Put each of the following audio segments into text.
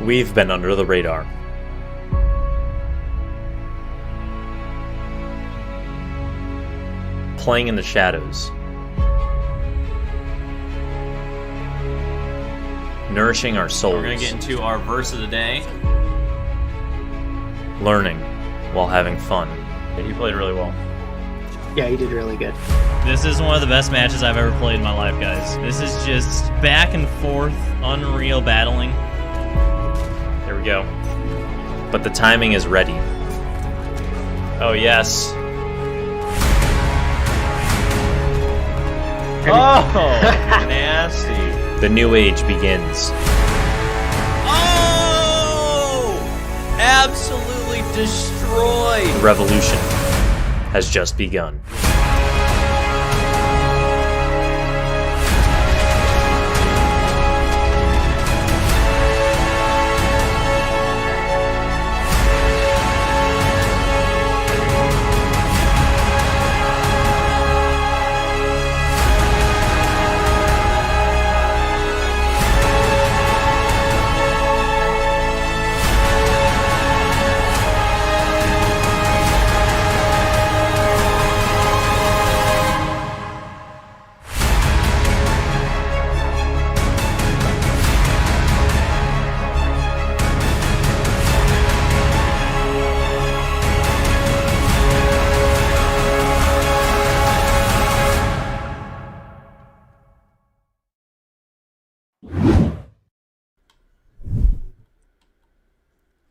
We've been under the radar. Playing in the shadows. Nourishing our souls. We're going to get into our verse of the day. Learning while having fun. Yeah, he played really well. Yeah, he did really good. This is one of the best matches I've ever played in my life, guys. This is just back and forth, unreal battling. Here we go. But the timing is ready. Oh, yes. Oh, nasty. The new age begins. Oh! Absolutely destroyed. The revolution has just begun.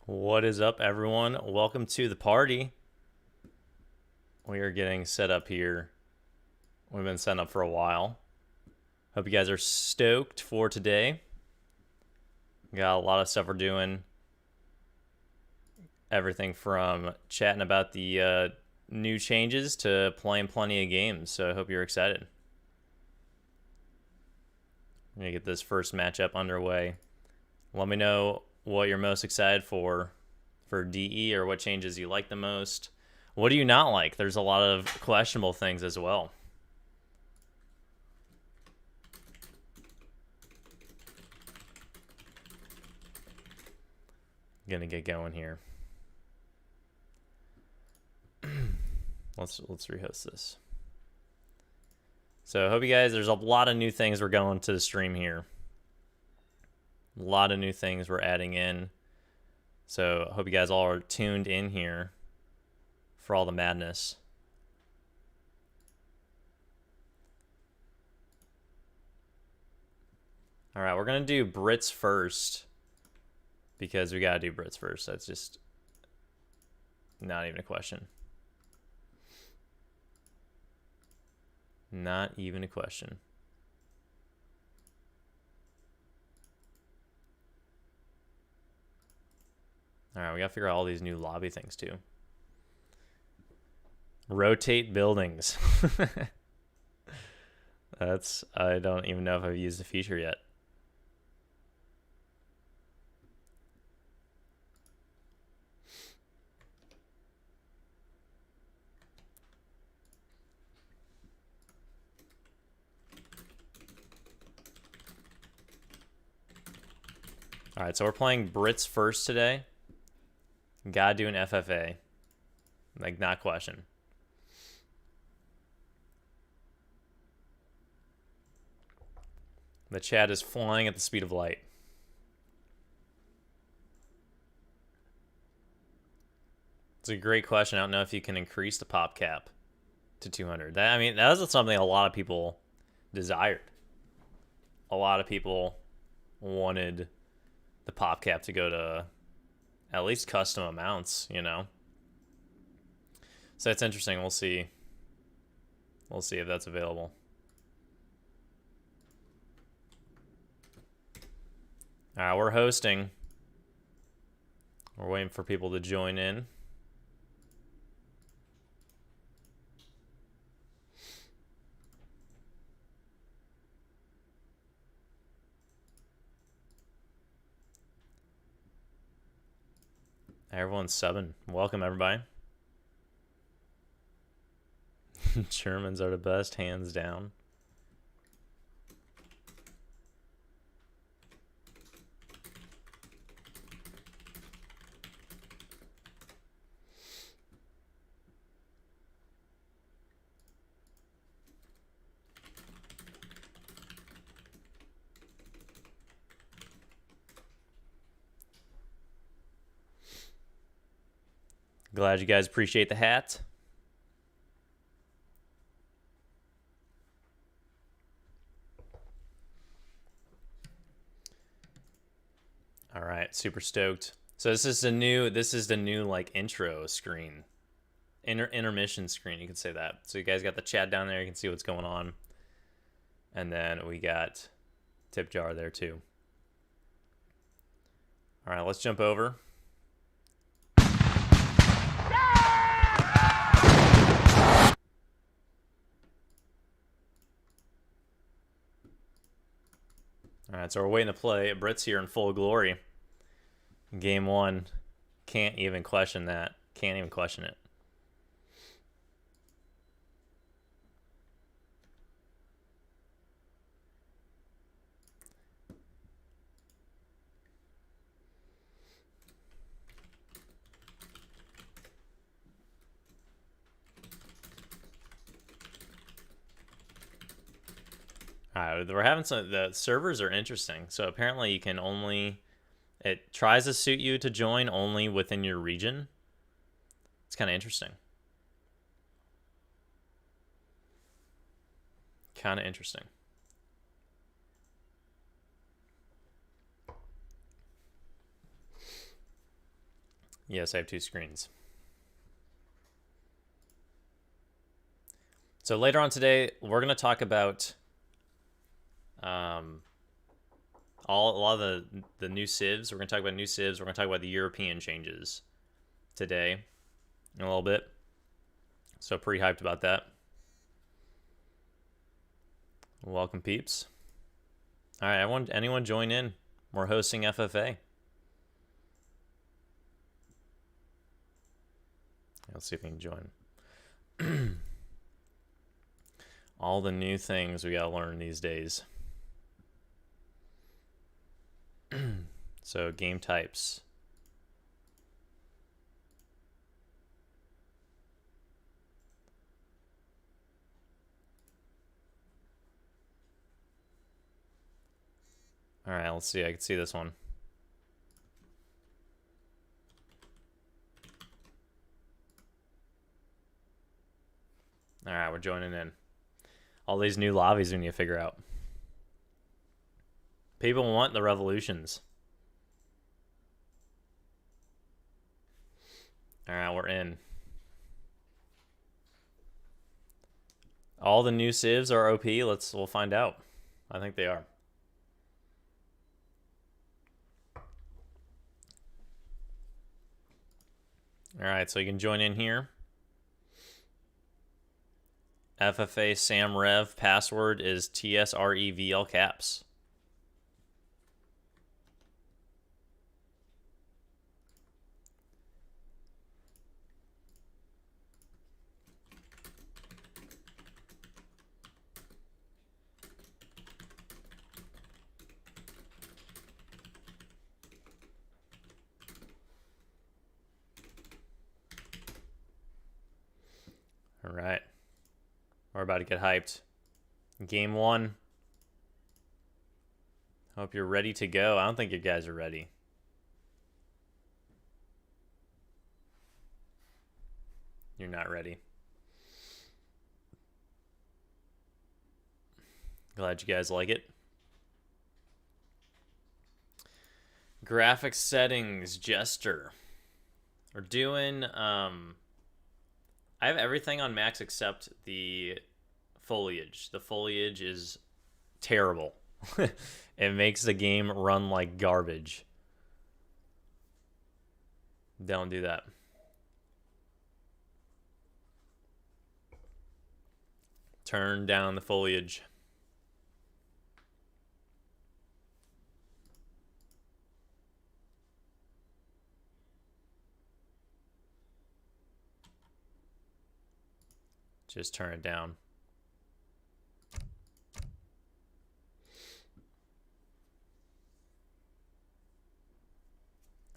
What is up, everyone? Welcome to the party. We are getting set up here. We've been setting up for a while. Hope you guys are stoked for today. Got a lot of stuff we're doing. Everything from chatting about the new changes to playing plenty of games. So I hope you're excited. I'm going to get this first matchup underway. Let me know what you're most excited for DE, or what changes you like the most. What do you not like? There's a lot of questionable things as well. Gonna get going here. Let's rehost this. So I hope you guys, there's a lot of new things we're going to the stream here. A lot of new things we're adding in. So I hope you guys all are tuned in here for all the madness. All right, we're going to do Brits first because we got to do Brits first. That's just not even a question. Not even a question. All right, we got to figure out all these new lobby things too. Rotate buildings. I don't even know if I've used the feature yet. All right, so we're playing Brits first today. Gotta do an FFA. Like, not question. The chat is flying at the speed of light. It's a great question. I don't know if you can increase the pop cap to 200. That was something a lot of people desired. A lot of people wanted the pop cap to go to at least custom amounts, you know? So it's interesting. We'll see. We'll see if that's available. All right, we're hosting. We're waiting for people to join in. Everyone's subbing. Welcome, everybody. Germans are the best, hands down. Glad you guys appreciate the hat. All right, super stoked. So this is the new like intro screen. Intermission screen, you can say that. So you guys got the chat down there, you can see what's going on. And then we got tip jar there too. All right, let's jump over. All right, so we're waiting to play. Britt's here in full glory. Game 1. Can't even question that. Can't even question it. We're having the servers are interesting. So apparently you can only, it tries to suit you to join only within your region. It's kind of interesting. Kind of interesting. Yes, I have 2 screens. So later on today, we're going to talk about a lot of the new civs. We're going to talk about new civs. We're going to talk about the European changes today in a little bit. So pretty hyped about that. Welcome, peeps. All right, anyone join in? We're hosting FFA. Let's see if we can join. All the new things we gotta learn these days. So game types. All right, let's see. I can see this one. All right, we're joining in. All these new lobbies we need to figure out. People want the revolutions. All right, we're in. All the new civs are OP. We'll find out. I think they are. All right, so you can join in here. FFA SamRev password is TSREV all caps. All right. We're about to get hyped. Game 1. Hope you're ready to go. I don't think you guys are ready. You're not ready. Glad you guys like it. Graphics settings, Jester. We're doing, I have everything on max except the foliage. The foliage is terrible. It makes the game run like garbage. Don't do that. Turn down the foliage. Just turn it down.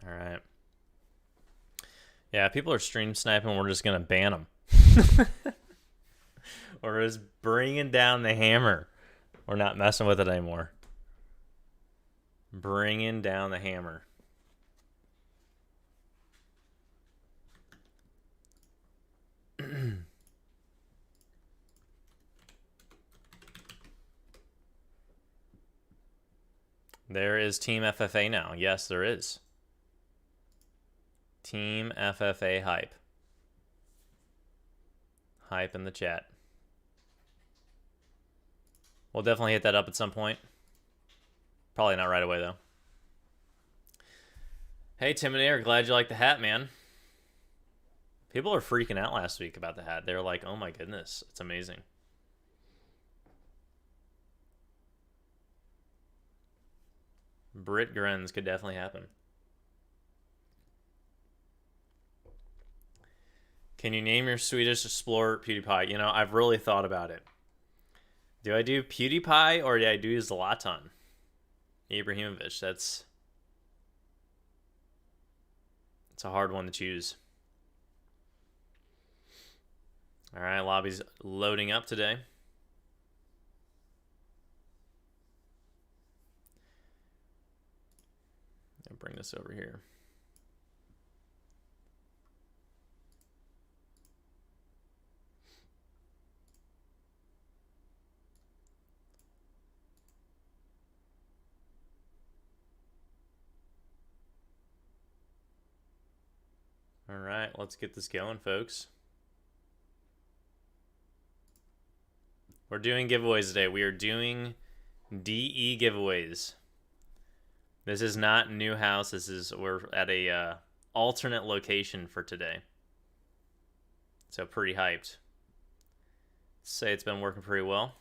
All right. Yeah, people are stream sniping. We're just going to ban them. We're just bringing down the hammer. We're not messing with it anymore. Bringing down the hammer. There is Team FFA now. Yes, there is. Team FFA hype. Hype in the chat. We'll definitely hit that up at some point. Probably not right away, though. Hey, Tim and Air, glad you like the hat, man. People are freaking out last week about the hat. They're like, oh my goodness, it's amazing. Brit grins could definitely happen. Can you name your Swedish explorer PewDiePie? You know, I've really thought about it. Do I do PewDiePie or do I do Zlatan Ibrahimovic? It's a hard one to choose. All right, lobby's loading up today. I'll bring this over here. All right, let's get this going, folks. We're doing giveaways today. We are doing DE giveaways. This is not new house. We're at a alternate location for today. So pretty hyped. Say it's been working pretty well.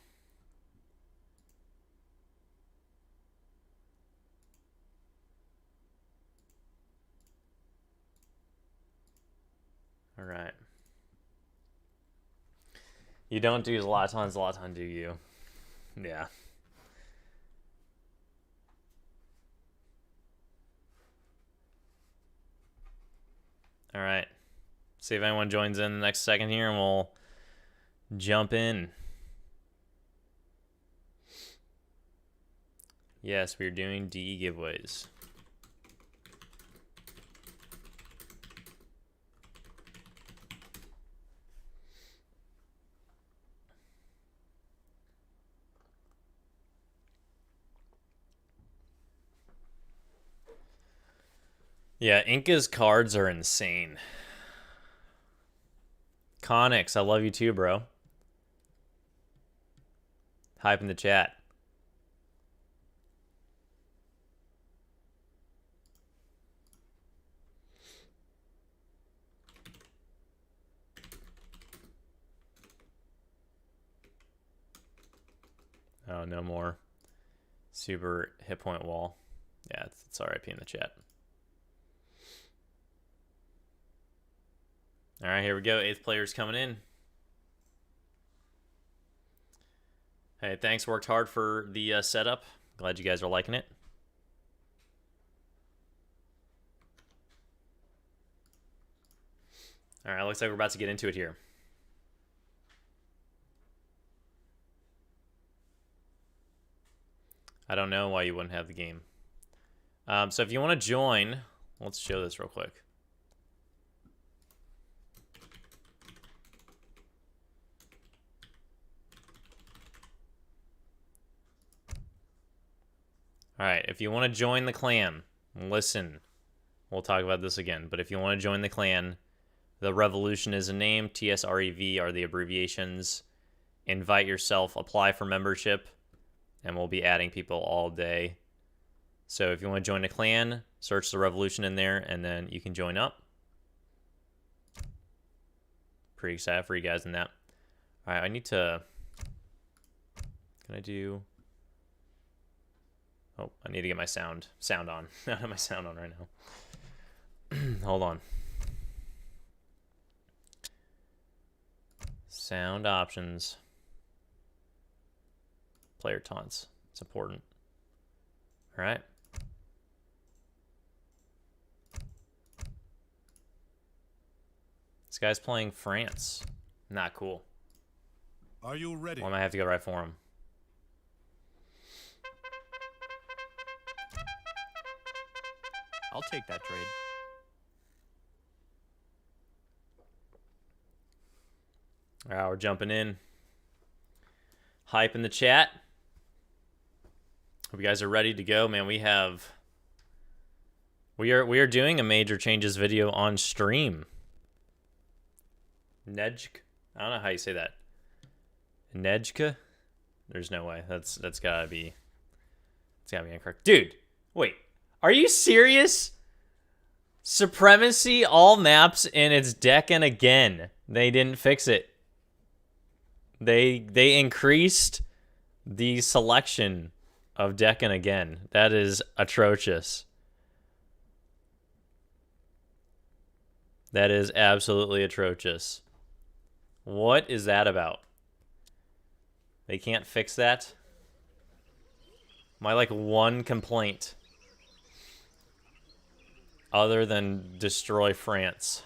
All right. You don't do Zlatan, do you? Yeah. All right. See if anyone joins in the next second here and we'll jump in. Yes, we're doing DE giveaways. Yeah, Inca's cards are insane. Connix, I love you too, bro. Hype in the chat. Oh, no more super hit point wall. Yeah, it's RIP in the chat. All right, here we go. 8th player's coming in. Hey, thanks. Worked hard for the setup. Glad you guys are liking it. All right, looks like we're about to get into it here. I don't know why you wouldn't have the game. So if you want to join, let's show this real quick. All right, if you want to join the clan, listen, we'll talk about this again, but if you want to join the clan, the Revolution is a name, TSREV are the abbreviations. Invite yourself, apply for membership, and we'll be adding people all day. So if you want to join the clan, search the Revolution in there, and then you can join up. Pretty excited for you guys in that. All right, I need to... Can I do... Oh, I need to get my sound on. I don't have my sound on right now. Hold on. Sound options. Player taunts. It's important. All right. This guy's playing France. Not cool. Are you ready? Well, I might have to go right for him. I'll take that trade. All right, we're jumping in. Hype in the chat. Hope you guys are ready to go, man. We are doing a major changes video on stream. Nejk, I don't know how you say that. Nejka? There's no way. That's gotta be. It's gotta be incorrect, dude. Wait, are you serious? Supremacy all maps in its deck, and again they didn't fix it. They increased the selection of Decken again. That is atrocious. That is absolutely atrocious. What is that about? They can't fix that? My like one complaint other than destroy France.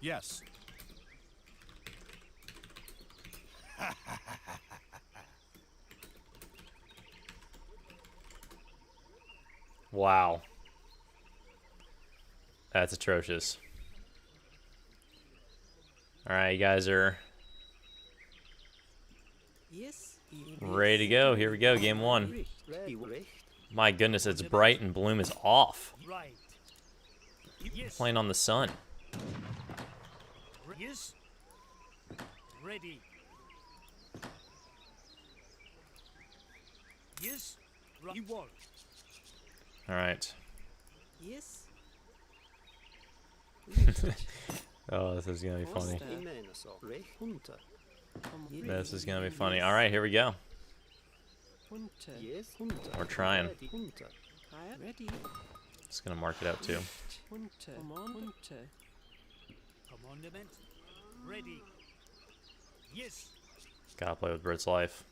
Yes. Wow. That's atrocious. All right, you guys are ready to go. Here we go, game one. My goodness, it's bright and bloom is off. Playing on the sun. Yes. Ready. Yes. You want. All right. Yes. Oh, this is gonna be funny. This is gonna be funny. All right, here we go. We're trying. Ready. Just gonna mark it out too. Commandment. Ready. Yes. Gotta play with Brit's life.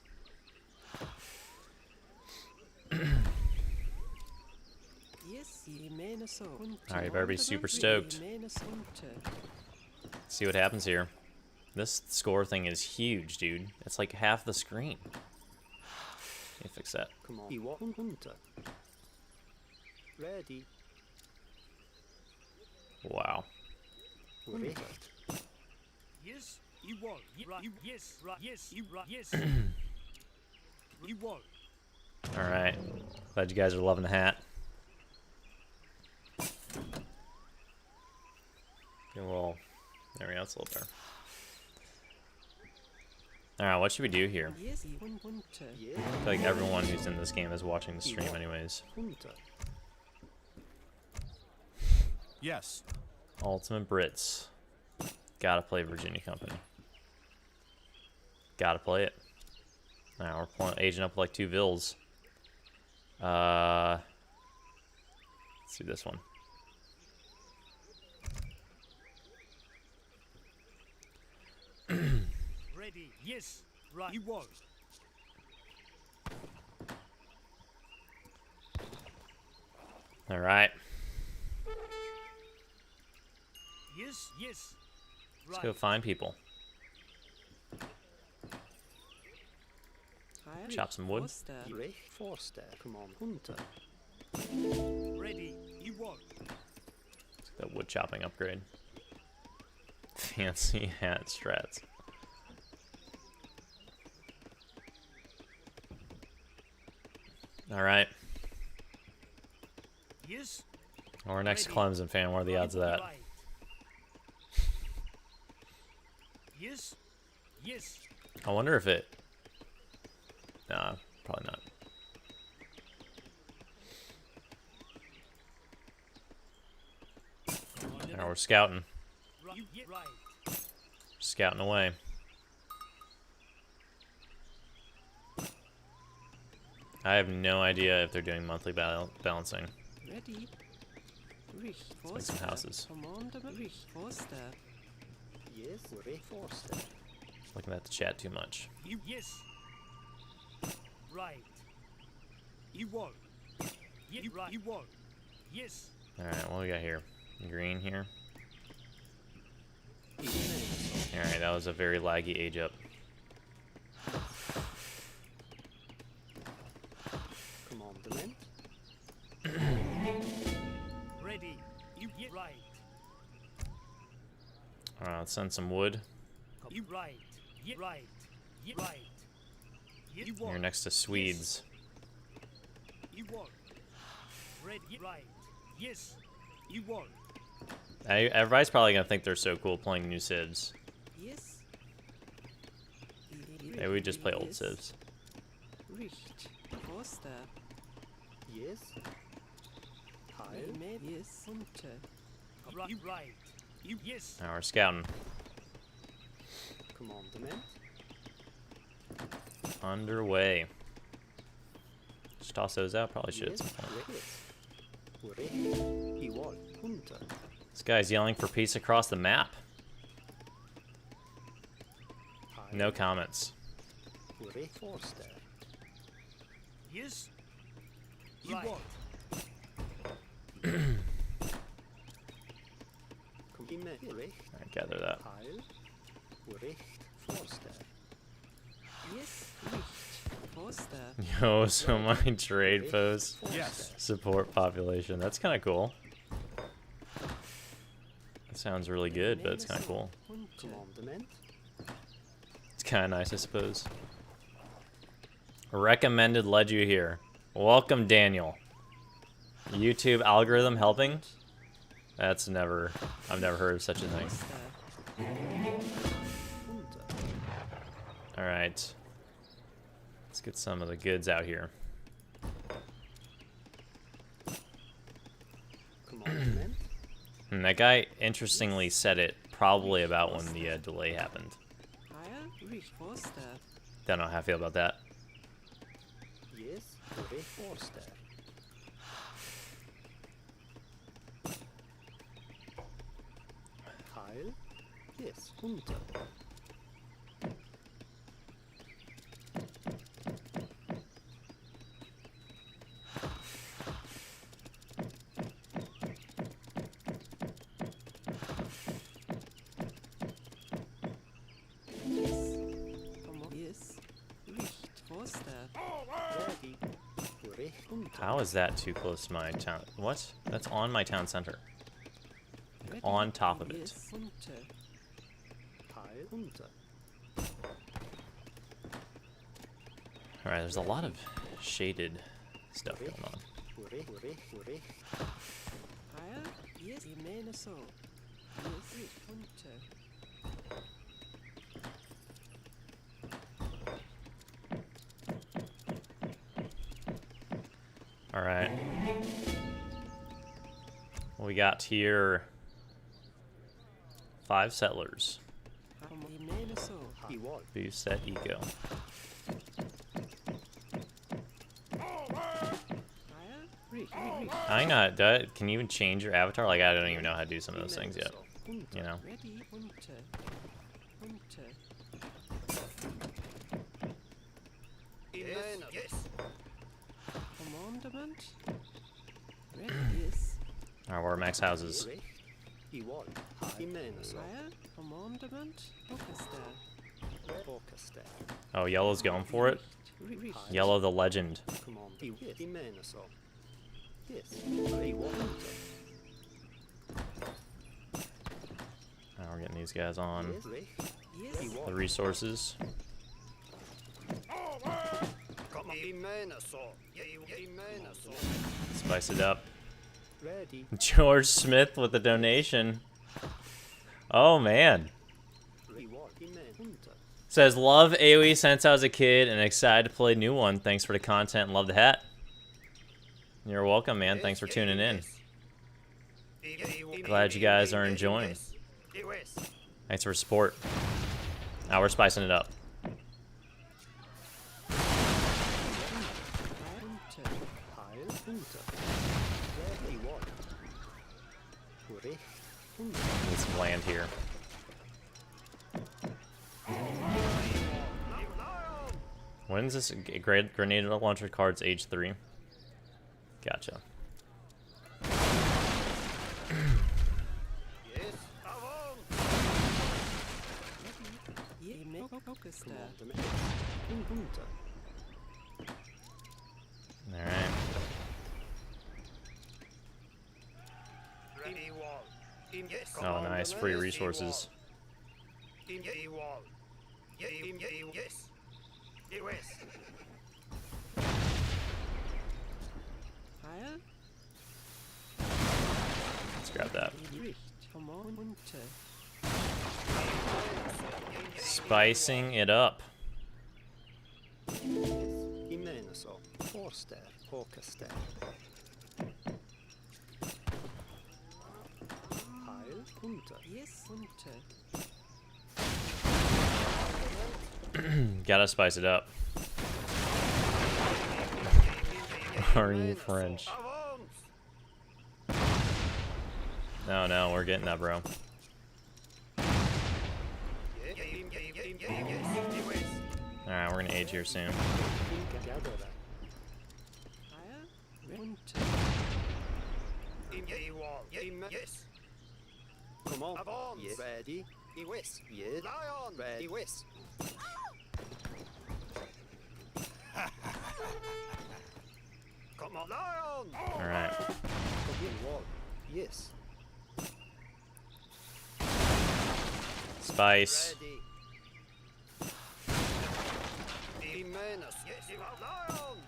Alright, you better be super stoked. See what happens here. This score thing is huge, dude. It's like half the screen. Let me fix that. Ready. Wow. Yes. You want. Yes. Yes. Yes. You want. Alright. Glad you guys are loving the hat. Get a little. There we go, it's a little better. Alright, what should we do here? I feel like everyone who's in this game is watching the stream anyways. Yes. Ultimate Brits. Gotta play Virginia Company. Gotta play it. Now we're pulling aging up like 2 Vills. Let's do this one. Ready. Yes. Right. You want. All right. Yes. Yes. Let's go find people. Chop some wood. Ready. You want. Let's get that wood chopping upgrade. Fancy hat strats. All right. Yes. Our next Clemson fan. What are the odds of that? Yes. Yes. I wonder if it. Nah, probably not. Now we're scouting. Right. Scouting away. I have no idea if they're doing monthly balancing. Ready. Let's make some houses. Looking at the chat too much. Yes. Right. You want. Right. You want. Yes. Alright, what do we got here? Green here. Alright, that was a very laggy age up. Ready. You get right. Alright, let's send some wood. You right. Right. Right. You You're won. next to Swedes. You won. Ready. Right. Yes. You won. Everybody's probably gonna think they're so cool playing new civs. Yes. Maybe we just play old civs. Richt. Forster. Yes. Heil. Yes. Unter. Right. Right. You yes. Now we're scouting. Commandment. Underway. Just toss those out. Probably should. Yes. Recht. Recht. He won. Unter. This guy's yelling for peace across the map. Heil. No comments. Recht. Forster. Yes. You Right. won. Recht. I gather that. Heil. Recht. Forster. Yes. Richt. Forster. Yo, so my trade post Yes. support population. That's kind of cool. That sounds really good, but it's kind of cool. Unter. Commandment. It's kind of nice, I suppose. Recommended led you here. Welcome, Daniel. YouTube algorithm helping? That's never... I've never heard of such a thing. Forster. Unter. Alright. Let's get some of the goods out here. Commandment. And that guy, interestingly, said it probably about when the delay happened. Heil. Richt. Forster. Don't know how I feel about that. Yes. Recht. Forster. Heil. Yes. Unter. Yes. Yes. Richt. Forster. Ready. Recht. Unter. How is that too close to my town? What? That's on my town center. Ready. On top of it. Yes. Unter. Heil. Unter. Alright, there's a lot of shaded stuff going on. Recht. Recht. Recht. Heil. Yes. Ich meine so. Yes. Richt. Unter. Alright. We got here 5 settlers. Ich meine so. He won. Boost set eco. Heil. Richt. Richt. I'm not. Can you even change your avatar? Like, I don't even know how to do some of those things yet. Unter. You know? Ready. Unter. Unter. Yes. Commandment. Ready. Yes. Alright, we're max houses. Recht. He won. He meant so. Heil. Commandment. Orchester. Orchester. Oh, yellow's going for it. Richt. Yellow the legend. Command. He meant so. Yes. He won. Now we're getting these guys on Yes. Recht. Yes. He the won. resources. He meant so. He meant so. Spice it up. Ready. George Smith with the donation. Oh man. He won. He meant Unter. Says love AoE since I was a kid and excited to play new one. Thanks for the content and love the hat. You're welcome, man. Thanks for tuning in. Glad you guys are enjoying. Thanks for support. Now we're spicing it up. Unter. Heil. Unter. He won. Recht. Unter. Need some land here. When's this grenade launcher cards age 3? Gotcha. Ich meine Orchester. Commandment. Unter. Alright. Oh, nice. Free resources. Yes. Heil. Let's grab that. Richt. Commandante. Spicing it up. Imeneso. Forster. Orchester. Heil. Unter. Yes. Unter. Gotta spice it up. Are you French? No, no, we're getting that, bro. Alright, we're gonna age here soon. Heil. Unter. Yes. Come on. Yes. Ready. Yes. Yes. Lion. Ready. Yes. Come on, lion. Alright. Wall. Yes. Spice. Ready. Menace. Yes. Lion.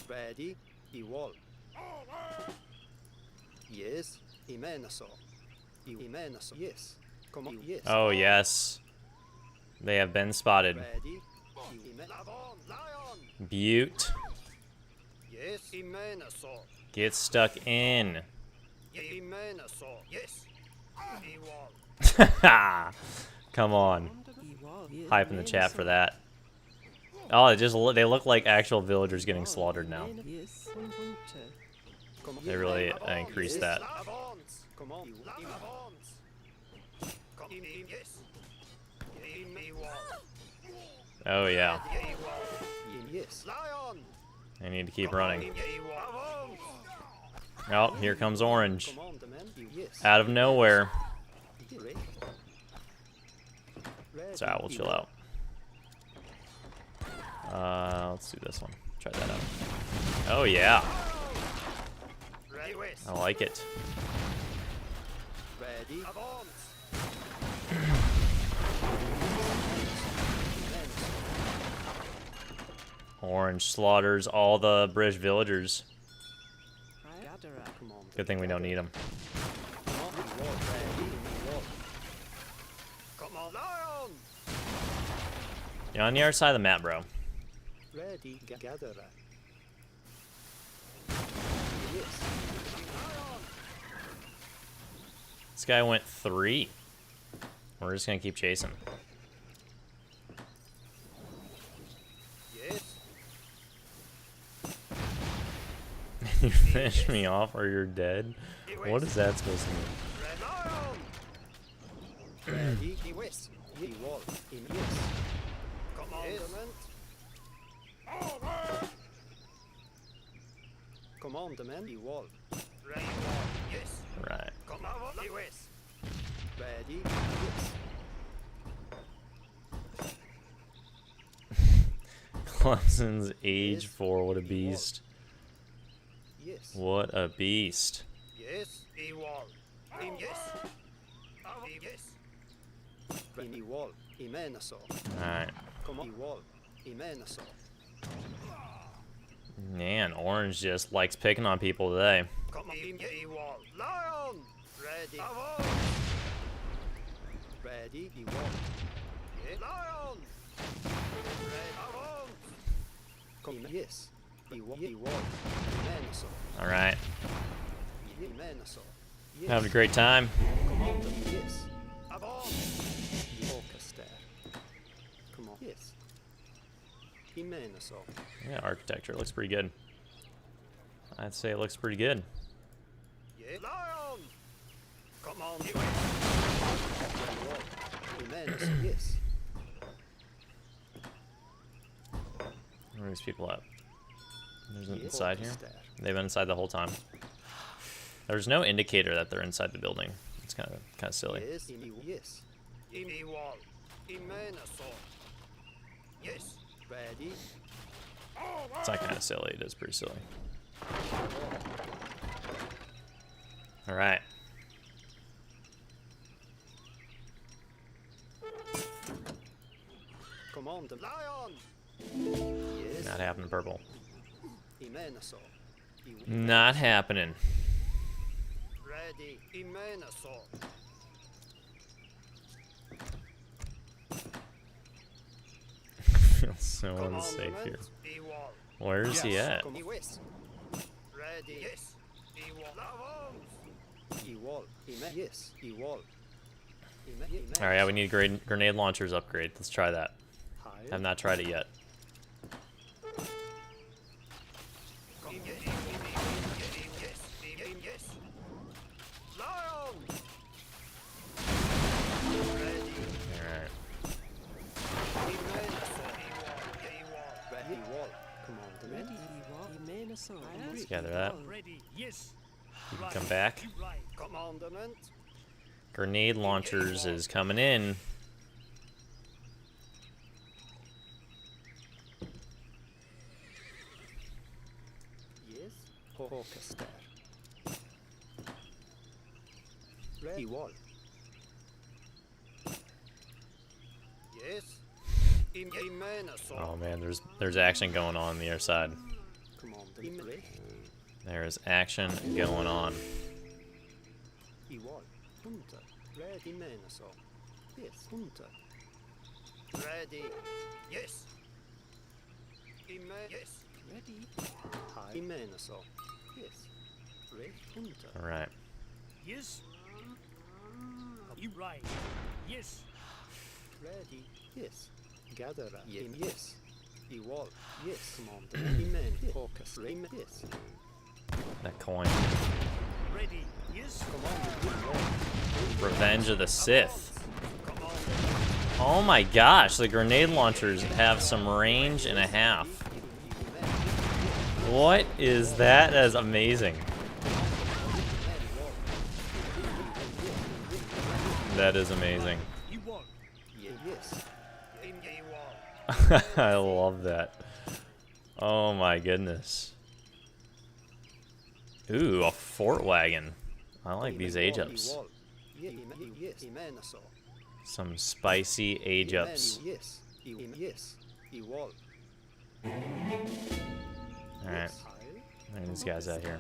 Ready. Wall. Yes. Imenaso. Imenaso. Yes. Come on. Yes. Oh, yes. They have been spotted. Ready. Lion. Butte. Yes. Imenaso. Get stuck in. Imenaso. Yes. Come on. Ewall. Yes. Hype in the chat for that. Oh, they look like actual villagers getting slaughtered now. Yes. Unter. They really increased that. Come on. Oh, yeah. Yes. Lion. I need to keep running. Oh, here comes Orange. Come on, the man. Yes. Out of nowhere. Ready. So we'll chill out. Let's do this one. Try that out. Oh, yeah. I like it. Ready. Orange slaughters all the British villagers. Gatherer. Come on. Good thing we don't need them. Come on, lion. You're on the other side of the map, bro. Ready. Gatherer. Yes. This guy went 3. We're just gonna keep chasing. Yes. You finish me off or you're dead? What is that supposed to mean? Ready. Yes. Ye wall. In yes. Commandment. Ye wall. Yes. Right. Come on. Yes. Ready. Yes. Clemson's age 4. What a beast. Yes. What a beast. Yes. Ye wall. In yes. Yes. Ready. Wall. Imenaso. Alright. Come on. Wall. Imenaso. Man, Orange just likes picking on people today. Come on. Ye wall. Lion. Ready. Ready. Ye wall. Lion. Ready. Come yes. Ye wall. Ye wall. Imenaso. Alright. Imenaso. Yes. Having a great time. Come on. Yes. Orchester. Come on. Yes. Imenaso. Yeah, architecture looks pretty good. I'd say it looks pretty good. Yeah. Lion. Come on. Imenaso. Yes. Where are these people at? There's an Yes. inside here. Orchester. They've been inside the whole time. There's no indicator that they're inside the building. It's kind of silly. Yes. Yes. In wall. Imenaso. Yes. Ready. It's not kind of silly. It is pretty silly. All right. on, the lion. Yes. Not happening, purple. Imenaso. Not happening. Ready. Imenaso. Feels so unsafe here. Where is he at? Iwis. Ready. Yes. Iwal. Yes. Iwal. All right, yeah, we need grenade launchers upgrade. Let's try that. I've not tried it yet. Let's gather that. Ready. Yes. You can come back. Right. Commandment. Grenade launchers is coming in. Yes. Hawkester. Ready. Wall. Yes. Imenaso. Oh man, there's action going on the other side. Commandment. There is action going on. Iwal. Hunter. Ready. Imenaso. Yes. Hunter. Ready. Yes. Yes. Ready. High. Imenaso. Yes. Ready. Hunter. All right. Yes. You right. Yes. Ready. Yes. Gatherer. Yes. Iwal. Yes. Commander. Imen. Orchestra. Yes. That coin. Ready. Yes. Revenge of the Sith. Oh my gosh, the grenade launchers have some range and a half. What is that? That is amazing. That is amazing. You won. Yes. I love that. Oh my goodness. Ooh, a fort wagon. I like these age-ups. Yes. Imenaso. Some spicy age-ups. Yes. Yes. Iwal. Alright, there are these guys out here.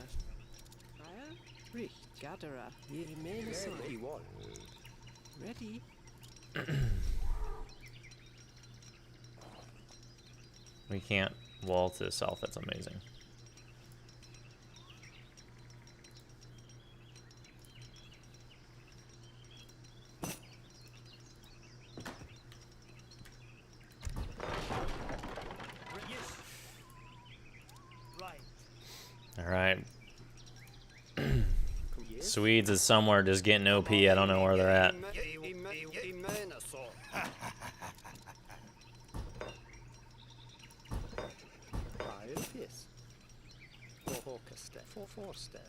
Richt. Gatherer. Imenaso. Iwal. Ready. We can't wall to the south, that's amazing. Yes. Right. Alright. Swedes is somewhere just getting OP, I don't know where they're at. Imenaso. Five. Yes. Orchestra. Forster.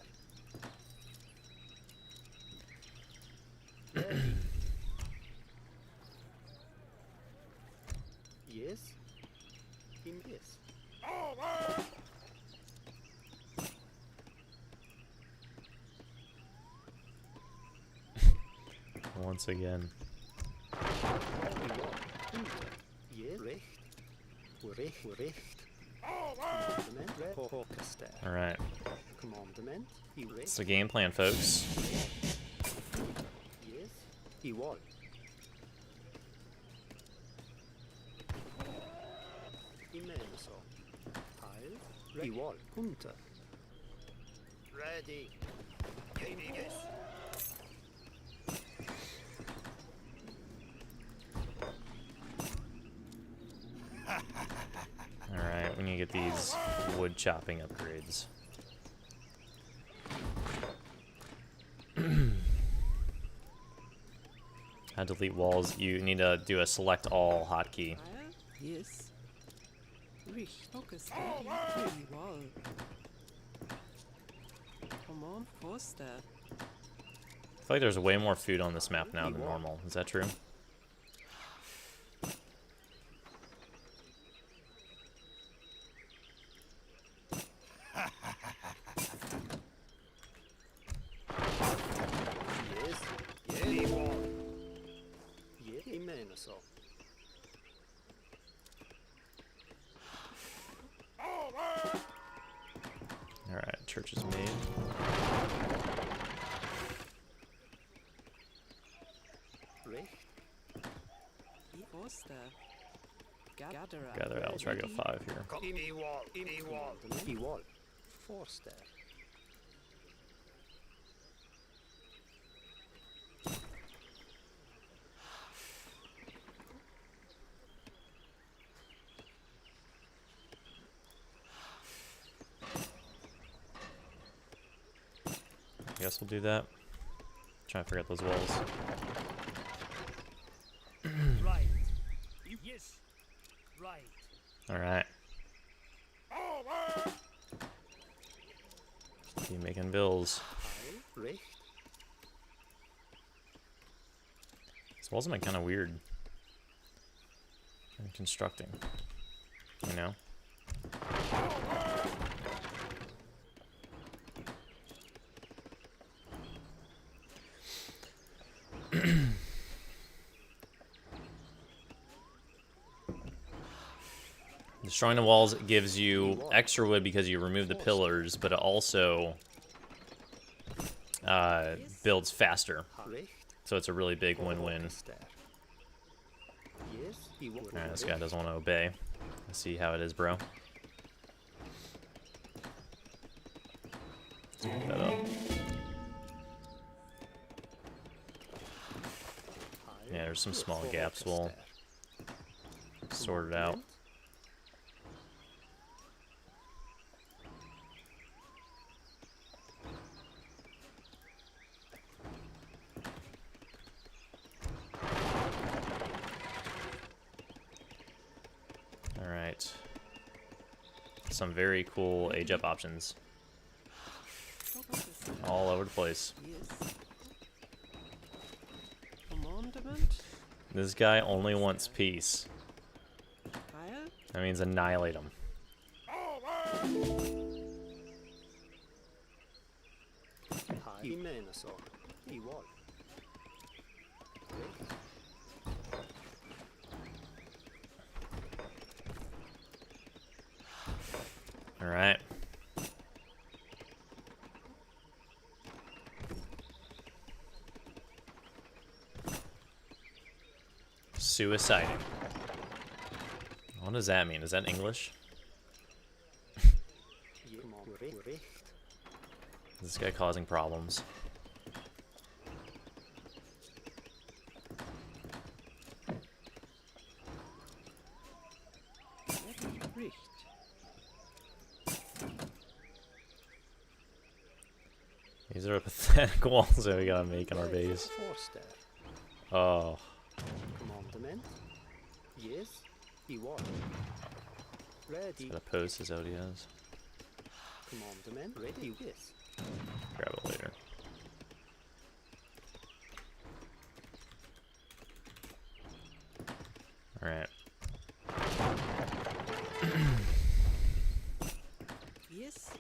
Ready. Yes. Yes. Once again. Yes. Recht. Recht. Commandment. Orchestra. Alright, Commandment. that's the game plan, folks. Yes. Iwal. Imenaso. Pile. Iwal. Hunter. Ready. Yes. Alright, we need to get these wood chopping upgrades. How to delete walls, you need to do a select all hotkey. Yes. Richt. Orchestra. Iwal. Come on, Forster. I feel like there's way more food on this map now than normal. Is that true? Yes. Yes. Iwal. Yes. Imenaso. church is made. Recht. Forster. Gatherer. Gather out. Let's try to go 5 here. Imi wall. Imi wall. Imi wall. Forster. I guess we'll do that. Trying to figure out those walls. Right. Yes. Right. Alright. Keep making bills. Heil. Recht. This walls have been kind of weird. In constructing. You know? Destroying the walls gives you extra wood because you remove the pillars, but it also builds faster. Recht. So it's a really big win-win. Forster. Yes. He wall. Alright, this guy doesn't want to obey. Let's see how it is, bro. Let's pick that up. Yeah, there's some small gaps. We'll sort it out. Alright. Some very cool age-up options. All over the place. Yes. Commandment. This guy only wants peace. Heil. That means annihilate him. Heil. Menacer. He wall. Recht. Alright. Suiciding. What does that mean? Is that English? Recht. Is this guy causing problems? Recht. These are pathetic walls that we gotta make in our base. Forster. Oh. Commandment. Yes. He wall. Ready. Gotta post his ODs. Commandment. Ready. Yes. Grab it later. Alright. Yes.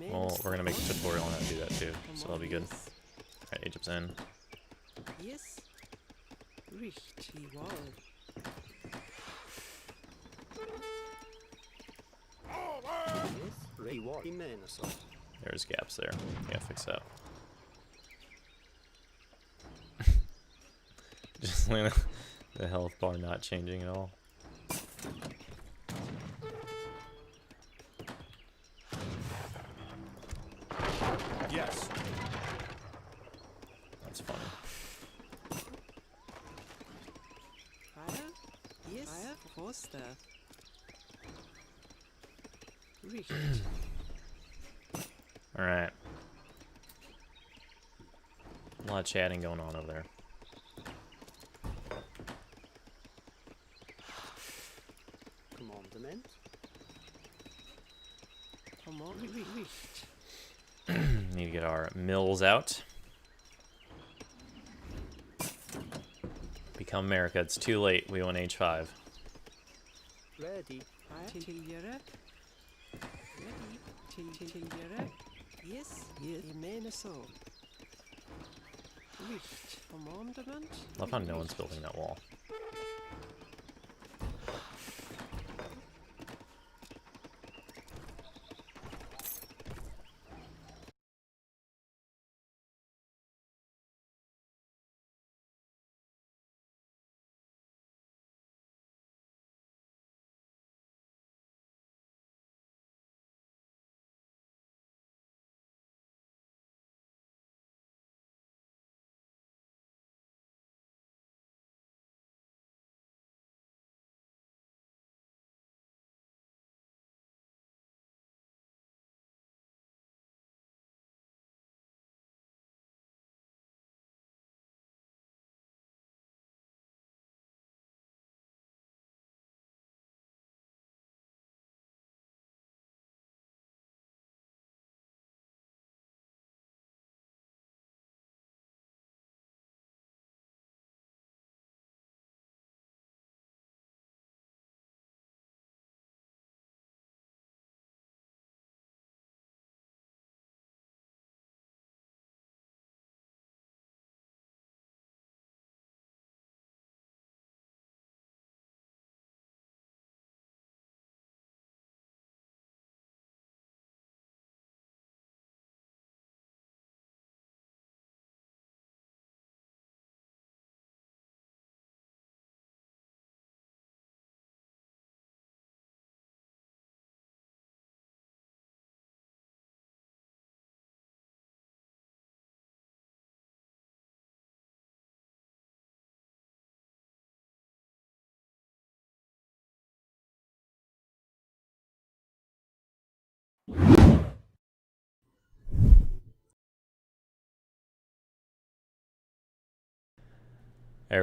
Well, we're gonna make a tutorial on how to do that too, so that'll be good. Alright, Egypt's in. Yes. Recht. He wall. Yes. Ready. Wall. He menacer. There's gaps there. Yeah, fix that. Just the health bar not changing at all. Yes. That's funny. Heil. Yes. Heil. Forster. Recht. Alright. A lot of chatting going on over there. Commandment. Recht. Need to get our mills out. Become America. It's too late. We won age 5. Ready. Heil. Tilgere. Ready. Tilgere. Yes. Yes. He mean so. Recht. Commandment. Love how no one's building that wall. There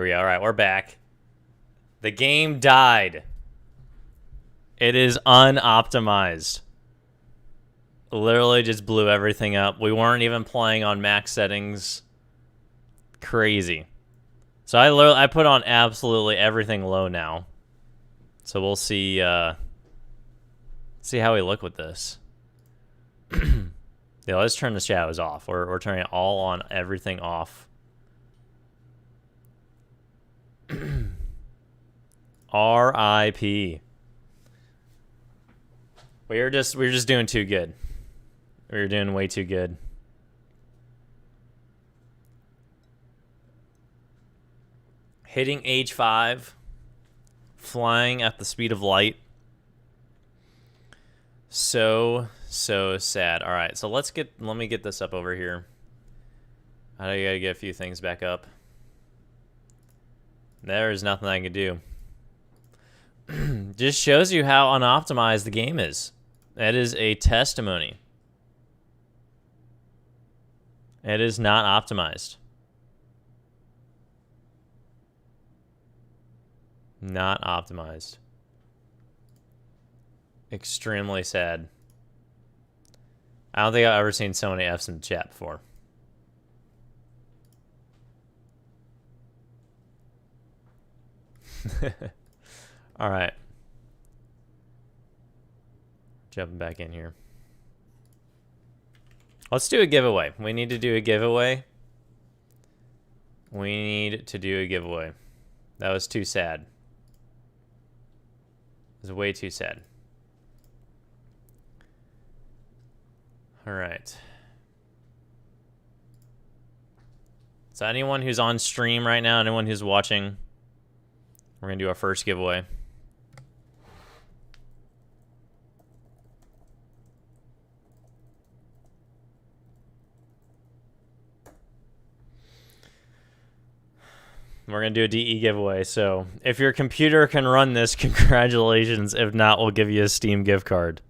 we go. All right, we're back. The game died. It is unoptimized. Literally just blew everything up. We weren't even playing on max settings. Crazy. So I put on absolutely everything low now. So we'll see see how we look with this. Yeah, let's turn the shadows off. We're turning it all on, everything off. R.I.P. We were just doing too good. We were doing way too good. Hitting age 5, flying at the speed of light. So sad. All right, so let me get this up over here. I gotta get a few things back up. There is nothing I can do. Just shows you how unoptimized the game is. That is a testimony. It is not optimized. Not optimized. Extremely sad. I don't think I've ever seen so many Fs in the chat before. All right. Jumping back in here. Let's do a giveaway. We need to do a giveaway. We need to do a giveaway. That was too sad. It was way too sad. All right. So anyone who's on stream right now, anyone who's watching, we're going to do our first giveaway. We're going to do a DE giveaway. So if your computer can run this, congratulations. If not, we'll give you a Steam gift card.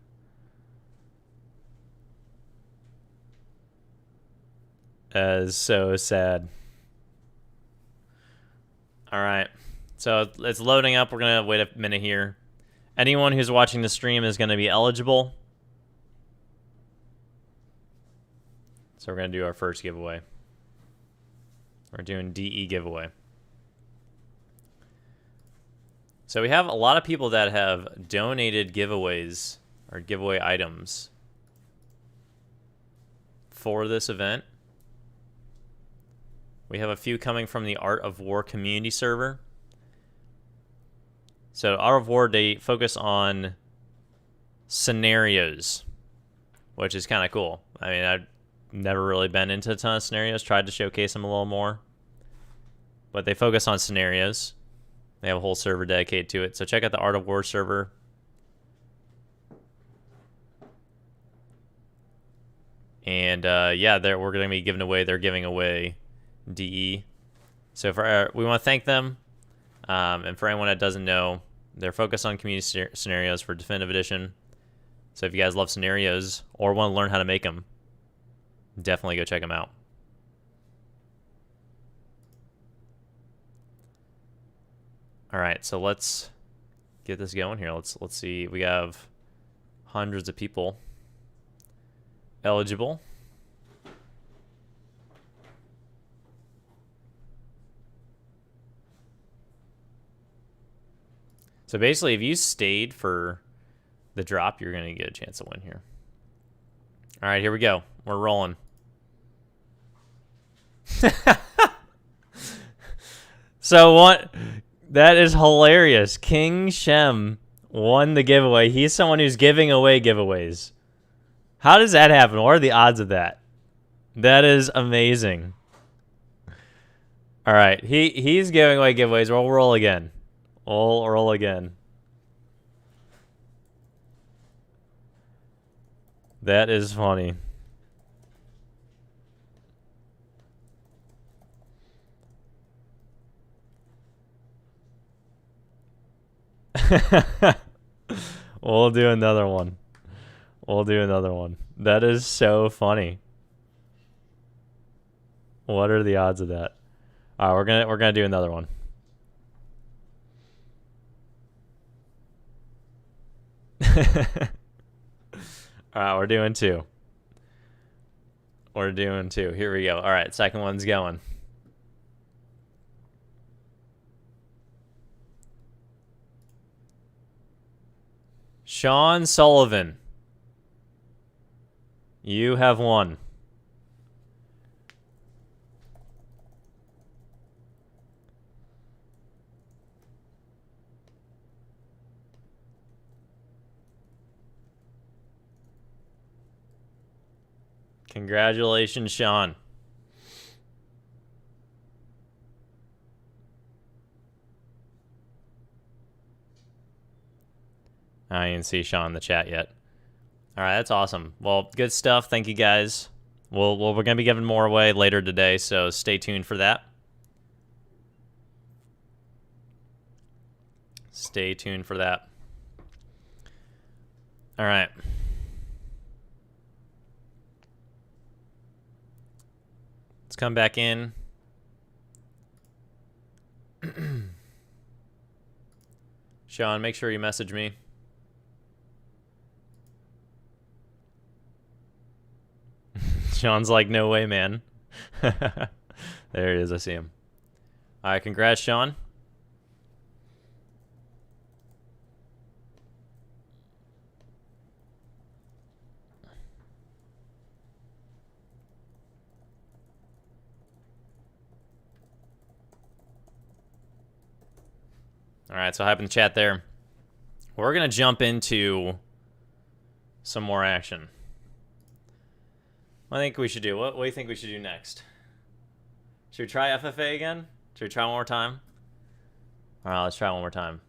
That is so sad. All right. So it's loading up. We're going to wait a minute here. Anyone who's watching the stream is going to be eligible. So we're going to do our first giveaway. We're doing DE giveaway. So we have a lot of people that have donated giveaways or giveaway items for this event. We have a few coming from the Art of War community server. So Art of War, they focus on scenarios, which is kind of cool. I mean, I've never really been into a ton of scenarios, tried to showcase them a little more. But they focus on scenarios. They have a whole server dedicated to it. So check out the Art of War server. And yeah, we're going to be giving away, they're giving away DE. So we want to thank them. And for anyone that doesn't know, they're focused on community scenarios for Definitive Edition. So if you guys love scenarios or want to learn how to make them, definitely go check them out. All right, so let's get this going here. Let's see. We have hundreds of people eligible. So basically, if you stayed for the drop, you're going to get a chance to win here. All right, here we go. We're rolling. So what? That is hilarious. King Shem won the giveaway. He's someone who's giving away giveaways. How does that happen? What are the odds of that? That is amazing. All right, he's giving away giveaways. We'll roll again. We'll roll again. That is funny. We'll do another one. We'll do another one. That is so funny. What are the odds of that? All right, we're gonna do another one. All right, we're doing two. We're doing two. Here we go. All right, second one's going. Sean Sullivan. You have won. Congratulations, Sean. I didn't see Sean in the chat yet. All right, that's awesome. Well, good stuff. Thank you, guys. We're going to be giving more away later today, so stay tuned for that. Stay tuned for that. All right. Let's come back in. Sean, make sure you message me. Sean's like, no way, man. There it is. I see him. All right, congrats, Sean. All right, so hype in the chat there. We're going to jump into some more action. What do you think we should do? What do you think we should do next? Should we try FFA again? Should we try one more time? All right, let's try one more time.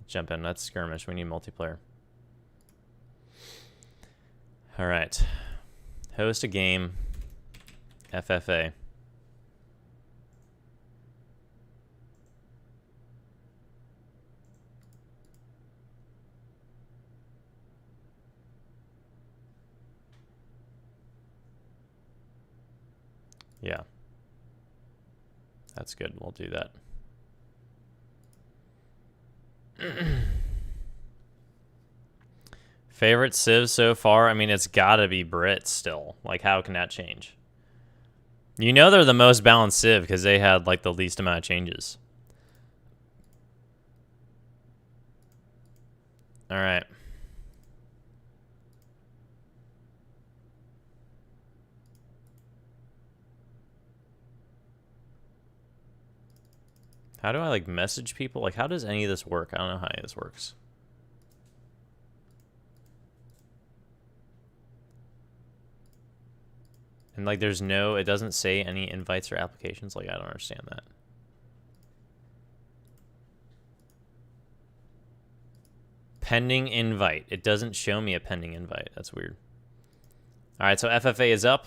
Jump in. That's skirmish. We need multiplayer. All right. Host a game. FFA. Yeah. That's good. We'll do that. Favorite Civ so far? I mean, it's gotta be Brits still. Like, how can that change? You know they're the most balanced Civ because they had, like, the least amount of changes. All right. How do I, like, message people? Like, how does any of this work? I don't know how any of this works. And, like, there's no... It doesn't say any invites or applications. Like, I don't understand that. Pending invite. It doesn't show me a pending invite. That's weird. All right, so FFA is up.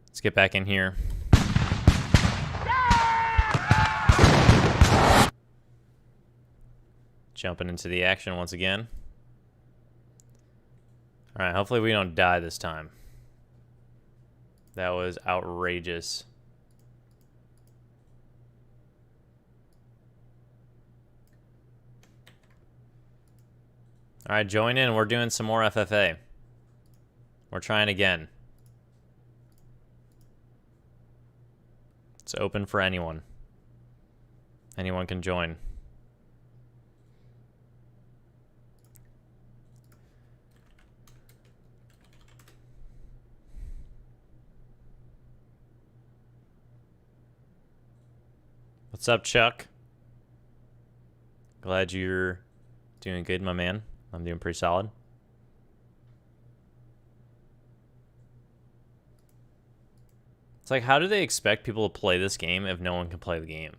Let's get back in here. Jumping into the action once again. All right, hopefully we don't die this time. That was outrageous. All right, join in. We're doing some more FFA. We're trying again. It's open for anyone. Anyone can join. What's up, Chuck? Glad you're doing good, my man. I'm doing pretty solid. It's like, how do they expect people to play this game if no one can play the game?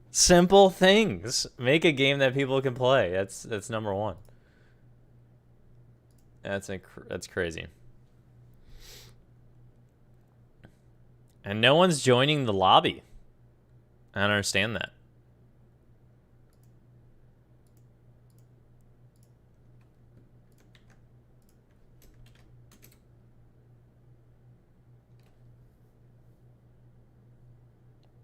Simple things. Make a game that people can play. That's number one. That's crazy. And no one's joining the lobby. I don't understand that.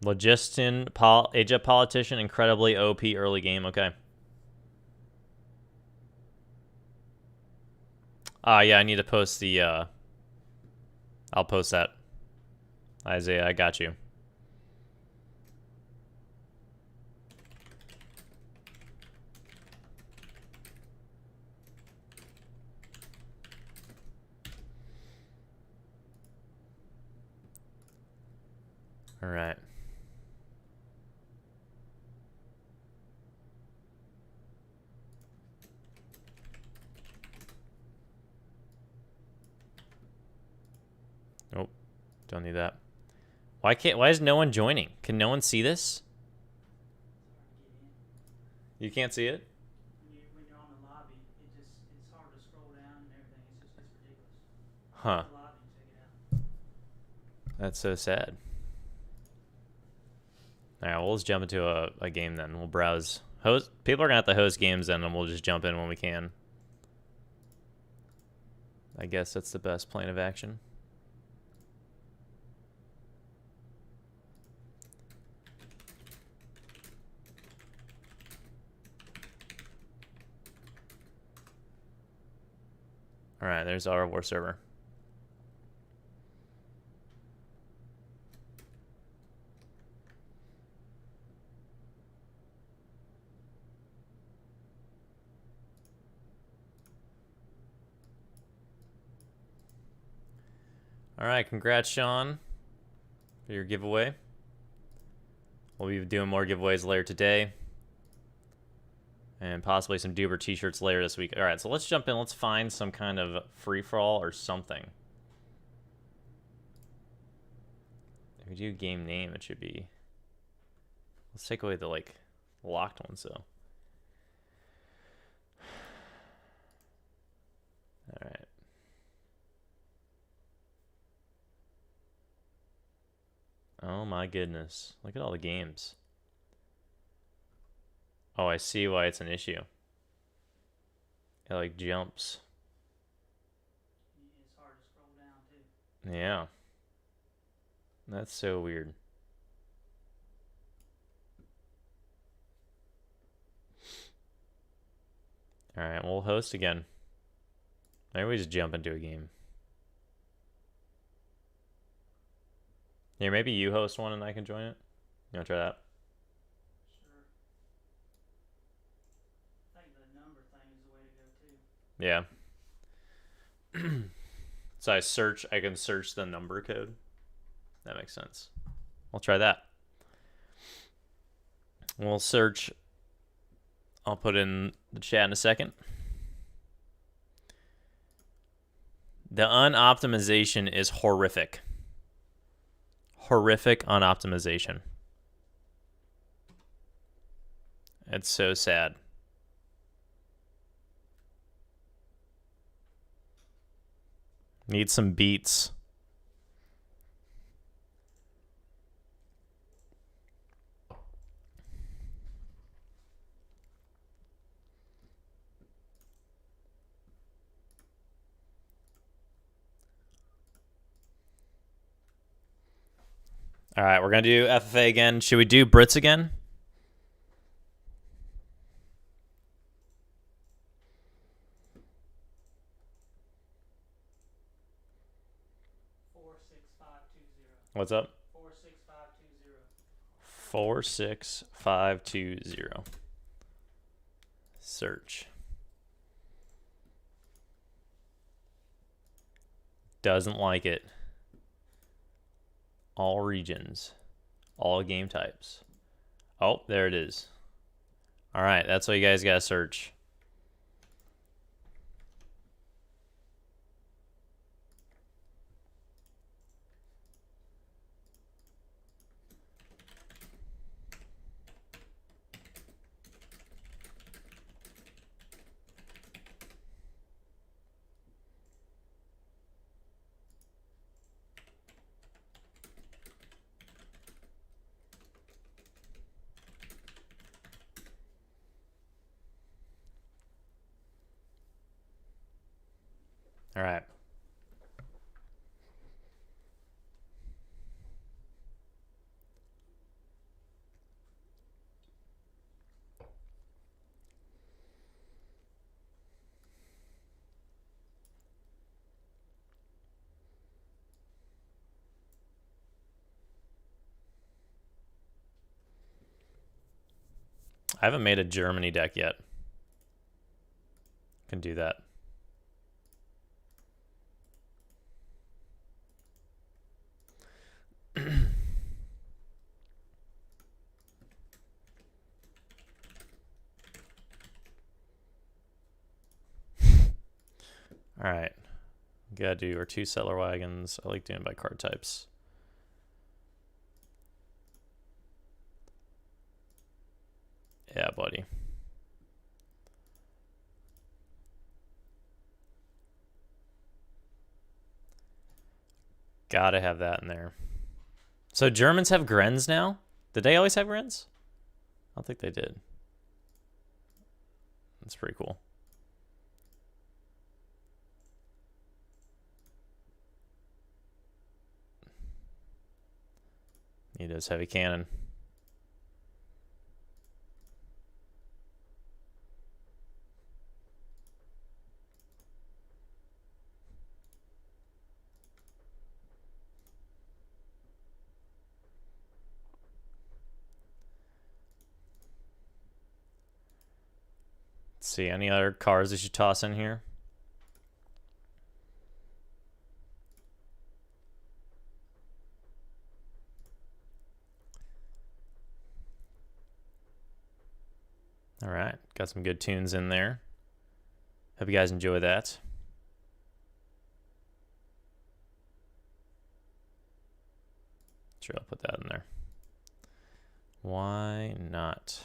Logistin, age up politician, incredibly OP early game. Okay. Yeah, I need to post the, I'll post that. Isaiah, I got you. All right. Nope. Don't need that. Why is no one joining? Can no one see this? You can't see it? When you're on the lobby, it's hard to scroll down and everything. It's ridiculous. Huh. The lobby, check it out. That's so sad. Alright, we'll just jump into a game then. We'll browse. People are gonna have to host games then, and we'll just jump in when we can. I guess that's the best plan of action. Alright, there's our war server. Alright, congrats, Sean, for your giveaway. We'll be doing more giveaways later today. And possibly some Duber t-shirts later this week. Alright, so let's jump in. Let's find some kind of free-for-all or something. If we do game name, it should be... Let's take away the, like, locked ones, though. Alright. Oh my goodness. Look at all the games. Oh, I see why it's an issue. It like jumps. It's hard to scroll down too. Yeah. That's so weird. Alright, we'll host again. Maybe we just jump into a game. Here, maybe you host one and I can join it. You wanna try that? Sure. I think the number thing is the way to go too. Yeah. So I can search the number code. That makes sense. I'll try that. We'll search. I'll put in the chat in a second. The unoptimization is horrific. Horrific unoptimization. It's so sad. Need some beats. All right, we're going to do FFA again. Should we do Brits again? What's up? 46520. 46520. Search. Doesn't like it. All regions. All game types. Oh, there it is. All right, that's what you guys got to search. All right. I haven't made a Germany deck yet. Can do that. All right. Gotta do our 2 settler wagons. I like doing by card types. Yeah, buddy. Gotta have that in there. So Germans have Grens now? Did they always have Grens? I don't think they did. That's pretty cool. He does heavy cannon. Let's see, any other cards we should toss in here? All right, got some good tunes in there. Hope you guys enjoy that. Sure, I'll put that in there. Why not?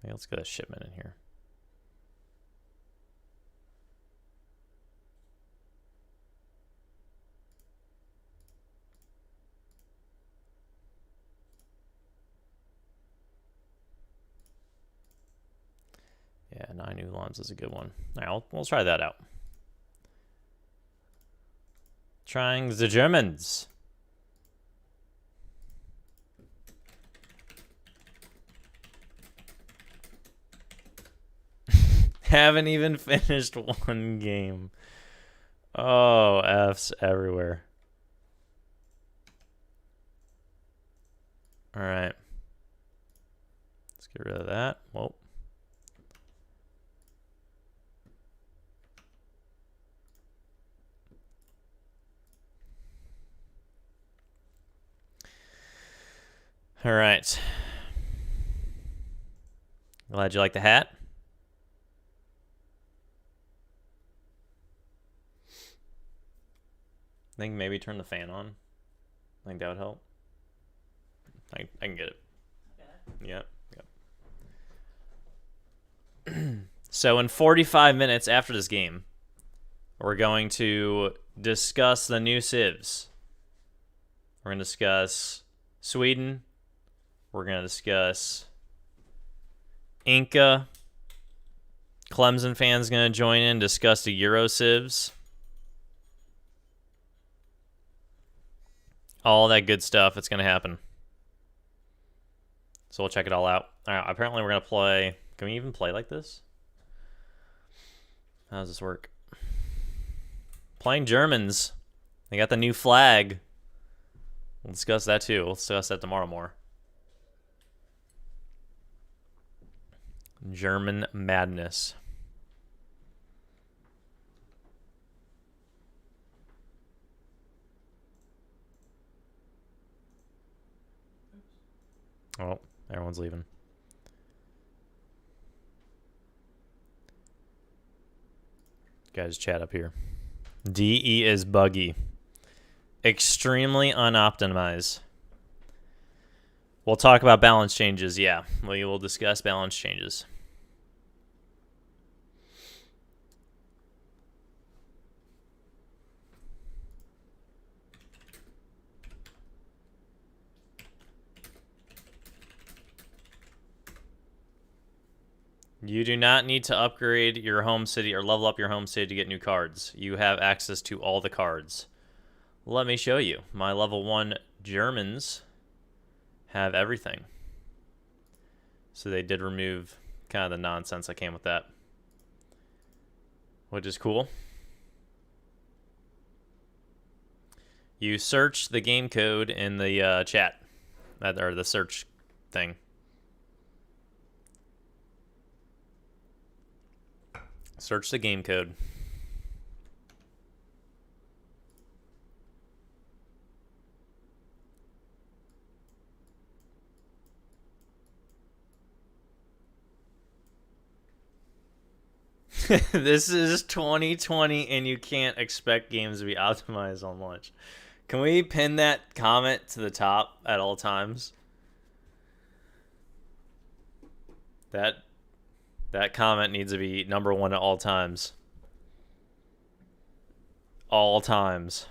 Maybe let's get a shipment in here. Yeah, 9 Ulans is a good one. All right, we'll try that out. Trying the Germans. Haven't even finished one game. Oh, F's everywhere. All right. Let's get rid of that. Whoa. All right. Glad you like the hat. I think maybe turn the fan on. I think that would help. I can get it. Yep. So in 45 minutes after this game, we're going to discuss the new civs. We're going to discuss Sweden. We're going to discuss Inca. Clemson fans going to join in, discuss the Euro civs. All that good stuff. It's going to happen. So we'll check it all out. All right, apparently we're going to play. Can we even play like this? How does this work? Playing Germans. They got the new flag. We'll discuss that too. We'll discuss that tomorrow more. German madness. Oh, everyone's leaving. Guys, chat up here. DE is buggy. Extremely unoptimized. We'll talk about balance changes. Yeah, we will discuss balance changes. You do not need to upgrade your home city or level up your home city to get new cards. You have access to all the cards. Let me show you. My level 1 Germans have everything. So they did remove kind of the nonsense that came with that, which is cool. You search the game code in the chat, or the search thing. Search the game code. This is 2020 and you can't expect games to be optimized on launch. Can we pin that comment to the top at all times? That comment needs to be #1 at all times. All times.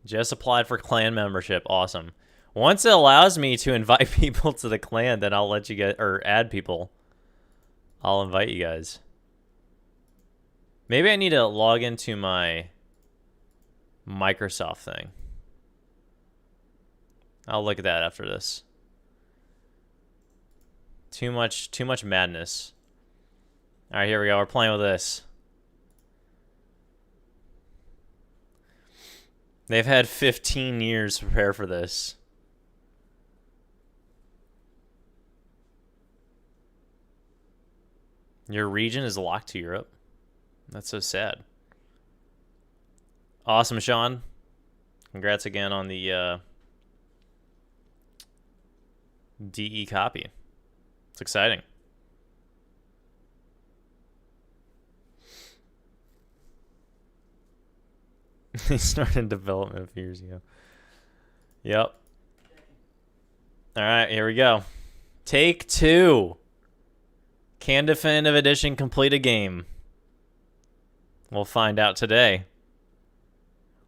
Just applied for clan membership. Awesome. Once it allows me to invite people to the clan, then I'll let you get, or add people. I'll invite you guys. Maybe I need to log into my Microsoft thing. I'll look at that after this. Too much madness. All right, here we go. We're playing with this. They've had 15 years to prepare for this. Your region is locked to Europe. That's so sad. Awesome, Sean. Congrats again on the DE copy. It's exciting. They started development a few years ago. Yep. All right, here we go. Take 2. Can Definitive Edition complete a game? We'll find out today.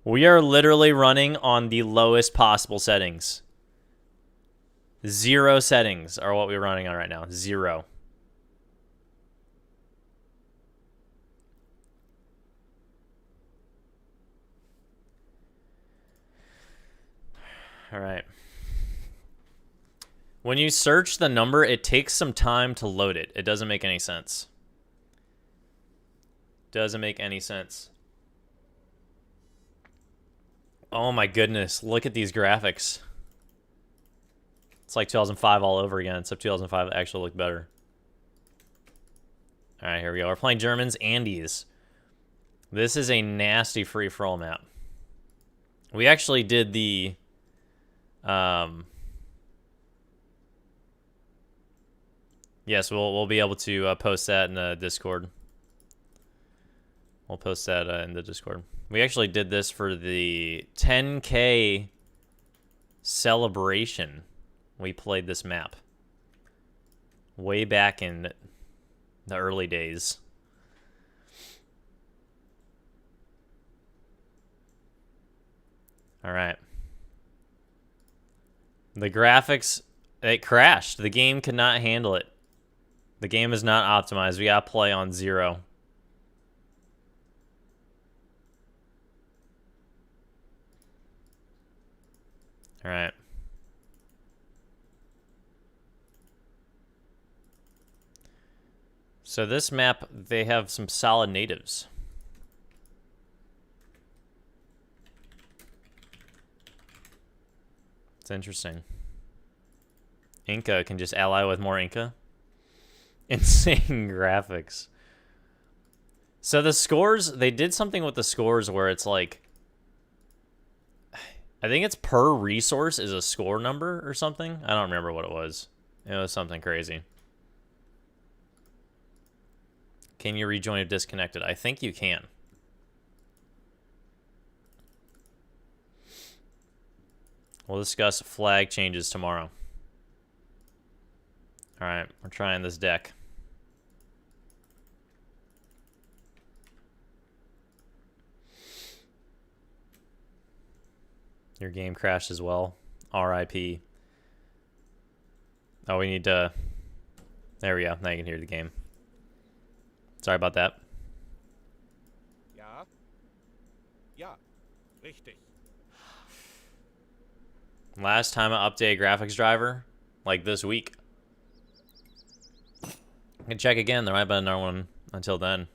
We are literally running on the lowest possible settings. 0 settings are what we're running on right now. 0. All right. When you search the number, it takes some time to load it. It doesn't make any sense. Doesn't make any sense. Oh my goodness, look at these graphics. It's like 2005 all over again, except 2005 actually looked better. All right, here we go. We're playing Germans Andes. This is a nasty free-for-all map. We actually did the... Yes, we'll be able to post that in the Discord. We'll post that in the Discord. We actually did this for the 10K celebration. We played this map way back in the early days. All right. The graphics, it crashed. The game could not handle it. The game is not optimized. We gotta play on 0. All right. So this map, they have some solid natives. It's interesting. Inca can just ally with more Inca. Insane graphics. So the scores, they did something with the scores where it's like, I think it's per resource is a score number or something. I don't remember what it was. It was something crazy. Can you rejoin if disconnected? I think you can. We'll discuss flag changes tomorrow. All right, we're trying this deck. Your game crashed as well. RIP. Oh, we need to... There we go. Now you can hear the game. Sorry about that. Ja. Ja. Richtig. Last time I updated graphics driver, like this week. I can check again. There might be another one until then.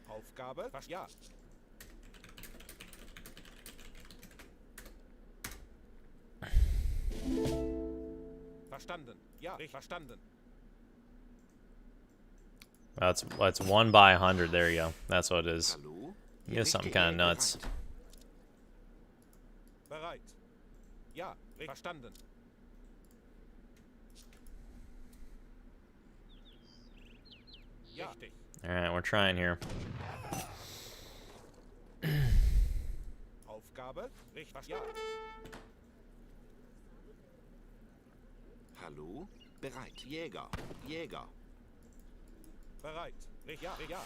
Aufgabe. Ja. Verstanden. Ja. Verstanden. That's 1 by 100. There you go. That's what it is. Hallo? You get something kind of nuts. Bereit. Ja. Verstanden. Ja. Richtig. All right, we're trying here. Aufgabe. Richtig. Ja. Hallo? Bereit. Jäger. Jäger. Bereit. Richtig. Ja. Ja.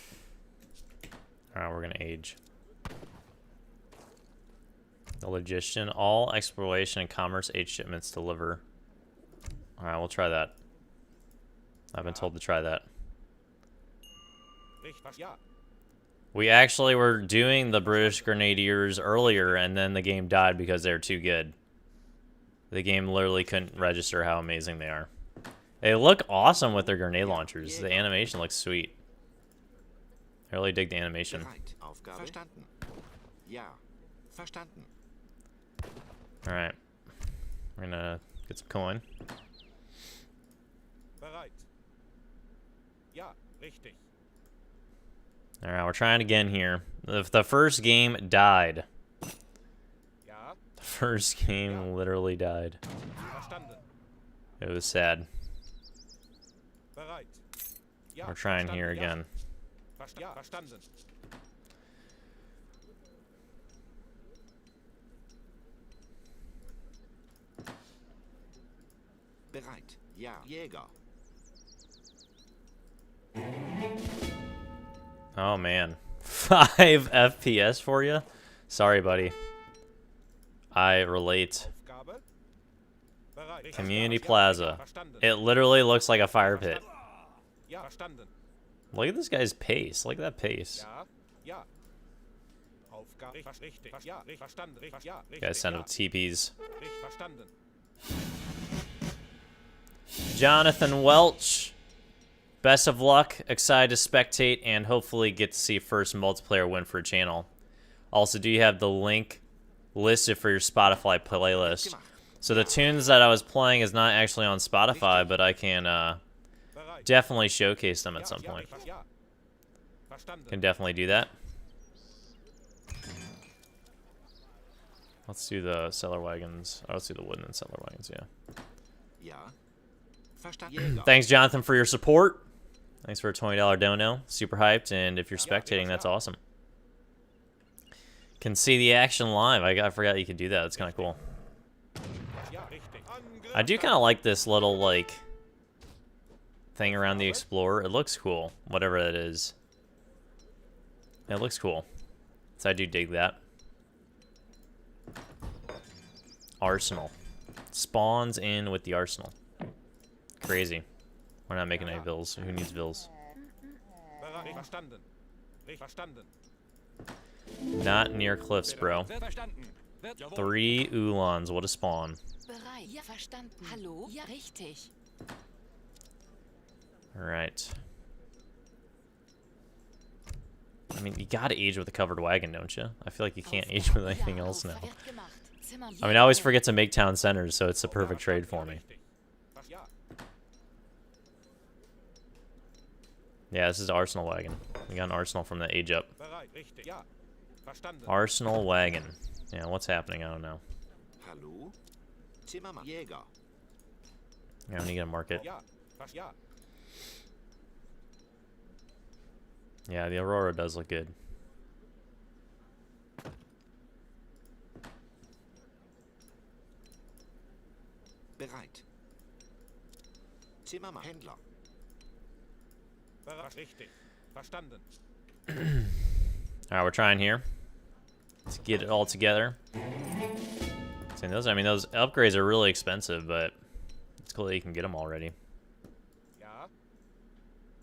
All right, we're gonna age. The Logician. All exploration and commerce age shipments deliver. All right, we'll try that. I've been told to try that. Richtig. Ja. We actually were doing the British Grenadiers earlier, and then the game died because they're too good. The game literally couldn't register how amazing they are. They look awesome with their grenade launchers. The animation looks sweet. I really dig the animation. Bereit. Aufgabe. Verstanden. Ja. Verstanden. Alright. We're gonna get some coin. Bereit. Ja. Richtig. Alright, we're trying again here. The first game died. Ja. The first game literally died. Verstanden. It was sad. Bereit. Ja. We're trying Verstanden. here Ja. again. Ja. Verstanden. Bereit. Ja. Jäger. Oh man. 5 FPS for you? Sorry, buddy. I relate. Aufgabe. Bereit. Community Ja. Plaza. Verstanden. It literally looks like a fire pit. Ja. Verstanden. Look at this guy's pace. Look at that pace. Ja. Ja. Aufgabe. Richtig. Ja. Verstanden. Ja. Guys send him TPs. Richtig. Verstanden. Jonathan Welch. Best of luck. Excited to spectate and hopefully get to see first multiplayer win for a channel. Also, do you have the link listed for your Spotify playlist? So the tunes that I was playing is not actually on Spotify, but I can Bereit. definitely showcase them at some Ja. point. Ja. Verstanden. Can definitely do that. Let's do the cellar wagons. Oh, let's do the wooden and cellar wagons, yeah. Ja. Verstanden. Jäger. Thanks, Jonathan, for your support. Thanks for a $20 dono. Super hyped, and if you're spectating, that's awesome. Can see the action live. I forgot you could do that. That's kind of cool. Ja. Richtig. I do kind of like this little, like, thing around the Explorer. It looks cool, whatever that is. It looks cool. So I do dig that. Arsenal. Spawns in with the arsenal. Crazy. We're not making any bills. Who needs bills? Bereit. Verstanden. Richtig. Verstanden. Not near cliffs, bro. 3 Ulans. What a spawn. Bereit. Ja, verstanden. Hallo? Ja, richtig. Alright. I mean, you gotta age with a covered wagon, don't you? I feel like you can't age with anything else now. Wird gemacht. Zimmer. I mean, I always forget to make town centers, so it's the perfect trade for me. Richtig. Ja. Yeah, this is the Arsenal wagon. We got an Arsenal from the age up. Bereit. Richtig. Ja. Verstanden. Arsenal wagon. Yeah, what's happening? I don't know. Hallo? Zimmermann. Jäger. Yeah, we need to mark it. Ja. Ja. Yeah, the Aurora does look good. Bereit. Zimmermann. Händler. Bereit. Richtig. Verstanden. Alright, we're trying here to get it all together. See, those, I mean, those upgrades are really expensive, but it's cool that you can get them already. Ja.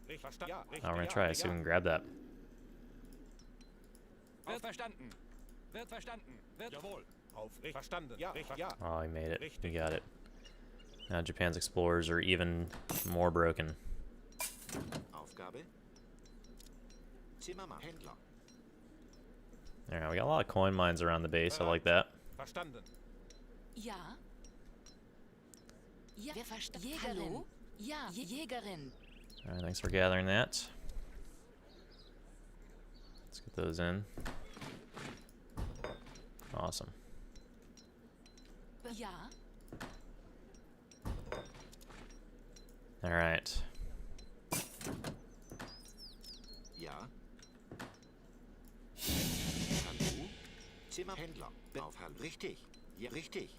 Richtig verstanden. Ja, richtig. Oh, we're gonna try to see if we can grab that. Wird verstanden. Wird verstanden. Wird jawohl. Auf richtig verstanden. Ja, richtig. Ja. Oh, he made it. He got it. Now Japan's explorers are even more broken. Aufgabe. Zimmermann. Händler. Alright, we got a lot of coin mines around the base. I like that. Verstanden. Ja. Ja, wer verstanden? Jägerin. Ja, Jägerin. Alright, thanks for gathering that. Let's get those in. Awesome. Ja. Alright. Ja. Hallo? Zimmerhändler. Auf Hallo. Richtig. Ja, richtig.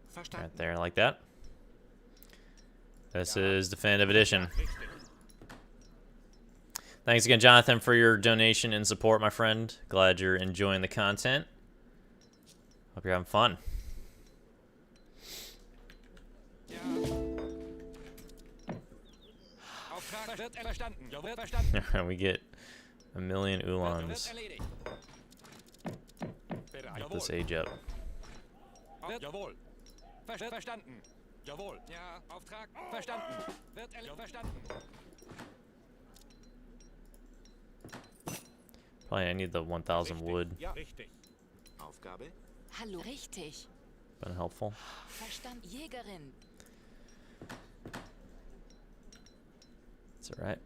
Verstanden. Right there, like that. This is Definitive Edition. Thanks again, Jonathan, for your donation and support, my friend. Glad you're enjoying the content. Hope you're having fun. We get a million Ulans. Get this age up. Jawohl. Verstanden. Jawohl. Ja, Auftrag. Verstanden. Wird verstanden. Probably I need the 1,000 wood. Ja, richtig. Aufgabe. Hallo. Richtig. Been helpful. Verstand. Jägerin. It's alright.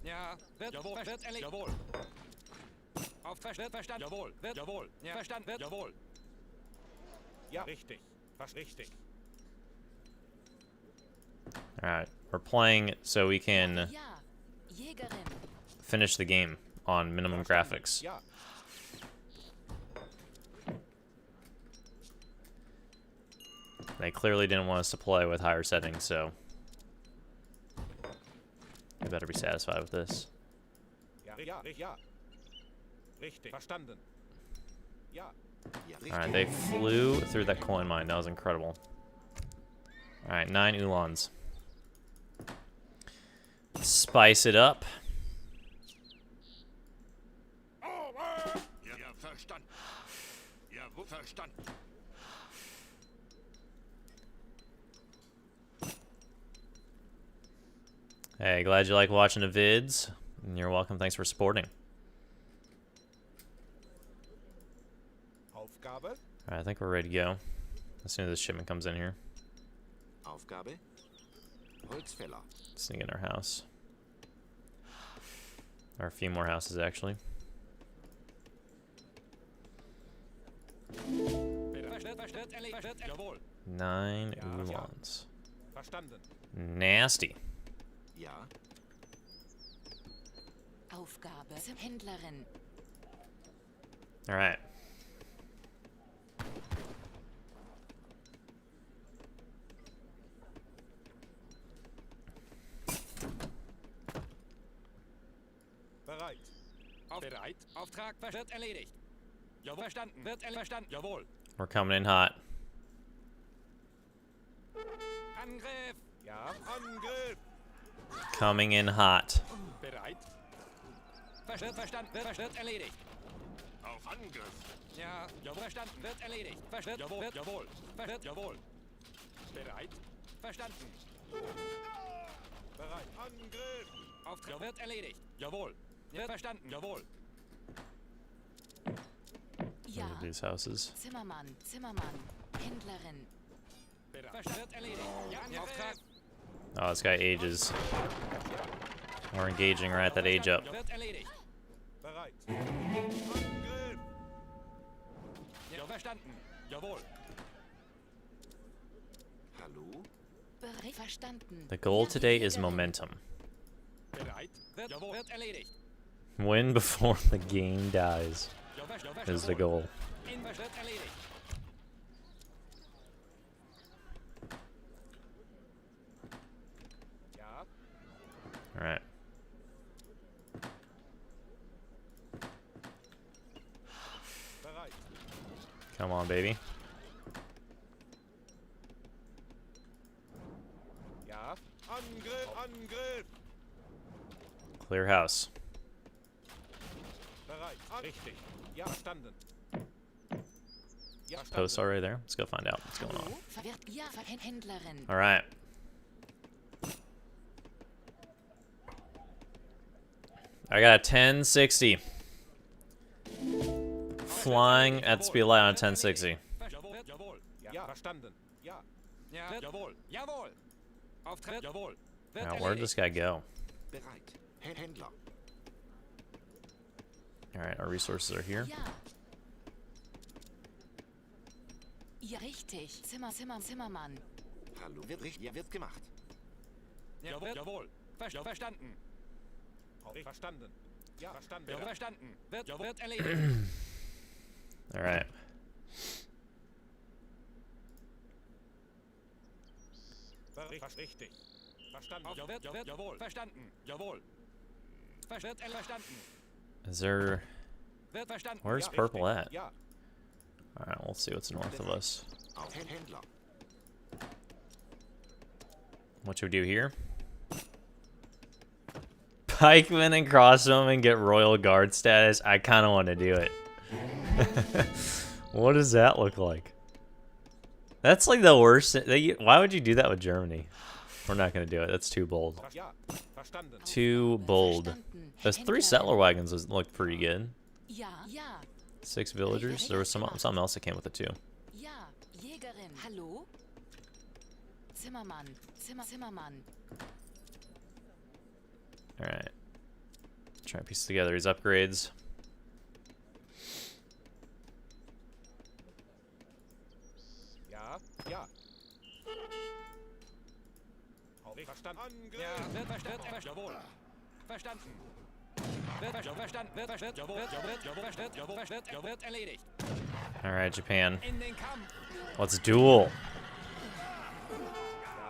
Ja, wird jawohl. Wird jawohl. Auftrag wird verstanden. Jawohl. Wird jawohl. Ja, verstanden. Wird jawohl. Ja, richtig. Fast richtig. Alright. We're playing so we can Ja. Jägerin. finish the game on minimum graphics. Ja. They clearly didn't want us to play with higher settings, so we better be satisfied with this. Ja, ja, ja. Richtig. Verstanden. Ja. Ja, richtig. Alright, they flew through that coin mine. That was incredible. Alright, 9 Ulans. Spice it up. Ja, verstanden. Ja, verstanden. Hey, glad you like watching the vids. And you're welcome. Thanks for supporting. Aufgabe. Alright, I think we're ready to go. As soon as this shipment comes in here. Aufgabe. Holzfäller. Sneak in our house. Or a few more houses, actually. Jawohl. 9 Ja. Ulans. Verstanden. Nasty. Ja. Aufgabe. Händlerin. Alright. Bereit. Bereit. Auftrag wird erledigt. Jawohl. Verstanden. Wird verstanden. Jawohl. We're coming in hot. Angriff. Ja. Angriff. Coming in hot. Bereit. Wird verstanden. Wird erledigt. Auf Angriff. Ja. Jawohl. Verstanden. Wird erledigt. Wird jawohl. Jawohl. Wird jawohl. Bereit. Verstanden. Bereit. Angriff. Auftrag wird erledigt. Jawohl. Wird verstanden. Jawohl. Ja. Into these houses. Zimmermann. Zimmermann. Händlerin. Bereit. Wird erledigt. Ja. Auftrag. Oh, this guy ages. We're engaging right at that age up. Wird erledigt. Bereit. Angriff. Ja. Verstanden. Jawohl. Hallo? Bereit. Verstanden. The goal Ja, today is Jägerin. momentum. Bereit. Wird jawohl. Wird erledigt. Win before the game dies is the goal. In wird erledigt. Ja. Alright. Bereit. Come on, baby. Clear house. Bereit. Richtig. Ja, verstanden. Ja, Posts already there. Let's go find out what's going on. Hallo? Ja, Händlerin. All right. I got a 1060. Flying at the speed of light on a 1060. Jawohl, jawohl. Ja, verstanden. Ja. Ja, jawohl. Jawohl. Auftritt. Jawohl. Now, where'd this guy go? Bereit. Händler. All right, our resources are here. Ja. Ja, richtig. Zimmermann. Hallo, ja, wird gemacht. Jawohl, jawohl. Verstanden. Verstanden. Ja, verstanden. Jawohl, verstanden. Wird erledigt. All right. Richtig. Verstanden. Jawohl. Verstanden. Jawohl. Verstanden. Is there... Wird verstanden. Where's Ja, purple richtig. at? Ja. All right, we'll see what's north of us. Auf Händler. What should we do here? Pikemen and crossbowmen get royal guard status. I kind of want to do it. What does that look like? That's like the worst. Why would you do that with Germany? We're not going to do it. That's too bold. Ja. Verstanden. Too bold. Verstanden. Those 3 settler wagons looked pretty good. Ja. 6 villagers. There was something else that came with it too. Ja. Jägerin. Hallo? Zimmermann. Zimmermann. All right. Try to piece together these upgrades. Ja. Ja. Verstanden. Ja, wird verstanden. Jawohl. Verstanden. Wird erledigt. All right, Japan. In den Kampf. Let's duel.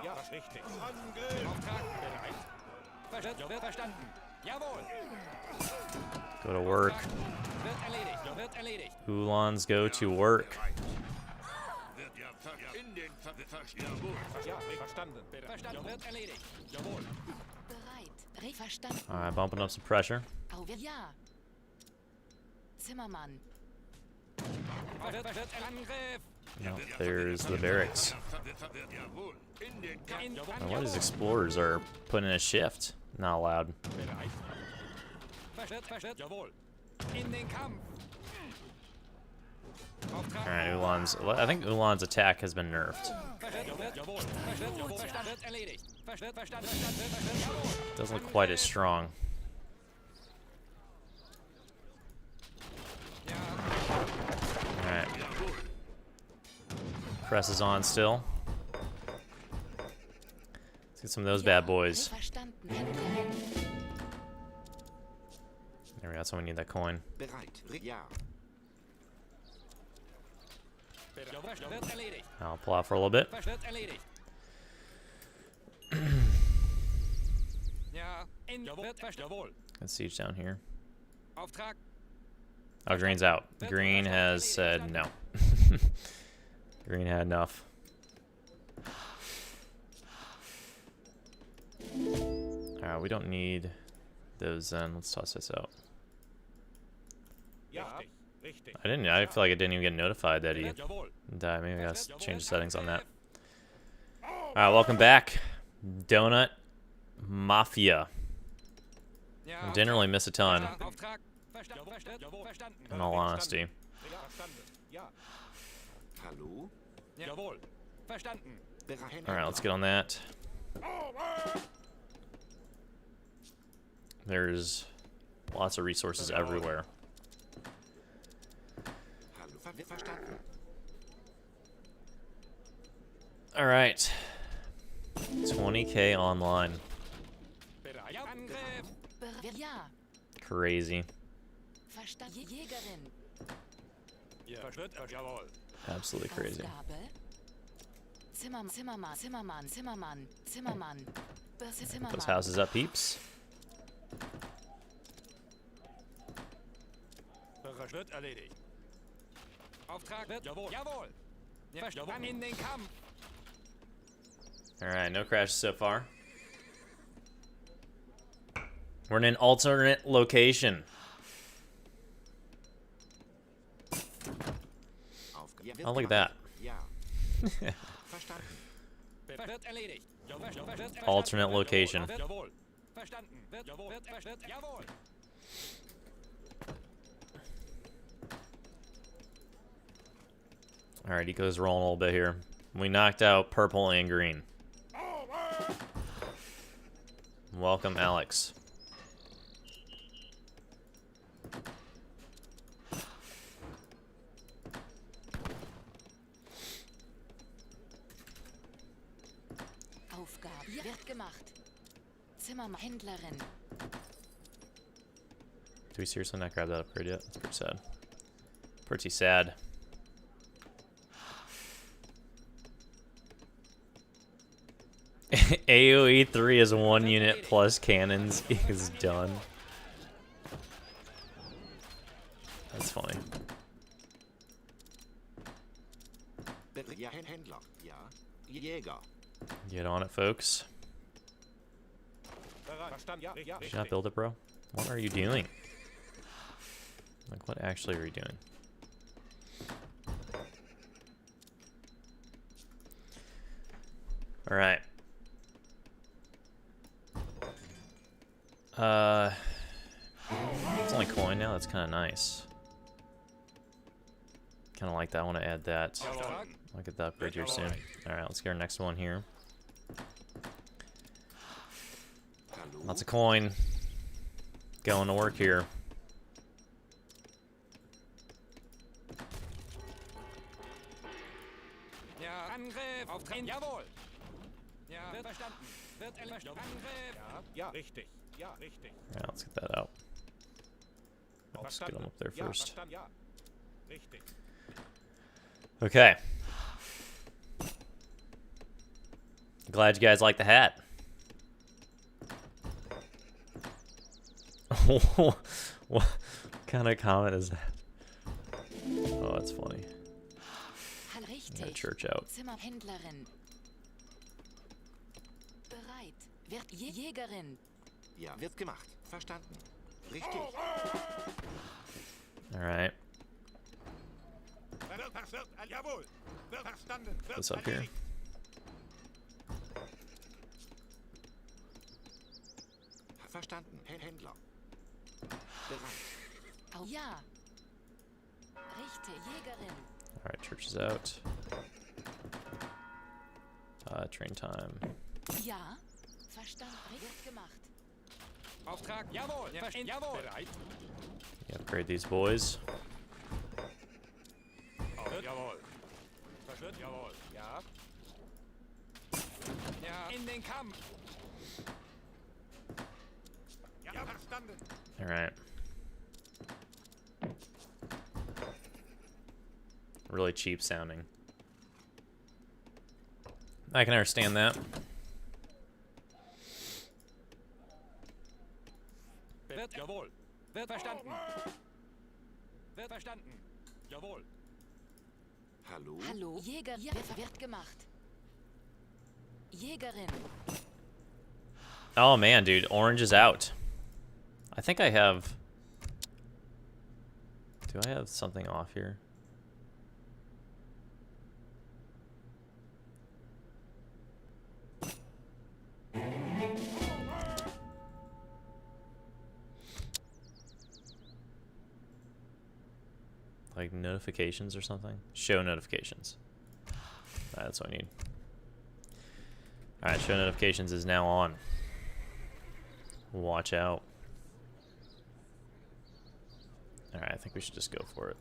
Ja, richtig. Angriff. Auftrag bereit. Wird verstanden. Jawohl. Go to work. Wird erledigt. Wird erledigt. Ulans go to work. Ja, verstanden. Verstanden. Wird erledigt. Jawohl. Bereit. Verstanden. All right, bumping up some pressure. Ja. Zimmermann. Wird Angriff. No, there's the barracks. Now, what these explorers are putting in a shift? Not allowed. Bereit. Jawohl. In den Kampf. Auftrag. All right, Ulan's. I think Ulan's attack has been nerfed. Jawohl. Verstanden. Erledigt. Verstanden. Doesn't look quite as strong. All right. Press is on still. Let's get some of those bad boys. Verstanden. There we go. Someone need that coin. Bereit. Ja. Wird erledigt. I'll pull out for a little bit. Wird erledigt. Ja. Jawohl. Got siege down here. Auftrag. Oh, green's out. Green has said no. Green had enough. Alright, we don't need those then. Let's toss this out. Ja. Richtig. I feel like I didn't even get notified that he Jawohl. died. Maybe I gotta change the settings on that. Alright, welcome back. Donut Mafia. I didn't really miss a ton, Auftrag. Verstanden. in all honesty. Verstanden. Ja. Hallo. Jawohl. Verstanden. Bereit. Alright, let's get on that. There's lots of resources everywhere. Hallo. Verstanden. Alright. 20k online. Bereit. Angriff. Ja. Crazy. Verstanden. Jägerin. Jawohl. Absolutely crazy. Aufgabe. Zimmermann. Those houses up, peeps. Wird erledigt. Auftrag wird. Jawohl. Jawohl. In den Kampf. Alright, no crashes so far. We're in an alternate location. Oh, look at that. Wird erledigt. Alternate location. Jawohl. Verstanden. Wird jawohl. Alright, Eco's rolling a little bit here. We knocked out purple and green. Welcome, Alex. Aufgabe wird gemacht. Zimmerhändlerin. Do we seriously not grab that upgrade yet? That's pretty sad. Pretty sad. AoE 3 is 1 unit plus cannons is done. That's funny. Get on it, folks. Did you not build it, bro? What are you doing? Like, what actually are you doing? Alright. It's only coin now. That's kind of nice. Kind of like that. I want to add that. I'll get that upgrade here soon. Alright, let's get our next one here. Lots of coin. Going to work here. Ja, Angriff. Auftreten. Jawohl. Ja, wird verstanden. Wird erledigt. Angriff. Ja, richtig. Ja, richtig. Alright, let's get that out. Let's get them up there first. Ja, richtig. Okay. Glad you guys like the hat. What kind of comment is that? Oh, that's funny. Got a church out. Zimmerhändlerin. Bereit. Wird Jägerin. Ja, wird gemacht. Verstanden. Richtig. All right. Jawohl. Wird verstanden. This up here. Verstanden. Händler. Bereit. Oh, ja. Richte Jägerin. All right, church is out. Train time. Ja. Verstanden. Wird gemacht. Auftrag. Jawohl. Jawohl. Bereit. Upgrade these boys. Jawohl. Verstört. Jawohl. Ja. Ja. In den Kampf. Ja, verstanden. All right. Really cheap sounding. I can understand that. Wird jawohl. Wird verstanden. Wird verstanden. Jawohl. Hallo? Hallo. Jäger. Wird gemacht. Jägerin. Oh man, dude, orange is out. I think I have... Do I have something off here? Like notifications or something? Show notifications. Alright, that's what I need. Alright, show notifications is now on. Watch out. Alright, I think we should just go for it.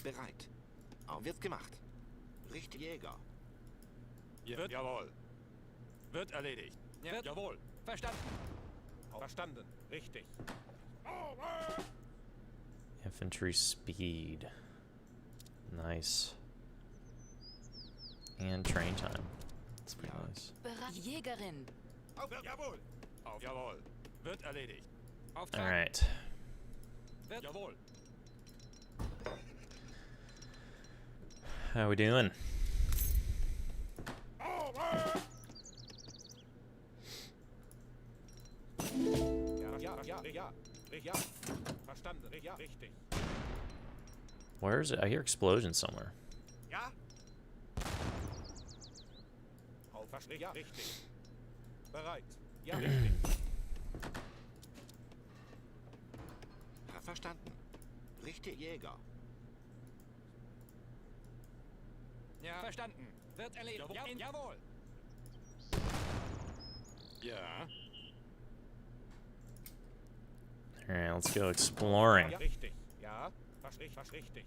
Bereit. Wird gemacht. Richtig Jäger. Wird jawohl. Wird erledigt. Wird jawohl. Verstanden. Verstanden. Richtig. Infantry speed. Nice. And train time. That's pretty nice. Bereit. Jägerin. Jawohl. Jawohl. Wird erledigt. Auftrag. Alright. Wird jawohl. How we doing? ja. Verstanden. Ja, richtig. Where is it? I hear explosions somewhere. Ja. Ja, richtig. Bereit. Ja, richtig. Verstanden. Richtig, Jäger. Ja, verstanden. Wird erledigt. Ja, jawohl. Ja. Alright, let's go exploring. Ja, richtig. Ja, was richtig.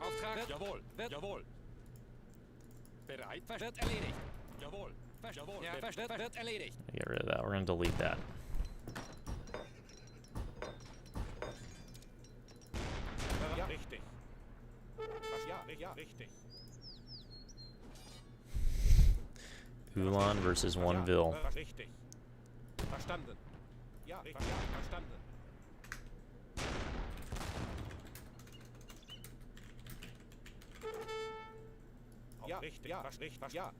Auftrag. Jawohl. Jawohl. Bereit. Wird erledigt. Jawohl. Jawohl. Ja, wird erledigt. Get rid of that. We're gonna delete that. Ja, richtig. Ja, richtig. Ulan versus Oneville. Ja, richtig. Verstanden. Ja, verstanden. Ja, richtig. Ja, ja.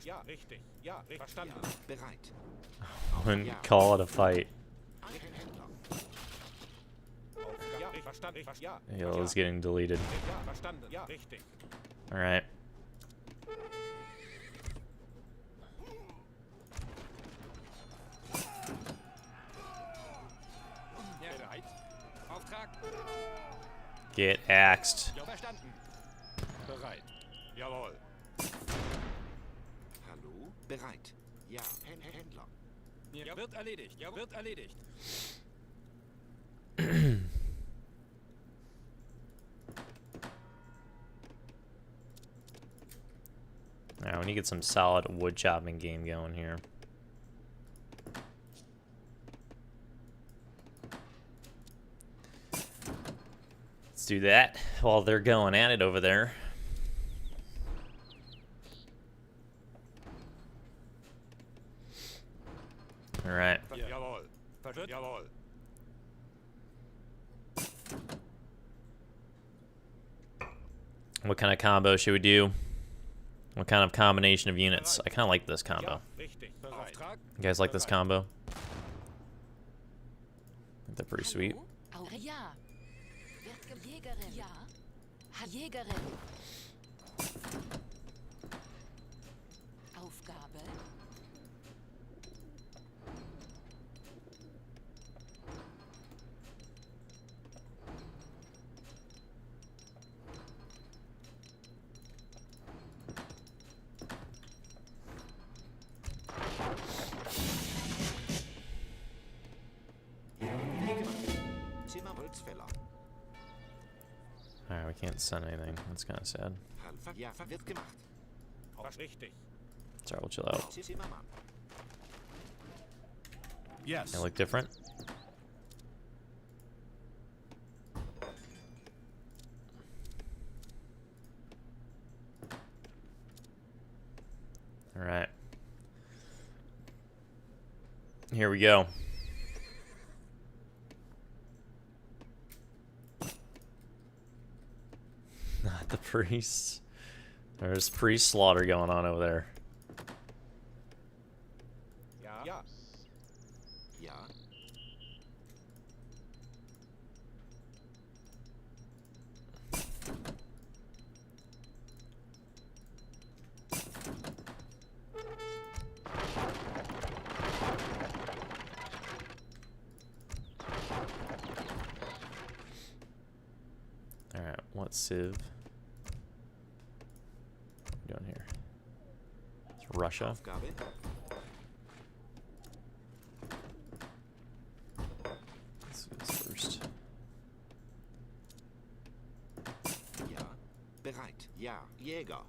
Ja, richtig. Ja, verstanden. Ja, bereit. Wouldn't call it a fight. Ja, verstanden. Ja. Hill is getting deleted. Ja, verstanden. Ja, richtig. Alright. Ja, bereit. Auftrag. Get axed. Ja, verstanden. Bereit. Jawohl. Hallo? Bereit. Ja, Händler. Ja, wird erledigt. Ja, wird erledigt. Alright, we need to get some solid wood chopping game going here. Let's do that while they're going at it over there. Alright. Jawohl. Jawohl. What kind of combo should we do? What kind of combination of units? I kind of like this combo. Richtig. Auftrag. You guys like this combo? I think they're pretty sweet. Hallo? Ja. Jägerin. Ja. Jägerin. Aufgabe. Zimmerholzfäller. Alright, we can't send anything. That's kind of sad. Ja, wird gemacht. Was richtig. Sorry, we'll chill out. Zimmermann. Yes. They look different. Alright. Here we go. Not the priests. There's priest slaughter going on over there. Ja. Ja. Ja. Alright, what civ? What are we doing here? It's Russia. Aufgabe. Let's do this first. Ja. Bereit. Ja. Jäger.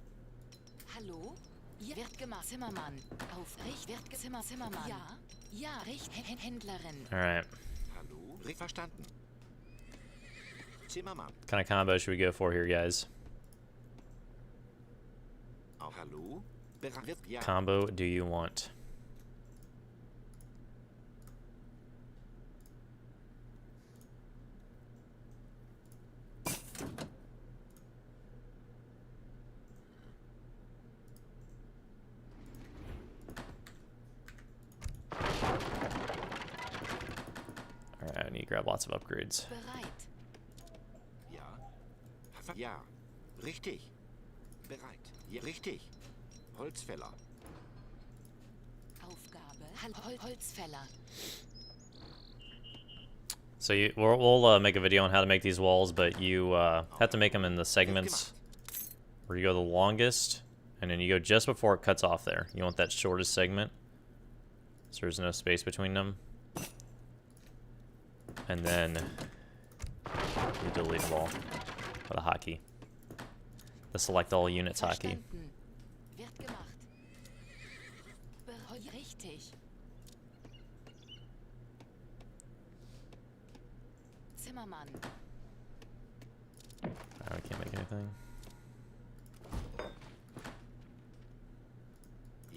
Hallo? Ja, wird gemacht. Zimmermann. Auf. Wird Zimmermann. Ja. Ja, richtig. Händlerin. Alright. Hallo? Verstanden. Zimmermann. What kind of combo should we go for here, guys? Auch hallo? Bereit. Ja. Combo do you want? grab lots of upgrades. Bereit. Ja. Ja. Richtig. Bereit. Ja, richtig. Holzfäller. Aufgabe. Holzfäller. So we'll make a video on how to make these walls, but you have to make them in the segments where you go the longest, and then you go just before it cuts off there. You want that shortest segment, so there's no space between them. And then you delete them all with a hotkey. The select all units hotkey. Verstanden. Wird gemacht. Richtig. Zimmermann. I can't make anything.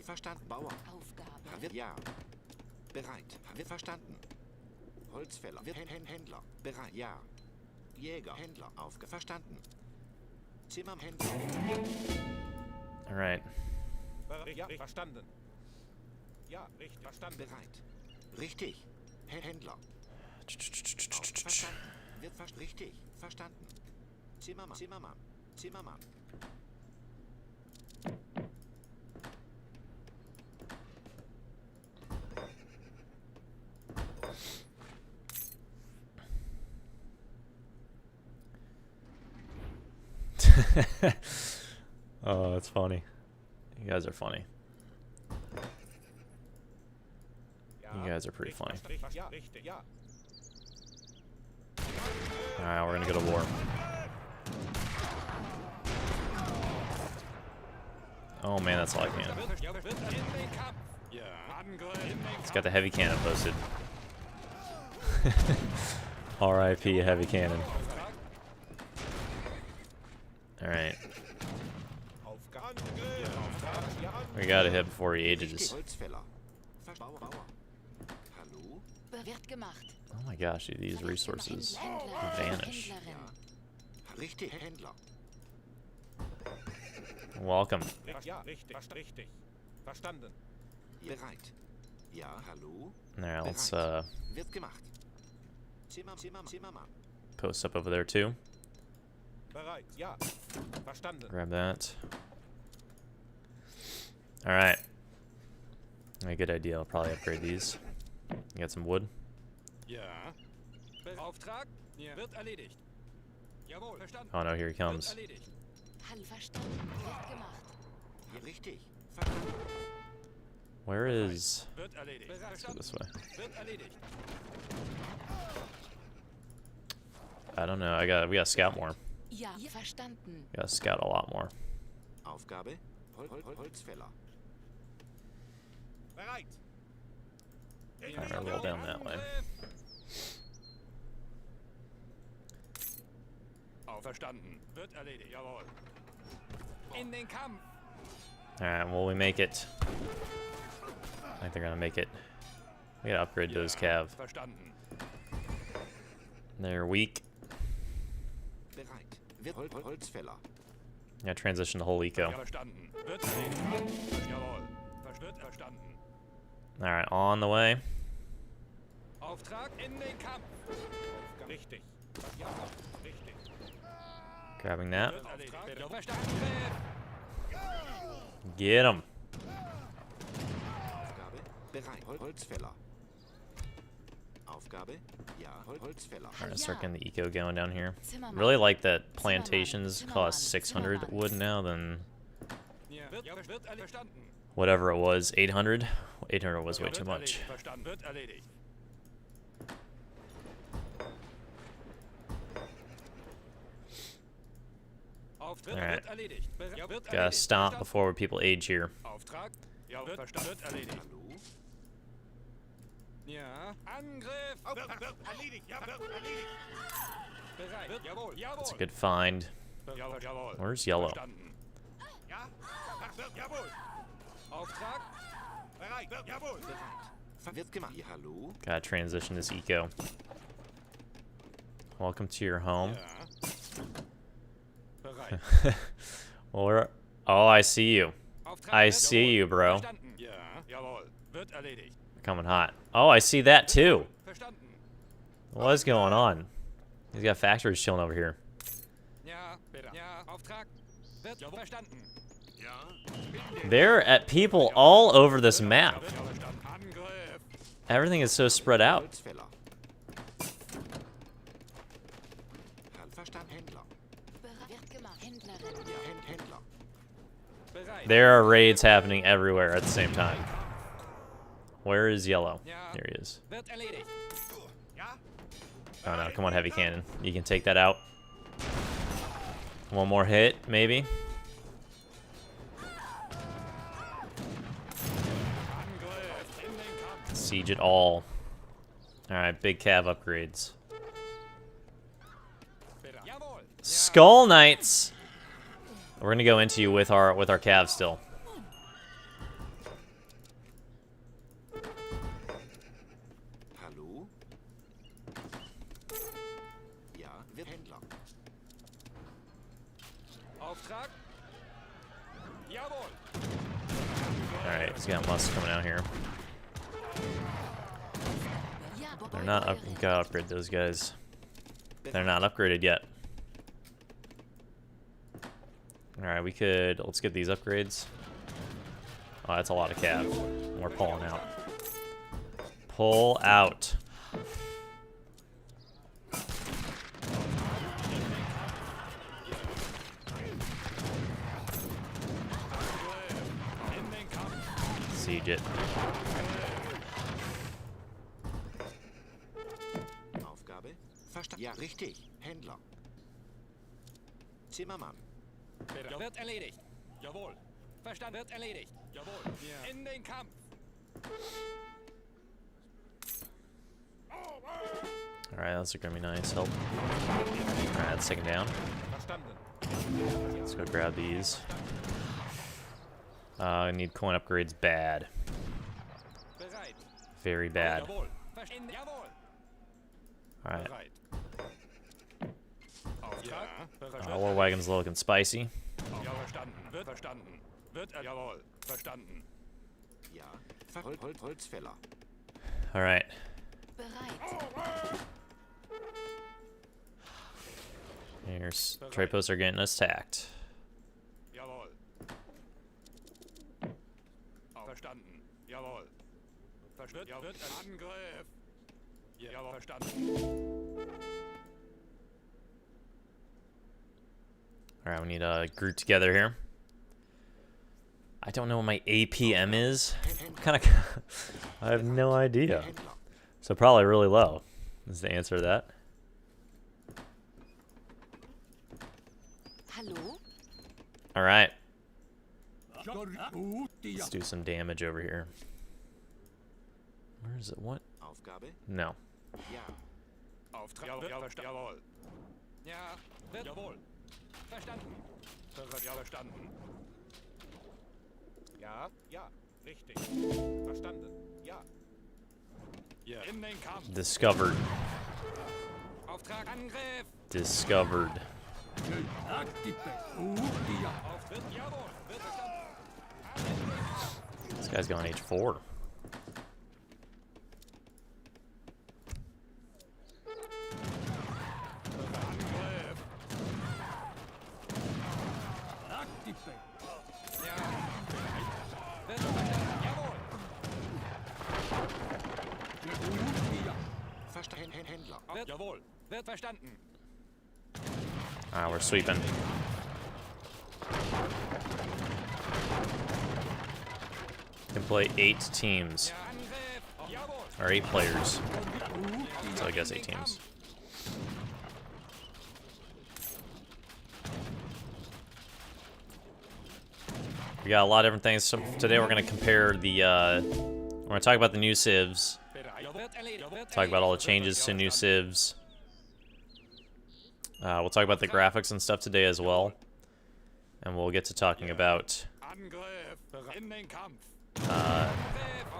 Verstanden, Bauer. Aufgabe. Ja. Bereit. Wir verstanden. Holzfäller. Händler. Bereit. Ja. Jäger. Händler. Verstanden. Zimmerhändler. All right. Ja, verstanden. Ja, richtig, verstanden. Bereit. Richtig. Händler. Verstanden. Wird richtig. Verstanden. Zimmermann. Zimmermann. Zimmermann. Oh, that's funny. You guys are funny. You guys are pretty funny. Ja, richtig, ja. Alright, we're gonna go to war. Oh man, that's all I can. It's got the heavy cannon posted. R.I.P. heavy cannon. Alright. We gotta hit before he ages. Wird gemacht. Oh my gosh, dude, these resources vanish. Richtig, Händler. Welcome. Ja, richtig, richtig. Verstanden. Bereit. Ja, hallo. Alright, let's Wird gemacht. Zimmermann. post up over there too. Bereit, ja. Verstanden. Grab that. Alright. A good idea. I'll probably upgrade these. Get some wood. Ja. Auftrag wird erledigt. Jawohl, verstanden. Oh no, here he comes. Wird erledigt. Verstanden. Wird gemacht. Richtig. Where is... Wird erledigt. Let's go this way. Wird erledigt. I don't know. We gotta scout more. Ja, verstanden. We gotta scout a lot more. Aufgabe. Holzfäller. Bereit. I'm gonna roll down that way. Verstanden. Wird erledigt. Jawohl. In den Kampf. Alright, well, we make it. I think they're gonna make it. We gotta upgrade those cav. Verstanden. They're weak. Bereit. Wird Holzfäller. Yeah, transition the whole eco. Ja, verstanden. Wird erledigt. Jawohl. Wird verstanden. Alright, on the way. Auftrag in den Kampf. Richtig. Ja, richtig. Grabbing that. Wird erledigt. Ja, verstanden. Get him. Aufgabe. Bereit. Holzfäller. Aufgabe. Ja, Holzfäller. Alright, start getting the eco going down here. Zimmermann. Really like that plantations cost 600 wood now than Ja, wird verstanden. whatever it was, 800. 800 was way Ja, too wird much. erledigt. Verstanden. Wird erledigt. Auftritt Alright. wird erledigt. Ja, wird Gotta erledigt. stomp Verstanden. before people age here. Auftrag. Ja, wird verstanden. Wird erledigt. Hallo. Ja. Angriff. Wird erledigt. Ja, wird erledigt. Bereit. Wird, jawohl. Jawohl. It's a good find. Jawohl. Jawohl. Where's yellow? Verstanden. Ja. Wird, jawohl. Auftrag. Bereit. Wird, jawohl. Wird gemacht. Ja, hallo. Gotta transition this eco. Welcome to your home. Ja. Bereit. Oh, I see you. Auftrag. I wird, see jawohl. you, bro. Verstanden. Ja. Jawohl. Wird erledigt. Coming hot. Oh, I see that too. Verstanden. What's going on? He's got factories chilling over here. Ja, bitte. Ja, Auftrag. Wird verstanden. They're at people all over this map. Angriff. Everything is so spread out. Holzfäller. Verstand Händler. Wird gemacht. Händlerin. Ja, Händler. Bereit. There are raids happening everywhere at the same time. Where is yellow? Here he is. Wird erledigt. Oh no, come on, heavy cannon. You can take that out. One more hit, maybe. Angriff. In den Kampf. Siege it all. Alright, big cav upgrades. Bitte. Jawohl. Skull Knights! We're gonna go into you with our cav still. Hallo? Ja, wir Händler. Auftrag. Jawohl. Alright, he's got musk coming out here. Ja, They're not up. Gotta upgrade those guys. They're not upgraded yet. Alright, let's get these upgrades. Oh, that's a lot of cav. We're pulling out. Pull out. In den Kampf. Siege it. Aufgabe? Verstand. Ja, richtig. Händler. Zimmermann. Bitte. Wird erledigt. Jawohl. Verstanden. Wird erledigt. Jawohl. In den Kampf. Alright, that's gonna be nice. Help. Alright, that's taken down. Verstanden. Let's go grab these. I need coin upgrades bad. Bereit. Very bad. Jawohl. Verstanden. Jawohl. Alright. Bereit. Auftrag. War wagon's looking spicy. Ja, verstanden. Wird verstanden. Jawohl. Verstanden. Ja. Holzfäller. Alright. bereit. Here's trade posts are getting attacked. Jawohl. Verstanden. Jawohl. Wird ein Angriff. Jawohl, verstanden. Alright, we need to group together here. I don't know what my APM is. Kind of, I have no idea. So probably really low is the answer to that. Hallo? Alright. Let's do some damage over here. Where is it? What? Aufgabe? No. Ja. Auftrag. Jawohl. Ja, wird. Jawohl. Verstanden. Ja, verstanden. Ja, ja, richtig. Verstanden. Ja. In den Kampf. Discovered. Auftrag, Angriff. Discovered. Auftritt, jawohl. Wird verstanden. This guy's going H4. Händler. Jawohl. Wird verstanden. Ah, we're sweeping. Can play 8 teams. Or 8 players. So I guess 8 teams. We got a lot of different things. So today we're going to compare the, we're going to talk about the new civs. Talk about all the changes to new civs. We'll talk about the graphics and stuff today as well. And we'll get to talking about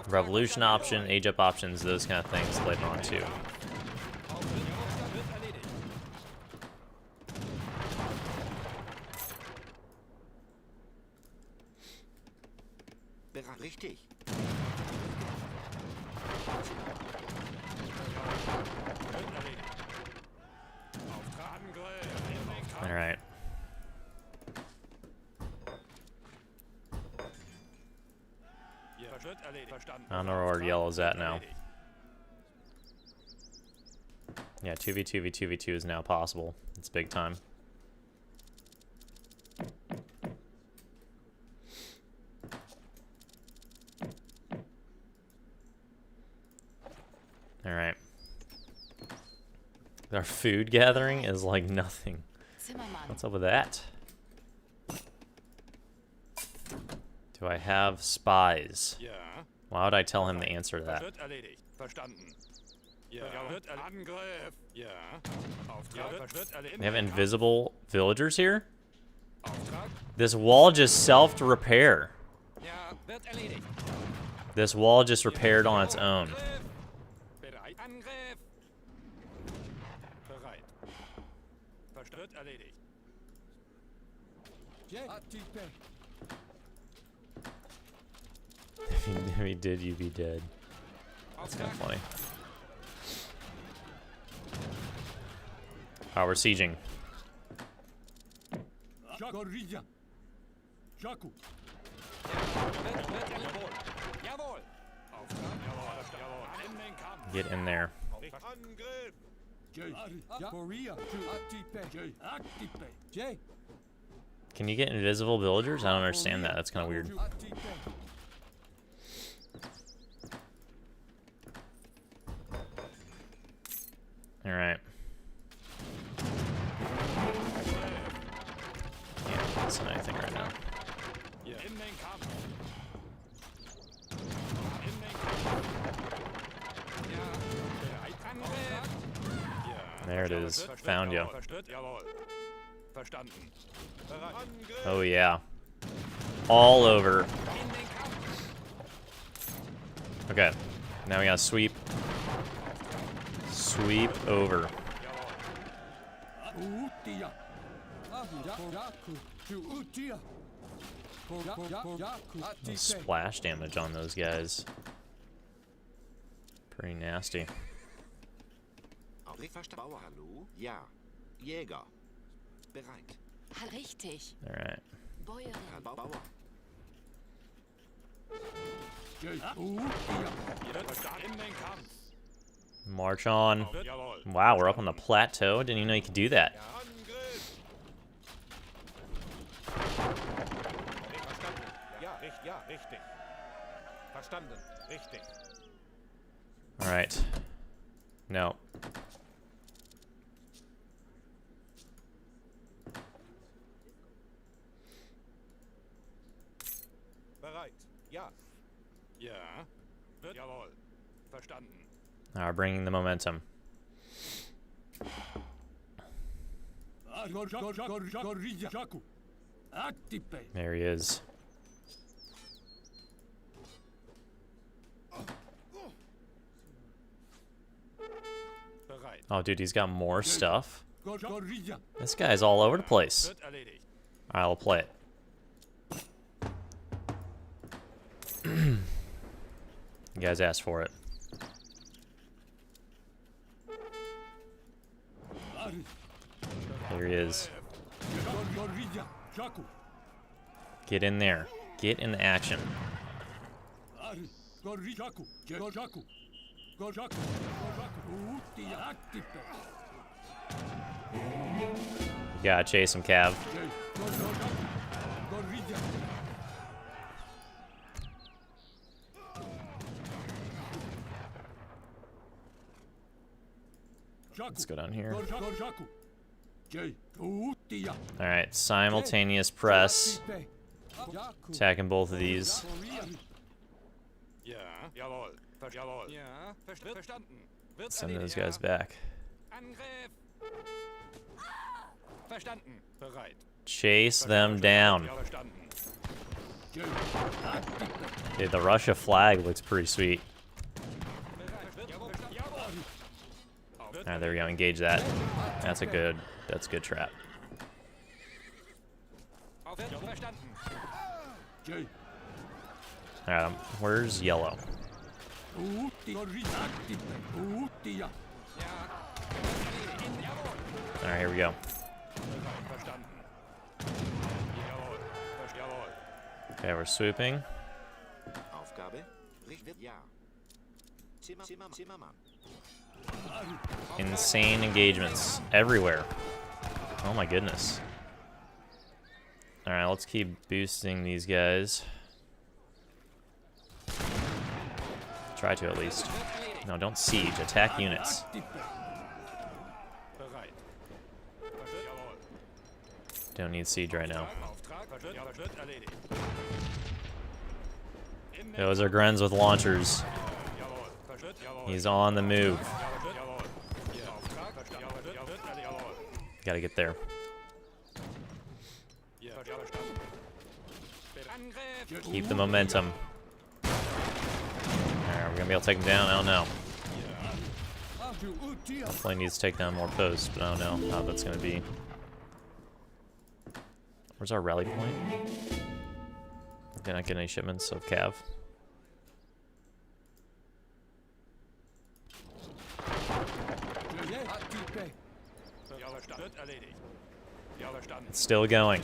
revolution option, age up options, those kind of things later on too. Richtig. All right. I don't know where yellow's at now. Yeah, 2v2 v2v2 is now possible. It's big time. All right. Our food gathering is like nothing. What's up with that? Do I have spies? Why would I tell him the answer to that? We have invisible villagers here? This wall just self-repair. This wall just repaired on its own. If he did, you'd be dead. That's kind of funny. Oh, we're sieging. Get in there. Can you get invisible villagers? I don't understand that. That's kind of weird. All right. Can't listen to anything right now. There it is. Found you. Oh yeah. All over. Okay. Now we gotta sweep. Sweep over. Splash damage on those guys. Pretty nasty. Alright. March on. Wow, we're up on the plateau. Didn't even know you could do that. Alright. No. Now we're bringing the momentum. There he is. Oh, dude, he's got more stuff. This guy's all over the place. Alright, I'll play it. You guys asked for it. Here he is. Get in there. Get in the action. You gotta chase him, Cav. Let's go down here. Alright, simultaneous press. Attacking both of these. Send those guys back. Chase them down. Dude, the Russia flag looks pretty sweet. Alright, there we go. Engage that. That's a good trap. Alright, where's yellow? All right, here we go. Okay, we're swooping. Insane engagements everywhere. Oh my goodness. All right, let's keep boosting these guys. Try to at least. No, don't siege. Attack units. Don't need siege right now. Those are Grenz with launchers. He's on the move. Gotta get there. Keep the momentum. Alright, we're gonna be able to take him down. I don't know. Definitely needs to take down more posts, but I don't know how that's gonna be. Where's our rally point? Did not get any shipments of Cav. It's still going.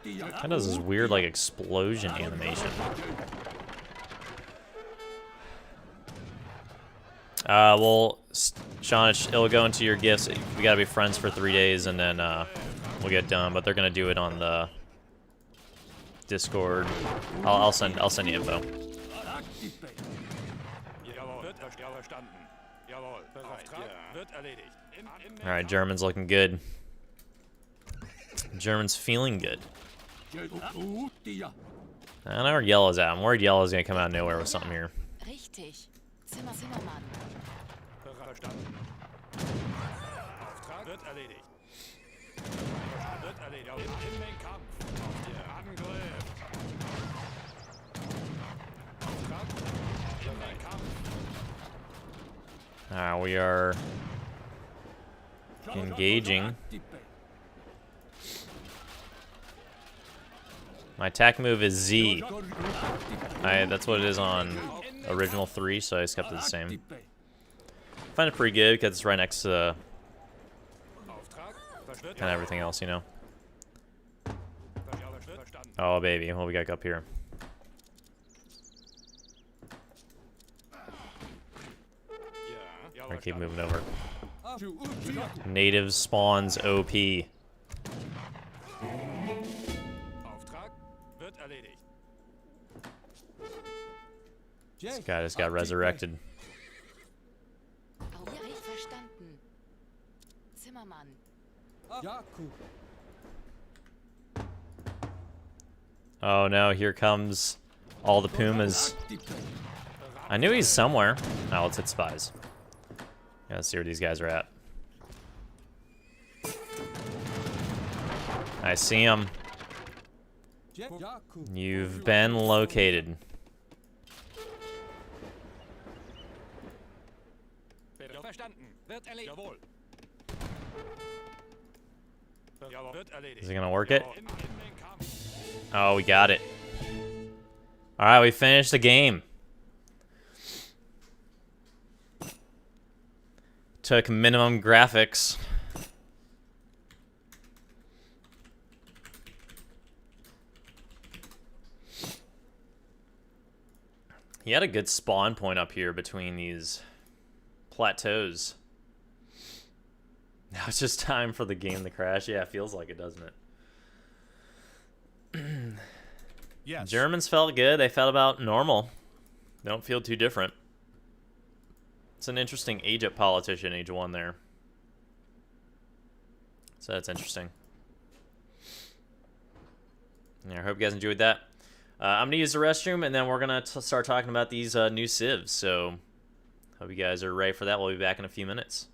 Kind of does this weird like explosion animation. Well, Sean, it'll go into your gifts. We gotta be friends for 3 days, and then we'll get done. But they're gonna do it on the Discord. I'll send you info. All right, German's looking good. German's feeling good. I don't know where Yellow's at. I'm worried Yellow's gonna come out of nowhere with something here. We are engaging. My attack move is Z. That's what it is on original 3, so I just kept it the same. I find it pretty good because it's right next to kind of everything else, you know. Oh baby, what we got up here? I keep moving over. Native spawns OP. This guy just got resurrected. Oh no, here comes all the Pumas. I knew he's somewhere. Oh, let's hit spies. Gotta see where these guys are at. I see him. You've been located. Is he gonna work it? Oh, we got it. Alright, we finished the game. Took minimum graphics. He had a good spawn point up here between these plateaus. Now it's just time for the game to crash. Yeah, it feels like it, doesn't it? Yes. Germans felt good. They felt about normal. They don't feel too different. It's an interesting age-up politician, age 1 there. So that's interesting. Yeah, I hope you guys enjoyed that. I'm going to use the restroom, and then we're going to start talking about these new civs. So hope you guys are ready for that. We'll be back in a few minutes.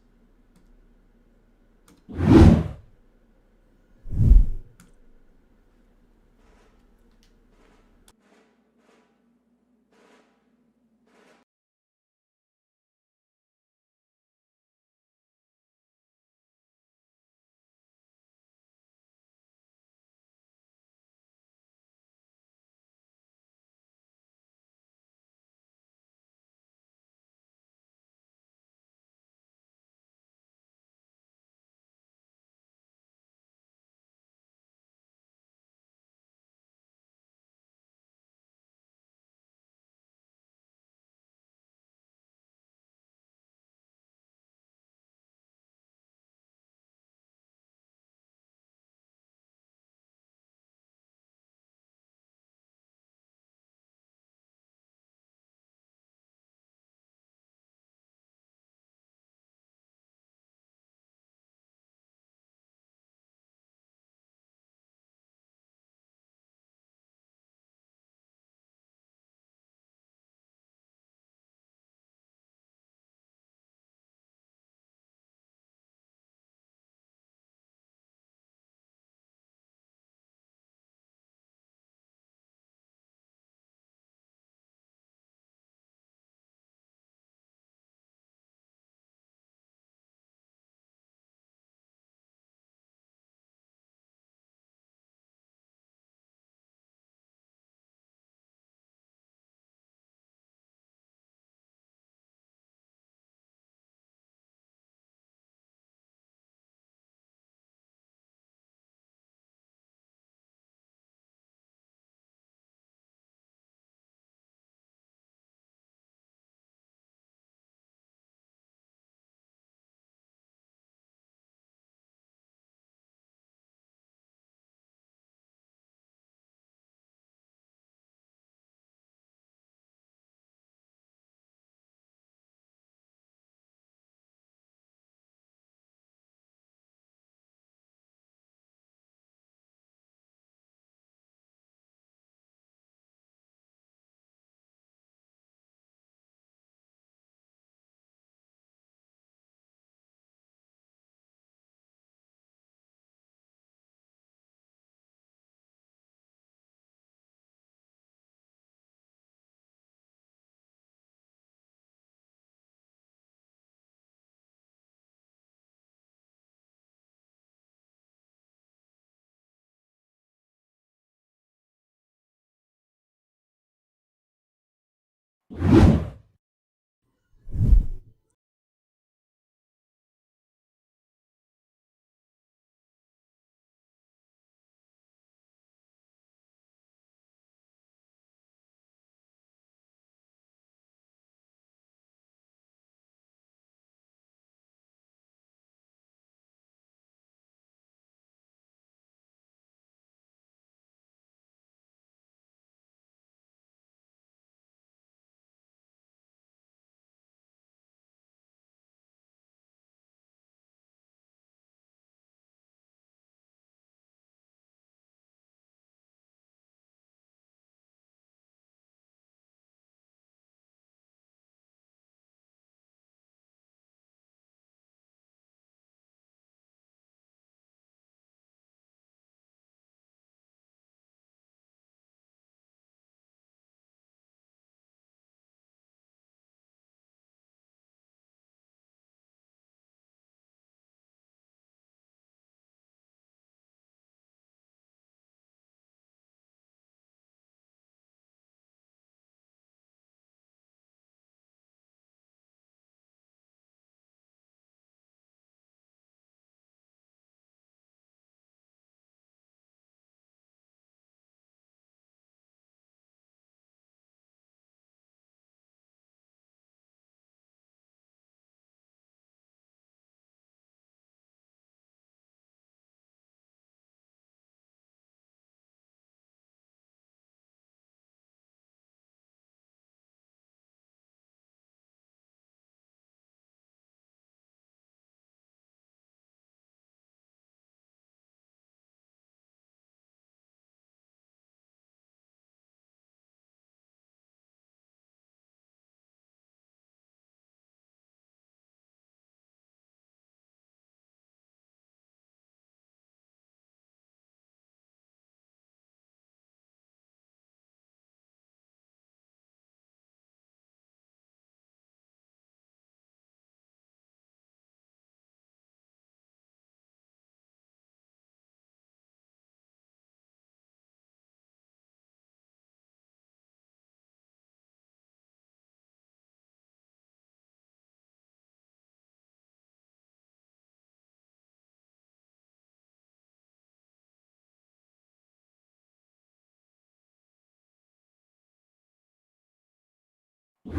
All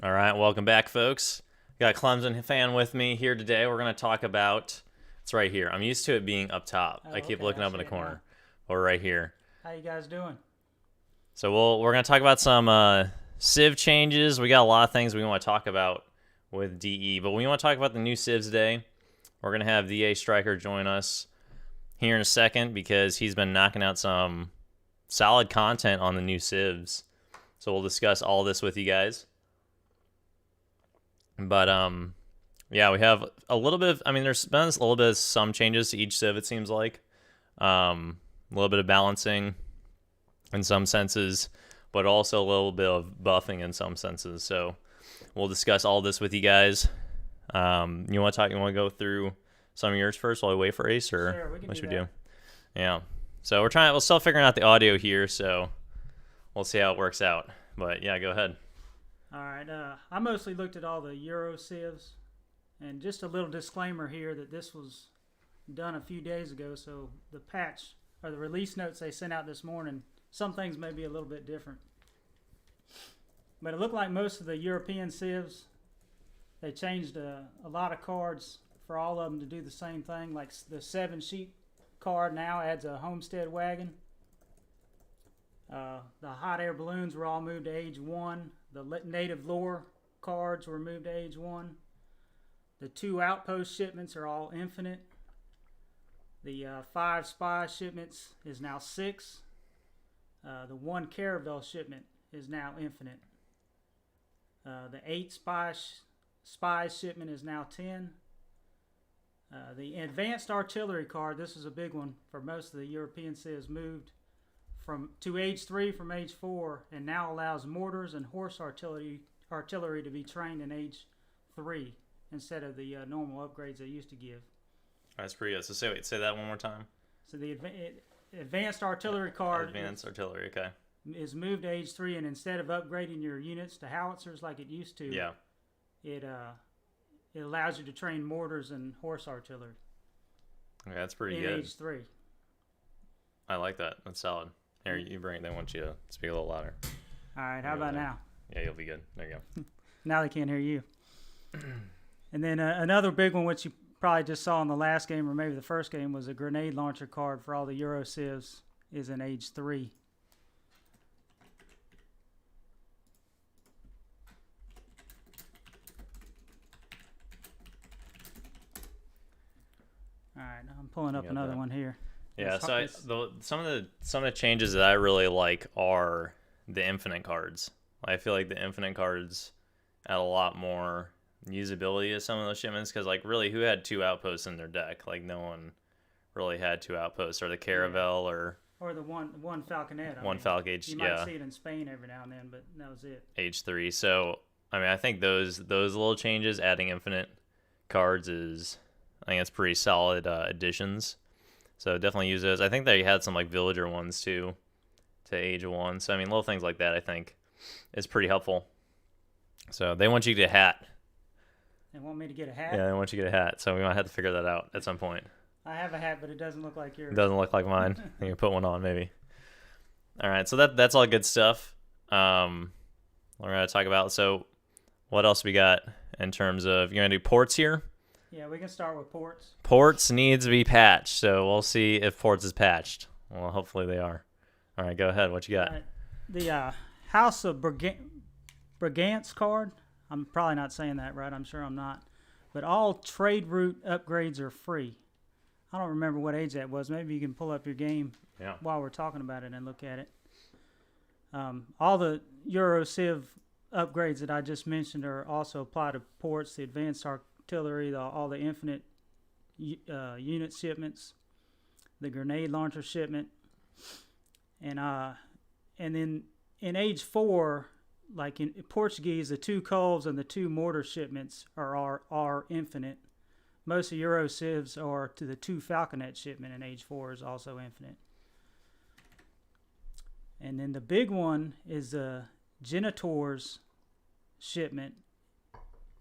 right, welcome back, folks. Got Clemson fan with me here today. We're going to talk about, it's right here. I'm used to it being up top. I keep looking up in the corner. We're right here. How you guys doing? So we're going to talk about some Civ changes. We got a lot of things we want to talk about with DE, but we want to talk about the new Civs today. We're going to have DA Striker join us here in a second because he's been knocking out some solid content on the new Civs. So we'll discuss all this with you guys. But, yeah, we have a little bit of, there's been a little bit of some changes to each Civ, it seems like. A little bit of balancing in some senses, but also a little bit of buffing in some senses. So we'll discuss all this with you guys. You want to go through some of yours first while we wait for Ace, or Sure, we can what do should we that. do? Yeah. So we're still figuring out the audio here, so we'll see how it works out. But yeah, go ahead. All right. I mostly looked at all the Euro Civs, and just a little disclaimer here that this was done a few days ago, so the patch or the release notes they sent out this morning, some things may be a little bit different. But it looked like most of the European Civs, they changed a lot of cards for all of them to do the same thing. Like the 7-sheet card now adds a homestead wagon. The hot air balloons were all moved to age 1. The native lore cards were moved to age 1. The 2 outpost shipments are all infinite. The 5 spy shipments is now 6. The 1 caravel shipment is now infinite. The 8 spy shipment is now 10. The advanced artillery card, this is a big one for most of the European Civs, moved to age 3 from age 4, and now allows mortars and horse artillery to be trained in age 3 instead of the normal upgrades they used to give. That's pretty good. So say that one more time. So the advanced artillery card Artillery, okay. is moved to age 3, and instead of upgrading your units to howitzers like it used to, Yeah. it allows you to train mortars and horse artillery Okay, that's pretty in good. age 3. I like that. That's solid. Here, you bring it. They want you to speak a little louder. All right, how about now? Yeah, you'll be good. There you go. Now they can't hear you. And then another big one, which you probably just saw in the last game or maybe the first game, was a grenade launcher card for all the Euro Civs is in age 3. All right, I'm pulling up got another that. one here. Yeah, It's- so some of the changes that I really like are the infinite cards. I feel like the infinite cards add a lot more usability to some of those shipments because, like, really, who had 2 outposts in their deck? Like, no one really had 2 outposts, or the caravel, or the one falconet. one falcon age. You might see it in Spain every now and then, but that was it. age 3. So I think those little changes, adding infinite cards, I think it's pretty solid additions. So definitely use those. I think they had some like villager ones too, to age 1. So little things like that I think is pretty helpful. So they want you to get a hat. They want me to get a hat? Yeah, they want you to get a hat. So we might have to figure that out at some point. I have a hat, but it doesn't look like yours. It doesn't look like mine. You can put one on maybe. All right, so that's all good stuff. We're gonna talk about. So what else we got in terms of, you're gonna do ports here? Yeah, we can start with ports. Ports needs to be patched, so we'll see if ports is patched. Well, hopefully they are. All right, go ahead. What you got? The House of Brigance card. I'm probably not saying that right. I'm sure I'm not. But all trade route upgrades are free. I don't remember what age that was. Maybe you can pull up your game while we're talking about it and look at it. All the Euro Civ upgrades that I just mentioned are also apply to ports, the advanced artillery, all the infinite unit shipments, the grenade launcher shipment, and then in age 4, like in Portuguese, the 2 coals and the 2 mortar shipments are infinite. Most of Euro Civs are to the 2 falconet shipment in age 4 is also infinite. And then the big one is the Genitors shipment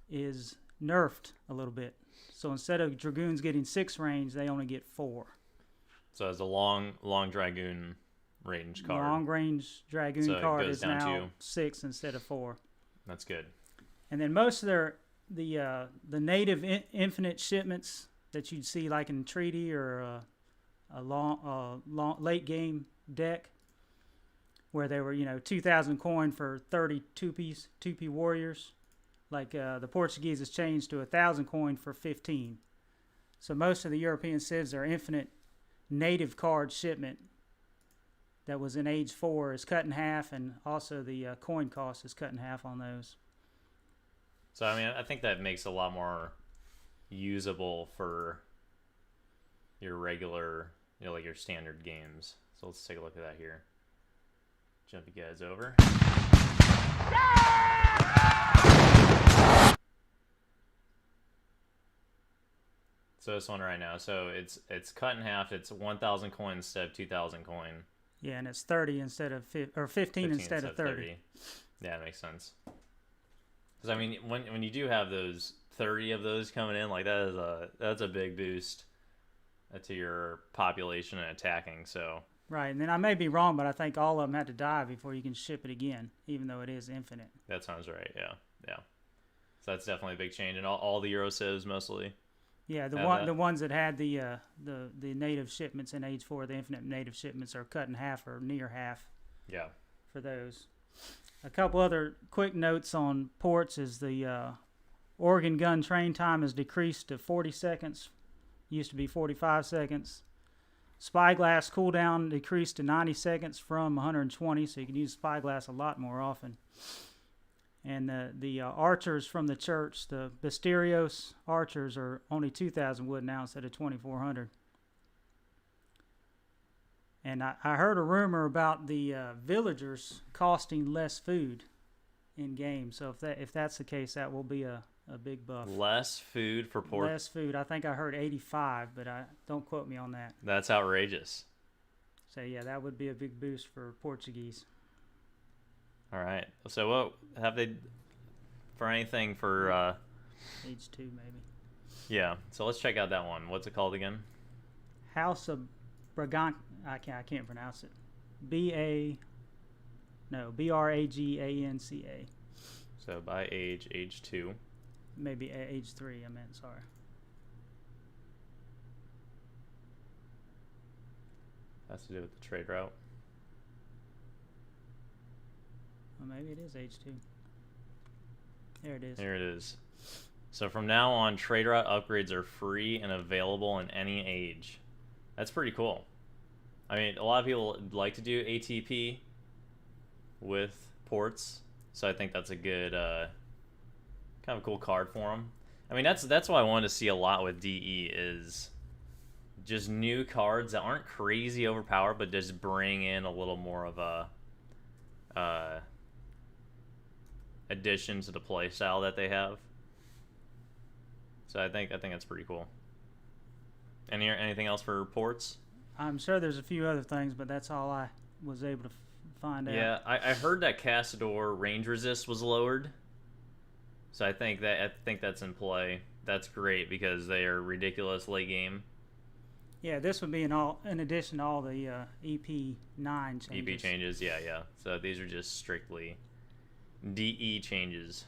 is nerfed a little bit. So instead of Dragoons getting 6 range, they only get 4. So it's a long Dragoon range card. Long range Dragoon So it card goes is down now to- 6 instead of 4. That's good. And then most of the native infinite shipments that you'd see like in Treaty or a long late game deck, where they were 2,000 coin for 30 2P warriors. Like the Portuguese has changed to 1,000 coin for 15. So most of the European civs are infinite native card shipment that was in Age 4 is cut in half, and also the coin cost is cut in half on those. So I mean, I think that makes a lot more usable for your regular, like your standard games. So let's take a look at that here. Jump you guys over. So this one right now, so it's cut in half. It's 1,000 coin instead of 2,000 coin. Yeah, and it's 30 instead of 15 instead of 30. Yeah, that makes sense. Because I mean, when you do have those 30 of those coming in, like that's a big boost to your population and attacking. So Right, and then I may be wrong, but I think all of them had to die before you can ship it again, even though it is infinite. that sounds right. Yeah. So that's definitely a big change, and all the Euro civs mostly. Yeah, Have the ones that had the native shipments in Age 4, the infinite native shipments are cut in half or near half Yeah. for those. A couple other quick notes on ports is the organ gun train time has decreased to 40 seconds. Used to be 45 seconds. Spyglass cooldown decreased to 90 seconds from 120, so you can use Spyglass a lot more often. And the archers from the church, the Basterios archers, are only 2,000 wood now instead of 2,400. And I heard a rumor about the villagers costing less food in game. So if that's the case, that will be a big buff. Less food for port. Less food. I think I heard 85, but don't quote me on that. That's outrageous. So yeah, that would be a big boost for Portuguese. All right. So what have they for anything for? Age 2 maybe. Yeah. So let's check out that one. What's it called again? House of Braganca. I can't pronounce it. Braganca. So by age 2. Maybe Age 3. I meant, sorry. Has to do with the trade route. Well, maybe it is Age 2. There it is. Here it is. So from now on, trade route upgrades are free and available in any age. That's pretty cool. I mean, a lot of people like to do ATP with ports, so I think that's a good, kind of cool card for them. I mean, that's what I wanted to see a lot with DE is just new cards that aren't crazy overpowered, but just bring in a little more of a addition to the play style that they have. So I think that's pretty cool. Anything else for ports? I'm sure there's a few other things, but that's all I was able to find out. Yeah, I heard that Castador range resist was lowered. So I think that's in play. That's great because they are ridiculous late game. Yeah, this would be in addition to all the EP9 changes. EP changes, yeah. So these are just strictly DE changes.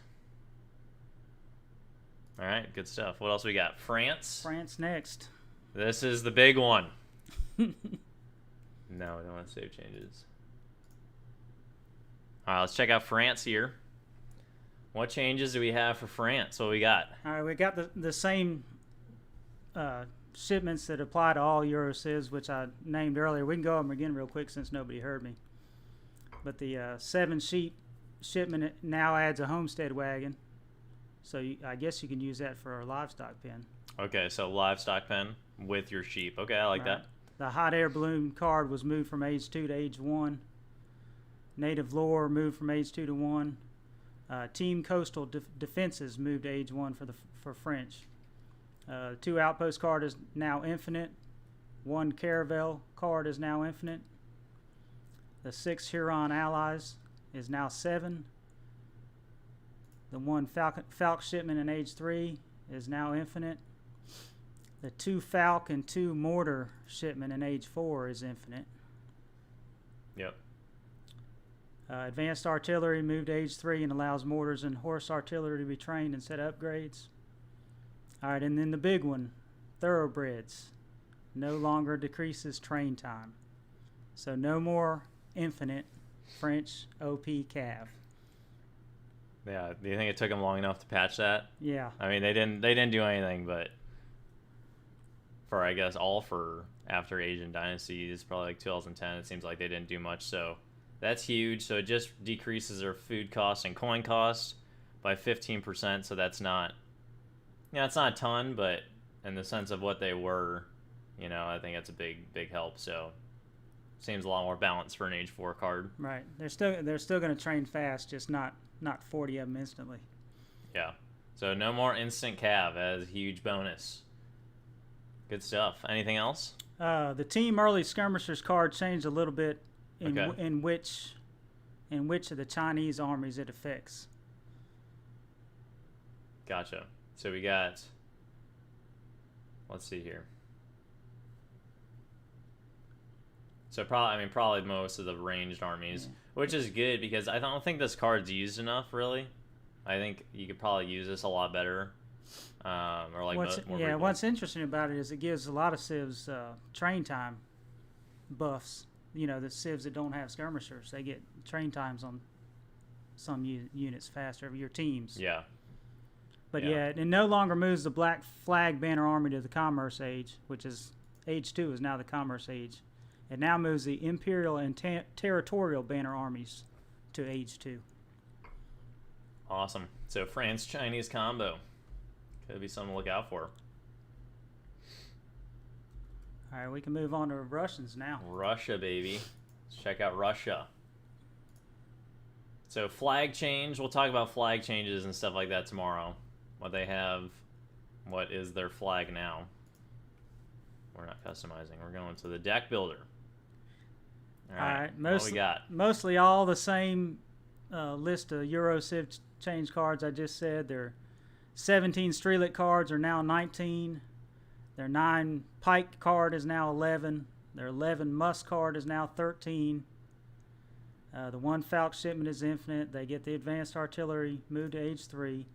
All right, good stuff. What else we got? France. France next. This is the big one. No, I don't want to save changes. All right, let's check out France here. What changes do we have for France? What we got? All right, we got the same shipments that apply to all Euro civs, which I named earlier. We can go over them again real quick since nobody heard me. But the 7 sheep shipment now adds a homestead wagon. So I guess you can use that for a livestock pen. Okay, so livestock pen with your sheep. Okay, I like that. The hot air balloon card was moved from Age 2 to Age 1. Native lore moved from Age 2 to 1. Team coastal defenses moved to Age 1 for French. 2 outpost card is now infinite. 1 caravel card is now infinite. The 6 Huron allies is now 7. The 1 Falk shipment in Age 3 is now infinite. The 2 Falk and 2 Mortar shipment in Age 4 is infinite. Yep. Advanced artillery moved to age 3 and allows mortars and horse artillery to be trained and set upgrades. All right, and then the big one, thoroughbreds, no longer decreases train time. So no more infinite French OP cav. Yeah. Do you think it took them long enough to patch that? Yeah. I mean, they didn't do anything, but for I guess all for after Asian dynasties, probably like 2010, it seems like they didn't do much. So that's huge. So it just decreases their food cost and coin cost by 15%. So that's not, it's not a ton, but in the sense of what they were, I think it's a big help. So seems a lot more balanced for an age 4 card. Right. They're still going to train fast, just not 40 of them instantly. Yeah. So no more instant cav as a huge bonus. Good stuff. Anything else? The team early skirmishers card changed a little bit in Okay. in which of the Chinese armies it affects. Gotcha. So we got, let's see here. So probably most of the ranged armies, which is good because I don't think this card's used enough really. I think you could probably use this a lot better. Or like more what's interesting about it is it gives a lot of civs train time buffs. The civs that don't have skirmishers, they get train times on some units faster, your teams. Yeah. But it no longer moves the black flag banner army to the commerce age, which is age 2 is now the commerce age. It now moves the imperial and territorial banner armies to age 2. Awesome. So France-Chinese combo. Could be something to look out for. All right, we can move on to Russians now. Russia, baby. Let's check out Russia. So flag change. We'll talk about flag changes and stuff like that tomorrow. What they have. What is their flag now? We're not customizing. We're going to the deck builder. All right. What we got? Mostly all the same list of Euro Civ change cards I just said. Their 17 Streetlet cards are now 19. Their 9 Pike card is now 11. Their 11 Must card is now 13. The 1 Falk shipment is infinite. They get the advanced artillery moved to age 3.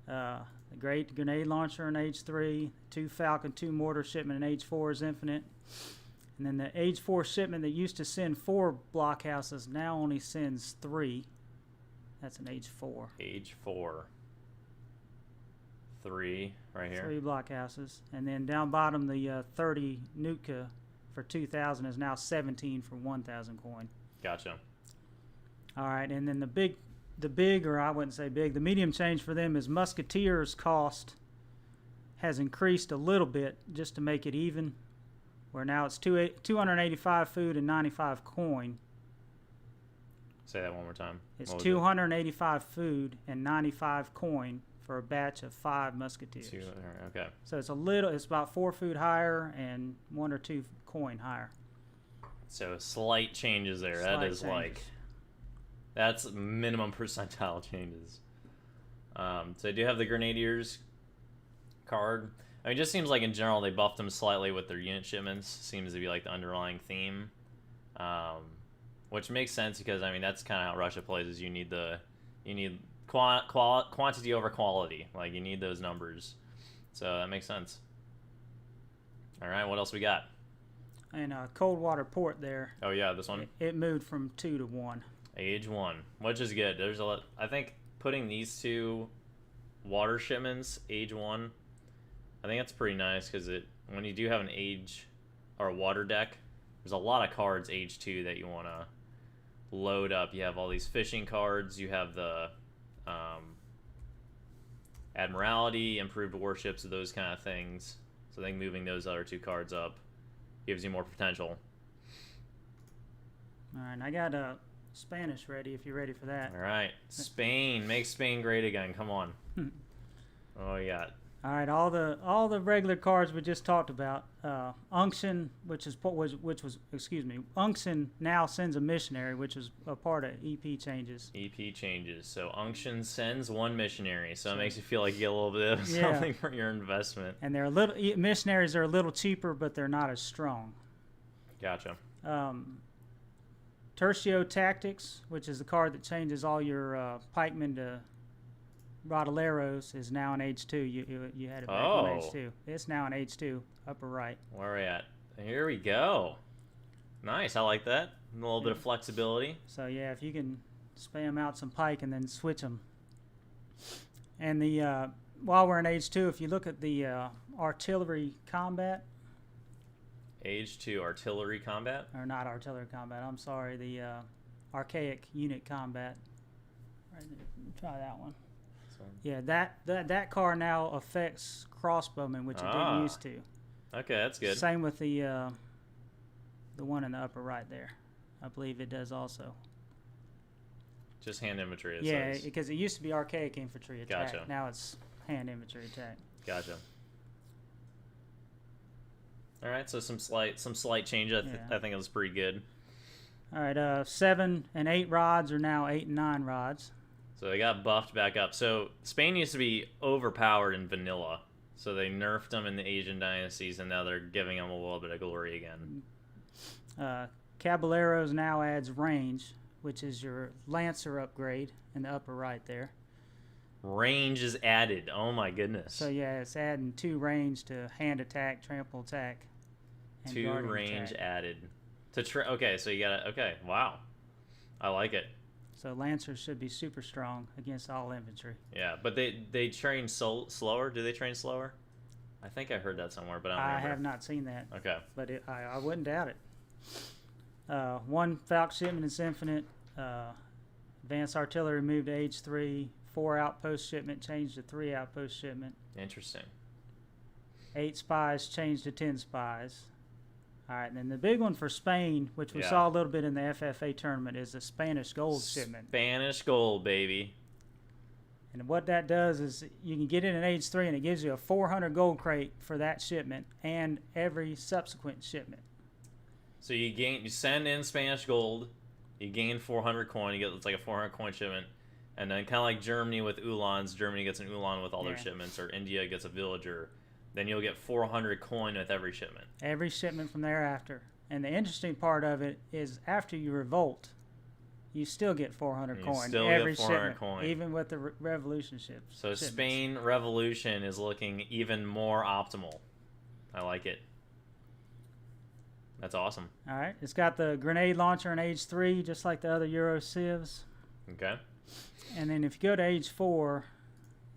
The great grenade launcher in age 3. 2 Falcon, 2 mortar shipment in age 4 is infinite. And then the age 4 shipment that used to send 4 blockhouses now only sends 3. That's an age 4. Age 4. 3 right here. 3 blockhouses. And then down bottom, the 30 Nutka for 2,000 is now 17 for 1,000 coin. Gotcha. All right, and then the big, or I wouldn't say big, the medium change for them is Musketeers cost has increased a little bit just to make it even, where now it's 285 food and 95 coin. Say that one more time. It's 285 food and 95 coin for a batch of 5 Musketeers. Okay. So it's about 4 food higher and 1 or 2 coin higher. So slight changes there. That is like, that's minimum percentile changes. So I do have the Grenadiers card. I mean, it just seems like in general they buffed them slightly with their unit shipments. Seems to be like the underlying theme, which makes sense because I mean that's kind of how Russia plays. Is you need quantity over quality. Like you need those numbers. So that makes sense. All right, what else we got? And Coldwater Port there. Oh yeah, this one. It moved from 2 to 1. Age 1, which is good. There's a lot. I think putting these 2 water shipments age 1, I think that's pretty nice because when you do have an age or a water deck, there's a lot of cards age 2 that you want to load up. You have all these fishing cards. You have the Admiralty, improved warships, those kind of things. So I think moving those other 2 cards up gives you more potential. All right, I got Spanish ready if you're ready for that. All right, Spain. Make Spain great again. Come on. Oh, yeah. All right, all the regular cards we just talked about. Unction, Unction now sends a missionary, which is a part of EP changes. EP changes. So Unction sends 1 missionary, so it makes you feel like you get a little bit of something for your investment. And missionaries are a little cheaper, but they're not as strong. Gotcha. Tercio Tactics, which is the card that changes all your pikemen to Rodaleros, is now in age 2. You had it back on age 2. It's now in age 2, upper right. Where are we at? Here we go. Nice, I like that. A little bit of flexibility. So yeah, if you can spam out some pike and then switch them. And the while we're in age 2, if you look at the artillery combat, Age 2 artillery combat. or not artillery combat, I'm sorry, the archaic unit combat. Right there. Try that one. Yeah, that card now affects crossbowmen, which it didn't used to. Okay, that's good. Same with the one in the upper right there. I believe it does also. Just hand infantry. Yeah, says. because it used to be archaic infantry attack. Gotcha. Now it's hand infantry attack. Gotcha. All right, so some slight change. I think it was pretty good. All right, 7 and 8 rods are now 8 and 9 rods. So they got buffed back up. So Spain used to be overpowered in vanilla. So they nerfed them in the Asian dynasties, and now they're giving them a little bit of glory again. Caballeros now adds range, which is your Lancer upgrade in the upper right there. Range is added. Oh my goodness. So yeah, it's adding 2 range to hand attack, trample attack, and 2 guardian range attack. added. Okay, so you got okay, wow. I like it. So Lancers should be super strong against all infantry. Yeah, but they train slower? Do they train slower? I think I heard that somewhere, but I don't I remember. have not seen that. Okay. But I wouldn't doubt it. 1 Falck shipment is infinite. Advanced artillery moved to age 3. 4 outpost shipment changed to 3 outpost shipment. Interesting. 8 spies changed to 10 spies. All right, and then the big one for Spain, which we Yeah. saw a little bit in the FFA tournament, is the Spanish gold shipment. Spanish gold, baby. And what that does is you can get it in age 3, and it gives you a 400 gold crate for that shipment and every subsequent shipment. So you send in Spanish gold, you gain 400 coin. You get it's like a 400 coin shipment, and then kind of like Germany with Ulans. Germany gets an Ulan with all their shipments, or India gets a villager. Then you'll get 400 coin with every shipment. Every shipment from thereafter. And the interesting part of it is after you revolt, you still get 400 You coin. still every get 400 shipment, coin. even with the revolution ships. So shipments. Spain Revolution is looking even more optimal. I like it. That's awesome. All right. It's got the grenade launcher in age 3, just like the other Euro civs. Okay. And then if you go to age 4,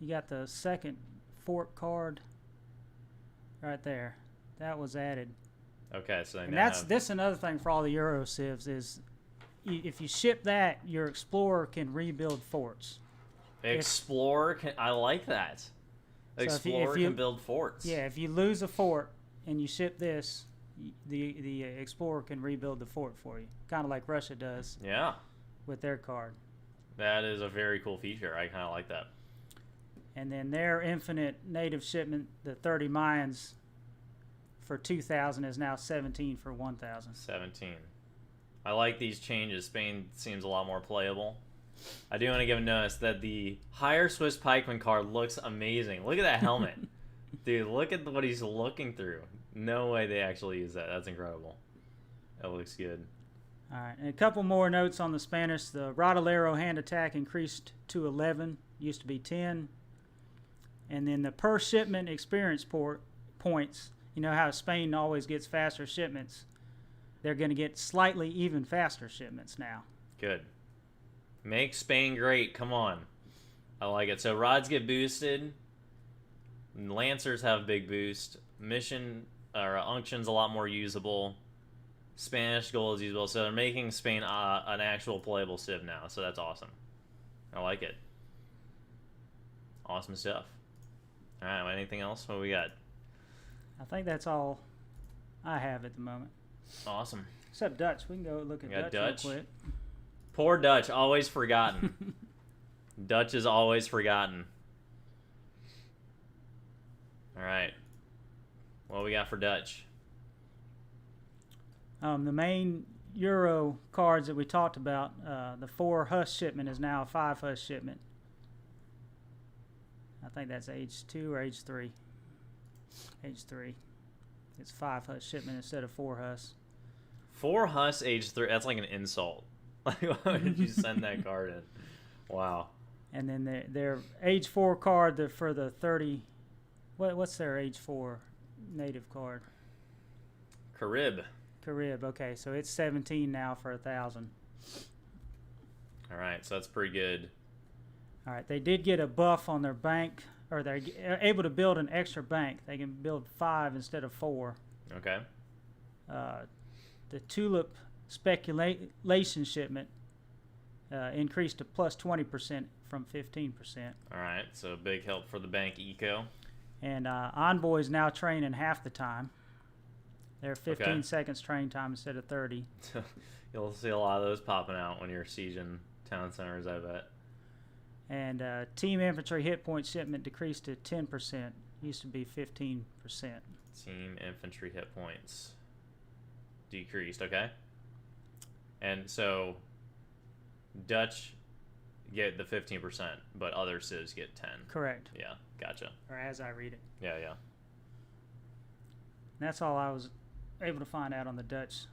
you got the second fort card right there. That was added. Okay, so And that's another thing for all the Euro civs is if you ship that, your explorer can rebuild forts. Explorer can. I like that. So Explorer if you can build forts. Yeah, if you lose a fort and you ship this, the explorer can rebuild the fort for you, kind of like Russia does. Yeah. With their card. That is a very cool feature. I kind of like that. And then their infinite native shipment, the 30 Mayans for 2,000 is now 17 for 1,000. 17. I like these changes. Spain seems a lot more playable. I do want to give a notice that the higher Swiss pikeman card looks amazing. Look at that helmet. Dude, look at what he's looking through. No way they actually use that. That's incredible. That looks good. All right, and a couple more notes on the Spanish. The Rodalero hand attack increased to 11, used to be 10. And then the per shipment experience points, you know how Spain always gets faster shipments. They're going to get slightly even faster shipments now. Good. Make Spain great. Come on. I like it. So rods get boosted. Lancers have a big boost. Mission or Unction's a lot more usable. Spanish gold is usable. So they're making Spain an actual playable civ now. So that's awesome. I like it. Awesome stuff. All right. Anything else? What we got? I think that's all I have at the moment. Awesome. Except Dutch. We can go look at Dutch real quick. Poor Dutch. Always forgotten. Dutch is always forgotten. All right. What we got for Dutch? The main Euro cards that we talked about, the 4 Huss shipment is now a 5 Huss shipment. I think that's age 2 or age 3. Age 3. It's 5 Huss shipment instead of 4 Huss. 4 Huss age 3. That's like an insult. Like, why did you send that card in? Wow. And then their age 4 card for the 30. What's their age 4 native card? Carib. Okay, so it's 17 now for 1,000. All right, so that's pretty good. All right, they did get a buff on their bank, or they're able to build an extra bank. They can build 5 instead of 4. Okay. The tulip speculation shipment increased to plus 20% from 15%. All right, so big help for the bank eco. And envoys now train in half the time. They're 15 seconds train time instead of 30. You'll see a lot of those popping out when you're sieging town centers, I bet. And team infantry hit point shipment decreased to 10%. Used to be 15%. Team infantry hit points decreased, okay. And so Dutch get the 15%, but other civs get 10. Correct. Yeah, gotcha. Or as I read it. Yeah. And that's all I was able to find out on the Dutch.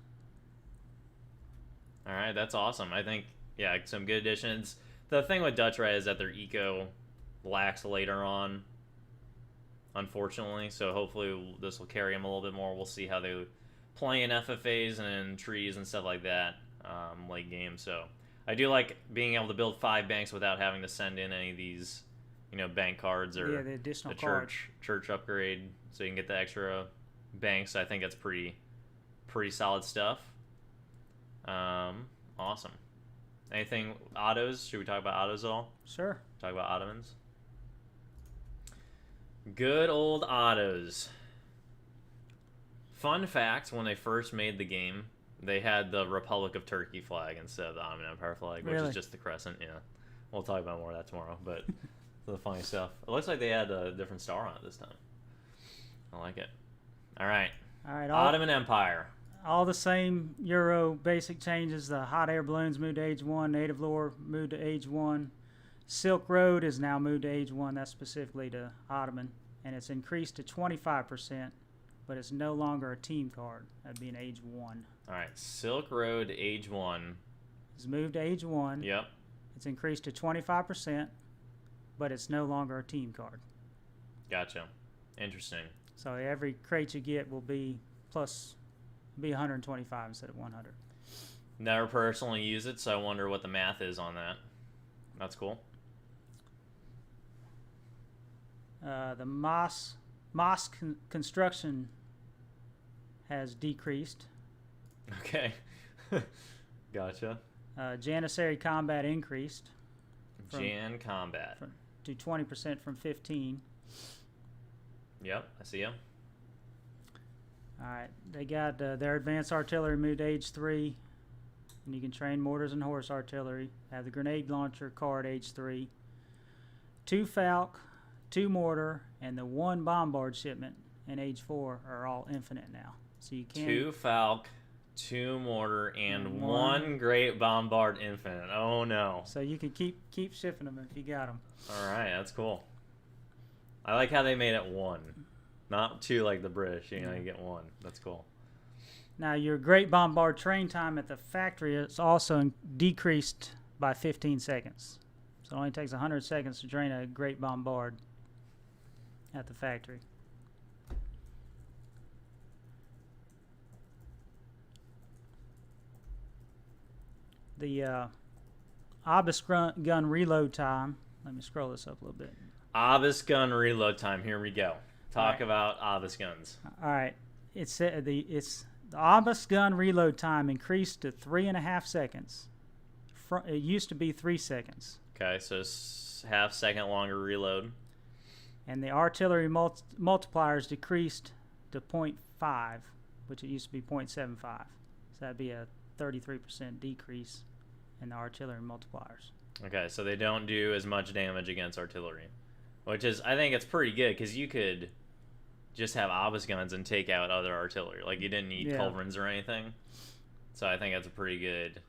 All right, that's awesome. I think, yeah, some good additions. The thing with Dutch Red is that their eco lacks later on, unfortunately. So hopefully this will carry them a little bit more. We'll see how they play in FFAs and in trees and stuff like that late game. So I do like being able to build 5 banks without having to send in any of these, bank cards or the additional church upgrade, so you can get the extra banks. I think that's pretty solid stuff. Awesome. Anything autos? Should we talk about autos at all? Sure. Talk about Ottomans. Good old autos. Fun fact: when they first made the game, they had the Republic of Turkey flag instead of the Ottoman Empire flag, which is just the crescent. Yeah, we'll talk about more of that tomorrow. But the funny stuff. It looks like they had a different star on it this time. I like it. All right. Ottoman Empire. All the same Euro basic changes. The hot air balloons moved to age 1. Native lore moved to age 1. Silk Road is now moved to age 1. That's specifically to Ottoman. And it's increased to 25%, but it's no longer a team card. That'd be an age 1. All right. Silk Road, age 1. It's moved to age 1. Yep. It's increased to 25%, but it's no longer a team card. Gotcha. Interesting. So every crate you get will be 125 instead of 100. Never personally use it, so I wonder what the math is on that. That's cool. The mosque construction has decreased. Okay. Gotcha. Janissary combat increased. Jan combat. To 20% from 15. Yep, I see you. All right, they got their advanced artillery moved to age 3, and you can train mortars and horse artillery. Have the grenade launcher card age 3. 2 Falk, 2 mortar, and the 1 bombard shipment in age 4 are all infinite now. So you can 2 Falk, 2 mortar, and 1 great bombard infinite. Oh no! So you can keep shipping them if you got them. All right, that's cool. I like how they made it 1. Not 2 like the British, you get 1. That's cool. Now, your Great Bombard train time at the factory is also decreased by 15 seconds. So it only takes 100 seconds to train a Great Bombard at the factory. The Obus gun reload time. Let me scroll this up a little bit. Obus gun reload time. Here we go. Talk about Obus guns. All right. The Obus gun reload time increased to 3.5 seconds. It used to be 3 seconds. Okay, so it's half second longer reload. And the artillery multipliers decreased to 0.5, which it used to be 0.75. So that'd be a 33% decrease in the artillery multipliers. Okay, so they don't do as much damage against artillery, which is, I think it's pretty good, because you could just have Obus guns and take out other artillery. Like, you didn't need culverins or anything. So I think that's a pretty good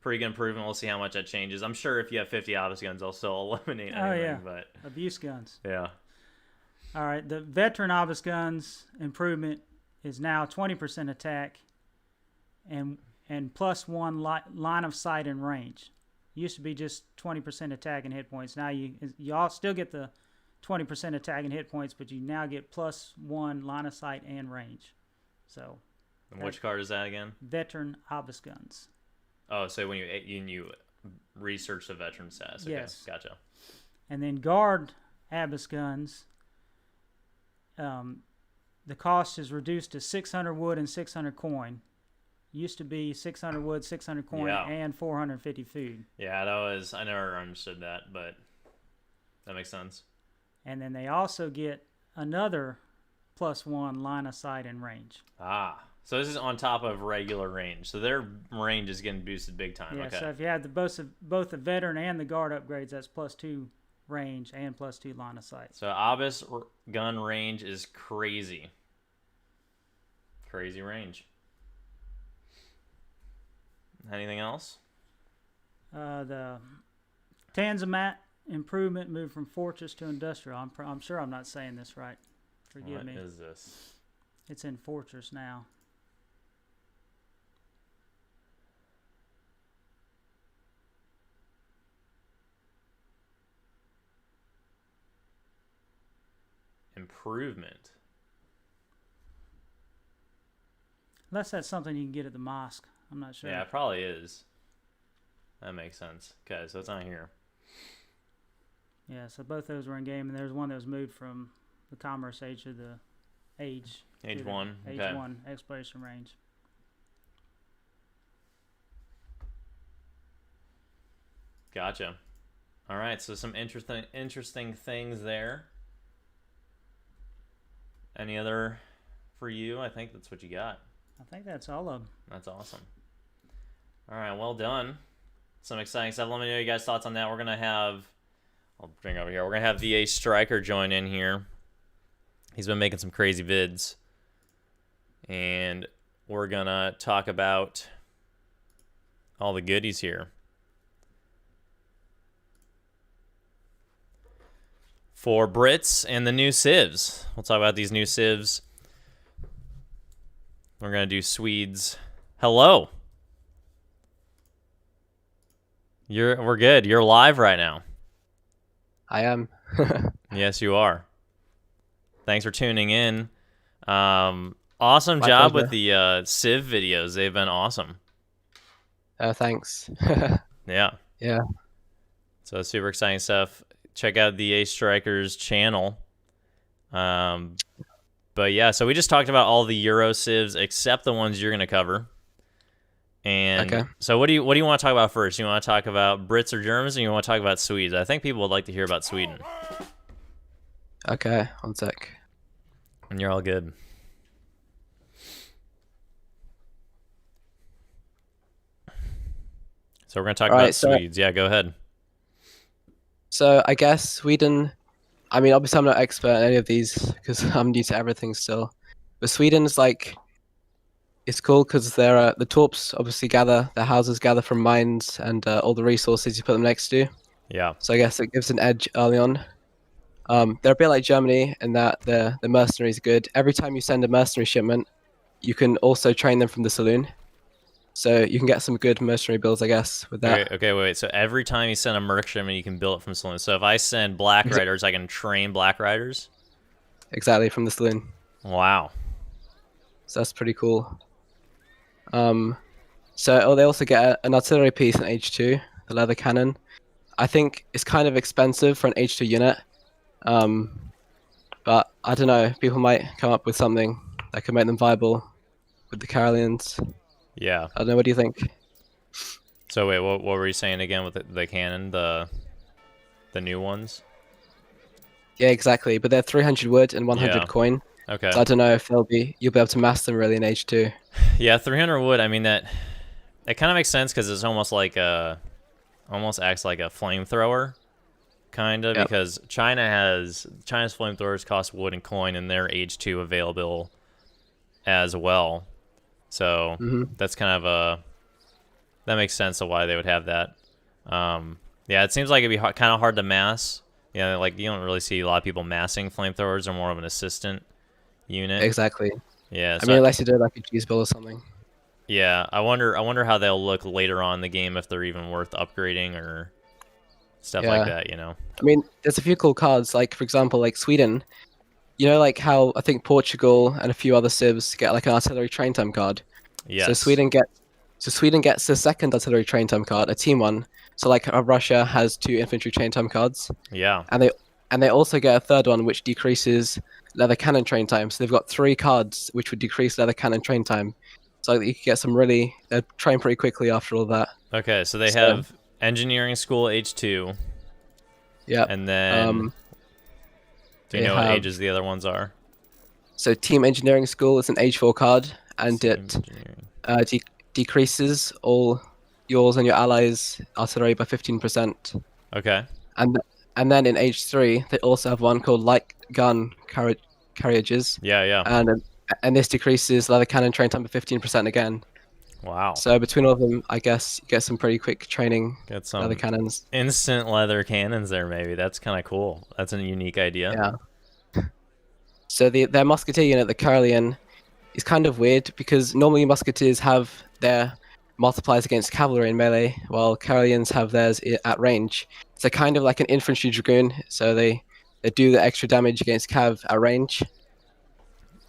improvement. We'll see how much that changes. I'm sure if you have 50 Obus guns, they'll still eliminate anything. But abuse guns. Yeah. All right, the veteran Obus guns improvement is now 20% attack and plus 1 line of sight and range. Used to be just 20% attack and hit points. Now you all still get the 20% attack and hit points, but you now get plus 1 line of sight and range. So. And which card is that again? Veteran Obus Guns. Oh, so when you research the veteran stats. Okay, yes. Gotcha. And then Guard Obus Guns. The cost is reduced to 600 wood and 600 coin. Used to be 600 wood, 600 coin, and 450 food. Yeah, I never understood that, but that makes sense. And then they also get another plus 1 line of sight and range. Ah, so this is on top of regular range. So their range is getting boosted big time. Yeah, okay. so if you have both the veteran and the guard upgrades, that's plus 2 range and plus 2 line of sight. So Obus gun range is crazy. Crazy range. Anything else? The Tanzimat improvement moved from fortress to industrial. I'm sure I'm not saying this right. Forgive me. What is this? It's in fortress now. Improvement. Unless that's something you can get at the mosque. I'm not sure. Yeah, it probably is. That makes sense. Okay, so it's not here. Yeah, so both those were in game, and there's one that was moved from the commerce age to the age. Age 1. Age okay. 1 exploration range. Gotcha. All right, so some interesting things there. Any other for you? I think that's what you got. I think that's all of them. That's awesome. All right, well done. Some exciting stuff. Let me know your guys' thoughts on that. We're gonna have, I'll bring over here. We're gonna have VA Striker join in here. He's been making some crazy vids, and we're gonna talk about all the goodies here. For Brits and the new civs. We'll talk about these new civs. We're going to do Swedes. Hello. We're good. You're live right now. I am. Yes, you are. Thanks for tuning in. Awesome My job pleasure. with the Civ videos. They've been awesome. Thanks. Yeah. Yeah. So super exciting stuff. Check out the Ace Strikers channel. But yeah, so we just talked about all the Euro civs except the ones you're going to cover. And Okay. so what do you want to talk about first? You want to talk about Brits or Germans, or you want to talk about Swedes? I think people would like to hear about Sweden. Okay, one sec. And you're all good. So we're going to talk All about right, so- Swedes. Yeah, go ahead. So I guess Sweden, I mean, obviously I'm not expert in any of these because I'm new to everything still. But Sweden's like, it's cool because the torps obviously their houses gather from mines and all the resources you put them next to. Yeah. So I guess it gives an edge early on. They're a bit like Germany in that the mercenaries are good. Every time you send a mercenary shipment, you can also train them from the saloon. So you can get some good mercenary builds, I guess, with that. Okay, wait. So every time you send a merc shipment, you can build it from saloon. So if I send Black Riders, I can train Black Riders? Exactly, from the saloon. Wow. So that's pretty cool. So they also get an artillery piece in H2, the leather cannon. I think it's kind of expensive for an H2 unit. But I don't know, people might come up with something that could make them viable with the Karelians. Yeah. I don't know, what do you think? So wait, what were you saying again with the cannon, the new ones? Yeah, exactly. But they're 300 wood and 100 Yeah. coin. Okay. So I don't know if you'll be able to master them really in H2. Yeah, 300 wood. I mean that kind of makes sense because it's almost like almost acts like a flamethrower, kind of, Yep. because China's flamethrowers cost wood and coin, and they're H2 available as well. So that's kind of that makes sense of why they would have that. Yeah, it seems like it'd be kind of hard to mass. Yeah, like you don't really see a lot of people massing flamethrowers. They're more of an assistant unit. Exactly. Yeah. I So mean, unless you do like a cheese bill or something. Yeah, I wonder how they'll look later on in the game, if they're even worth upgrading or stuff like Yeah. that, you know. I mean, there's a few cool cards, like for example, like Sweden. You know, like how I think Portugal and a few other civs get like an artillery train time card. Yes. So Sweden gets the second artillery train time card, a team one. So like Russia has 2 infantry train time cards, Yeah. and they also get a third one which decreases leather cannon train time. So they've got 3 cards which would decrease leather cannon train time. So you could get some really they train pretty quickly after all that. Okay, so they So- have engineering school H2, Yeah. and then do you they know what have- ages the other ones are? So team engineering school is an H4 card, and Team it engineering. decreases all yours and your allies' artillery by 15%. Okay. And then in H3, they also have one called light gun carriages, Yeah, yeah. and this decreases leather cannon train time by 15% again. Wow. So between all of them, I guess you get some pretty quick training Get some leather cannons. instant leather cannons there, maybe. That's kind of cool. That's a unique idea. Yeah. So their musketeer unit, the Karelian, is kind of weird because normally musketeers have their multipliers against cavalry in melee, while Karelians have theirs at range. So kind of like an infantry dragoon. So they do the extra damage against cav at range.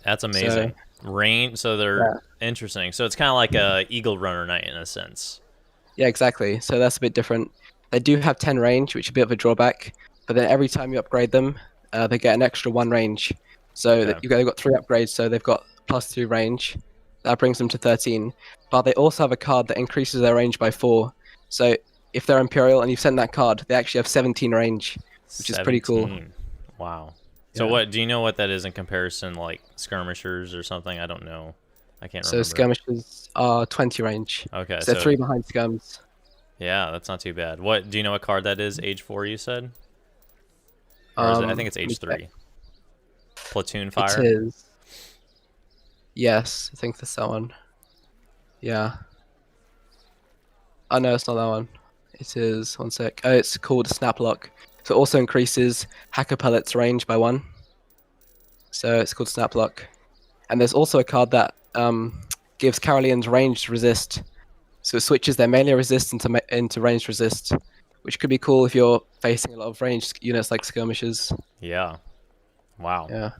That's amazing. Range, so they're interesting. So it's kind of like a Eagle Runner Knight in a sense. Yeah, exactly. So that's a bit different. They do have 10 range, which is a bit of a drawback. But then every time you upgrade them, they get an extra 1 range. So Okay. they've got 3 upgrades, so they've got +2 range. That brings them to 13. But they also have a card that increases their range by 4. So if they're Imperial and you've sent that card, they actually have 17 range, which is pretty cool. 17. Wow. So Yeah. what do you know what that is in comparison, like skirmishers or something? I don't know. I can't So remember. skirmishers are 20 range. Okay, So they're 3 behind skirms. yeah, that's not too bad. What do you know what card that is? Age 4, you said? Or is it, I think it's Let me age 3. Platoon fire. It is. Yes, I think that's that one. Yeah. Oh no, it's not that one. It is, one sec. Oh, it's called Snaplock. So it also increases hacker pellets range by 1. So it's called Snaplock. And there's also a card that gives Karelians ranged resist. So it switches their melee resist into ranged resist, which could be cool if you're facing a lot of ranged units like skirmishers. Yeah. Wow. Yeah.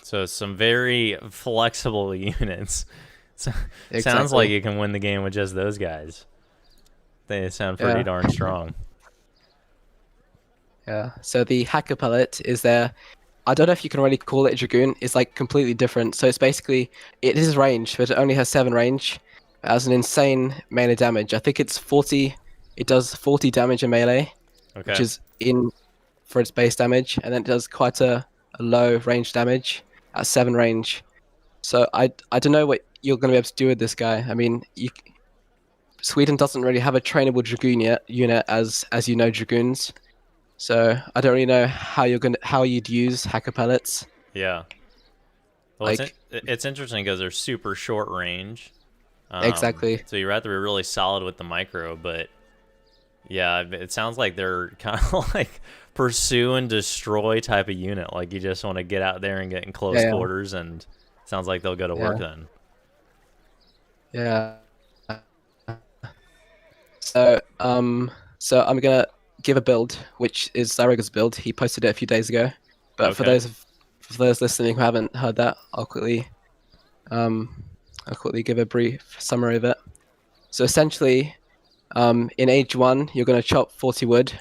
So some very flexible units. So, Sounds Exactly. like you can win the game with just those guys. They sound pretty Yeah. darn strong. Yeah. So the hacker pellet is there. I don't know if you can really call it a dragoon. It's like completely different. So it's basically it is range, but it only has 7 range. It has an insane melee damage. I think it's 40. It does 40 damage in melee, Okay. which is in for its base damage, and then it does quite a low range damage at 7 range. So I don't know what you're going to be able to do with this guy. I mean, Sweden doesn't really have a trainable dragoon unit as you know dragoons. So I don't really know how you'd use hacker pellets. Yeah. Well, Like- it's interesting because they're super short range. Exactly. So you have to be really solid with the micro, but yeah, it sounds like they're kind of like pursue and destroy type of unit. Like you just want to get out there and get in close Yeah. quarters, and sounds like they'll go to work Yeah. then. Yeah. So I'm gonna give a build, which is Zarago's build. He posted it a few days ago. But for Okay. those listening who haven't heard that, I'll quickly give a brief summary of it. So essentially, in age 1, you're gonna chop 40 wood,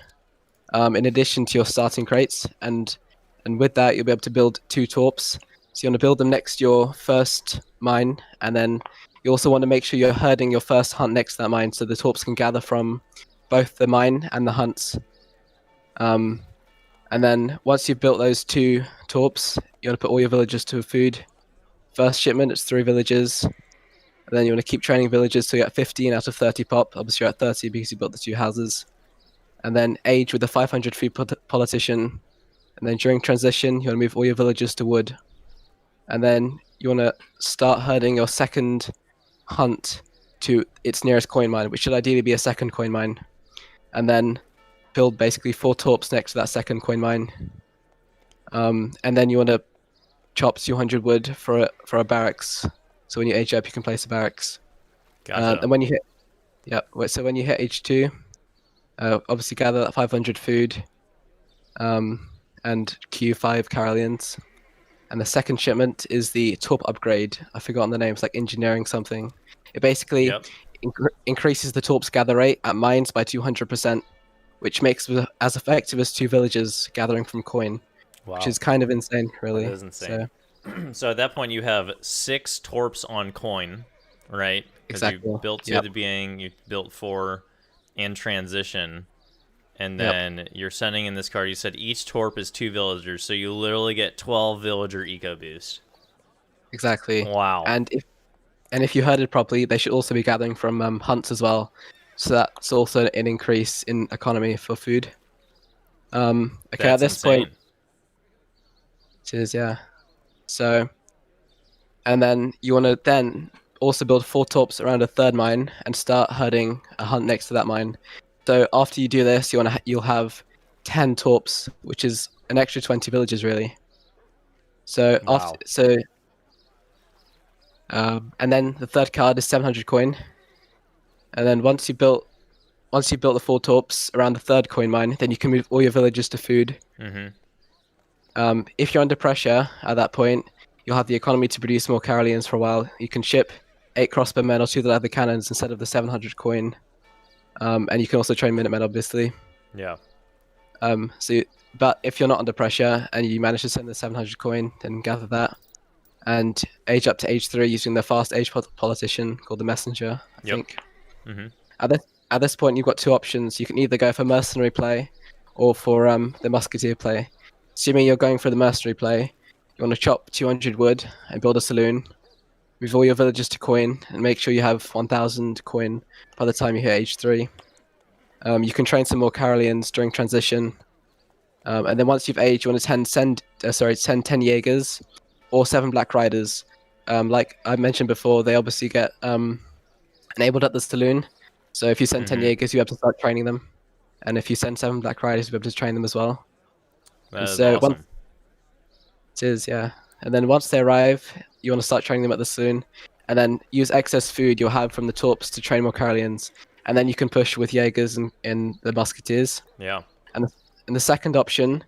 in addition to your starting crates, and with that you'll be able to build 2 torps. So you want to build them next to your first mine, and then you also want to make sure you're herding your first hunt next to that mine, so the torps can gather from both the mine and the hunts. And then once you've built those 2 torps, you want to put all your villagers to food. First shipment, it's 3 villages. And then you want to keep training villages so you get 15 out of 30 pop. Obviously you're at 30 because you built the 2 houses. And then age with the 500 food politician. And then during transition, you want to move all your villagers to wood. And then you want to start herding your second hunt to its nearest coin mine, which should ideally be a second coin mine. And then build basically 4 torps next to that second coin mine. And then you want to chop 200 wood for a barracks. So when you age up, you can place a barracks. Gotcha. And when you hit, so when you hit H2, obviously gather that 500 food, and queue 5 Carolians. And the second shipment is the torp upgrade. I've forgotten the name. It's like engineering something. It basically Yep. increases the torp's gather rate at mines by 200%, which makes it as effective as 2 villagers gathering from coin, Wow. which is kind of insane, really. That is insane. So at that point, you have 6 torps on coin, right? Because Exactly. you built 2 at the beginning, you built 4 in transition, and then you're sending in this card. You said each torp is 2 villagers, so you literally get 12 villager eco boost. Exactly. Wow. And if you heard it properly, they should also be gathering from hunts as well. So that's also an increase in economy for food. Okay, That's at this insane. point, it is, yeah. So, and then you want to then also build 4 torps around a third mine and start herding a hunt next to that mine. So after you do this, you'll have 10 torps, which is an extra 20 villages, really. So Wow. and then the third card is 700 coin. And then once you built the 4 torps around the third coin mine, then you can move all your villagers to food. If you're under pressure at that point, you'll have the economy to produce more Carolians for a while. You can ship 8 crossbowmen or 2 leather cannons instead of the 700 coin. And you can also train Minutemen, obviously. Yeah. But if you're not under pressure and you manage to send the 700 coin, then gather that. And age up to age 3 using the fast age politician called the Messenger, I think. At this point, you've got 2 options. You can either go for mercenary play or for the musketeer play. Assuming you're going for the mercenary play, you want to chop 200 wood and build a saloon. Move all your villagers to coin and make sure you have 1,000 coin by the time you hit age 3. You can train some more Carolians during transition. And then once you've aged, you want to send 10 Jaegers or 7 Black Riders. Like I mentioned before, they obviously get enabled at the saloon. So if you send 10 Jaegers, you have to start training them. And if you send 7 Black Riders, you have to train them as well. That is awesome. It is, yeah. And then once they arrive, you want to start training them at the saloon. And then use excess food you'll have from the torps to train more Carolians. And then you can push with Jaegers and the Musketeers. Yeah. And the second option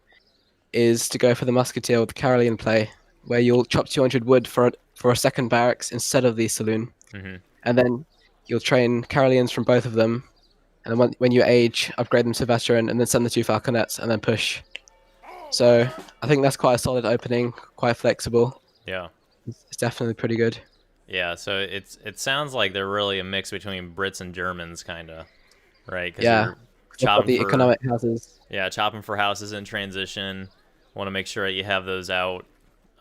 is to go for the Musketeer with the Carolian play, where you'll chop 200 wood for a second barracks instead of the saloon. And then you'll train Carolians from both of them. And then when you age, upgrade them to veteran, and then send the 2 falconets, and then push. So I think that's quite a solid opening, quite flexible. Yeah. It's definitely pretty good. Yeah, so it sounds like they're really a mix between Brits and Germans, kind of, right? 'Cause Yeah. you're chopping The for economic houses. Yeah, chopping for houses in transition. Want to make sure that you have those out,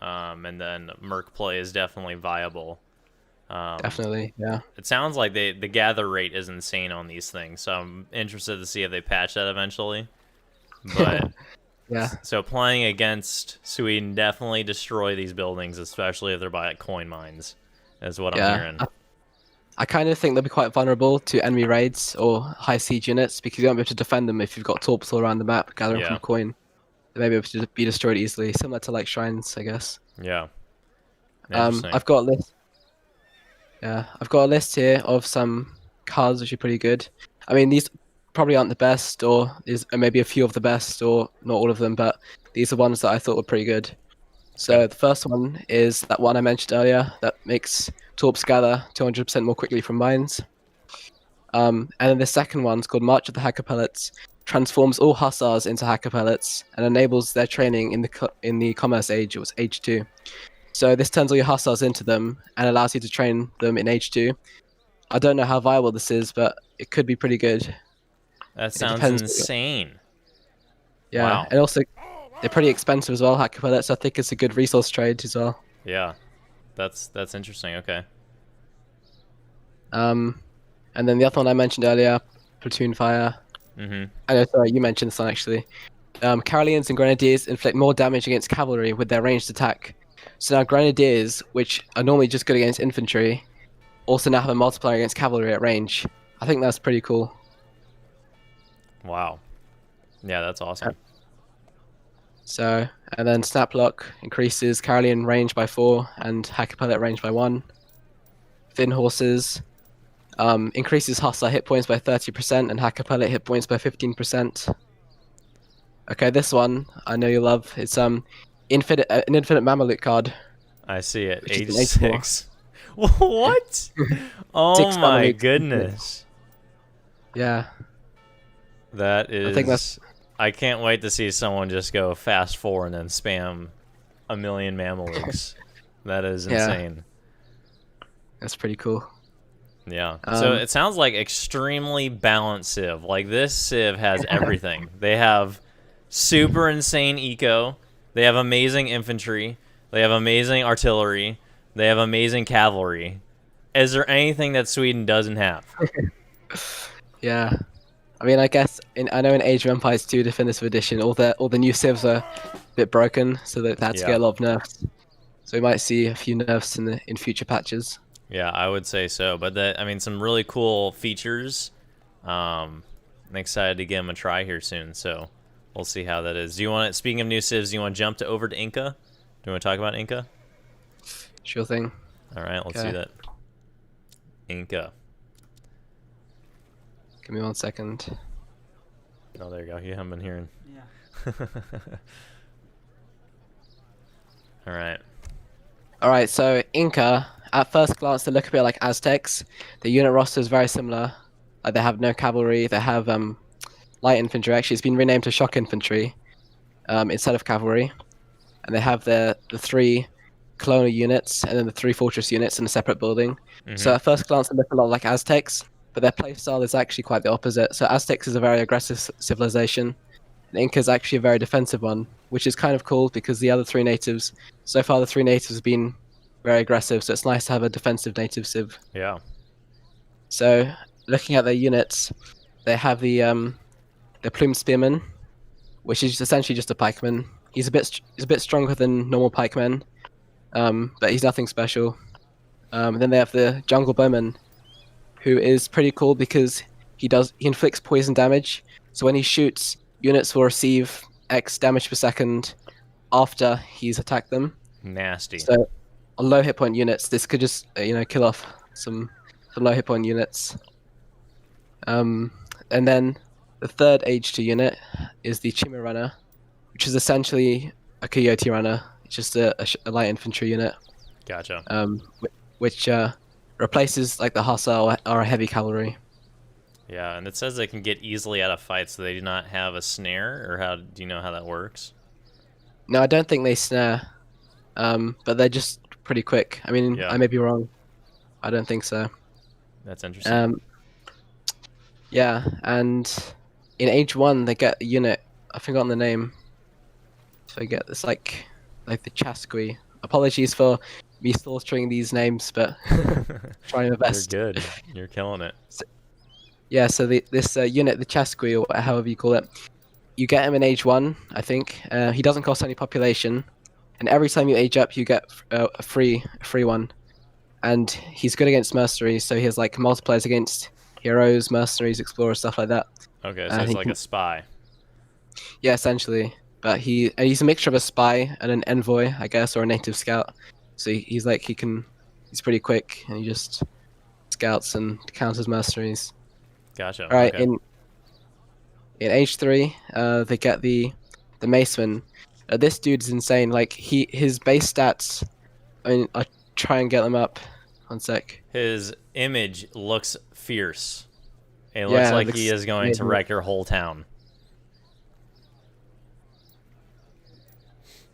and then Merc play is definitely viable. Definitely, yeah. It sounds like the gather rate is insane on these things, so I'm interested to see if they patch that eventually. But yeah. So playing against Sweden definitely destroy these buildings, especially if they're by coin mines, is what I'm hearing. I kind of think they'll be quite vulnerable to enemy raids or high siege units because you won't be able to defend them if you've got torps all around the map gathering from coin. They may be able to be destroyed easily, similar to like shrines, I guess. Yeah. I've got a list. Yeah, I've got a list here of some cards which are pretty good. I mean, these probably aren't the best, or maybe a few of the best, or not all of them, but these are ones that I thought were pretty good. So the first one is that one I mentioned earlier that makes torps gather 200% more quickly from mines. And then the second one's called March of the Hacker Pellets. Transforms all hussars into hacker pellets and enables their training in the commerce age. It was age 2. So this turns all your hussars into them and allows you to train them in age 2. I don't know how viable this is, but it could be pretty good. That sounds insane. Yeah, wow. And also they're pretty expensive as well, hacker pellets. I think it's a good resource trade as well. Yeah, that's interesting. Okay. And then the other one I mentioned earlier, Platoon Fire. I know, sorry, you mentioned this one actually. Carolians and Grenadiers inflict more damage against cavalry with their ranged attack. So now Grenadiers, which are normally just good against infantry, also now have a multiplier against cavalry at range. I think that's pretty cool. Wow. Yeah, that's awesome. So, and then Snaplock increases Carolian range by 4 and Hacker Pellet range by 1. Thin Horses Increases hostile hit points by 30% and hacker pellet hit points by 15%. Okay, this one I know you love. It's an infinite Mameluke card. I see it. Which is Age an Age 4. 6. What? Oh 6 my Mameluke. goodness. Yeah. That is. I think that's. I can't wait to see someone just go fast 4 and then spam a million Mamelukes. That is Yeah. insane. That's pretty cool. Yeah. So it sounds like extremely balanced Civ. Like this Civ has everything. They have super insane eco. They have amazing infantry. They have amazing artillery. They have amazing cavalry. Is there anything that Sweden doesn't have? Yeah. I mean, I guess I know in Age of Empires 2 Definitive Edition, all the new civs are a bit broken, so they had to get a lot of nerfs. So we might see a few nerfs in future patches. Yeah, I would say so. But I mean, some really cool features. I'm excited to give them a try here soon. So we'll see how that is. Do you want to? Speaking of new civs, do you want to jump over to Inca? Do you want to talk about Inca? Sure thing. All right, let's do that. Inca. Give me 1 second. Oh, there you go. You haven't been hearing. Yeah. All right. All right. So Inca, at first glance, they look a bit like Aztecs. The unit roster is very similar. Like they have no cavalry. They have light infantry. Actually, it's been renamed to shock infantry instead of cavalry. And they have the 3 colonial units and then the 3 fortress units in a separate building. So at first glance, they look a lot like Aztecs, but their playstyle is actually quite the opposite. So Aztecs is a very aggressive civilization, and Inca is actually a very defensive one, which is kind of cool because the other 3 natives, so far the 3 natives have been very aggressive, so it's nice to have a defensive native civ. Yeah. So looking at their units, they have the plumed spearman, which is essentially just a pikeman. He's a bit stronger than normal pikemen, but he's nothing special. Then they have the jungle bowman, who is pretty cool because he inflicts poison damage. So when he shoots, units will receive X damage per second after he's attacked them. Nasty. So on low hit point units, this could just kill off some low hit point units. And then the third Age 2 unit is the Chima runner, which is essentially a coyote runner. It's just a light infantry unit. Gotcha. Which replaces like the hussar or a heavy cavalry. Yeah, and it says they can get easily out of fights, so they do not have a snare, or how do you know how that works? No, I don't think they snare, but they're just pretty quick. I mean, I may be wrong. I don't think so. That's interesting. Yeah, and in Age 1 they get a unit. I've forgotten the name. So I get it's like the Chasqui. Apologies for me slaughtering these names, but trying my best. You're good. You're killing it. Yeah, so this unit, the Chasqui, or however you call it, you get him in Age 1, I think. He doesn't cost any population, and every time you age up, you get a free one. And he's good against mercenaries, so he has like multipliers against heroes, mercenaries, explorers, stuff like that. Okay, so it's like a spy. Yeah, essentially. But he's a mixture of a spy and an envoy, I guess, or a native scout. So he's pretty quick, and he just scouts and counters mercenaries. Gotcha. All right, okay. in Age 3, they get the Maceman. This dude's insane. Like his base stats. I mean, I'll try and get them up. 1 sec. His image looks fierce. It looks like he is going to wreck your whole town.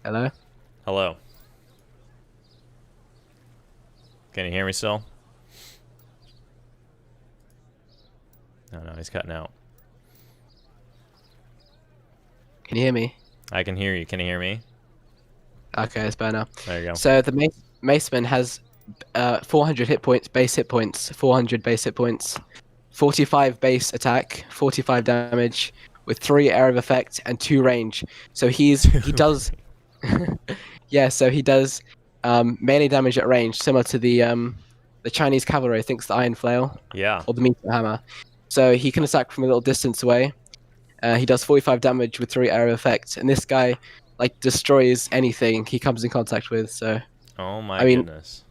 Hello? Hello. Can you hear me still? No, he's cutting out. Can you hear me? I can hear you. Can you hear me? Okay, it's better now. There you go. So the Maceman has 400 hit points, base hit points, 400 base hit points, 45 base attack, 45 damage, with 3 area of effect and 2 range. So he does so he does melee damage at range, similar to the Chinese cavalry. I think it's the iron flail. Yeah. Or the meteor hammer. So he can attack from a little distance away. He does 45 damage with 3 area of effect, and this guy destroys anything he comes in contact with. So oh my I mean, goodness.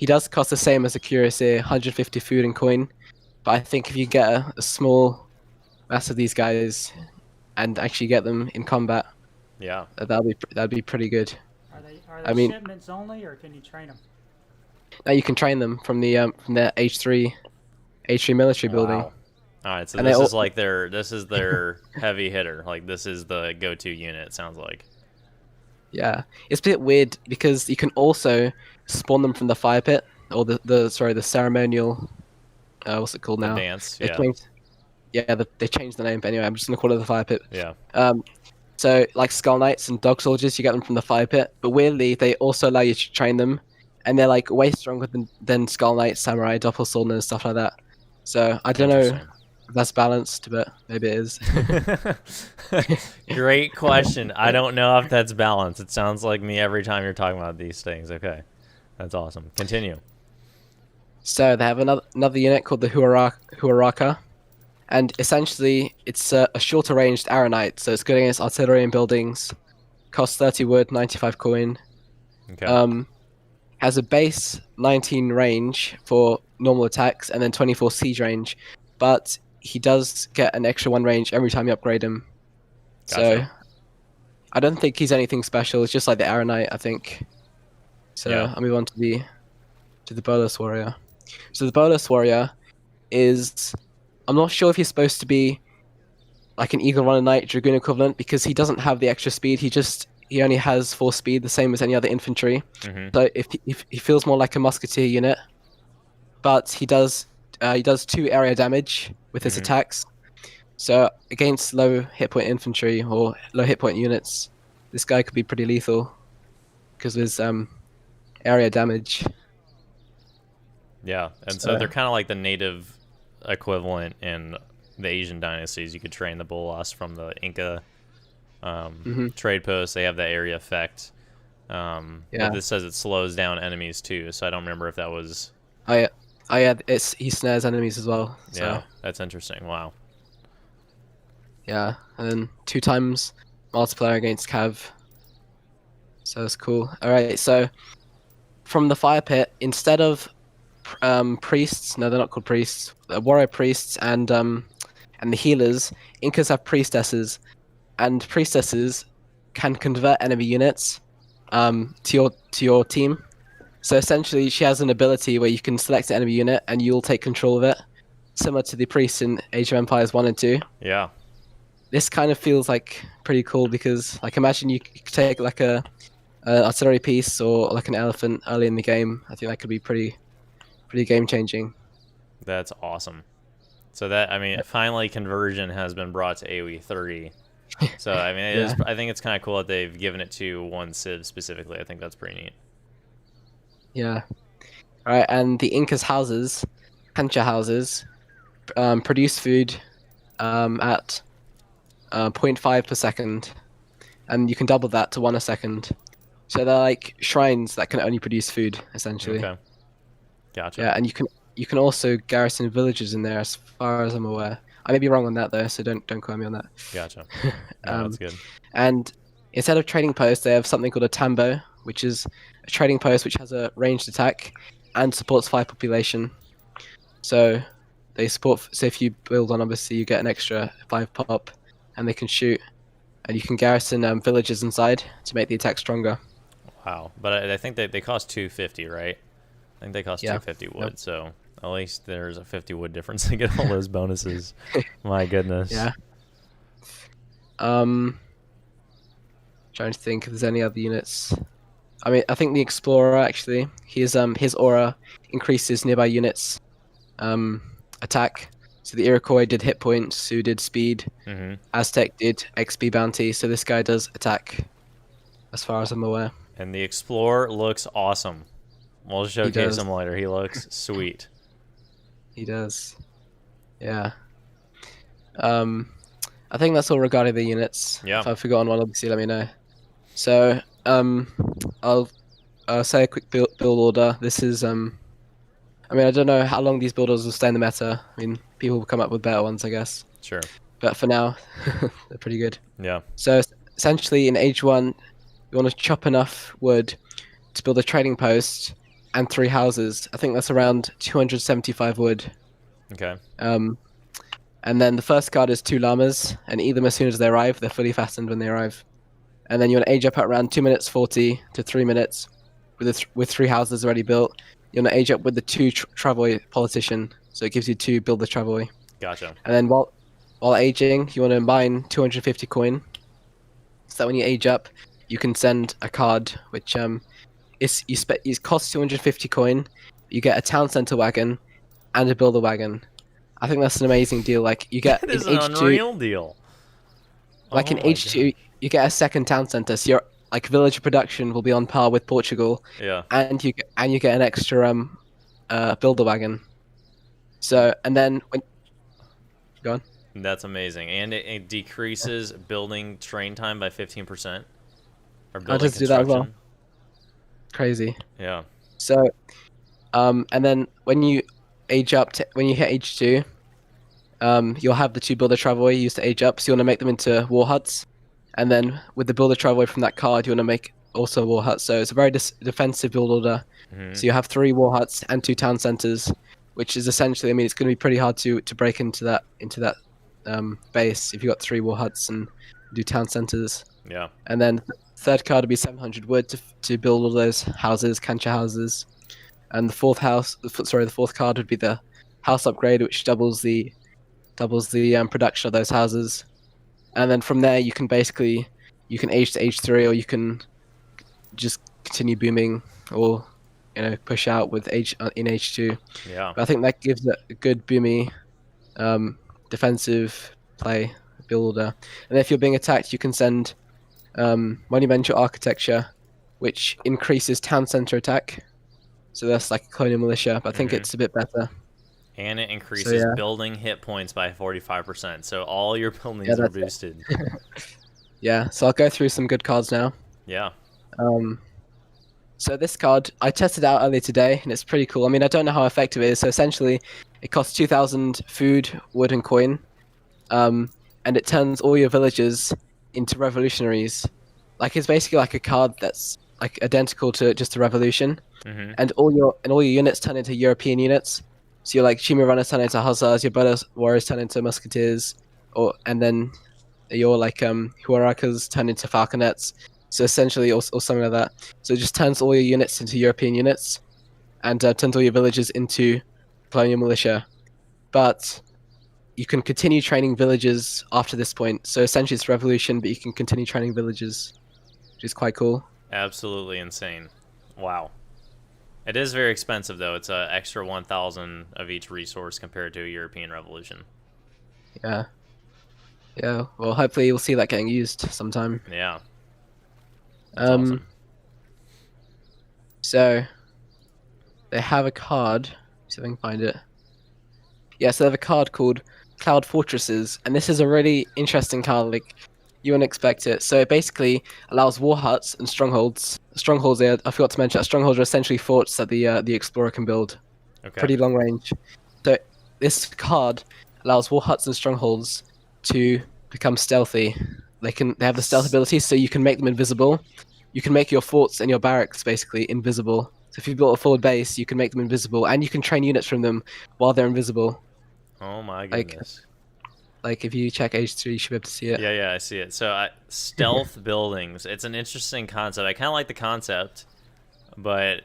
he does cost the same as a cuirassier, 150 food and coin. But I think if you get a small mass of these guys and actually get them in combat, Yeah. that'd be pretty good. Are I they mean- shipments only, or can you train them? Now you can train them from the H3 military building. Wow. All right, so And this they is all- like their heavy hitter. Like this is the go-to unit. It sounds like. Yeah, it's a bit weird because you can also spawn them from the fire pit or the ceremonial. What's it called The now? dance. They Yeah. changed, they changed the name, but anyway, I'm just gonna call it the fire pit. Yeah. So like Skull Knights and Dog Soldiers, you get them from the fire pit, but weirdly they also allow you to train them, and they're like way stronger than Skull Knights, Samurai, Doppelsword, and stuff like that. So I don't know Interesting. if that's balanced, but maybe it is. Great question. I don't know if that's balanced. It sounds like me every time you're talking about these things. Okay, that's awesome. Continue. So they have another unit called the Huaraka, and essentially it's a shorter ranged arrow knight, so it's good against artillery and buildings. Costs 30 wood, 95 coin. Okay. Has a base 19 range for normal attacks and then 24 siege range, but he does get an extra 1 range every time you upgrade him. So Gotcha. I don't think he's anything special. It's just like the arrow knight, I think. So Yeah. I'll move on to the bolus warrior. So the bolus warrior is, I'm not sure if he's supposed to be like an eagle runner knight dragoon equivalent because he doesn't have the extra speed. He only has 4 speed, the same as any other infantry. Mm-hmm. So if he feels more like a musketeer unit, but he does 2 area damage with his Mhm. attacks. So against low hit point infantry or low hit point units, this guy could be pretty lethal because of his area damage. Yeah, and so So- they're kind of like the native equivalent in the Asian dynasties. You could train the bolas from the Inca trade posts. They have that area effect. Yeah. But this says it slows down enemies too, so I don't remember if that was. Oh yeah, he snares enemies as well. So, Yeah, that's interesting. Wow. yeah, and then 2 times multiplier against Cav. So it's cool. Alright, so from the fire pit, instead of priests, no, they're not called priests, warrior priests and the healers, Incas have priestesses, and priestesses can convert enemy units to your team. So essentially, she has an ability where you can select an enemy unit and you'll take control of it, similar to the priests in Age of Empires 1 and 2. Yeah. This kind of feels like pretty cool because, like, imagine you could take like an artillery piece or like an elephant early in the game. I think that could be pretty game changing. That's awesome. So that, I mean, finally conversion has been brought to AoE 30. So I mean, I think it's kind of cool that they've given it to one civ specifically. I think that's pretty neat. Yeah. Alright, and the Incas' houses, cancha houses, produce food at 0.5 per second, and you can double that to 1 a second. So they're like shrines that can only produce food, essentially. Okay. Gotcha. Yeah, and you can also garrison villages in there, as far as I'm aware. I may be wrong on that though, so don't quote me on that. Gotcha. No, that's good. And instead of trading posts, they have something called a tambo, which is a trading post which has a ranged attack and supports 5 population. So they support. So if you build one, obviously you get an extra 5 pop, and they can shoot, and you can garrison villages inside to make the attack stronger. Wow. But I think they cost 250, right? I think they cost Yeah. 250 wood. So at least there's a 50 wood difference to get all those bonuses. My goodness. Yeah. Trying to think if there's any other units. I mean, I think the Explorer actually, his aura increases nearby units attack. So the Iroquois did hit points, Sioux did speed, Mm-hmm. Aztec did XP bounty. So this guy does attack, as far as I'm aware. And the Explorer looks awesome. We'll showcase does. him later. He looks sweet. He does. Yeah. I think that's all regarding the units. Yeah. If I've forgotten one, obviously let me know. So, I'll say a quick build order. This is, I mean, I don't know how long these build orders will stay in the meta. I mean, people will come up with better ones, I guess. Sure. But for now, they're pretty good. Yeah. So, essentially, in Age 1, you want to chop enough wood to build a trading post and 3 houses. I think that's around 275 wood. Okay. And then the first card is 2 llamas, and eat them as soon as they arrive. They're fully fattened when they arrive. And then you want to age up at around 2 minutes 40 to 3 minutes, with 3 houses already built. You want to age up with the 2 Travoy politician, so it gives you 2 build the Travoy. Gotcha. And then while aging, you want to mine 250 coin, so that when you age up, you can send a card which it costs 250 coin. You get a town center wagon and a builder wagon. I think that's an amazing deal. Like you get That in is an H2, unreal deal. like in Oh my H2, you get a second town center. So your like villager production will be on par with Portugal, Yeah. and you get an extra builder wagon. So and then when go on. That's amazing. And it decreases building train time by 15%. Or building does it do that as well? construction. Crazy. Yeah. So, and then when you age up, when you hit age 2, you'll have the 2 builder Travoy used to age up. So you want to make them into war huts, and then with the builder Travoy from that card, you want to make also war huts. So it's a very defensive build order. Mhm. So you have 3 war huts and 2 town centers, which is essentially, I mean, it's going to be pretty hard to break into that base if you got 3 war huts and do town centers. Yeah. And then third card would be 700 wood to build all those houses, cancha houses. And the fourth card would be the house upgrade, which doubles the production of those houses. And then from there, you can age to age 3, or you can just continue booming, or push out with in age 2. Yeah. But I think that gives it a good boomy defensive play builder. And if you're being attacked, you can send monumental architecture, which increases town center attack. So that's like a colonial militia, but I think it's a bit better. And it increases building hit points by 45%. So all your buildings are boosted. Yeah, so I'll go through some good cards now. Yeah. So this card, I tested out earlier today, and it's pretty cool. I mean, I don't know how effective it is. So essentially, it costs 2,000 food, wood, and coin. And it turns all your villagers into revolutionaries. Like, it's basically like a card that's like identical to just a revolution. Mm-hmm. And all your units turn into European units. So you're like Chima runners turn into hussars, your brother warriors turn into musketeers, and then your like huarakas turn into falconets. So essentially, or something like that. So it just turns all your units into European units, and turns all your villagers into colonial militia. But you can continue training villagers after this point. So essentially, it's revolution, but you can continue training villagers, which is quite cool. Absolutely insane. Wow. It is very expensive, though. It's an extra 1,000 of each resource compared to a European Revolution. Yeah. Yeah. Well, hopefully you'll see that getting used sometime. Yeah. That's awesome. So they have a card. See if I can find it. Yeah, so they have a card called Cloud Fortresses, and this is a really interesting card. Like, you wouldn't expect it. So it basically allows war huts and strongholds. Strongholds, I forgot to mention that strongholds are essentially forts that the explorer can build. Okay. Pretty long range. So this card allows war huts and strongholds to become stealthy. They have the stealth ability, so you can make them invisible. You can make your forts and your barracks basically invisible. So if you built a forward base, you can make them invisible, and you can train units from them while they're invisible. Oh my goodness. Like if you check H3, you should be able to see it. Yeah, I see it. So stealth buildings. It's an interesting concept. I kind of like the concept, but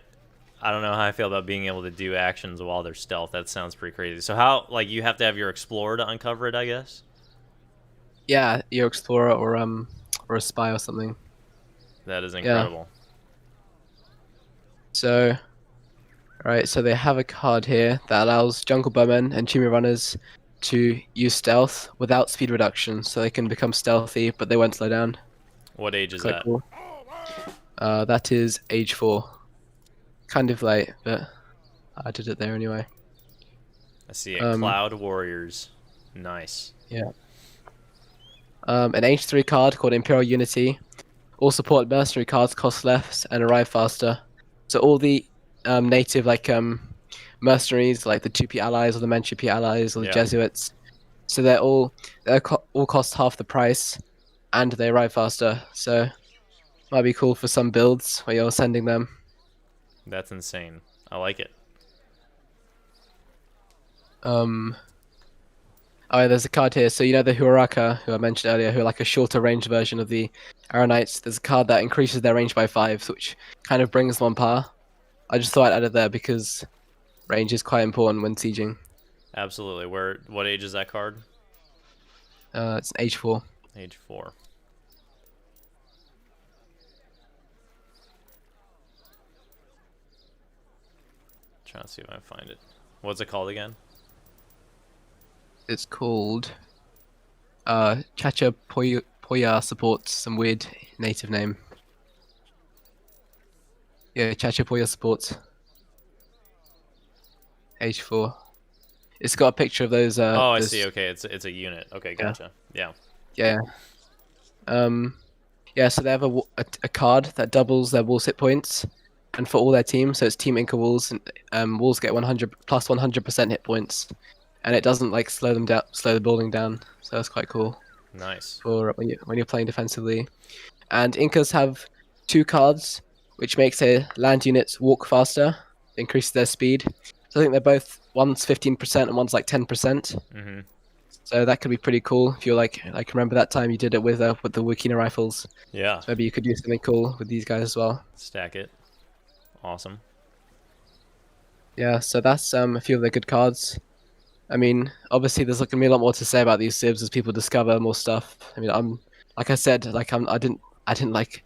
I don't know how I feel about being able to do actions while they're stealth. That sounds pretty crazy. So how, like, you have to have your explorer to uncover it, I guess? Yeah, your explorer or a spy or something. That is incredible. Yeah. So, alright, so they have a card here that allows jungle bowmen and chimera runners to use stealth without speed reduction, so they can become stealthy, but they won't slow down. What age is Quite that? cool. That is age 4. Kind of late, but I did it there anyway. I see it. Cloud Warriors. Nice. Yeah. An age 3 card called Imperial Unity. All support mercenary cards cost less and arrive faster. So all the native mercenaries, like the 2P allies or the Manchupi allies or the Jesuits, so they all cost half the price, and they arrive faster. So might be cool for some builds where you're sending them. That's insane. I like it. Oh, yeah, there's a card here. So you know the Huaraka, who I mentioned earlier, who are like a shorter range version of the Arrow Knights. There's a card that increases their range by 5, which kind of brings them on par. I just thought I'd add it there because range is quite important when sieging. Absolutely. What age is that card? It's an H4. Age 4. Trying to see if I can find it. What's it called again? It's called Chacha Poya supports some weird native name. Yeah, Chacha Poya supports. H4. It's got a picture of those. Oh, I see. Okay, it's a unit. Okay, gotcha. Yeah. Yeah. Yeah. So they have a card that doubles their wolves hit points, and for all their team, so it's Team Inca wolves, and wolves get 100 plus 100% hit points, and it doesn't like slow them down, slow the building down. So that's quite cool. Nice. For when you're playing defensively, and Incas have 2 cards, which makes their land units walk faster, increases their speed. So I think they're both, one's 15% and one's like 10%. Mm-hmm. So that could be pretty cool if you're like remember that time you did it with the Wakina rifles. Yeah. So maybe you could do something cool with these guys as well. Stack it. Awesome. Yeah, so that's a few of the good cards. I mean, obviously there's gonna be a lot more to say about these civs as people discover more stuff. I mean, like I said, I didn't like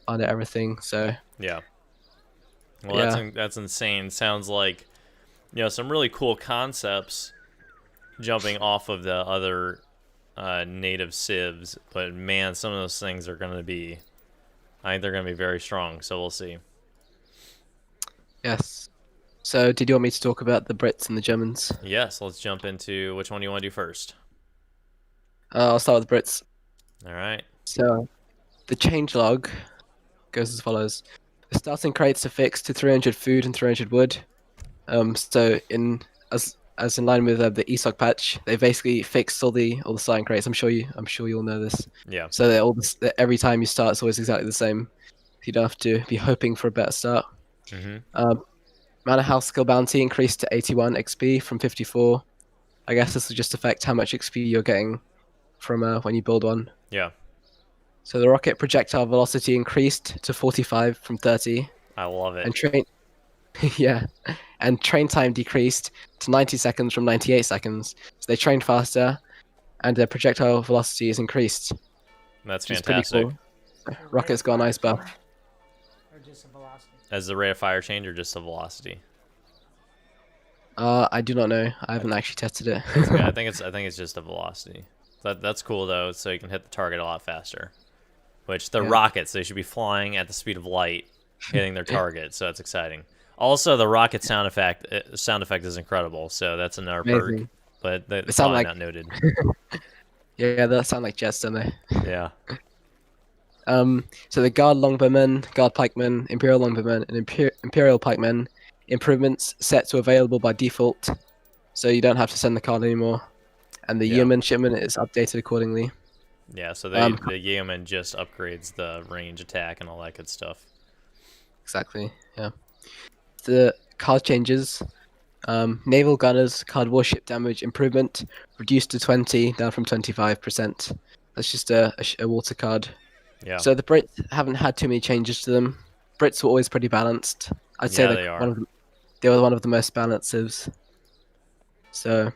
find out everything. So yeah. Well, yeah. that's insane. Sounds like, some really cool concepts jumping off of the other native civs, but man, some of those things are going to be, I think they're going to be very strong, so we'll see. Yes. So did you want me to talk about the Brits and the Germans? Yes, let's jump into which one you want to do first. I'll start with the Brits. All right. So the changelog goes as follows. The starting crates are fixed to 300 food and 300 wood. So as in line with the ESOC patch, they basically fixed all the starting crates. I'm sure you'll know this. Yeah. So every time you start, it's always exactly the same. You don't have to be hoping for a better start. Mm-hmm. Manor House skill bounty increased to 81 XP from 54. I guess this will just affect how much XP you're getting from when you build one. Yeah. So the rocket projectile velocity increased to 45 from 30. I love it. And train time decreased to 90 seconds from 98 seconds. So they train faster, and their projectile velocity is increased. That's fantastic. Cool. Rocket's got a nice buff. Or just a velocity? As the rate of fire change or just the velocity? I do not know. I haven't actually tested it. Yeah, I think it's just a velocity. That's cool though, so you can hit the target a lot faster. Which the rockets, they should be flying at the speed of light, hitting their target. So that's exciting. Also, the rocket sound effect is incredible. So that's another perk. But that's probably not noted. Yeah, that sound like jets, don't they? Yeah. So the guard longbowmen, guard pikemen, imperial longbowmen, and imperial pikemen improvements set to available by default, so you don't have to send the card anymore. And the yeoman shipment is updated accordingly. Yeah, so the yeoman just upgrades the range attack and all that good stuff. Exactly. Yeah. The card changes. Naval gunners card warship damage improvement reduced to 20, down from 25%. That's just a water card. Yeah. So the Brits haven't had too many changes to them. Brits were always pretty balanced. I'd say they are. They were one of the most balanced civs. So,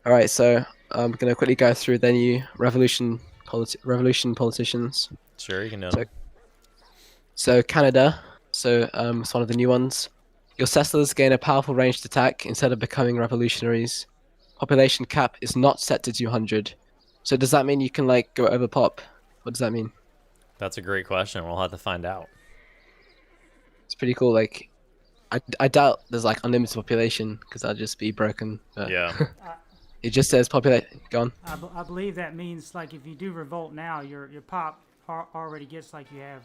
all right. So I'm gonna quickly go through the new revolution politicians. Sure, you can know them. So Canada. So it's one of the new ones. Your settlers gain a powerful ranged attack instead of becoming revolutionaries. Population cap is not set to 200. So does that mean you can like go over pop? What does that mean? That's a great question. We'll have to find out. It's pretty cool. Like, I doubt there's like unlimited population because that'd just be broken. But yeah. It just says population. Go on. I believe that means like if you do revolt now, your pop already gets like you have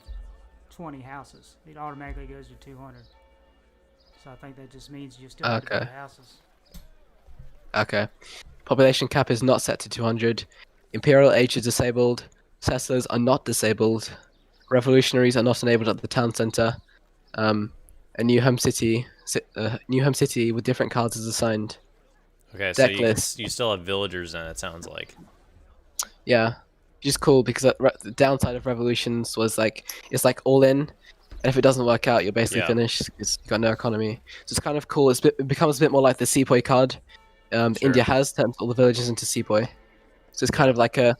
20 houses. It automatically goes to 200. So I think that just means you still have to build houses. Okay. Population cap is not set to 200. Imperial age is disabled. Settlers are not disabled. Revolutionaries are not enabled at the town center. a new home city, with different cards is assigned. Okay, so Deck you list. you still have villagers then. It sounds like. Yeah, which is cool because the downside of revolutions was like it's like all in, and if it doesn't work out, you're basically Yeah. finished because you got no economy. So it's kind of cool. It becomes a bit more like the sepoy card. Sure. India has turned all the villages into sepoy, so it's kind of like it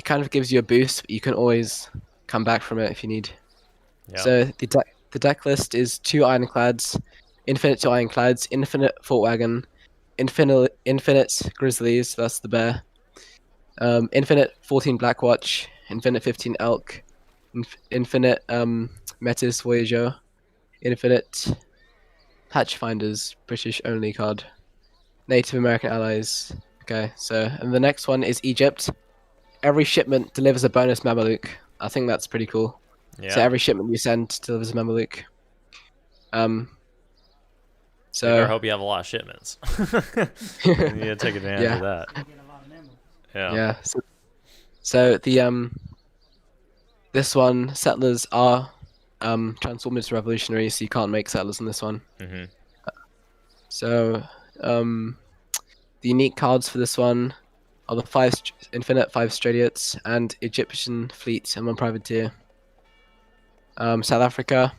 kind of gives you a boost, but you can always come back from it if you need. Yeah. So the deck list is 2 ironclads, infinite 2 ironclads, infinite fort wagon, infinite grizzlies, that's the bear, infinite 14 blackwatch, infinite 15 elk, infinite metis voyager, infinite patch finders, British only card, Native American allies. Okay, so and the next one is Egypt. Every shipment delivers a bonus Mameluke. I think that's pretty cool. Yeah. So every shipment you send delivers a Mameluke. You So better hope you have a lot of shipments. You need to take advantage Yeah. of that. Yeah. yeah. So the this one settlers are transformed into revolutionaries, so you can't make settlers in this one. Mm-hmm. So the unique cards for this one are the infinite 5 Stradiots and Egyptian fleet and 1 privateer. South Africa.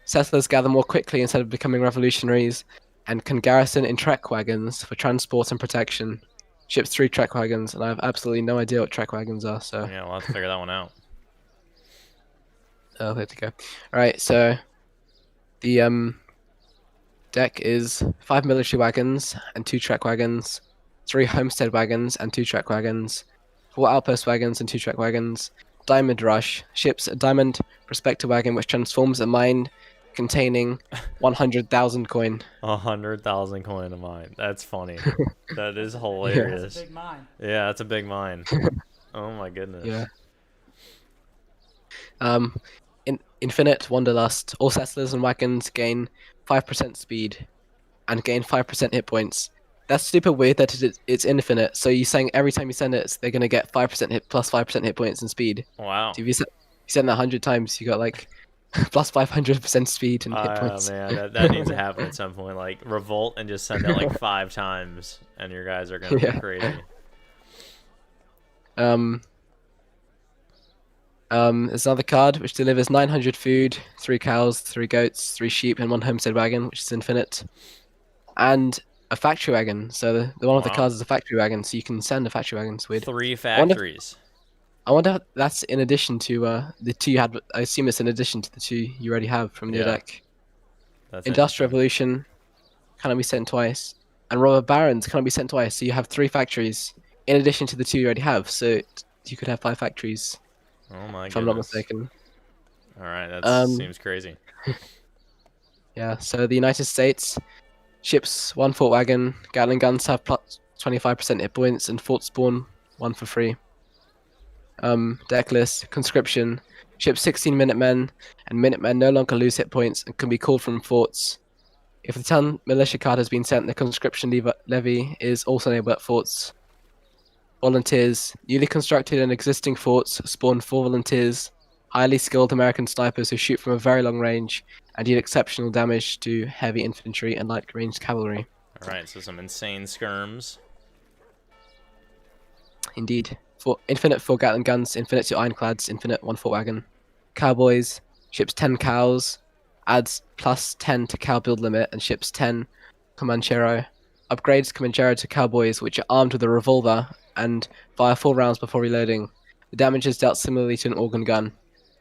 Settlers gather more quickly instead of becoming revolutionaries, and can garrison in trek wagons for transport and protection. Ships 3 trek wagons, and I have absolutely no idea what trek wagons are. So Yeah, we'll have to figure that one out. oh, there to go. All right, so the deck is 5 military wagons and 2 trek wagons, 3 homestead wagons and 2 trek wagons, 4 outpost wagons and 2 trek wagons. Diamond Rush ships a diamond prospector wagon which transforms a mine containing 100,000 coin. 100,000 coin a mine. That's funny. That is hilarious. That's a big mine. Yeah, that's a big mine. Oh my goodness. Yeah. Infinite Wanderlust. All settlers and wagons gain 5% speed and gain 5% hit points. That's super weird that it's infinite. So you're saying every time you send it, they're gonna get 5% hit plus 5% hit points and speed. Wow. So if you send that 100 times, you got like plus 500% speed and hit points. Oh man, that needs to happen at some point. Like revolt and just send it like 5 times, and your guys are gonna Yeah. be crazy. There's another card which delivers 900 food, 3 cows, 3 goats, 3 sheep, and 1 homestead wagon, which is infinite, and a factory wagon. So the one of the Wow. cards is a factory wagon, so you can send a factory wagon. It's weird. 3 factories. I wonder if that's in addition to the 2 you had. I assume it's in addition to the 2 you already have from your Yeah. deck. That's Industrial Revolution cannot be sent twice, and Robber Barons cannot be sent twice. So you have 3 factories in addition to the 2 you already have. So you could have 5 factories. Oh my If I'm not goodness. mistaken. All right, that seems crazy. Yeah, so the United States ships 1 fort wagon, Gatling guns have plus 25% hit points, and fort spawn 1 for free. Deck list, conscription, ships 16 Minutemen, and Minutemen no longer lose hit points and can be called from forts. If the town militia card has been sent, the conscription levy is also enabled at forts. Volunteers, newly constructed and existing forts spawn 4 volunteers, highly skilled American snipers who shoot from a very long range and deal exceptional damage to heavy infantry and light ranged cavalry. All right, so some insane skirms. Indeed. For infinite 4 Gatling guns, infinite 2 ironclads, infinite 1 fort wagon. Cowboys, ships 10 cows, adds plus 10 to cow build limit, and ships 10 Comanchero. Upgrades Comanchero to cowboys, which are armed with a revolver and fire 4 rounds before reloading. The damage is dealt similarly to an organ gun.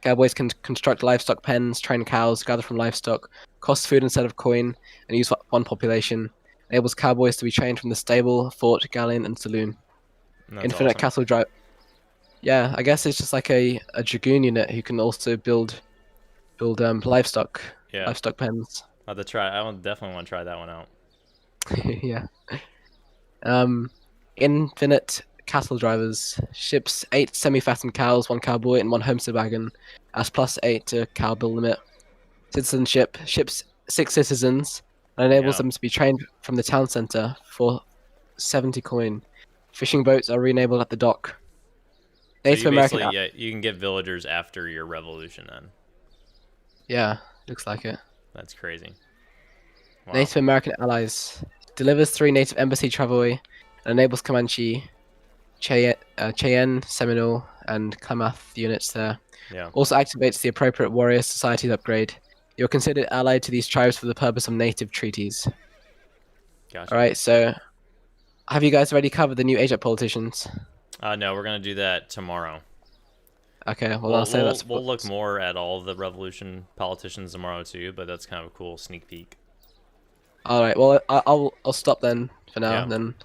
Cowboys can construct livestock pens, train cows, gather from livestock, cost food instead of coin, and use 1 population. Enables cowboys to be trained from the stable, fort, galleon, and saloon. That's Infinite awesome. castle drive. Yeah, I guess it's just like a dragoon unit who can also build livestock Yeah, pens. I'll have to try. I definitely want to try that one out. Yeah. Infinite castle drivers. Ships 8 semi-fattened cows, 1 cowboy, and 1 homestead wagon. As plus 8 to cow build limit. Citizenship. Ships 6 citizens and enables Yeah. them to be trained from the town center for 70 coin. Fishing boats are re-enabled at the dock. So Native you American. basically, yeah, you can get villagers after your revolution then. Yeah, looks like it. That's crazy. Wow. Native American allies. Delivers 3 native embassy travel and enables Comanche, Cheyenne, Seminole, and Klamath units there. Yeah. Also activates the appropriate warrior societies upgrade. You're considered allied to these tribes for the purpose of native treaties. Gotcha. Alright, so have you guys already covered the new Ajax politicians? No, we're gonna do that tomorrow. Okay, well, I'll say that's... We'll look more at all the revolution politicians tomorrow too, but that's kind of a cool sneak peek. Alright, well, I'll stop then for now, Yeah. and then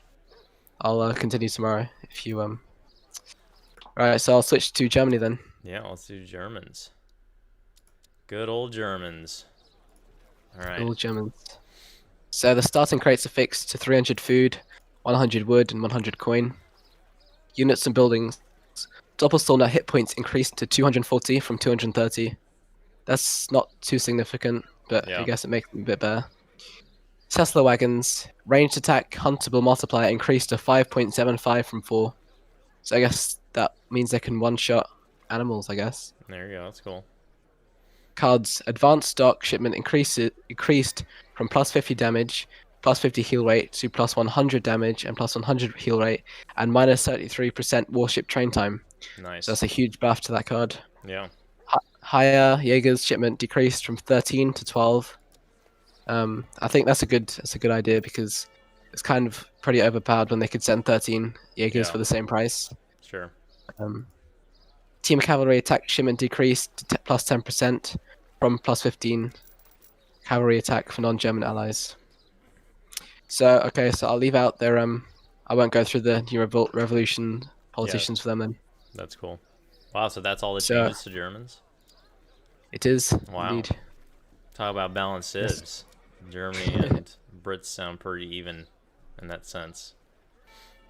I'll continue tomorrow if you Alright, so I'll switch to Germany then. Yeah, let's do Germans. Good old Germans. All right. All Germans. So the starting crates are fixed to 300 food, 100 wood, and 100 coin. Units and buildings. Doppelstolner hit points increased to 240 from 230. That's not too significant, but Yeah. I guess it makes them a bit better. Tesla wagons. Ranged attack huntable multiplier increased to 5.75 from 4. So I guess that means they can one-shot animals, I guess. There you go. That's cool. Cards. Advanced stock shipment increased from plus 50 damage, plus 50 heal rate to plus 100 damage and plus 100 heal rate, and minus 33% warship train time. Nice. So that's a huge buff to that card. Yeah. Higher Jaeger's shipment decreased from 13 to 12. I think that's a good idea because it's kind of pretty overpowered when they could send 13 Jaegers Yeah. for the same price. Sure. Team cavalry attack shipment decreased to plus 10% from plus 15 cavalry attack for non-German allies. So okay, so I'll leave out their I won't go through the new revolution politicians for them then. That's cool. Wow. So that's all the So- changes to Germans. It is Wow. indeed. Talk about balanced Yes. civs. Germany and Brits sound pretty even in that sense.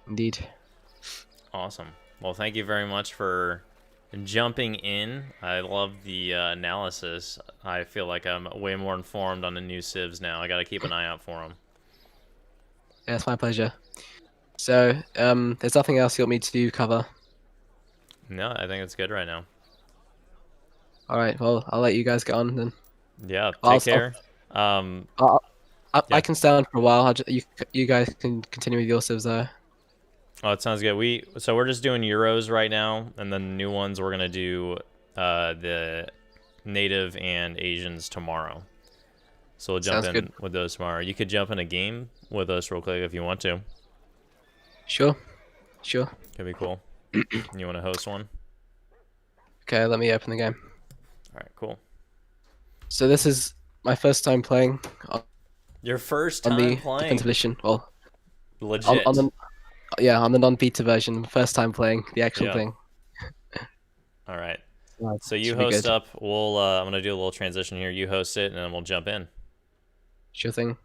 Indeed. Awesome. Well, thank you very much for jumping in. I love the analysis. I feel like I'm way more informed on the new civs now. I got to keep an eye out for them. Yeah, it's my pleasure. So, there's nothing else you want me to cover? No, I think it's good right now. Alright, well, I'll let you guys get on then. Yeah, I'll- take care. I can stay on for a while. You guys can continue with your civs though. Oh, it sounds good. So we're just doing Euros right now, and then the new ones we're gonna do the native and Asians tomorrow. So we'll jump Sounds in good. with those tomorrow. You could jump in a game with us real quick if you want to. Sure. Could be cool. You want to host one? Okay, let me open the game. All right, cool. So this is my first time playing Your first on time the playing. defensive edition. Well, Legit. on the on the non-beta version. First time playing the actual Yeah. thing. All right. Right, So you should be host good. up. I'm gonna do a little transition here. You host it, and then we'll jump in. Sure thing.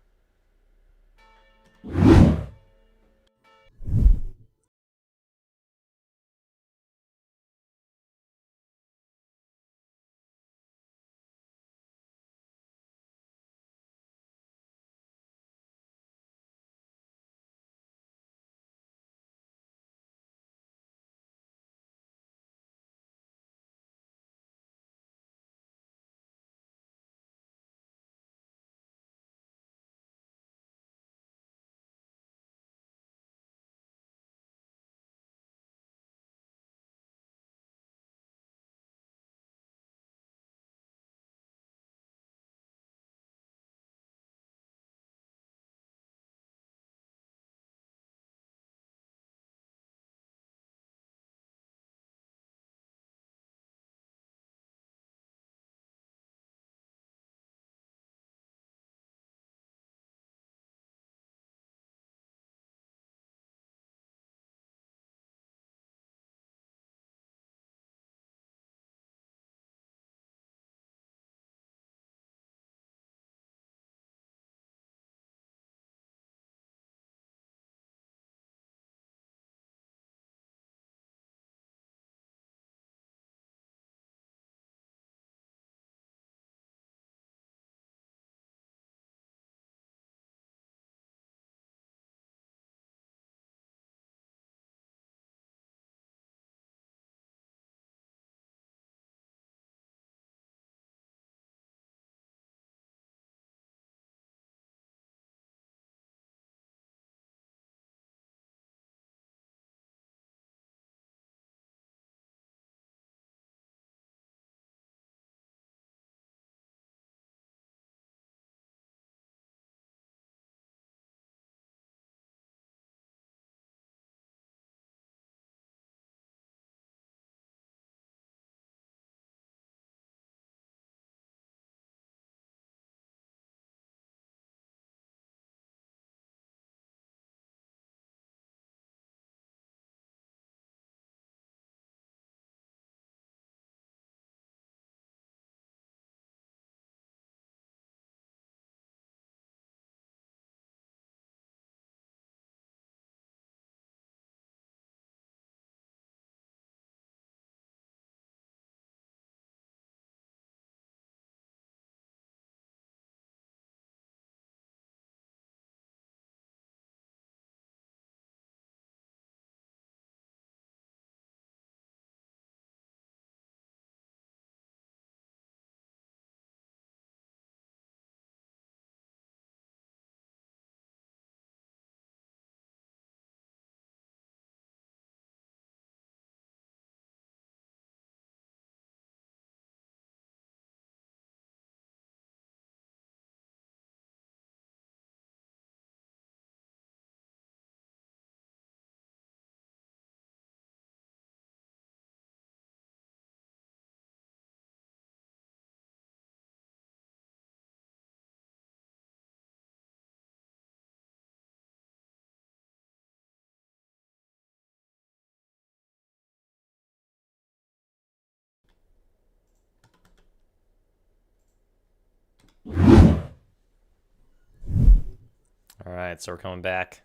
All right, so we're coming back.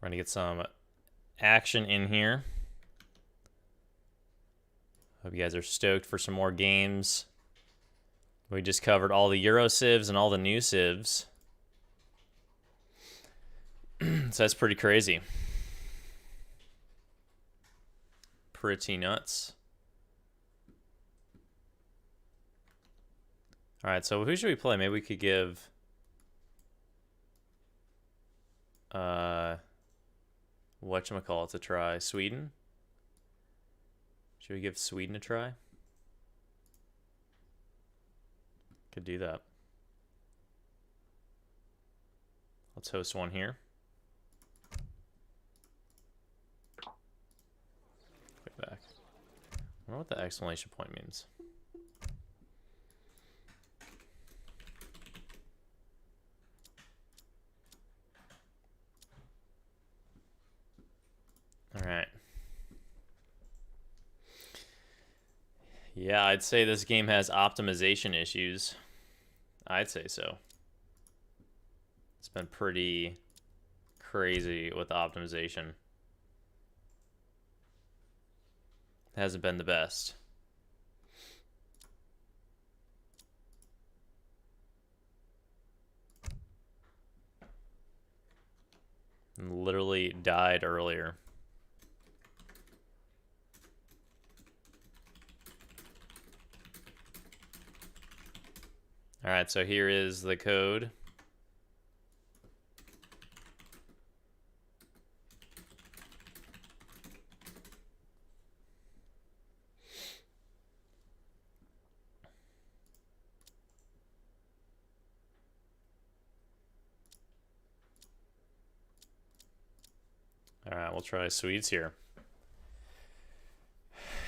We're gonna get some action in here. Hope you guys are stoked for some more games. We just covered all the Euro civs and all the new civs. So that's pretty crazy. Pretty nuts. All right, so who should we play? Maybe we could give whatchamacallit a try. Sweden? Should we give Sweden a try? Could do that. Let's host one here. Way back. I wonder what the exclamation point means. All right. Yeah, I'd say this game has optimization issues. I'd say so. It's been pretty crazy with optimization. It hasn't been the best. Literally died earlier. All right, so here is the code. All right, we'll try Swedes here.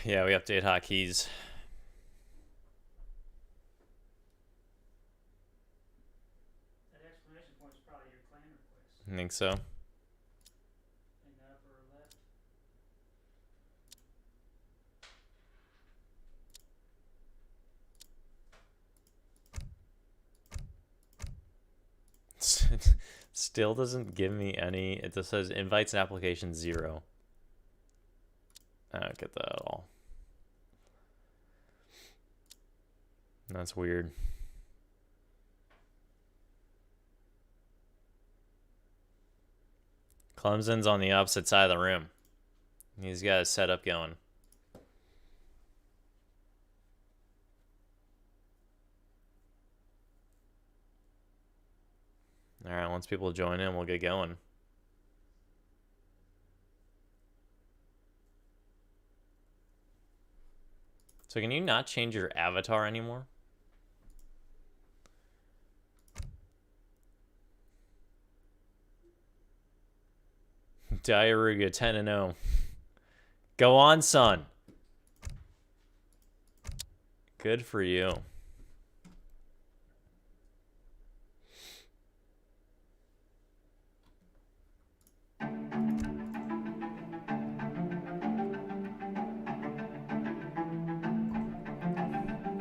Yeah, we update hotkeys. I think so. Still doesn't give me any. It just says invites and application 0. I don't get that at all. That's weird. Clemson's on the opposite side of the room. He's got his setup going. All right, once people join in, we'll get going. So can you not change your avatar anymore? Diaruga 10-0. Go on, son. Good for you.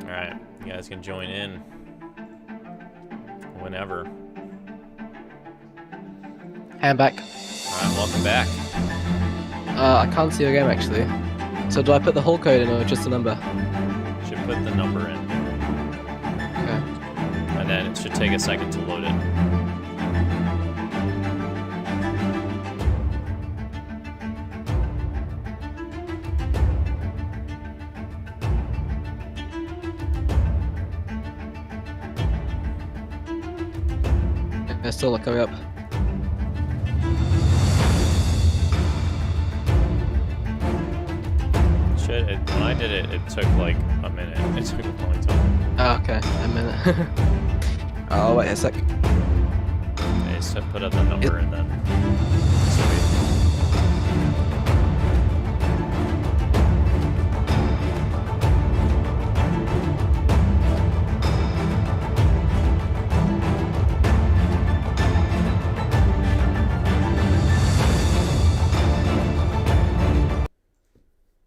Alright, you guys can join in whenever. Hey, I'm back. Alright, welcome back. I can't see your game actually. So do I put the whole code in or just the number? Should put the number in. Okay. And then it should take a second to load it. They're still coming up. Shit, when I did it, it took like a minute. It took a long time. Oh, okay, a minute. Oh, wait a sec. They just put up the number and then.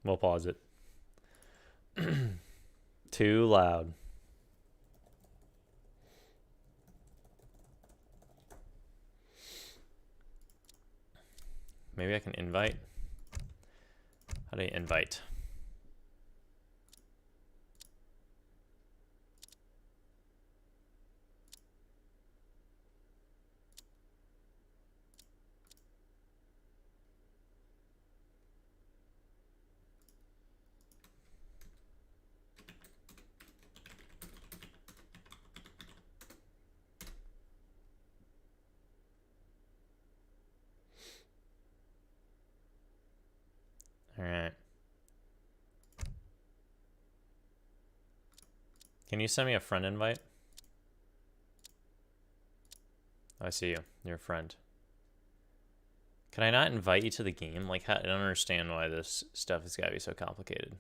We'll pause it. Too loud. maybe I can invite. How do you invite? All right. Can you send me a friend invite? Oh, I see you. You're a friend. Can I not invite you to the game? Like, I don't understand why this stuff has got to be so complicated.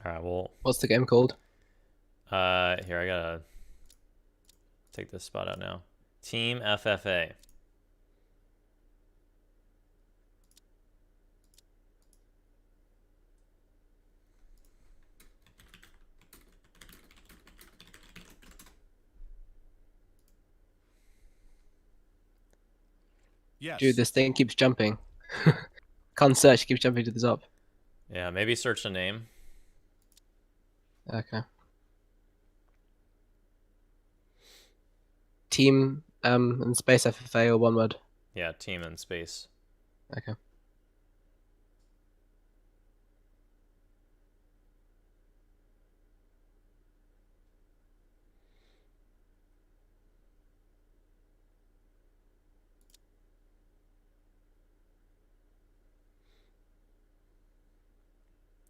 All right, well, What's the game called? here, I gotta take this spot out now. Team FFA. Yes. Dude, this thing keeps jumping. Can't search, keeps jumping to the top. Yeah, maybe search the name. Okay. Team and space FFA or one word. Yeah, team in space. Okay.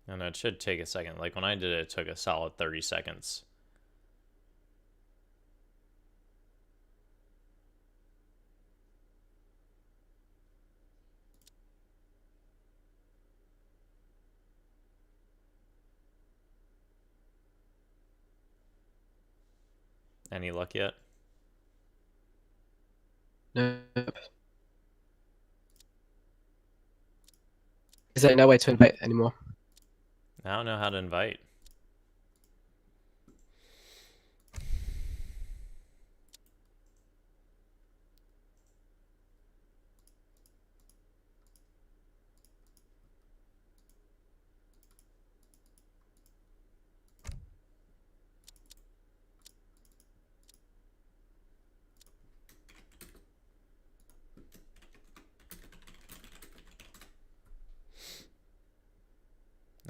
And it should take a second. Like when I did it, it took a solid 30 seconds. Any luck yet? Nope. Is there no way to invite anymore? I don't know how to invite.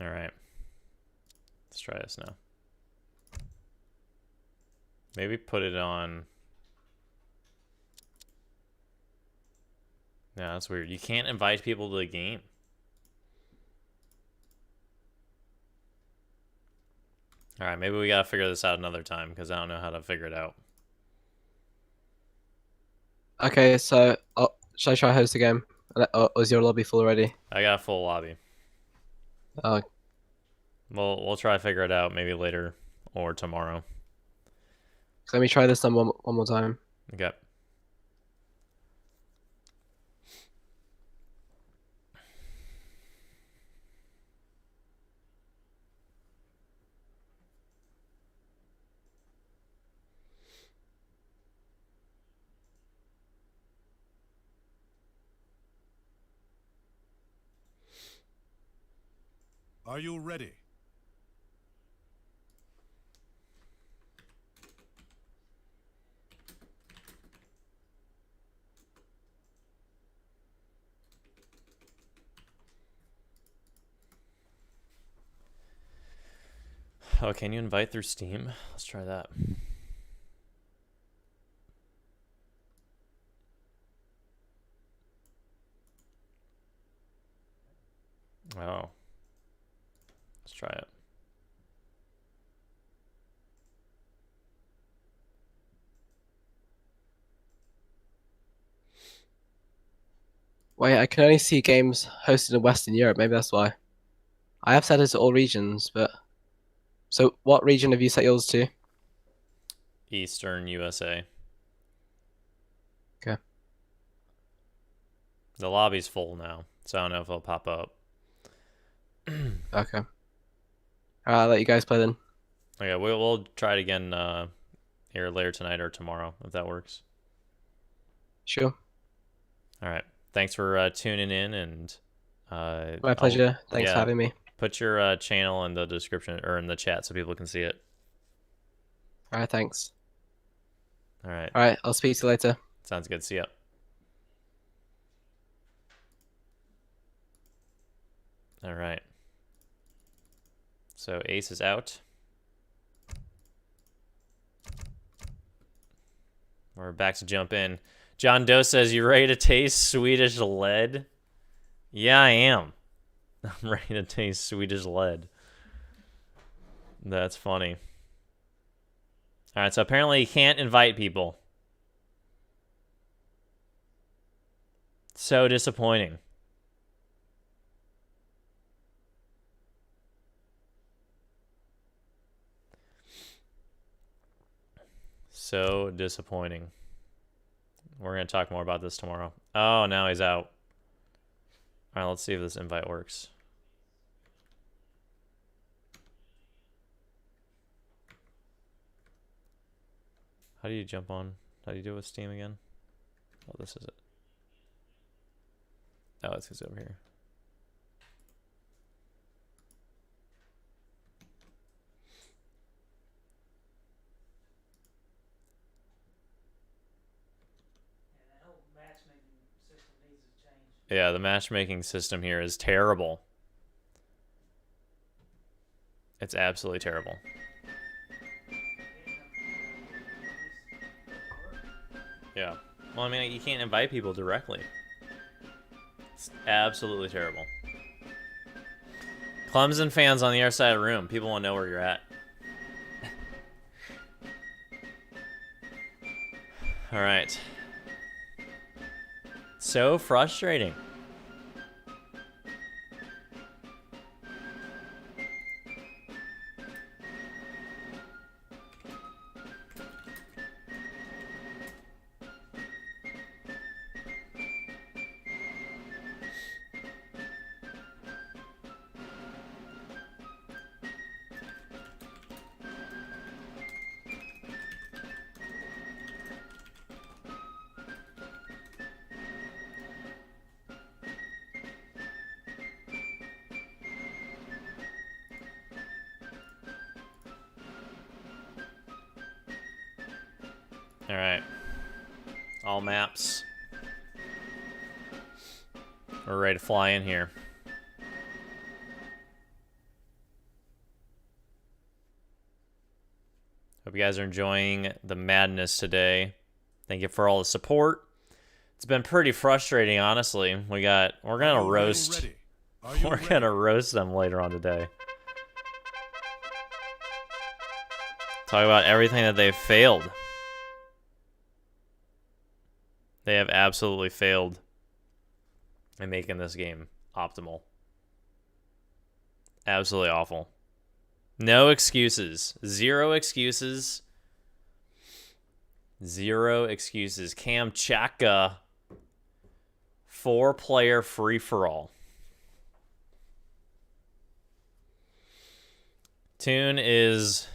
All right. Let's try this now. Maybe put it on. Yeah, that's weird. You can't invite people to the game. All right, maybe we gotta figure this out another time because I don't know how to figure it out. Okay, so should I try host the game? Or is your lobby full already? I got a full lobby. Oh, We'll try to figure it out maybe later or tomorrow. let me try this one more time. Okay. Are you ready? Oh, can you invite through Steam? Let's try that. Oh. Let's try it. Wait, I can only see games hosted in Western Europe. Maybe that's why. I have set it to all regions, but So what region have you set yours to? Eastern USA. Okay. The lobby's full now, so I don't know if it'll pop up. Okay. I'll let you guys play then. Okay, we'll try it again here later tonight or tomorrow, if that works. Sure. All right. Thanks for tuning in, and My pleasure. Thanks for yeah, having me. put your channel in the description or in the chat so people can see it. All right, thanks. All right. All right, I'll speak to you later. Sounds good. See ya. All right. So Ace is out. We're back to jump in. John Doe says, "You ready to taste Swedish lead?" Yeah, I am. I'm ready to taste Swedish lead. That's funny. All right, so apparently you can't invite people. So disappointing. So disappointing. We're going to talk more about this tomorrow. Oh, now he's out. All right, let's see if this invite works. How do you jump on? How do you do it with Steam again? Oh, this is it. Oh, it's over here. Yeah, the matchmaking system here is terrible. It's absolutely terrible. Yeah. Well, I mean, you can't invite people directly. It's absolutely terrible. Clemson fans on the other side of the room. People want to know where you're at. All right. So frustrating. All right. All maps. We're ready to fly in here. Hope you guys are enjoying the madness today. Thank you for all the support. It's been pretty frustrating, honestly. We're gonna roast. We're gonna roast them later on today. Talk about everything that they've failed. They have absolutely failed in making this game optimal. Absolutely awful. No excuses. Zero excuses. Zero excuses. Kamchatka. 4-player free-for-all. Tune is...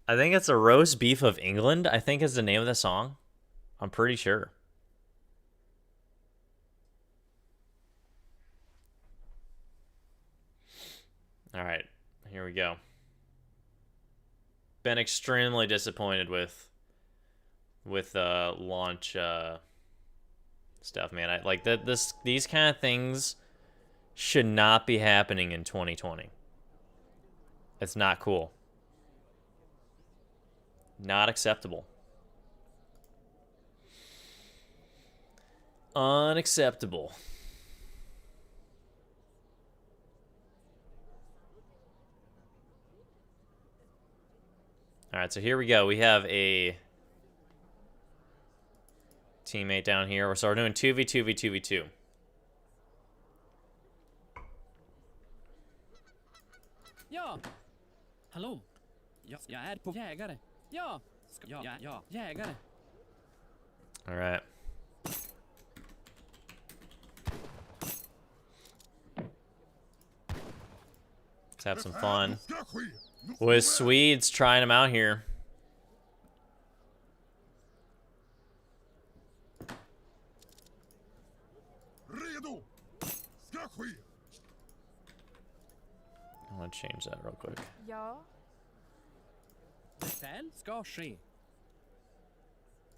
I think it's a roast beef of England, I think is the name of the song. I'm pretty sure. All right, here we go. Been extremely disappointed with launch stuff, man. I like that these kind of things should not be happening in 2020. It's not cool. Not acceptable. Unacceptable. All right, so here we go. We have a teammate down here. So we're doing 2v2v2v2. Ja. Hallå? Jag är på jägare. Ja. Ja, jägare. All right. Let's have some fun with Swedes trying them out here. I want to change that real quick. Ja. Befäl ska ske.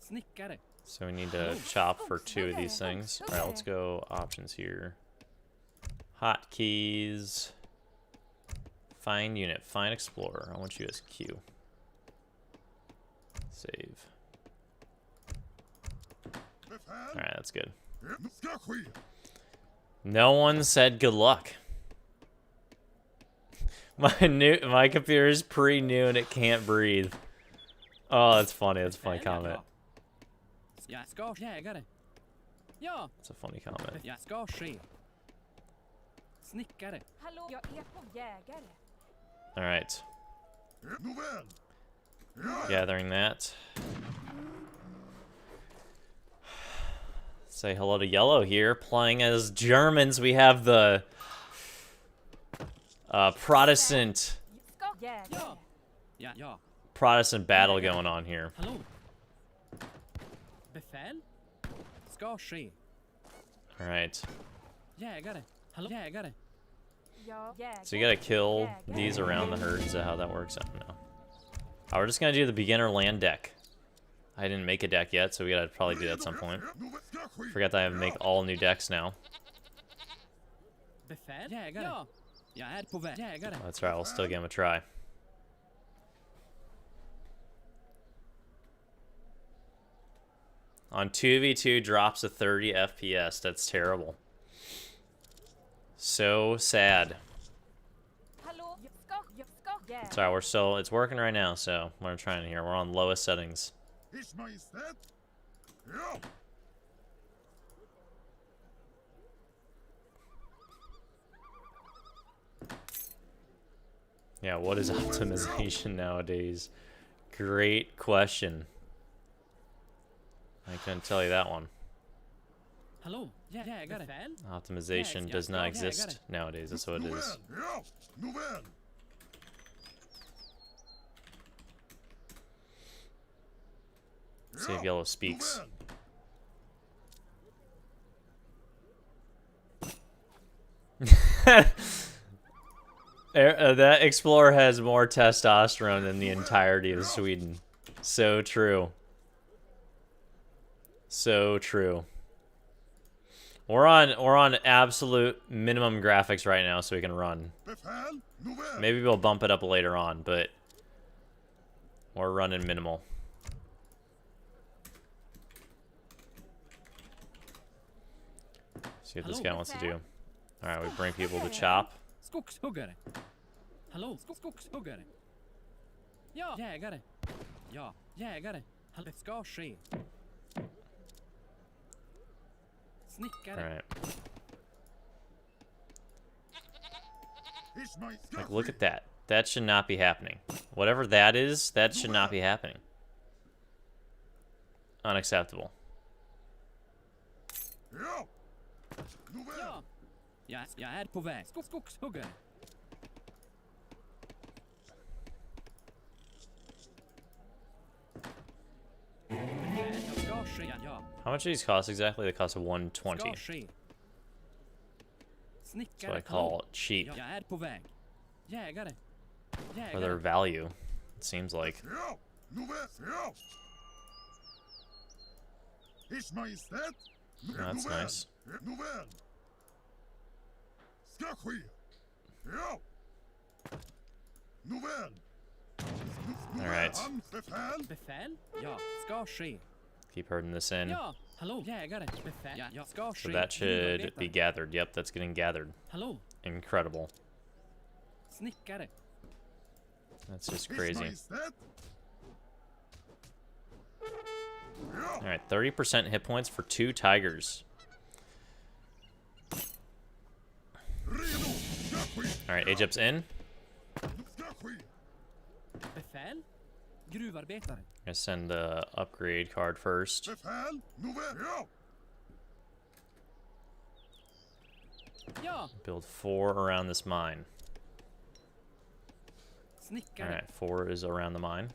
Snickare. So we need to chop for 2 of these things. All right, let's go options here. Hotkeys. Find unit. Find explorer. I want you as Q. Save. All right, that's good. No one said good luck. My computer is pretty new and it can't breathe. Oh, that's funny. That's a funny comment. Jag ska jägare. Ja. That's a funny comment. Jag ska ske. Snickare. Hallå, jag är på jägare. All right. Gathering that. Say hello to Yellow here, playing as Germans. We have the Protestant battle going on here. Hallå. Befäl ska ske. All right. Jägare. Hallå jägare. So you gotta kill these around the herd. Is that how that works? I don't know. We're just gonna do the beginner land deck. I didn't make a deck yet, so we gotta probably do that at some point. Forgot that I have to make all new decks now. Befäl jägare. Ja. Jag är på väg. Jägare. That's right, I'll still give him a try. On 2v2 drops to 30 FPS. That's terrible. So sad. Sorry, we're still, it's working right now, so we're trying here. We're on lowest settings. Yeah, what is optimization nowadays? Great question. I couldn't tell you that one. Hallå, jägare. Optimization does not exist nowadays, that's what it is. See if Yellow speaks. That explorer has more testosterone than the entirety of Sweden. So true. So true. We're on absolute minimum graphics right now so we can run. Maybe we'll bump it up later on, but we're running minimal. See what this guy wants to do. Alright, we bring people to chop. Skogshuggare. Hallå, skogshuggare. Ja, jägare. Ja, jägare. Hallå, ska ske. Snickare. Alright. Like, look at that. That should not be happening. Whatever that is, that should not be happening. Unacceptable. Ja, jag är på väg. Skogshuggare. How much do these cost exactly? They cost 120. That's what I call cheap. For their value, it seems like. That's nice. Alright. Keep herding this in. So that should be gathered. Yep, that's getting gathered. Incredible. That's just crazy. Alright, 30% hit points for 2 tigers. Alright, Egypt's in. Befäl. Gruvarbetare. I send the upgrade card first. Ja. Build 4 around this mine. Snickare. Alright, 4 is around the mine.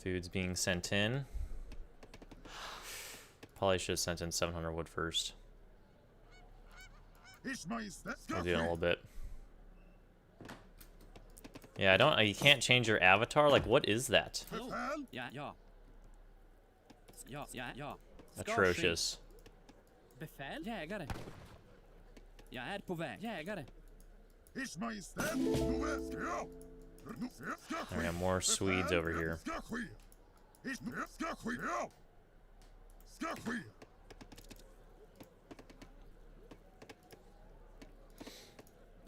Food's being sent in. Probably should have sent in 700 wood first. We'll do it in a little bit. Yeah, you can't change your avatar. Like, what is that? Hallå? Ja, ja. Ja, ja, ja. Ska Atrocious. ske. Befäl. Jägare. Jag är på väg. Jägare. We got more Swedes over here.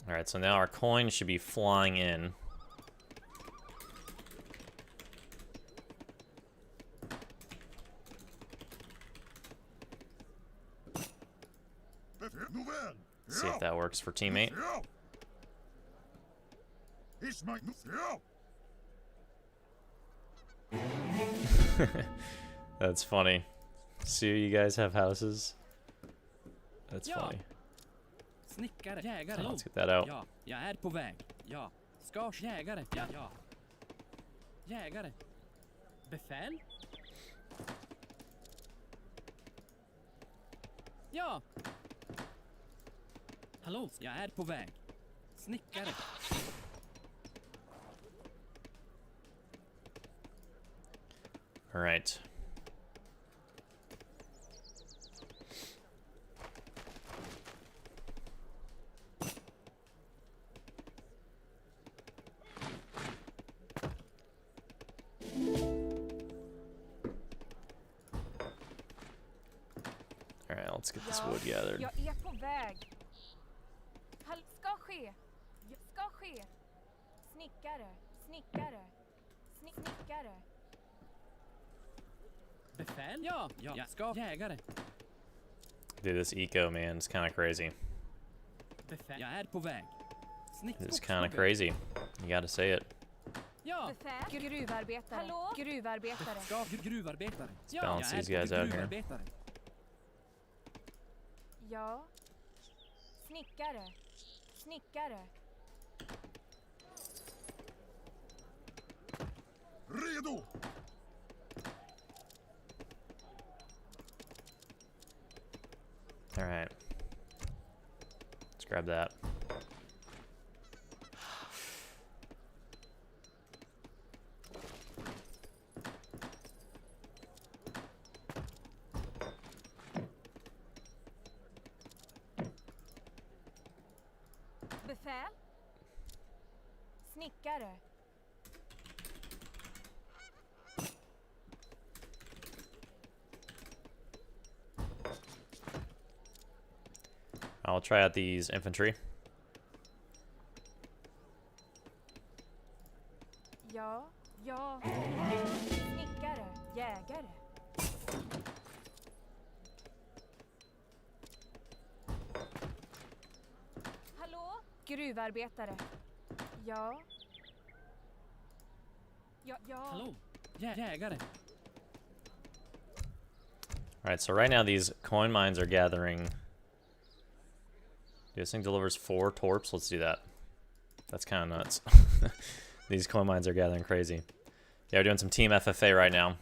Alright, so now our coin should be flying in. See if that works for teammate. That's funny. See, you guys have houses. That's funny. Snickare. Jägare. Let's get that out. Ja, jag är på väg. Ja. Ska jägare. Ja, ja. Jägare. Befäl. Ja. Hallå, jag är på väg. Snickare. All right. All right, let's get this wood gathered. Jag är på väg. Ska ske. Ska ske. Snickare. Snickare. Snickare. Befäl? Ja, ja. Jag ska jägare. Dude, this eco, man, is kind of crazy. Befäl. Jag är på väg. It's kind of crazy. You gotta say it. Ja. Befäl. Gruvarbetare. Hallå? Gruvarbetare. Ska gruvarbetare. Ja, balance jag these är guys out here. gruvarbetare. Ja. Snickare. Snickare. Redo! All right. Let's grab that. Befäl. Snickare. I'll try out these infantry. Ja. Ja. Snickare. Jägare. Hallå? Gruvarbetare. Ja. Ja, ja. Hallå? Jägare. All right, so right now these coin mines are gathering. This thing delivers 4 torps. Let's do that. That's kind of nuts. These coin mines are gathering crazy. Yeah, we're doing some team FFA right now.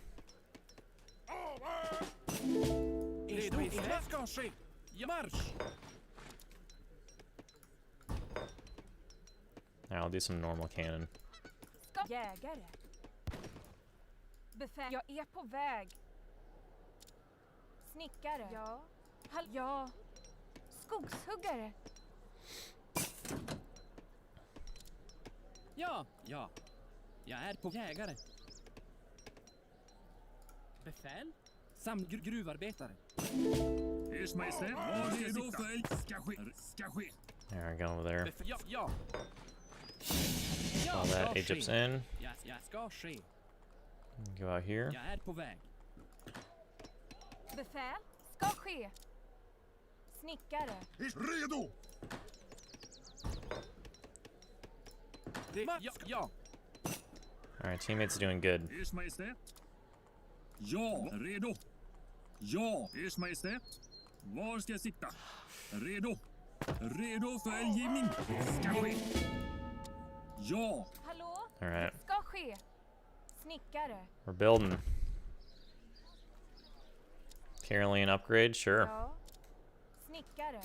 I'll do some normal cannon. Jägare. Befäl. Jag är på väg. Snickare. Ja. Ja. Skogshuggare. Ja, ja. Jag är på jägare. Befäl? Gruvarbetare. There, go over there. Ja, ja. All that Egypt's in. Ja, jag ska ske. Go out here. Jag är på väg. Befäl. Ska ske. Snickare. Redo! Ja. Alright, teammates doing good. Ers Majestät. Ja, redo. Ja, Ers Majestät. Var ska jag sitta? Redo. Redo för eldgivning. Ska ske. Ja. Hallå? Alright, Ska ske. Snickare. we're building. Caroline upgrade, sure. Ja. Snickare.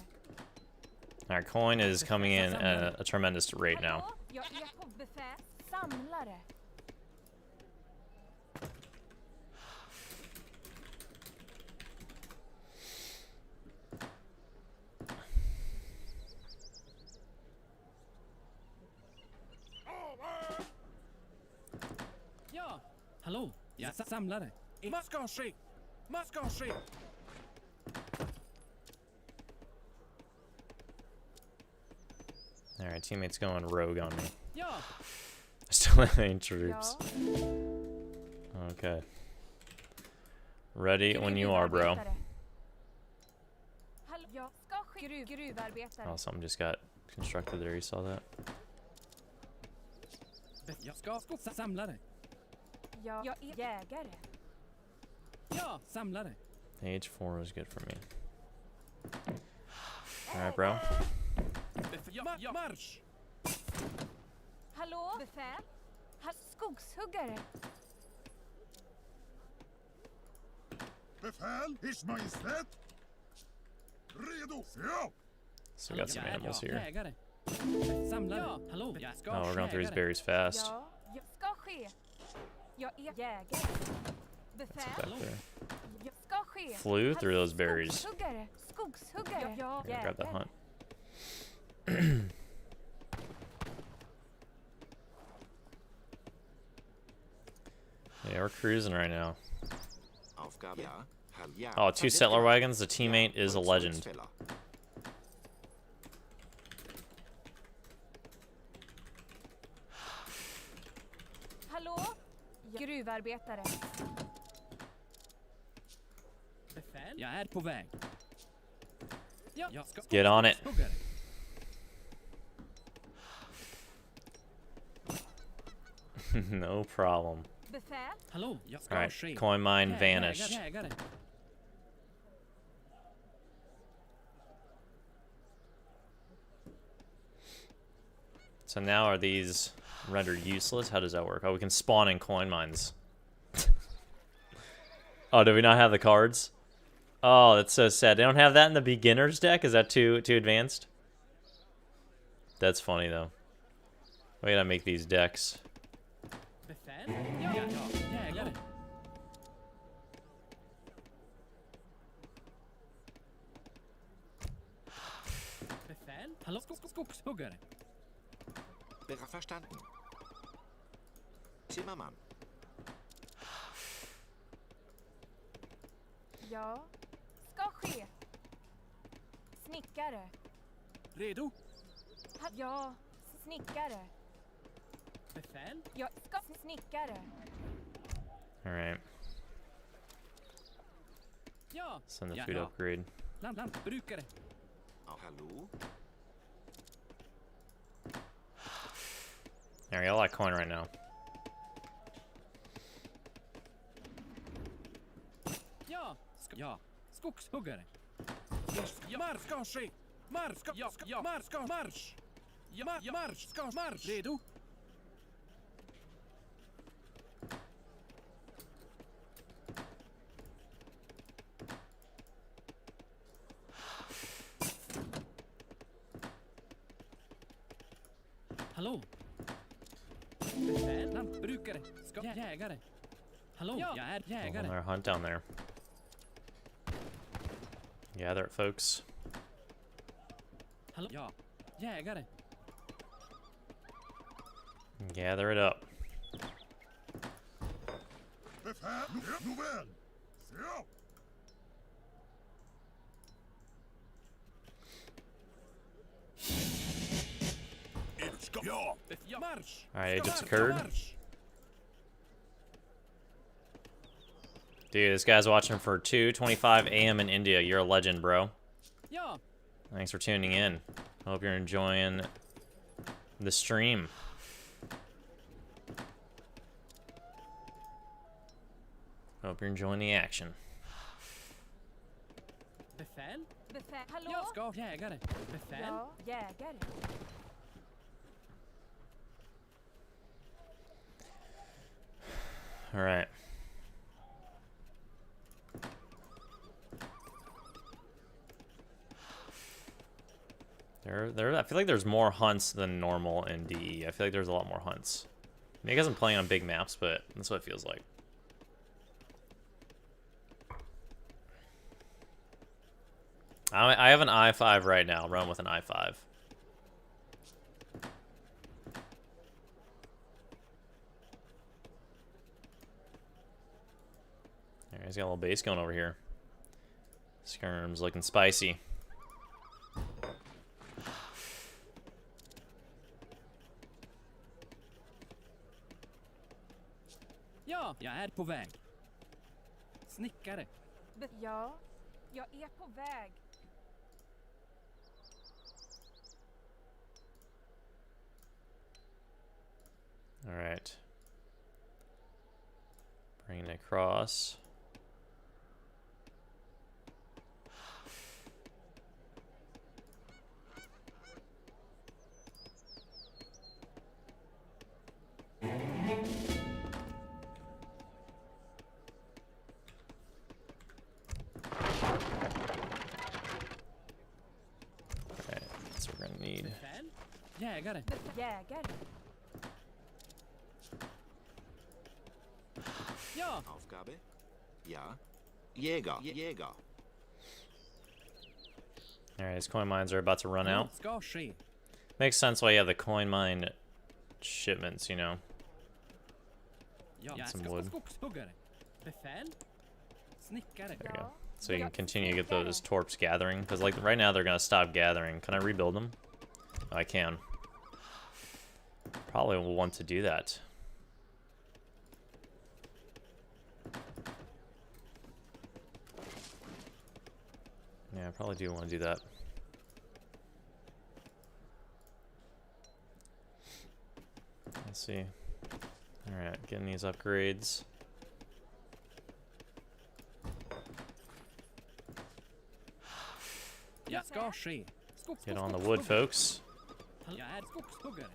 Alright, coin is coming in at a tremendous rate now. Hallå? Jag är på befäl. Samlare. Ja. Hallå? Ja, samlare. Vad ska ske? Vad ska ske? Alright, teammates going rogue on me. Ja. Still have any troops. Ja. Okay. Ready when you are, bro. Hallå? Jag ska ske. Gruvarbetare. Oh, something just got constructed there. You saw that? Jag ska samlare. Ja. Jag är jägare. Ja, samlare. Age 4 is good for me. Alright, bro. Ja, marsch. Hallå? Befäl? Skogshuggare. Befäl, Ers Majestät. Redo. Ja. So we got some animals here. Jägare. Samlare. Ja, hallå. Jag ska Oh, we're going through these berries fast. Ja. Jag ska ske. Jag är jägare. Befäl? Back there. Jag ska ske. Flew through those berries. Skogshuggare. Skogshuggare. Ja. Gonna grab that hunt. Yeah, we're cruising right now. Aufgabe. Ja. Ja. Oh, 2 settler wagons. The teammate is a legend. Hallå? Gruvarbetare. Befäl? Jag är på väg. Ja, jag ska Get on it. huggare. No problem. Befäl? Hallå, jag ska Alright, ske. coin mine vanished. Jägare. So now are these rendered useless? How does that work? Oh, we can spawn in coin mines. Oh, do we not have the cards? Oh, that's so sad. They don't have that in the beginner's deck? Is that too advanced? That's funny, though. We gotta make these decks. Befäl? Ja, jägare. Befäl? Hallå, skogshuggare. Wäre verstanden. Zimmermann. Ja. Ska ske. Snickare. Redo? Ja. Snickare. Befäl? Jag ska snickare. Alright. Ja. Send the Ja, food ja. upgrade. Lantbrukare. Auch hallo. There, we got a lot of coin right now. Ja. Ja. Skogshuggare. Ja, marsch ska ske. Marsch ska... Ja, marsch ska... Marsch. Ja, marsch ska... Marsch. Redo? Hallå? Befäl? Lantbrukare? Jägare? Hallå? Ja, jag är Well, jägare. our hunt down there. Gather it, folks. Hallå? Ja, jägare. Gather it up. Befäl. Nåväl. Ja. Ja. Ja, marsch. Alright, it just Ska occurred. marsch. Dude, this guy's watching for 2:25 a.m. in India. You're a legend, bro. Ja. Thanks for tuning in. Hope you're enjoying the stream. Hope you're enjoying the action. Befäl? Befäl. Hallå? Jag ska jägare. Befäl? Ja, jägare. All right. I feel like there's more hunts than normal in DE. I feel like there's a lot more hunts. I mean, I guess I'm playing on big maps, but that's what it feels like. I have an I-5 right now. Run with an I-5. Alright, he's got a little base going over here. Skirm's looking spicy. Ja, jag är på väg. Snickare. Ja, jag är på väg. All right. Bring it across. Alright, that's what we're gonna need. Befäl? Jägare. Jägare. Ja. Aufgabe? Ja. Jäger. Jäger. Alright, his coin mines are about to run out. Ska ske. Makes sense why you have the coin mine shipments, you know. Ja. Get some Jag ska wood. skogshuggare. Befäl? Snickare. There you go. So you can continue to get those torps gathering. Because like right now they're going to stop gathering. Can I rebuild them? Oh, I can. Probably will want to do that. Yeah, I probably do want to do that. Let's see. Alright, getting these upgrades. Jag ska ske. Get on the wood, folks. Jag är skogshuggare.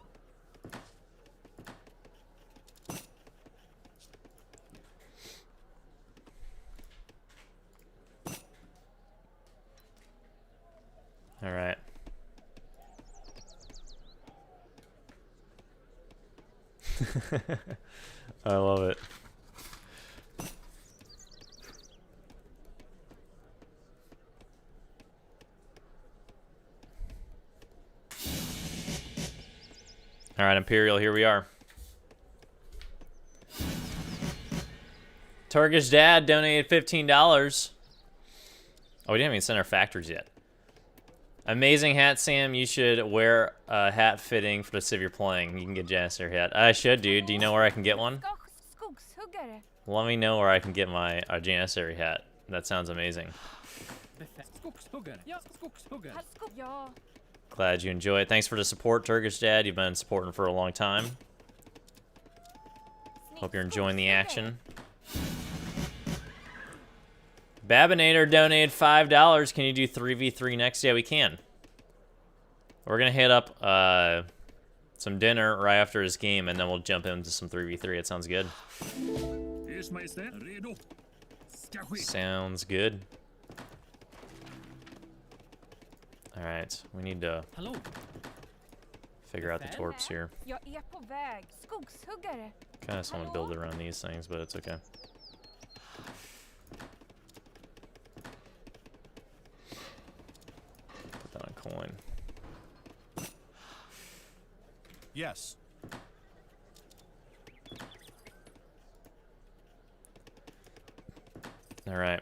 Alright. I love it. Alright, Imperial, here we are. Turkish Dad donated $15. Oh, we didn't even send our factors yet. Amazing hat, Sam. You should wear a hat fitting for the civ you're playing. You can get Janissary hat. I should, dude. Do you know where I can get one? Skogshuggare. Let me know where I can get my Janissary hat. That sounds amazing. Skogshuggare. Ja, skogshuggare. Ja. Glad you enjoy it. Thanks for the support, Turkish Dad. You've been supporting for a long time. Hope you're enjoying the action. Babinator donated $5. Can you do 3v3 next? Yeah, we can. We're going to hit up some dinner right after his game, and then we'll jump into some 3v3. It sounds good. Sounds good. Alright, we need to figure out the torps here. Jag är på väg. Skogshuggare. Kind of just want to build it around these things, but it's okay. Put that on coin. Yes. Alright.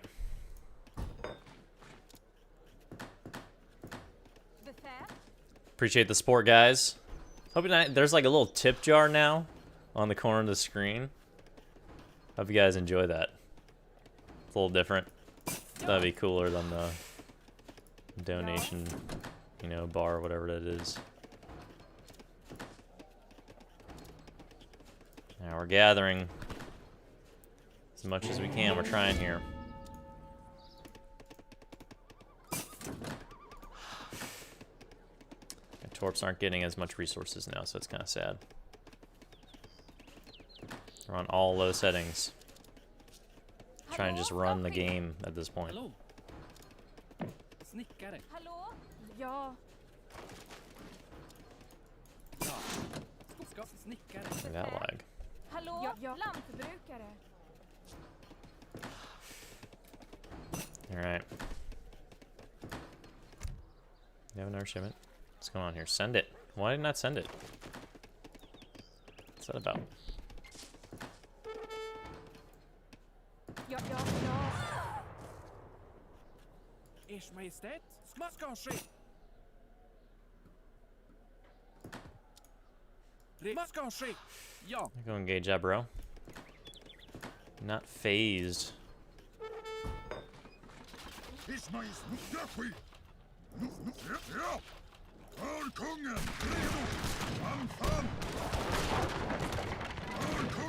Appreciate the support, guys. Hoping there's like a little tip jar now on the corner of the screen. Hope you guys enjoy that. It's a little different. That'd be cooler than the donation, you know, bar or whatever that is. Now we're gathering. As much as we can, we're trying here. And Torps aren't getting as much resources now, so it's kind of sad. We're on all low settings. Trying to just run the game at this point. Hallå? Snickare. Hallå? Ja. Ja. Snickare. Look at that lag. Hallå? Lantbrukare. Alright. You have another shipment? What's going on here? Send it. Why did not send it? What's that about? Ja. Ers Majestät. Vad ska ske? Vad ska ske? Ja. Go engage that, bro. Not phased.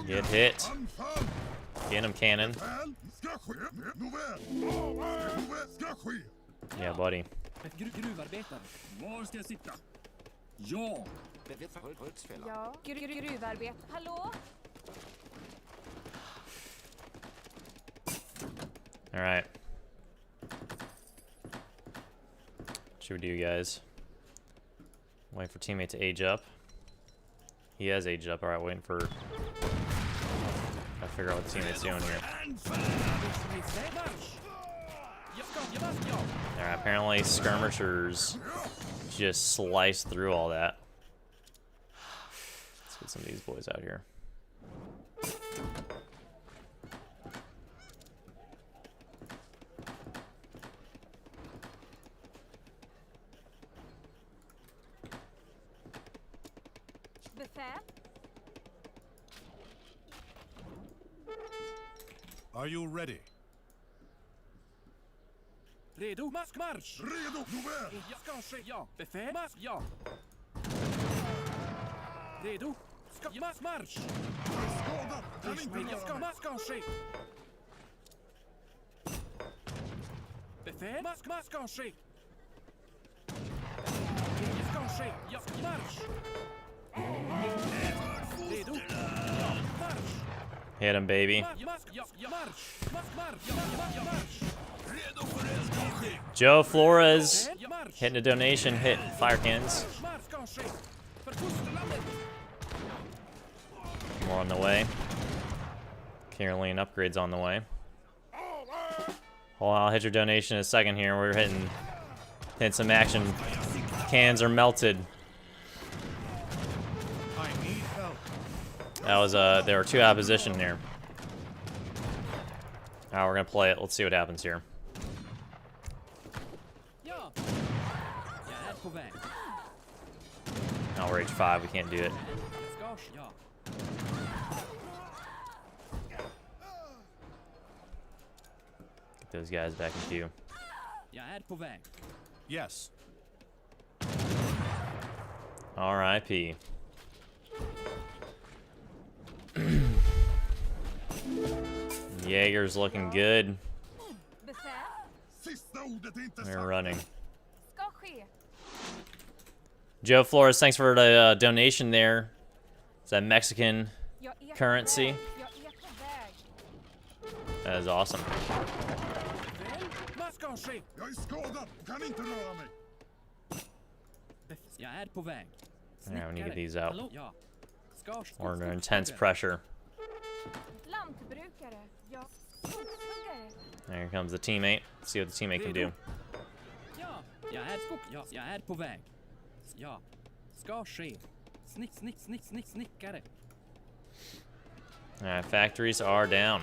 Get hit. Get him, cannon. Yeah, buddy. Ett gruvarbetare. Var ska jag sitta? Ja. Ja. Gruvarbete. Hallå? All right. What should we do, guys? Wait for teammate to age up. He has aged up. All right, waiting for. I figure out what the teammate's doing here. All right. Apparently, skirmishers just slice through all that. Let's get some of these boys out here. Befäl? Are you ready? Redo? Marsch! Redo! Jag ska ske. Ja. Befäl? Ja. Redo? Ska marsch! Skadad! Kan inte röra mig! Ska ske. Befäl? Ska ske. Jag ska ske. Ja. Marsch! Redo? Marsch! Hit him, baby. Joe Flores hitting a donation. Hit fire cannons. More on the way. Caroline upgrades on the way. Well, I'll hit your donation in a second here. We're hitting some action. Cans are melted. That was there were two out of position there. Alright, we're gonna play it. Let's see what happens here. No, we're H5, we can't do it. Get those guys back in queue. Yes. R.I.P. Jaeger's looking good. We're running. Joe Flores, thanks for the donation there. Is that Mexican currency? That is awesome. Alright, we need to get these out. We're under intense pressure. There comes the teammate. Let's see what the teammate can do. Alright, factories are down.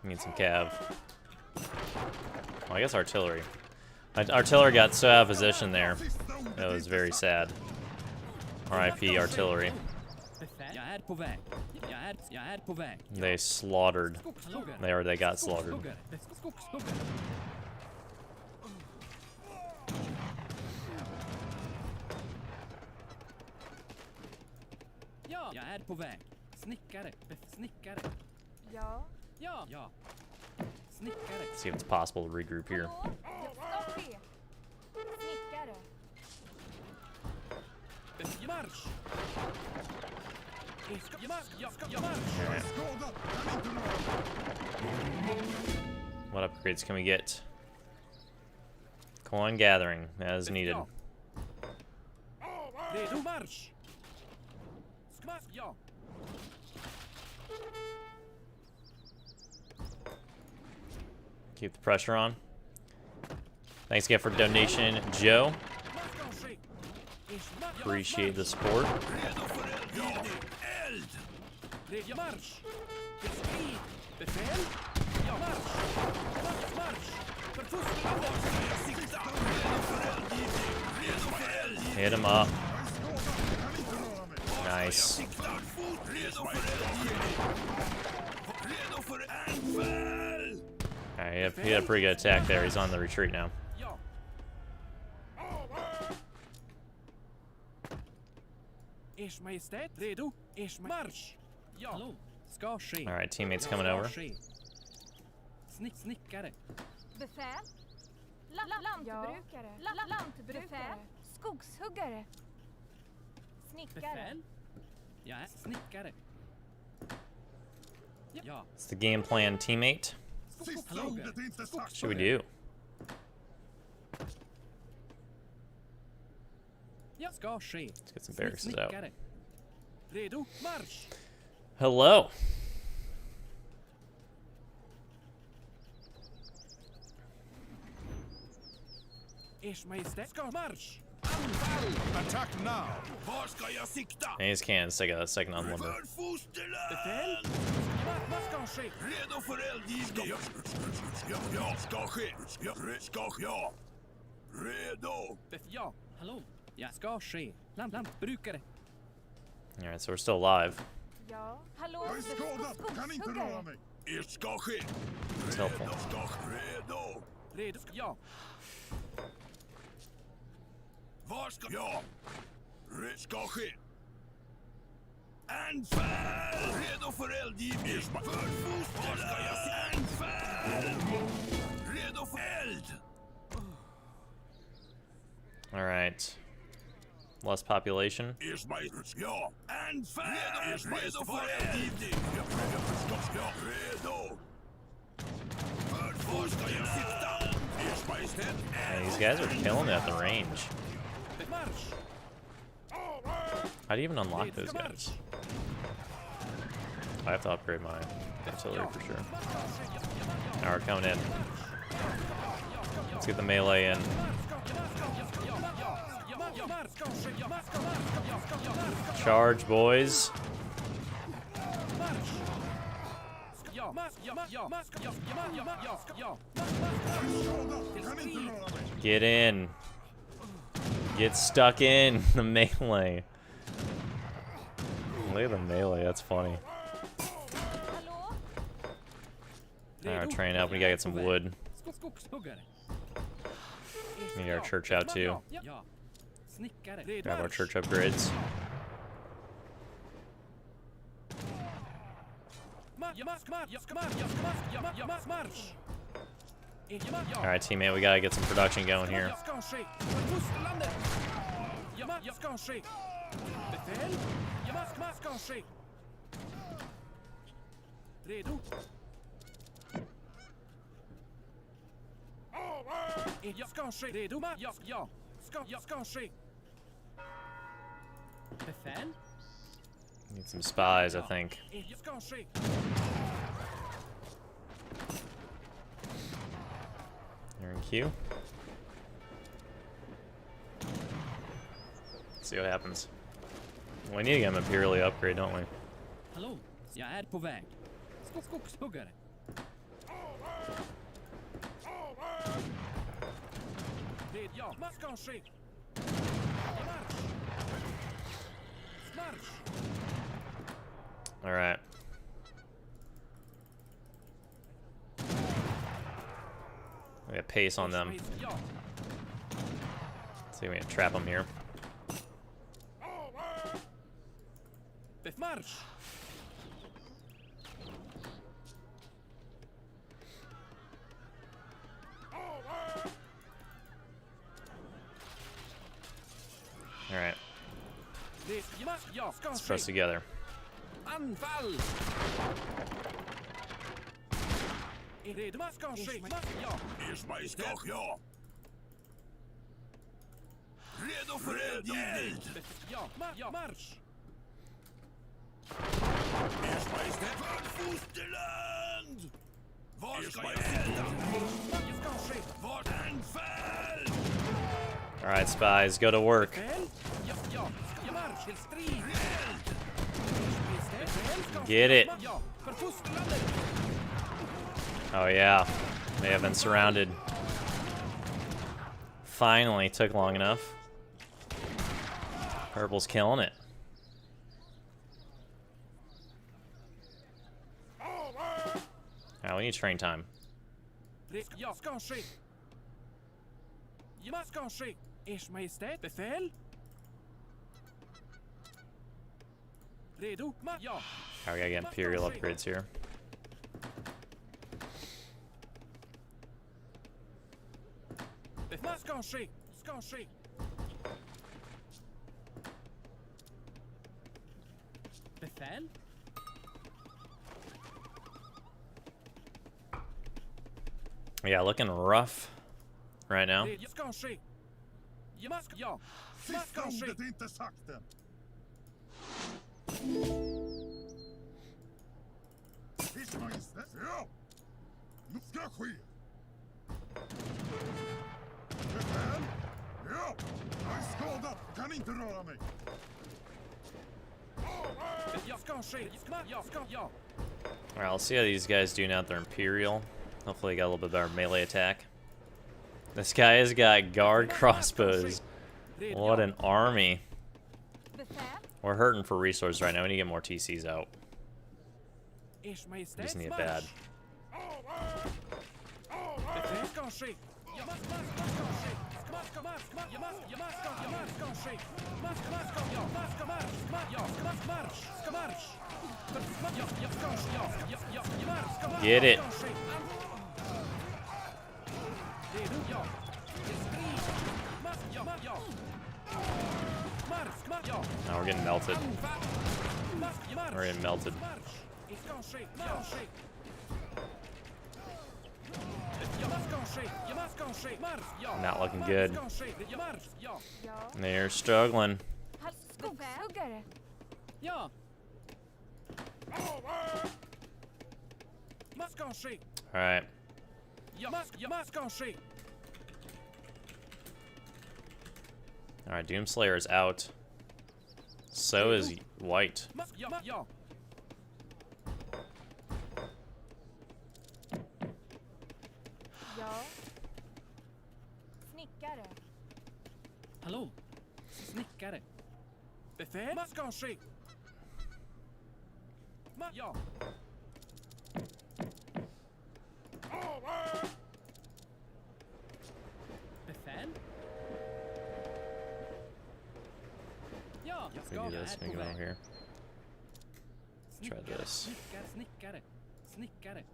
We need some cav. Well, I guess artillery. Artillery got so out of position there. That was very sad. R.I.P. artillery. They slaughtered. They got slaughtered. Ja, jag är på väg. Snickare. Snickare. Ja. Ja. Ja. Snickare. See if it's possible to regroup here. Hallå? Ska ske. Snickare. Marsch. Jag ska marsch. What upgrades can we get? Coin gathering as needed. Redo marsch. Ja. Keep the pressure on. Thanks again for the donation, Joe. Appreciate the support. Marsch. Befäl. Ja, marsch. Marsch. Hit him up. Nice. Alright, he had a pretty good attack there. He's on the retreat now. Ers Majestät, redo. Ers marsch. Ja. Hallå. Ska ske. Alright, teammates coming over. Snickare. Befäl. Lantbrukare. Lantbrukare. Skogshuggare. Snickare. Befäl. Ja, snickare. Ja. It's the game plan, teammate. What should we do? Ja, ska ske. Let's get some barracks out. Redo, marsch. Hello. Ers Majestät, ska marsch. Attack now! Var ska jag sikta? And his cannons take a second on lumber. Befäl. Vad ska ske? Redo för eldgivning! Ja, ska ske! Ja! Redo! Ja, hallå. Ja, ska ske. Lantbrukare. Alright, so we're still alive. Ja. Hallå? Jag är skadad! Kan inte röra mig! Ert ska ske! It's helpful. Redo! Redo, ja. Var ska jag? Ska ske! Anfall! Redo för eldgivning! För foster! Var ska jag se? Anfall! Redo för eld! Alright. Less population. Ja! Anfall! Redo för eldgivning! Ja, redo! Var ska jag sikta? Ers Majestät! Man, these guys are killing it at the range. How do you even unlock those guys? I have to upgrade my artillery for sure. Now we're coming in. Let's get the melee in. Charge, boys. Get in. Get stuck in the melee. Look at the melee, that's funny. Alright, train up. We gotta get some wood. Need our church out too. Grab our church upgrades. Alright, teammate, we gotta get some production going here. Need some spies, I think. You're in queue. Let's see what happens. We need to get him imperially upgrade, don't we? Hallå, jag är på väg. Skogshuggare. Ja, vad ska ske? Marsch. All right. We got pace on them. Let's see if we can trap them here. Marsch! All right, Ja, let's press together. Anfall! Rede, Maskanske! Ja! Ich weiß doch, ja. Redo för eld! Ja, Marsch! Ich weiß det. Fosterland! Var ska jag elda? Vart anfall! All right, spies, go to work. Ja, Marsch! Till strid! Get it. Ja, för fosterlandet! Oh yeah, they have been surrounded. Finally, took long enough. Purple's killing it. Alright, we need train time. Ja, ska ske! Ja, ska ske! Ers Majestät, befäl! Redo? Ja! Alright, we gotta get Imperial upgrades here. Ska ske! Ska ske! Befäl? Yeah, looking rough right now. Ska ske! Ja, ska ske! inte sakta. Ers Majestät, ja! Nu ska ske! Befäl? Ja! Jag är skadad, kan inte röra mig. Ja, ska ske! Ja, ska... Ja! Alright, let's see how these guys do now that they're Imperial. Hopefully they got a little bit better melee attack. This guy has got guard crossbows. What an army. We're hurting for resources right now. We need to get more TCs out. Ers We Majestät, just need it bad. Befäl ska ske! Ja, ska ske! Get it. Now we're getting melted. We're getting melted. Not looking good. They're struggling. Ja. Alright. Alright, Doomslayer is out. So is White. Snickare. Hallå? Snickare. Befäl? Ska ske! Ja. Befäl? Ja, jag We ska. do this. We can go over here. Try this. Snickare. Snickare.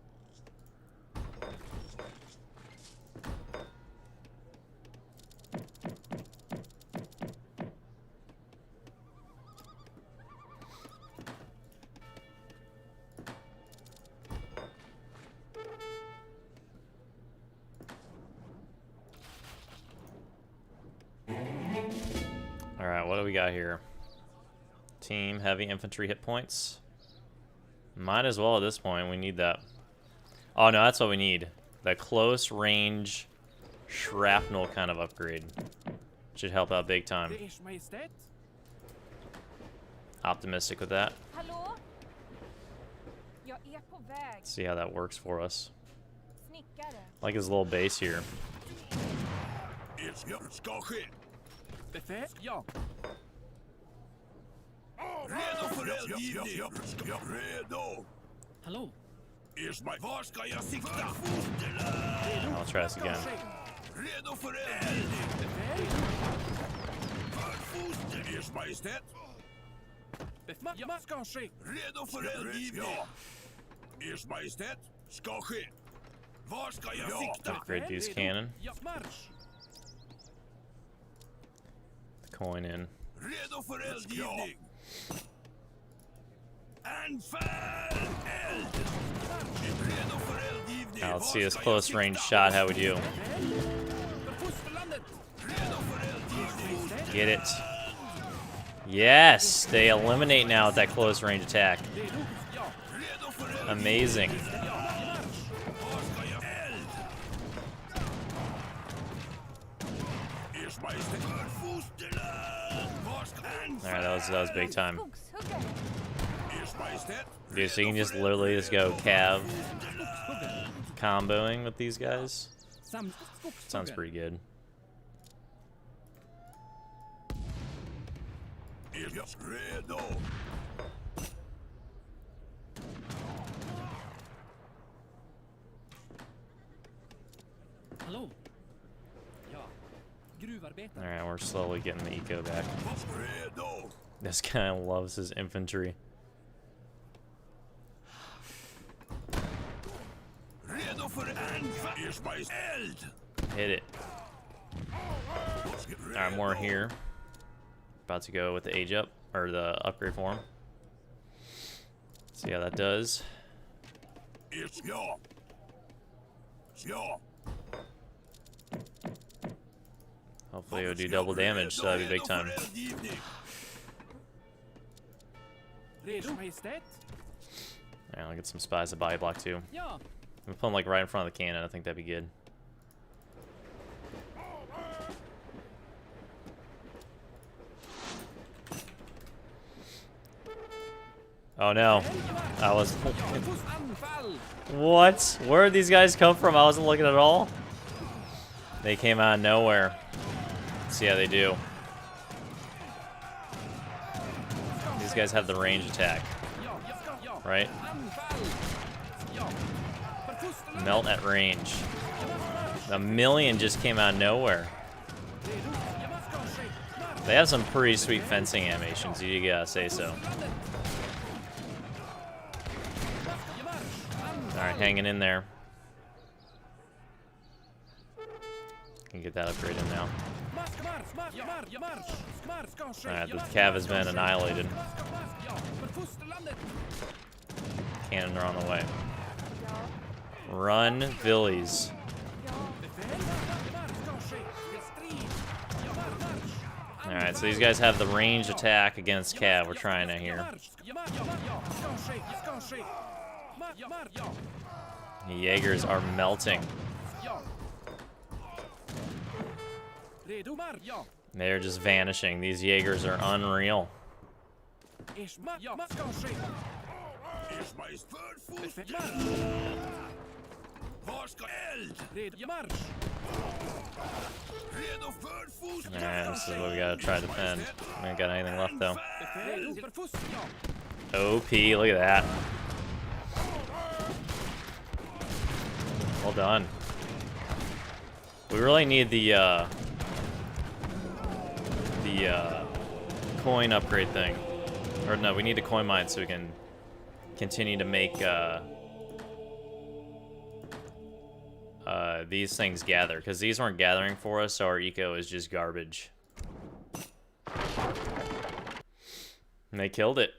Alright, what do we got here? Team heavy infantry hit points. Might as well at this point. We need that. Oh no, that's what we need. The close range shrapnel kind of upgrade. Should help out big time. Ers Majestät? Optimistic with that. Hallå? Jag är på väg. See how that works for us. Snickare. Like his little base here. Ska ske! Befäl? Ja. Redo för eldgivning! Redo! Hallå? Var ska jag sikta? I'll try this again. Redo för eldgivning! Ers Majestät! Redo för eldgivning. Ers Majestät, ska ske. Var ska jag sikta? Upgrade these cannon. The coin in. Redo för eldgivning. Anfall eld. Redo för eldgivning. Now let's see this close range shot. How we do? Get it. Yes, they eliminate now with that close range attack. Amazing. Alright, that was big time. Dude, so you can just literally just go cav comboing with these guys. Sounds pretty good. Hallå? Ja. Gruvarbetare. Alright, we're slowly getting the eco back. This guy loves his infantry. Hit it. Alright, more here. About to go with the age up, or the upgrade form. See how that does. Hopefully it'll do double damage, so that'd be big time. Yeah, I'll get some spies to body block too. I'm put them like right in front of the cannon. I think that'd be good. Oh no. I was... What? Where did these guys come from? I wasn't looking at all. They came out of nowhere. Let's see how they do. These guys have the range attack. Right? Melt at range. The million just came out of nowhere. They have some pretty sweet fencing animations, you gotta say so. Alright, hanging in there. Can get that upgrade in now. Alright, the cav has been annihilated. Cannon are on the way. Run, Villies. Alright, so these guys have the range attack against cav. We're trying it here. The Jaegers are melting. They're just vanishing. These Jaegers are unreal. Alright, this is what we gotta try to defend. We ain't got anything left though. OP, look at that. Well done. We really need the coin upgrade thing. Or no, we need a coin mine so we can continue to make these things gather, because these weren't gathering for us, so our eco is just garbage. And they killed it.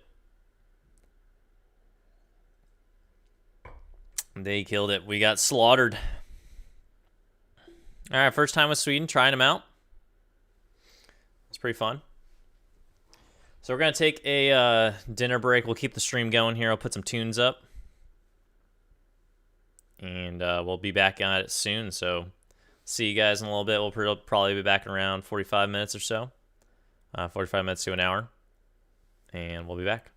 They killed it. We got slaughtered. Alright, first time with Sweden, trying them out. It's pretty fun. So we're going to take a dinner break. We'll keep the stream going here. I'll put some tunes up. And we'll be back on it soon. So see you guys in a little bit. We'll probably be back in around 45 minutes or so. 45 minutes to an hour. And we'll be back.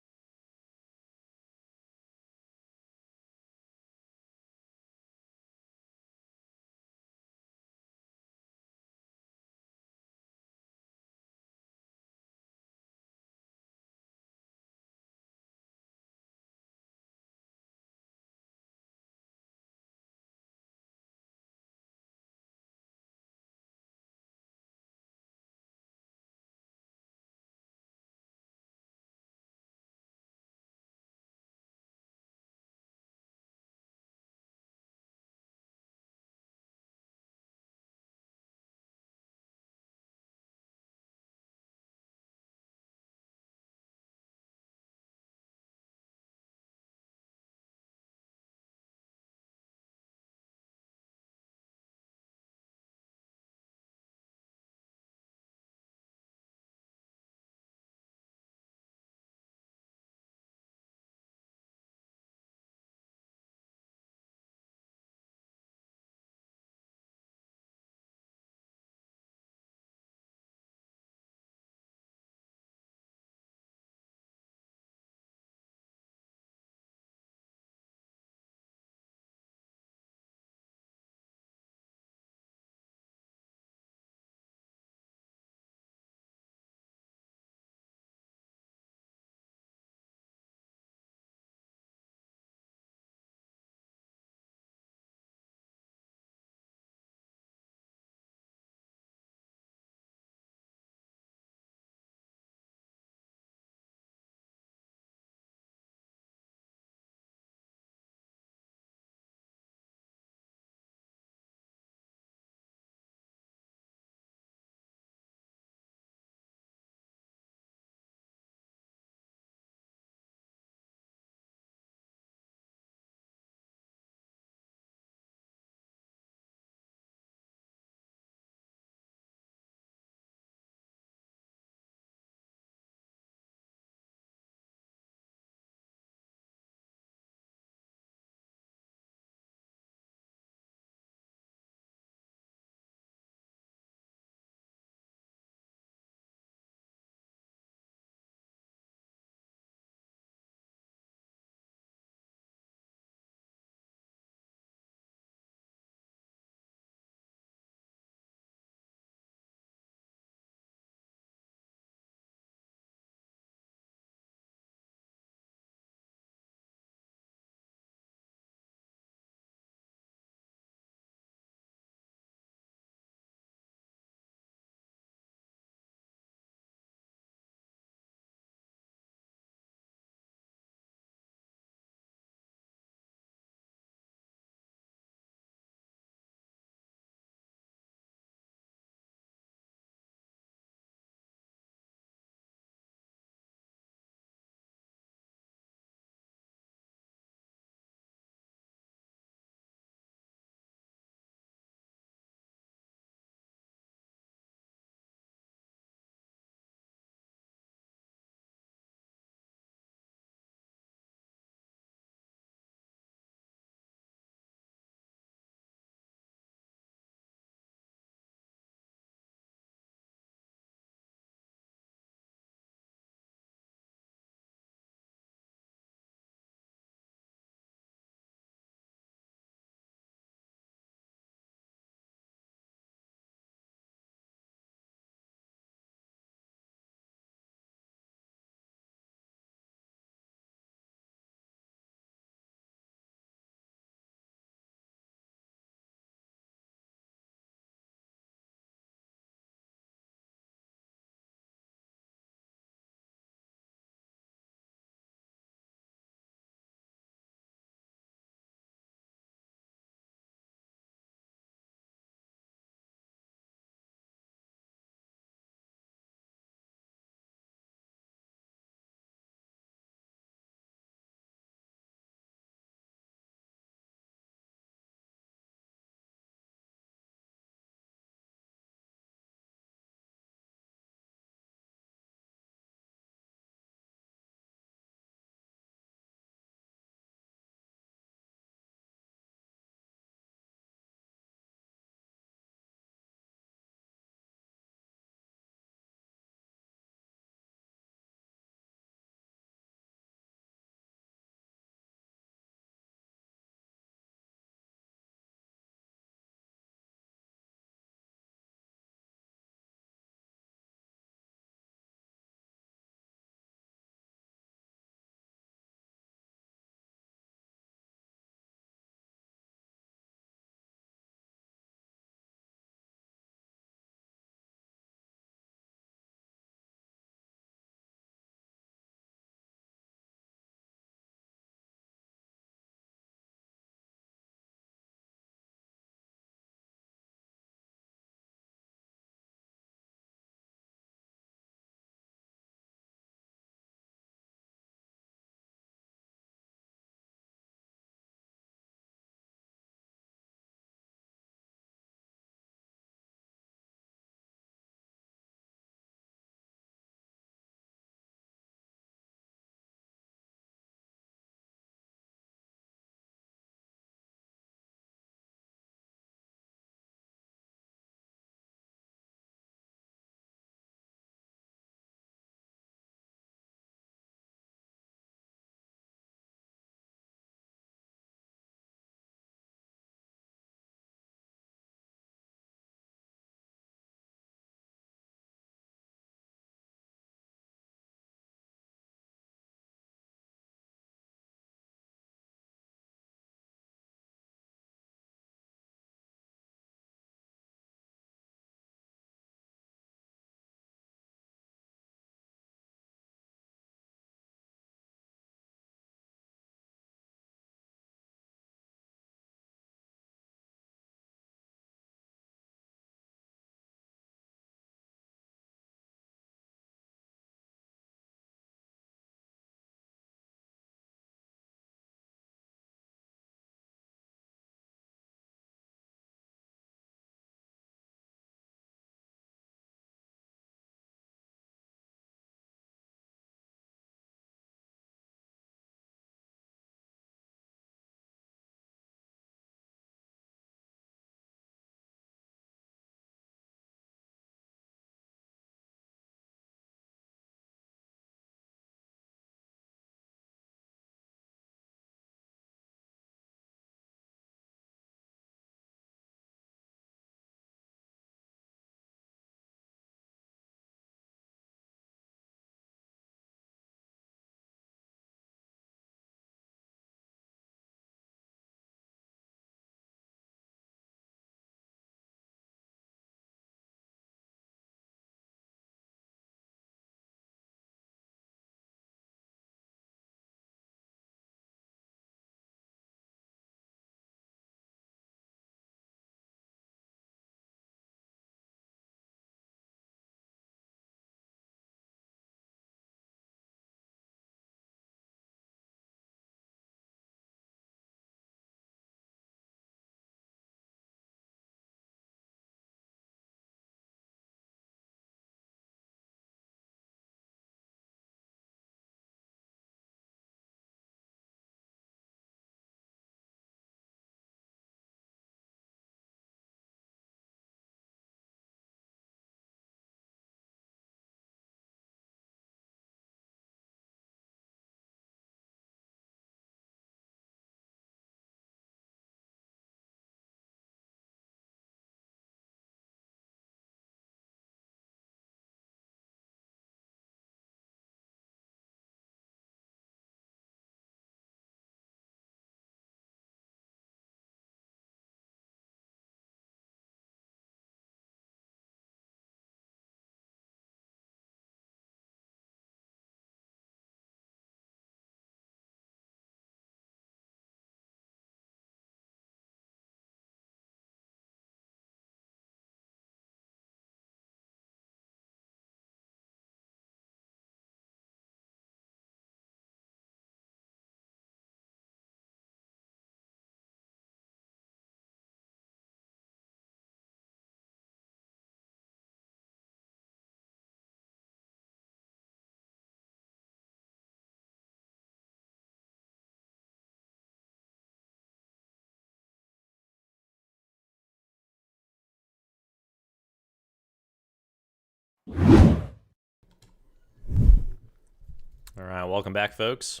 All right, welcome back, folks.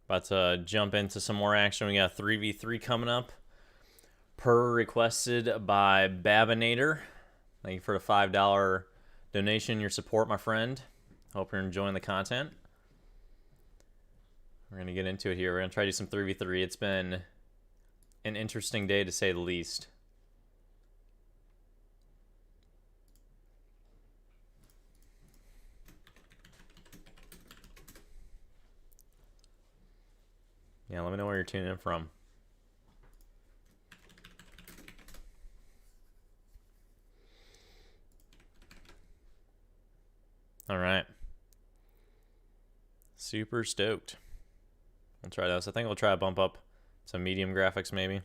About to jump into some more action. We got 3v3 coming up. Per requested by Babinator. Thank you for the $5 donation, your support, my friend. Hope you're enjoying the content. We're going to get into it here. We're going to try to do some 3v3. It's been an interesting day, to say the least. Yeah, let me know where you're tuning in from. All right. Super stoked. We'll try this. I think we'll try to bump up some medium graphics maybe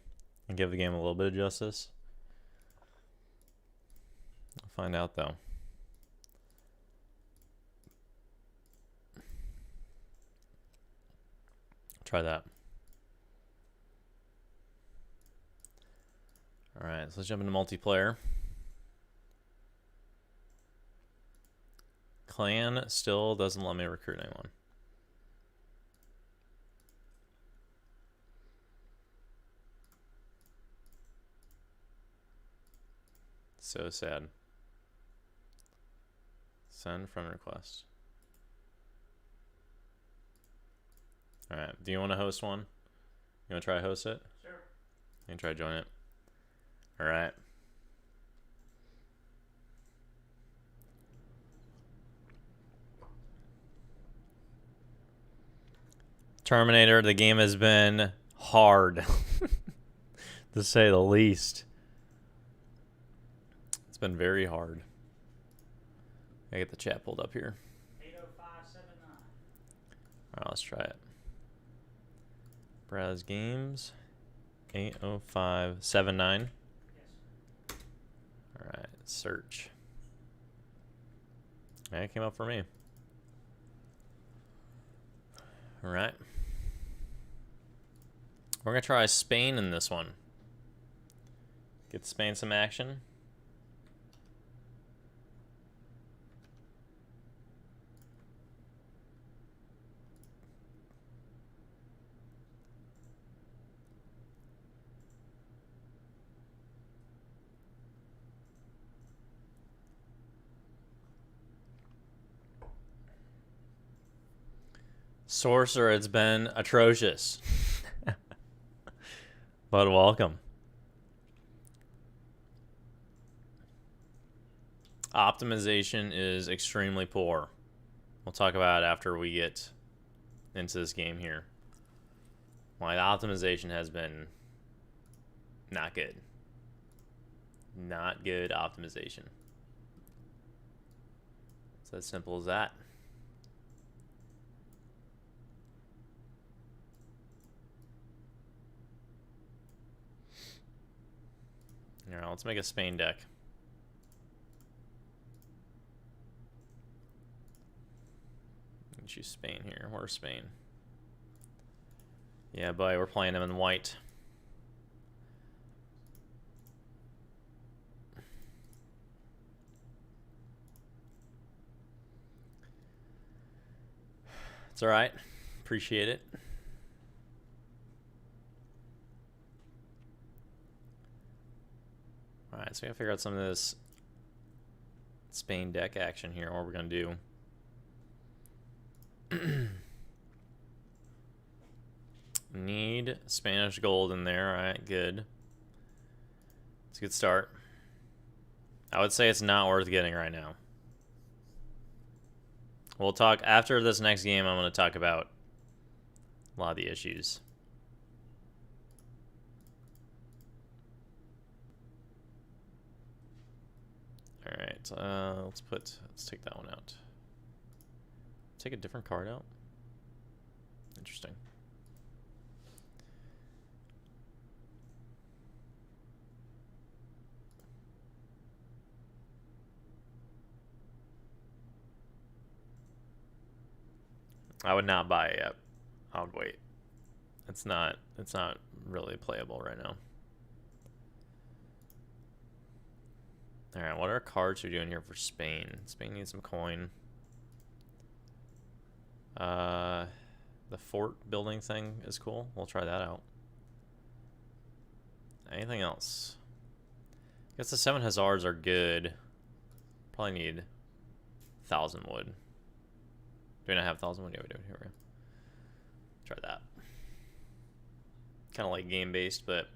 and give the game a little bit of justice. We'll find out though. Try that. All right, so let's jump into multiplayer. Clan still doesn't let me recruit anyone. So sad. Send friend request. All right, do you want to host one? You want to try to host it? Sure. You can try to join it. All right. Terminator, the game has been hard, to say the least. It's been very hard. I get the chat pulled up here. 80579. All right, let's try it. Browse games. 80579. All right, search. Yeah, it came up for me. All right. We're going to try Spain in this one. Get Spain some action. Sorcerer, it's been atrocious. But welcome. Optimization is extremely poor. We'll talk about it after we get into this game here. My optimization has been not good. Not good optimization. It's as simple as that. All right, let's make a Spain deck. Let's choose Spain here. Where's Spain? Yeah, boy, we're playing them in white. It's all right. Appreciate it. All right, so we gotta figure out some of this Spain deck action here. What we're gonna do. Need Spanish gold in there. All right, good. It's a good start. I would say it's not worth getting right now. We'll talk after this next game. I'm going to talk about a lot of the issues. All right, let's take that one out. Take a different card out. Interesting. I would not buy it yet. I would wait. It's not really playable right now. Alright, what are cards we're doing here for Spain? Spain needs some coin. The fort building thing is cool. We'll try that out. Anything else? I guess the 7 hussars are good. Probably need 1,000 wood. Do we not have 1,000 wood? Yeah, we do. Here we go. Try that. Kind of late game based, but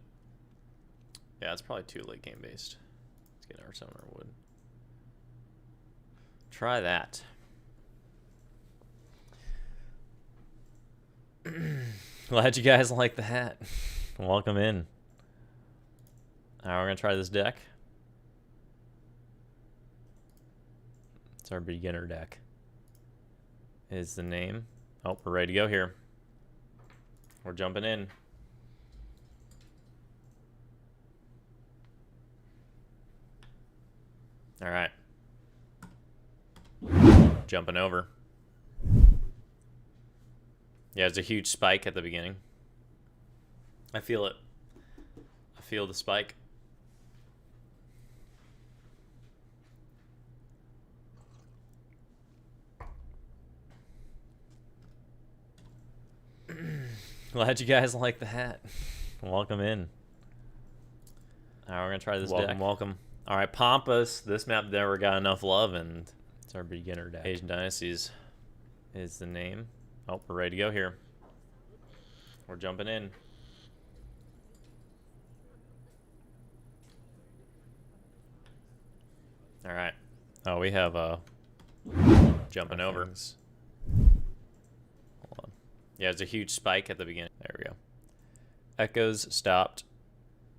yeah, it's probably too late game based. Let's get our 700 wood. Try that. Glad you guys like the hat. Welcome in. Alright, we're gonna try this deck. It's our beginner deck. Is the name. Oh, we're ready to go here. We're jumping in. Alright. Jumping over. Yeah, there's a huge spike at the beginning. I feel it. I feel the spike. Glad you guys like the hat. Welcome in. Alright, we're gonna try this deck. Welcome. Alright, Pampas. This map never got enough love, and it's our beginner deck. Asian Dynasties is the name. Oh, we're ready to go here. We're jumping in. Alright. Oh, we have jumping over. Hold on. Yeah, there's a huge spike at the beginning. There we go. Echoes stopped.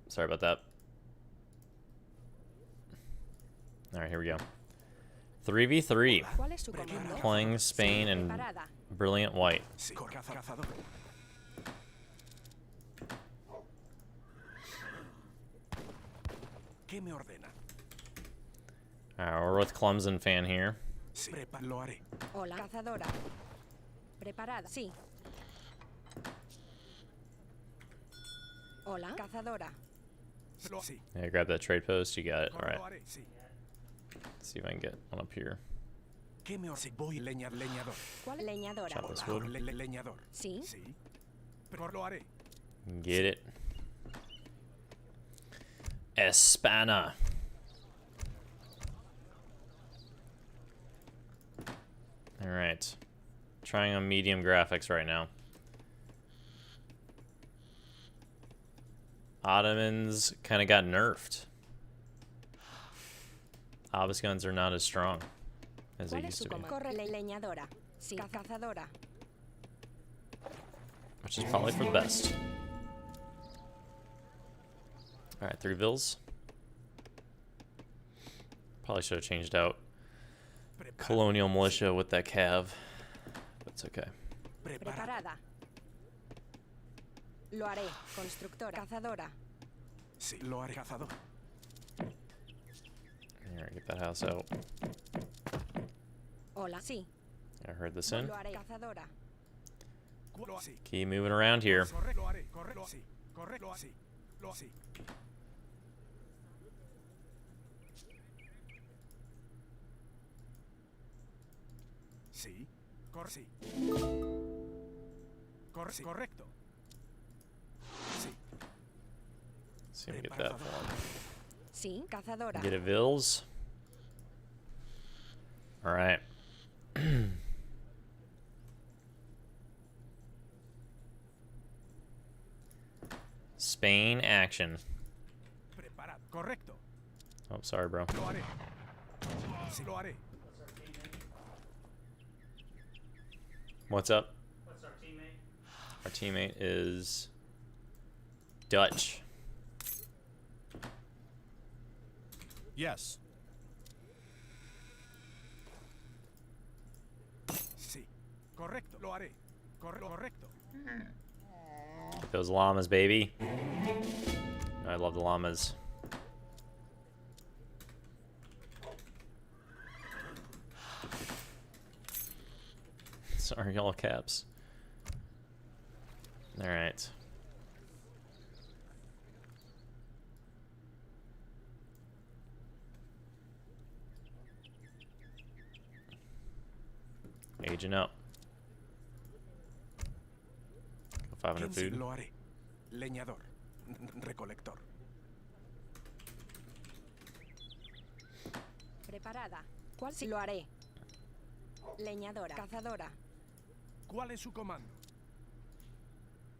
Sorry about that. Alright, here we go. 3v3. Playing Spain and Brilliant White. Alright, we're with Clemson fan here. Hola. Cazadora. Preparada. Sí. Hola. Cazadora. Yeah, grab that trade post. You got it. Alright. Let's see if I can get one up here. Leñadora. Chop this wood. Sí. Get it. Espana. Alright. Trying on medium graphics right now. Ottomans kind of got nerfed. Obus guns are not as strong as they used to be. Leñadora. Sí. Cazadora. Which is probably for the best. Alright, 3 vills. Probably should have changed out Colonial Militia with that cav. But it's okay. Preparada. Lo haré. Constructora. Cazadora. Sí, lo haré. Cazador. Alright, get that house out. Hola. Sí. I heard this in. Lo haré. Cazadora. Keep moving around here. Sí. Sí. Correcto. Sí. See if we get that for him. Sí. Cazadora. Get it, vills. Alright. Spain action. Correcto. Oh, sorry, bro. Lo haré. Sí, lo haré. What's up? What's our teammate? Our teammate is Dutch. Yes. Sí. Correcto. Lo haré. Correcto. Those llamas, baby. I love the llamas. Sorry, all caps. All right. Aging up. 500 food. Lo haré. Leñador. Recolector. Preparada. ¿Cuál sí lo haré? Leñadora. Cazadora. ¿Cuál es su comando?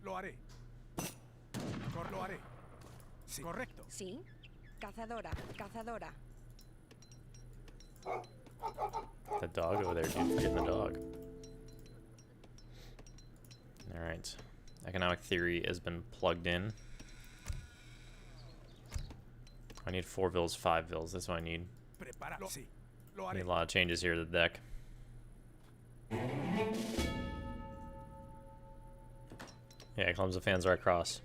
Lo haré. Lo haré. Sí. Correcto. Sí. Cazadora. Cazadora. The dog over there, dude. Forgetting the dog. Alright. Economic theory has been plugged in. I need 4 vills, 5 vills. That's what I need. Prepáralo. Sí. Lo I need haré. a lot of changes here to the deck. Yeah, Clumsy fans right across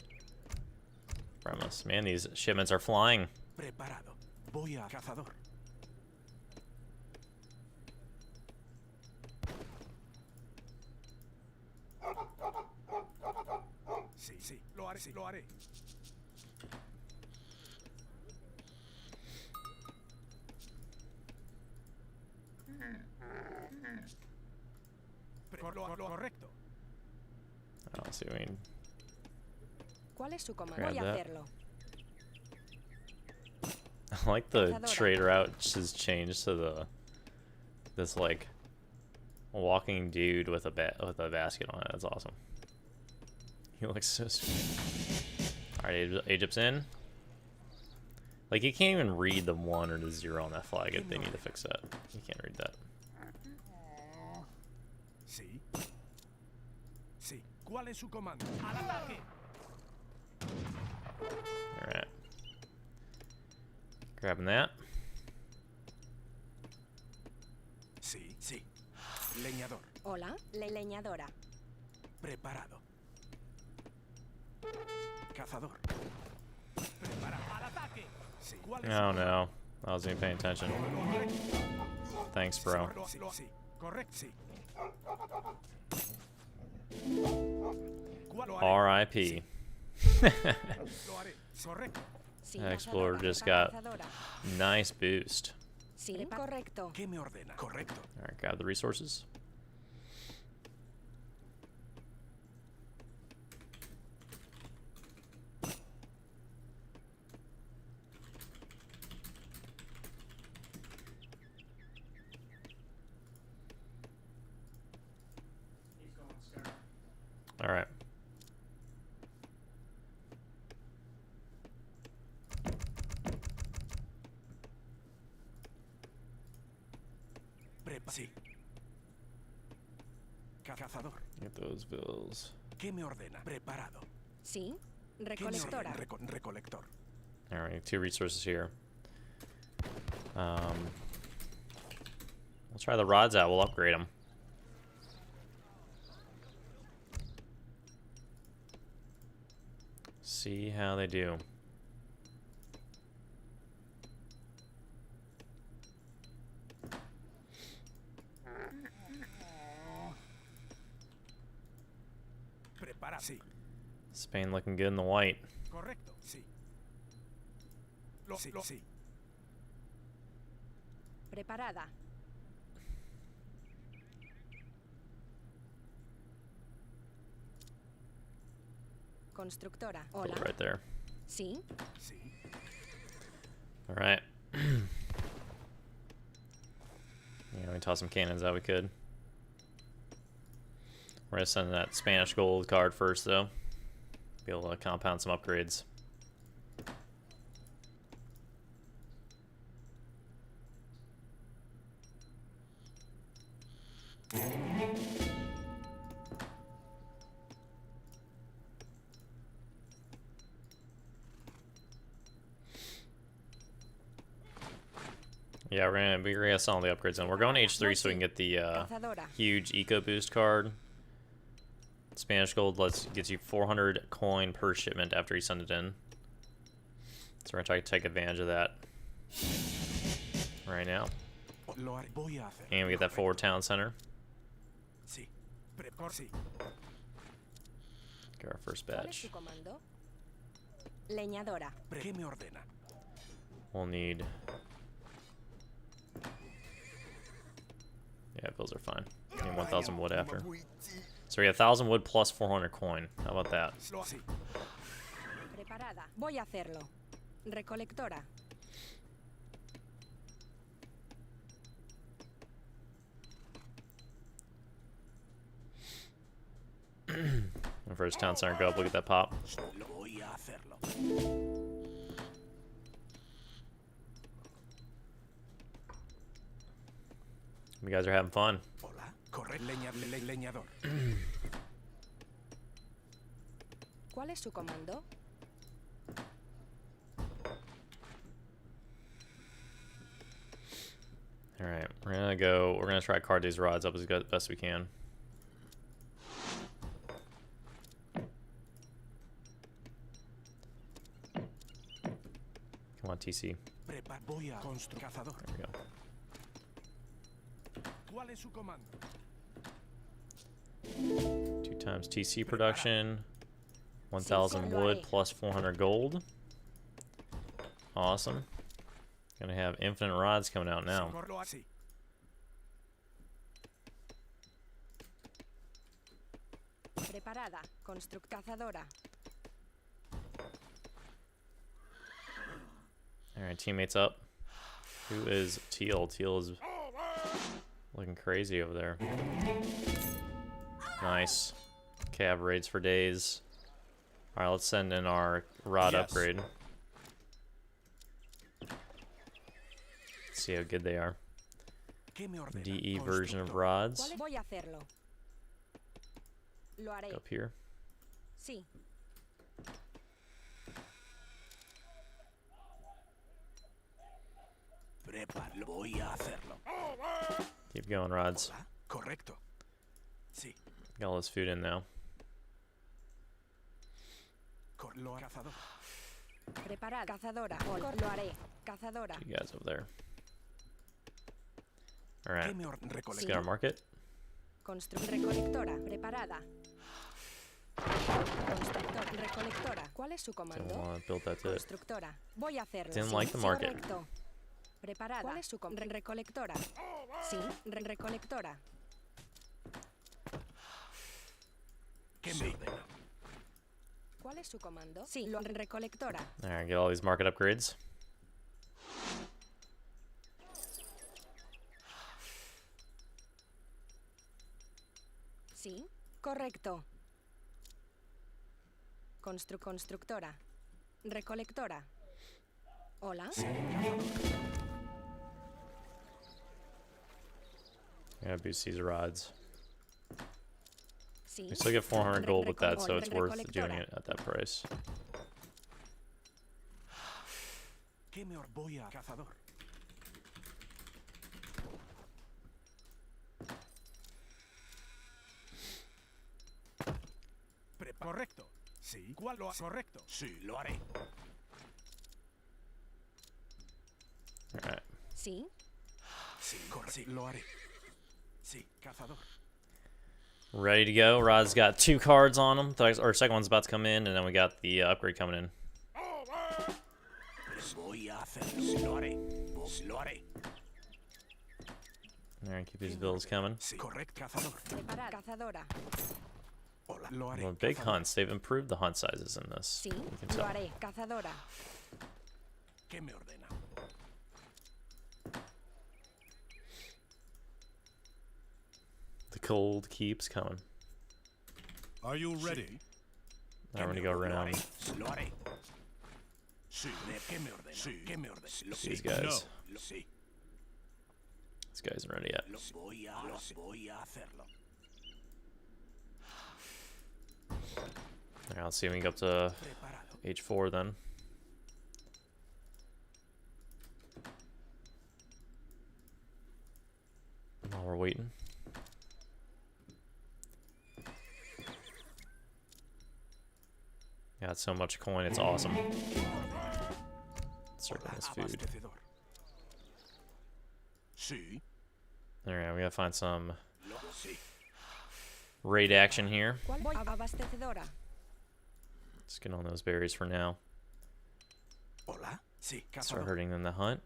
from us. Man, these shipments are flying. Preparado. Voy a cazador. Sí, sí, lo haré, sí, lo haré. Correcto. I'll see what we need. ¿Cuál es su comando? Grab Voy a that. hacerlo. I like the Cazadora. trade route has changed to this like walking dude with a basket on it. That's awesome. He looks so stupid. Alright, Egypt's in. Like, you can't even read the 1 or the 0 on that flag. They need to fix that. You can't read that. Sí. Sí. ¿Cuál es su comando? ¡Al ataque! Alright. Grabbing that. Sí, sí. Leñador. Hola. Leñadora. Preparado. Cazador. Preparado. ¡Al ataque! Sí. ¿Cuál es su Oh no. I wasn't even paying attention. Thanks, bro. Sí. Correcto, sí. R.I.P. Lo haré. Correcto. Sí. That explorer just got nice boost. Sí. Correcto. ¿Qué me ordena? Correcto. Alright, grab the resources. Alright. Sí. Cazador. Get those bills. ¿Qué me ordena? Preparado. Sí. ¿Qué me Recolectora. ordena? Recolector. Alright, 2 resources here. We'll try the rods out. We'll upgrade them. See how they do. Prepara. Sí. Spain looking good in the white. Correcto. Sí. Sí. Preparada. Constructora. Put Hola. it right there. Sí. Sí. Alright. Yeah, we toss some cannons out we could. We're gonna send that Spanish gold card first though. Be able to compound some upgrades. Yeah, we're gonna sell all the upgrades and we're going to H3 so we can get the Cazadora. huge eco boost card. Spanish gold gets you 400 coin per shipment after you send it in. So we're gonna try to take advantage of that right now. And we get that forward town center. Sí. Sí. Get our first ¿Cuál es batch. su comando? Leñadora. ¿Qué me ordena? We'll need. Yeah, bills are fine. Need 1,000 wood after. So we have 1,000 wood plus 400 coin. How about that? Sí. Preparada. Voy a hacerlo. Recolectora. When first town center go up, look at that pop. Voy a hacerlo. You guys are having fun. Hola. Corre. Leñador. ¿Cuál es su comando? Alright, we're gonna try to card these rods up as best we can. Come on, TC. Voy a construir cazador. There we go. ¿Cuál es su comando? 2 times TC production. 1,000 wood plus 400 gold. Awesome. Gonna have infinite rods coming out now. Corlo así. Preparada. Cazadora. Alright, teammates up. Who is Teal? Teal is looking crazy over there. Nice. Cav raids for days. Alright, let's send in our rod upgrade. Let's see how good they are. DE version of rods. Voy a hacerlo. Lo haré. Up here. Sí. Voy a hacerlo. Keep going, rods. Correcto. Sí. Got all this food in now. Lo cazador. Preparada. Cazadora. Lo haré. Cazadora. You guys over there. Alright. Let's Sí. get our market. Recolectora. Preparada. Constructor. Recolectora. ¿Cuál es su Didn't comando? want to build that to it. Constructora. Voy a hacerlo. Didn't Sí, like the sí, market. correcto. Preparada. ¿Cuál es su recolectora? Sí, recolectora. ¿Qué me ordena? ¿Cuál es su comando? Sí, recolectora. Alright, get all these market upgrades. Sí, correcto. Constructora. Recolectora. Hola. Yeah, boost these rods. Sí. We still get 400 gold with that, so it's worth doing it at that price. Voy a cazador. Correcto. Sí. ¿Cuál lo correcto? Sí, lo haré. Alright. Sí. Sí, correcto. Sí, lo haré. Sí, cazador. Ready to go. Rod's got 2 cards on him. Our second one's about to come in, and then we got the upgrade coming in. Voy a hacerlo. Lo haré. Lo haré. Alright, keep these bills coming. Sí, correcto, cazador. Preparada. Cazadora. Hola, lo haré. Well, big hunts. They've improved the hunt sizes in this. Sí, You can lo tell. haré. Cazadora. ¿Qué me ordena? The cold keeps coming. Are you ready? Now we're gonna go around Lo haré. Sí. ¿Qué me ordena? Sí. ¿Qué me ordena? these guys. Sí. These guys aren't ready yet. Voy a hacerlo. Alright, let's see if we can go up to H4 then. While we're waiting. Got so much coin, it's awesome. Circling this food. Sí. Alright, we gotta find some Sí. raid action here. ¿Cuál? Voy abastecedora. Just get on those berries for now. Hola. Sí, Start cazador. hurting them to hunt.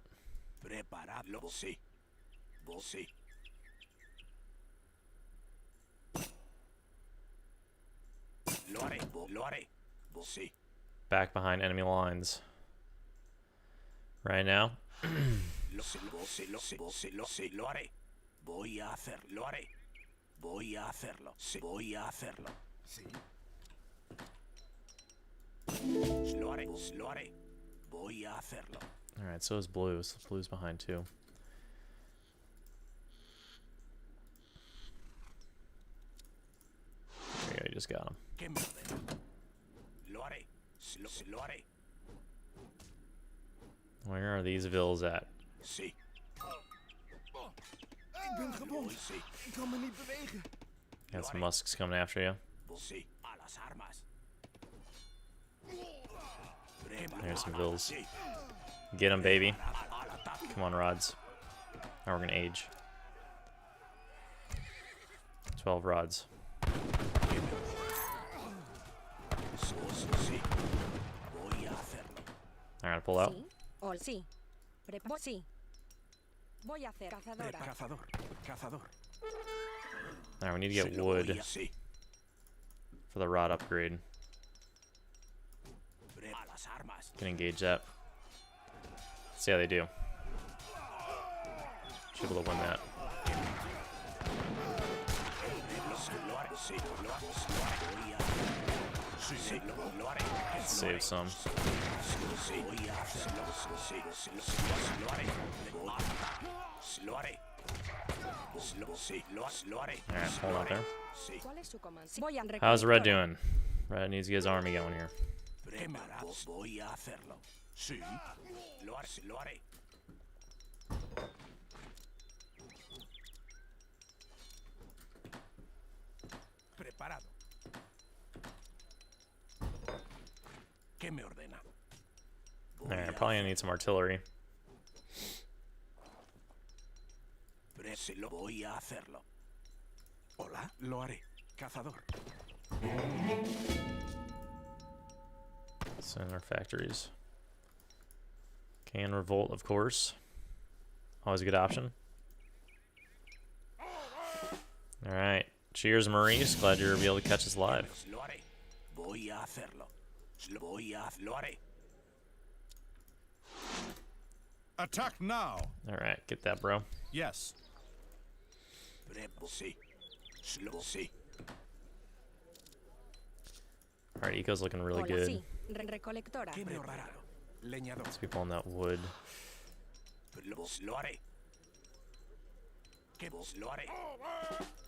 Prepararlo. Sí. Sí. Back behind enemy lines. Right now. Voy a hacerlo. Lo haré. Voy a hacerlo. Sí. Voy a hacerlo. Sí. Lo haré. Lo haré. Voy a hacerlo. Alright, so is blue. So blue's behind too. There you go, you just got him. Lo haré. Lo haré. Where are these vills at? Sí. Ik ben gewond. Ik kan me niet bewegen. Got some musks coming after you. Sí. A las armas. There's some vills. Get him, baby. Come on, rods. Now we're gonna age. 12 rods. Alright, pull out. Sí. Sí. Voy a hacer cazadora. Cazador. Alright, we need to get wood for the rod upgrade. Can engage that. See how they do. Should be able to win that. Save some. Alright, hold out there. How's Red doing? Red needs to get his army going here. Preparado. ¿Qué me ordena? Alright, probably gonna need some artillery. Voy a hacerlo. Hola, lo haré. Cazador. Send our factories. Can revolt, of course. Always a good option. Alright. Cheers, Maurice. Glad you're able to catch us live. Voy a hacerlo. Lo haré. Attack now. Alright, get that, bro. Yes. Alright, eco's looking really good. Leñador. Let's be pulling that wood. Lo haré. Lo haré.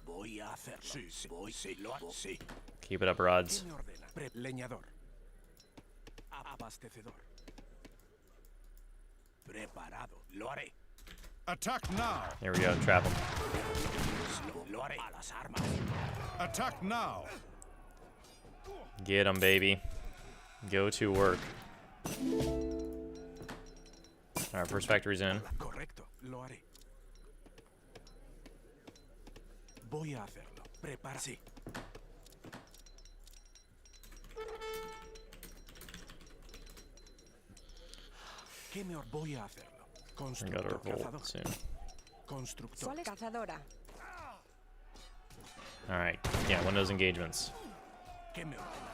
Voy a hacerlo. Sí. Keep it up, rods. Leñador. Abastecedor. Preparado. Lo haré. Attack now. Here we go, trap him. Lo haré. A las armas. Attack now. Get him, baby. Go to work. Alright, first factory's in. Correcto. Lo haré. Voy a hacerlo. Prepara. Sí. ¿Qué me voy a hacerlo? We got our revolt soon. Constructor. Cazadora. Alright, yeah, Windows engagements. ¿Qué me ordena?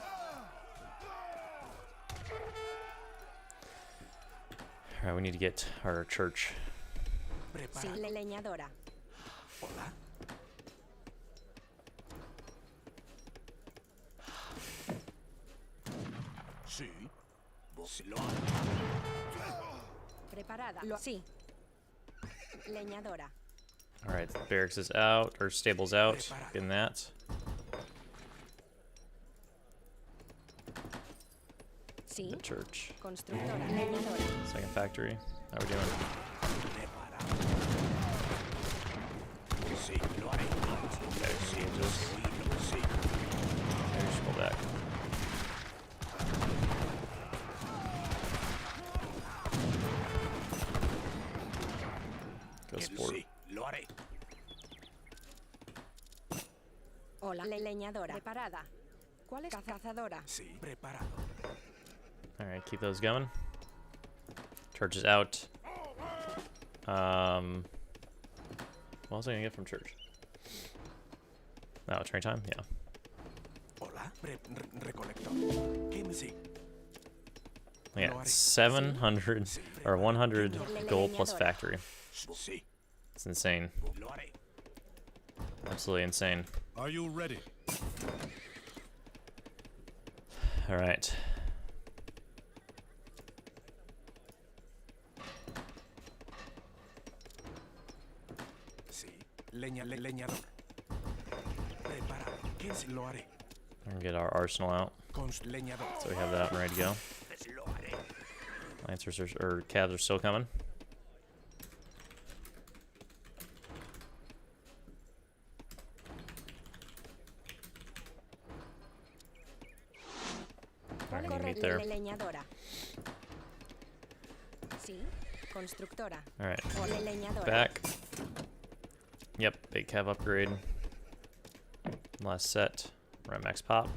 Alright, we need to get our church. Sí, leñadora. Hola. Sí. Vos lo Preparada. Sí. Leñadora. Alright, barracks is out, or stable's out. Getting that. Sí. The church. Constructora. Leñadora. Second factory. How we doing? Okay, engages. Maybe we should pull back. Go sport. Lo haré. Hola, leñadora. Preparada. ¿Cuál es cazadora? Sí, preparado. Alright, keep those going. Church is out. What was I gonna get from church? Oh, train time? Yeah. Hola. Yeah, 700 or 100 gold plus factory. It's insane. Absolutely insane. Are you ready? All right. Leñador. Preparado. Lo haré. We're gonna get our arsenal out. So we have that ready to go. Lancers or calves are still coming. We're gonna meet there. Leñadora. Sí, constructora. All right. Ole leñadora. Back. Yep, big cav upgrade. Last set. We're at max pop.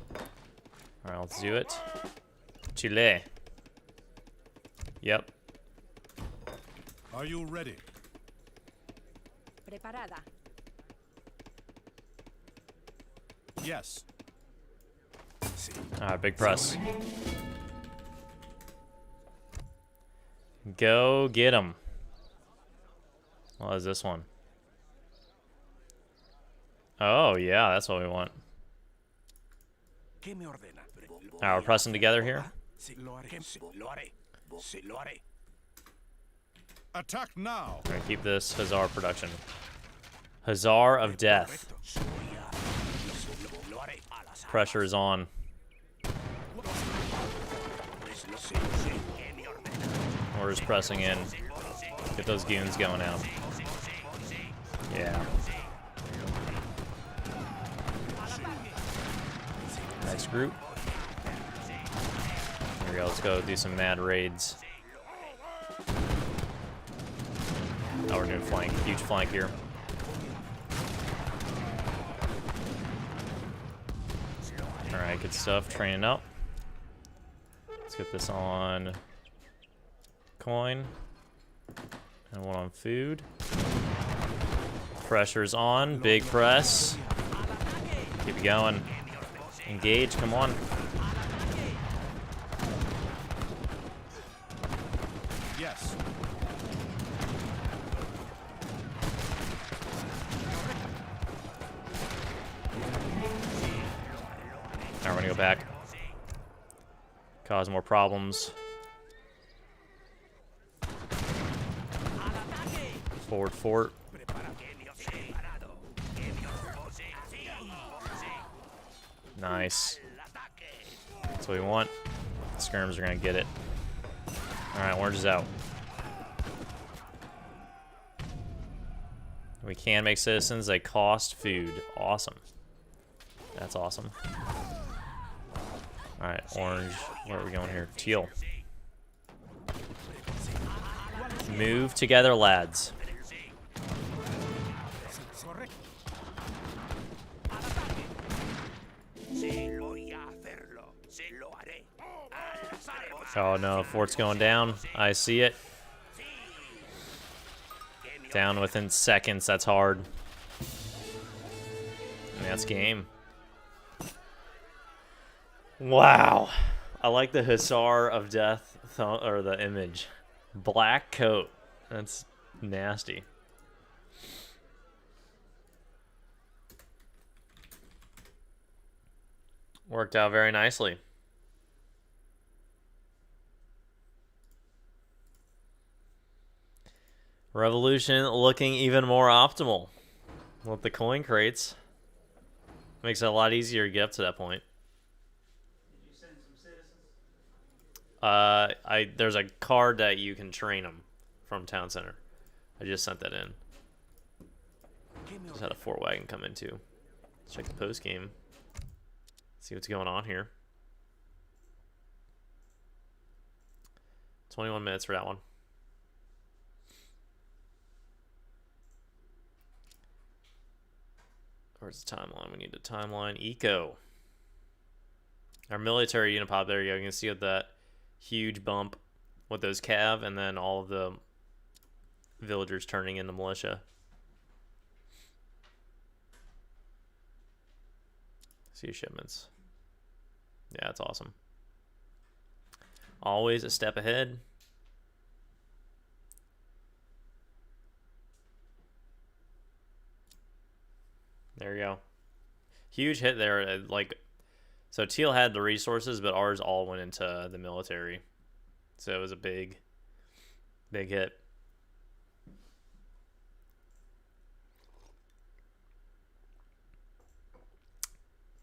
Alright, let's do it. Chile. Yep. Are you ready? Preparada. Yes. Alright, big press. Go get him. What is this one? Oh, yeah, that's what we want. Alright, we're pressing together here. Attack now. We're gonna keep this Hussar production. Hussar of Death. Pressure is on. We're just pressing in. Get those goons going out. Yeah. Nice group. Here we go. Let's go do some mad raids. Oh, we're doing flank. Huge flank here. Alright, good stuff. Training up. Let's get this on coin. And one on food. Pressure's on. Big press. Keep it going. Engage. Come on. Yes. Now we're gonna go back. Cause more problems. Forward fort. Nice. That's what we want. Skirms are gonna get it. Alright, orange is out. We can make citizens. They cost food. Awesome. That's awesome. Alright, orange. Where are we going here? Teal. Move together, lads. Oh no, fort's going down. I see it. Down within seconds, that's hard. And that's game. Wow. I like the Hussar of Death, or the image. Black coat. That's nasty. Worked out very nicely. Revolution looking even more optimal with the coin crates. Makes it a lot easier to get up to that point. Did you send some citizens? There's a card that you can train them from Town Center. I just sent that in. Just had a fort wagon come in too. Let's check the post game. See what's going on here. 21 minutes for that one. Where's the timeline? We need a timeline. Eco. Our military unit pop. There you go. You can see with that huge bump with those cav and then all of the villagers turning into militia. See your shipments. Yeah, that's awesome. Always a step ahead. There you go. Huge hit there. Like, so Teal had the resources, but ours all went into the military. So it was a big hit.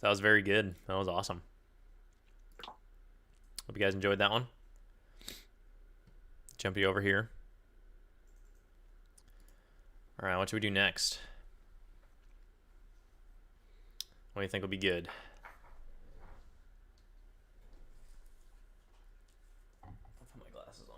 That was very good. That was awesome. Hope you guys enjoyed that one. Jump you over here. All right, what should we do next? What do you think will be good? I'll put my glasses on.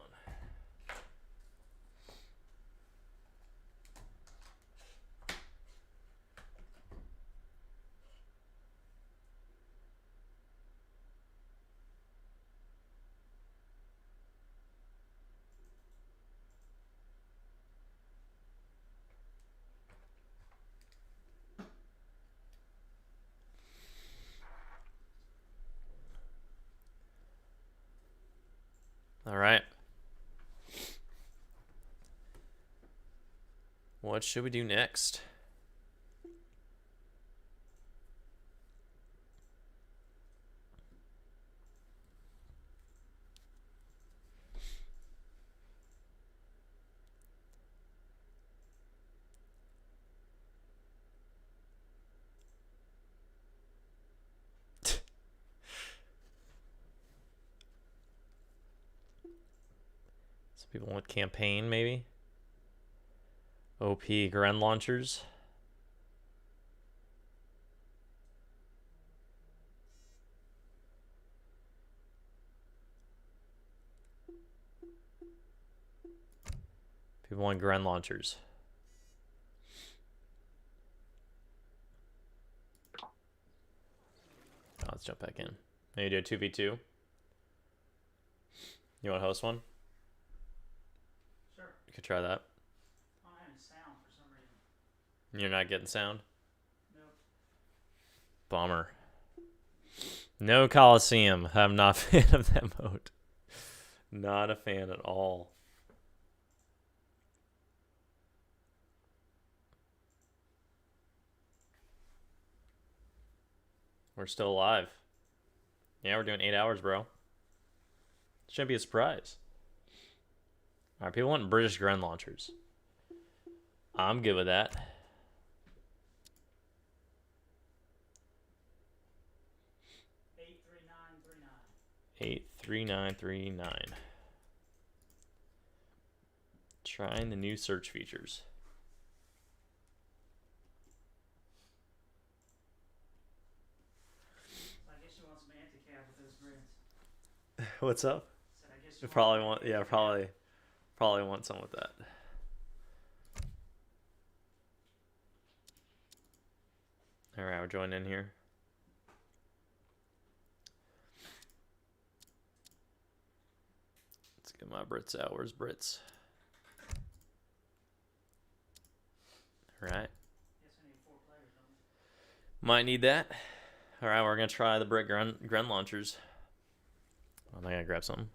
All right. What should we do next? Some people want campaign, maybe. OP Gren launchers. People want Gren launchers. Oh, let's jump back in. Maybe do a 2v2. You want to host one? Sure. You could try that. I'm having sound for some reason. You're not getting sound? Nope. Bummer. No Coliseum. I'm not a fan of that mode. Not a fan at all. We're still alive. Yeah, we're doing 8 hours, bro. Shouldn't be a surprise. Alright, people want British Gren launchers. I'm good with that. Eight 3939. Trying the new search features. I guess you want some anti-cab with those grids. What's up? Said I guess You you probably want, yeah, probably want some with that. All right, we're joining in here. Let's get my Brits out. Where's Brits? All right. Might need that. All right, we're gonna try the Brit Gren launchers. I gotta grab something.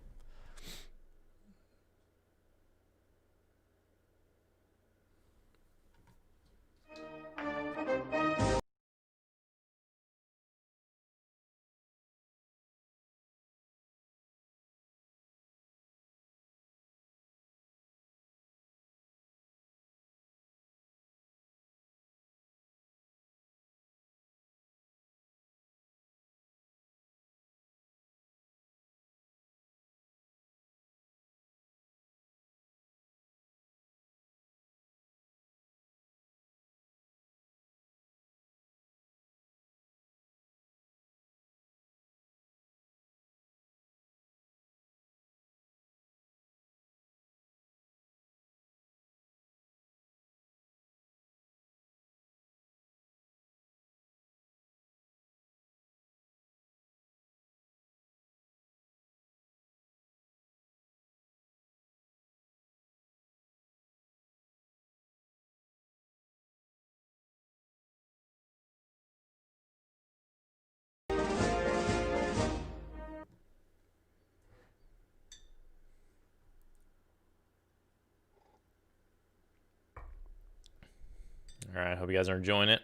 All right, hope you guys are enjoying it.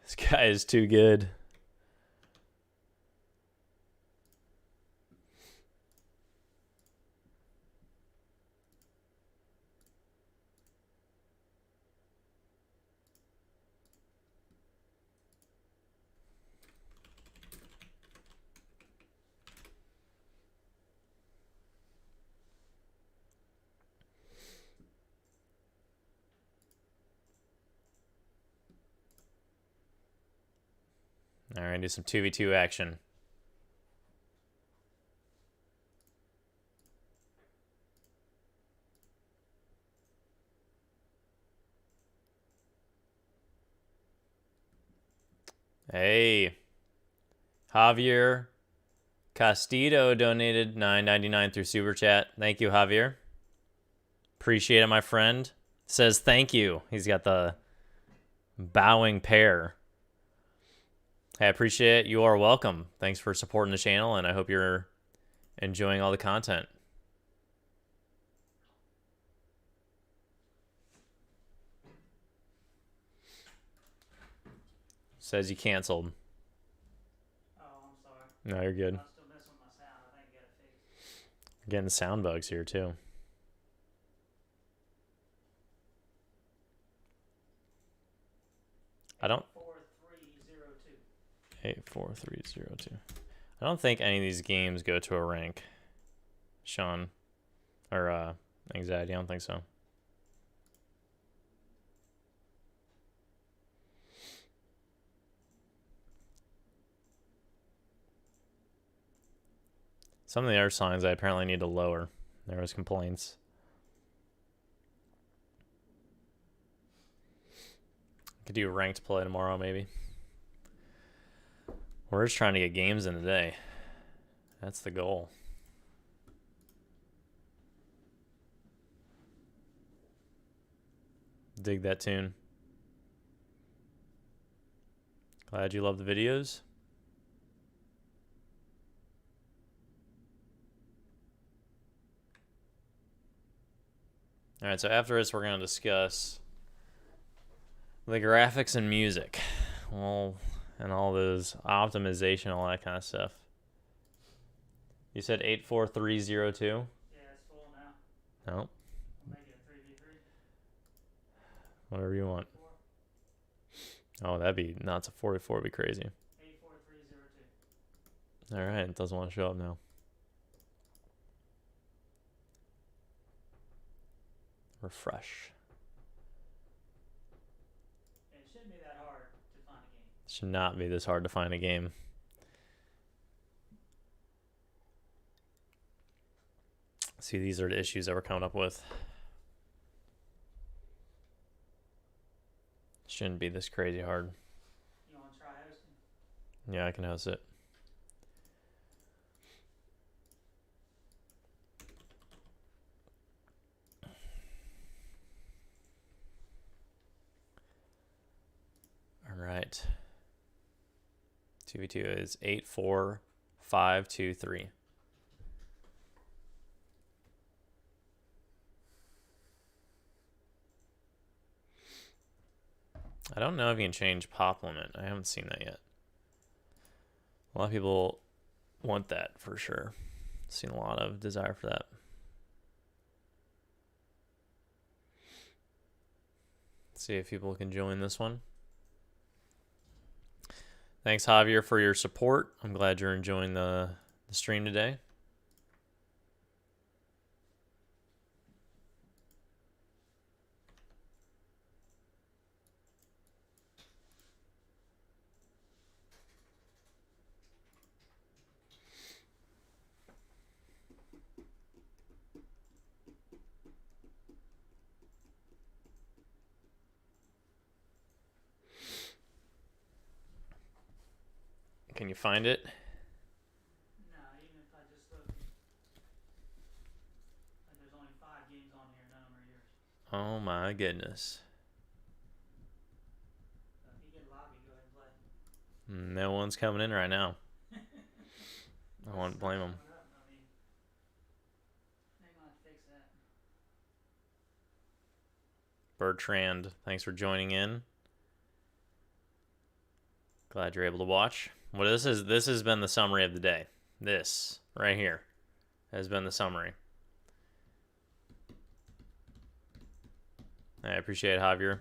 This guy is too good. All right, do some 2v2 action. Hey, Javier Castillo donated $9.99 through Super Chat. Thank you, Javier. Appreciate it, my friend. Says thank you. He's got the bowing pair. Hey, I appreciate it. You are welcome. Thanks for supporting the channel, and I hope you're enjoying all the content. Says you canceled. Oh, I'm sorry. No, you're good. I'm still messing with my sound. I think I got it fixed. Getting sound bugs here, too. I don't... 84302. 84302. I don't think any of these games go to a rank, Sean. Or, Anxiety, I don't think so. Some of the other signs I apparently need to lower. There was complaints. Could do a ranked play tomorrow, maybe. We're just trying to get games in today. That's the goal. Dig that tune. Glad you love the videos. Alright, so after this, we're going to discuss the graphics and music. Well, and all those optimization, all that kind of stuff. You said 84302? Yeah, it's full now. No. I'll make it a 3v3. Whatever you want. Oh, that'd be nuts. A 44 would be crazy. 84302. Alright, it doesn't want to show up now. Refresh. It shouldn't be that hard to find a game. It should not be this hard to find a game. See, these are the issues that we're coming up with. Shouldn't be this crazy hard. You want to try hosting? Yeah, I can host it. All right. 2v2 is 84523. I don't know if you can change pop limit. I haven't seen that yet. A lot of people want that for sure. Seen a lot of desire for that. See if people can join this one. Thanks, Javier, for your support. I'm glad you're enjoying the stream today. Can you find it? No, even if I just look. Like there's only 5 games on here, none of them are yours. Oh my goodness. So if you get lobby, go ahead and play. No one's coming in right now. I won't blame them. I mean, they're going to fix that. Bertrand, thanks for joining in. Glad you're able to watch. Well, this has been the summary of the day. This right here has been the summary. I appreciate it, Javier.